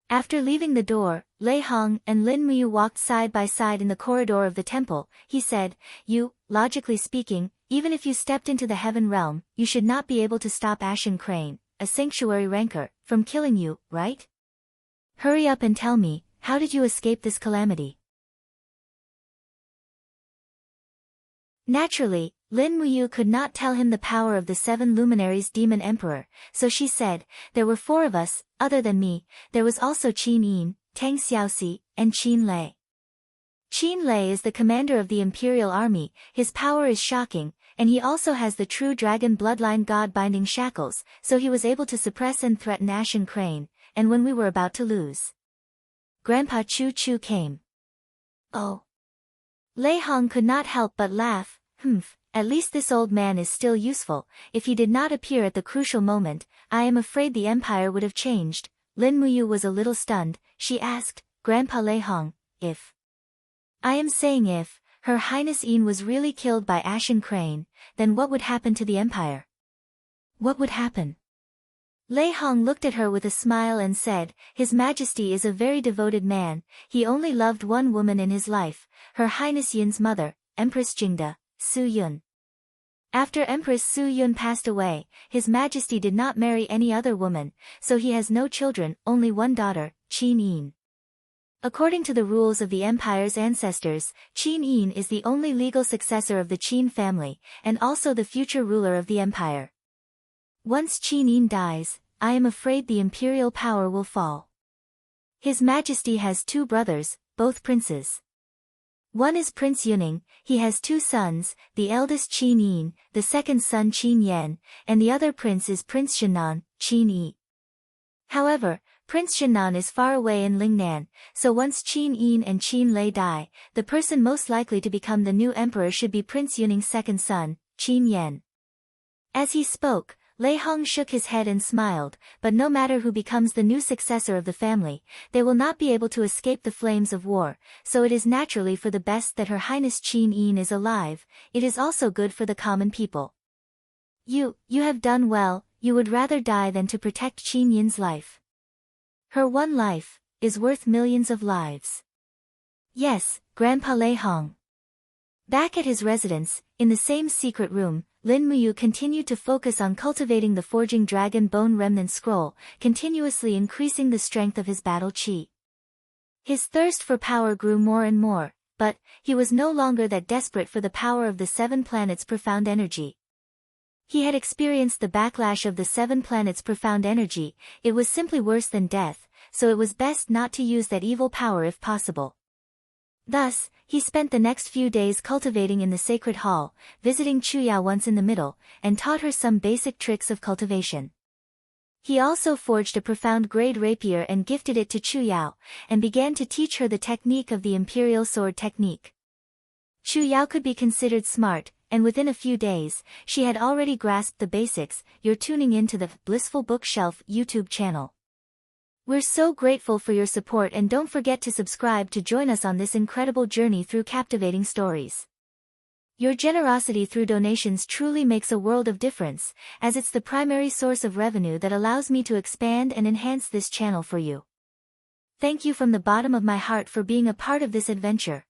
After leaving the door, Lei Hong and Lin Muyu walked side by side in the corridor of the temple. He said, "You, logically speaking, even if you stepped into the heaven realm, you should not be able to stop Ashen Crane, a sanctuary rancor, from killing you, right? Hurry up and tell me, how did you escape this calamity?" Naturally, Lin Muyu could not tell him the power of the 7 luminaries demon emperor, so she said, there were 4 of us, other than me, there was also Qin Yin, Tang Xiaoxi, and Qin Lei. Qin Lei is the commander of the imperial army, his power is shocking, and he also has the true dragon bloodline god binding shackles, so he was able to suppress and threaten Ashen Crane, and when we were about to lose, Grandpa Chu Chu came. Oh. Lei Hong could not help but laugh. At least this old man is still useful. If he did not appear at the crucial moment, I am afraid the empire would have changed. Lin Muyu was a little stunned. She asked, Grandpa Lei Hong, if I am saying if Her Highness Yin was really killed by Ashen Crane, then what would happen to the empire? What would happen? Lei Hong looked at her with a smile and said, His Majesty is a very devoted man, he only loved one woman in his life, Her Highness Yin's mother, Empress Jingda, Su Yun. After Empress Su Yun passed away, His Majesty did not marry any other woman, so he has no children, only one daughter, Qin Yin. According to the rules of the empire's ancestors, Qin Yin is the only legal successor of the Qin family, and also the future ruler of the empire. Once Qin Yin dies, I am afraid the imperial power will fall. His Majesty has 2 brothers, both princes. One is Prince Yuning, he has 2 sons, the eldest Qin Yin, the second son Qin Yan, and the other prince is Prince Shennan, Qin Yi. However, Prince Shennan is far away in Lingnan, so once Qin Yin and Qin Lei die, the person most likely to become the new emperor should be Prince Yuning's second son, Qin Yan. As he spoke, Lei Hong shook his head and smiled, but no matter who becomes the new successor of the family, they will not be able to escape the flames of war, so it is naturally for the best that Her Highness Qin Yin is alive. It is also good for the common people. You have done well, you would rather die than to protect Qin Yin's life. Her one life is worth millions of lives. Yes, Grandpa Lei Hong. Back at his residence, in the same secret room, Lin Muyu continued to focus on cultivating the forging dragon bone remnant scroll, continuously increasing the strength of his battle chi. His thirst for power grew more and more, but he was no longer that desperate for the power of the 7 planets' profound energy. He had experienced the backlash of the 7 planets' profound energy, it was simply worse than death, so it was best not to use that evil power if possible. Thus, he spent the next few days cultivating in the sacred hall, visiting Chuyao once in the middle, and taught her some basic tricks of cultivation. He also forged a profound grade rapier and gifted it to Chuyao, and began to teach her the technique of the imperial sword technique. Chuyao could be considered smart, and within a few days, she had already grasped the basics. You're tuning in to the Blissful Bookshelf YouTube channel. We're so grateful for your support, and don't forget to subscribe to join us on this incredible journey through captivating stories. Your generosity through donations truly makes a world of difference, as it's the primary source of revenue that allows me to expand and enhance this channel for you. Thank you from the bottom of my heart for being a part of this adventure.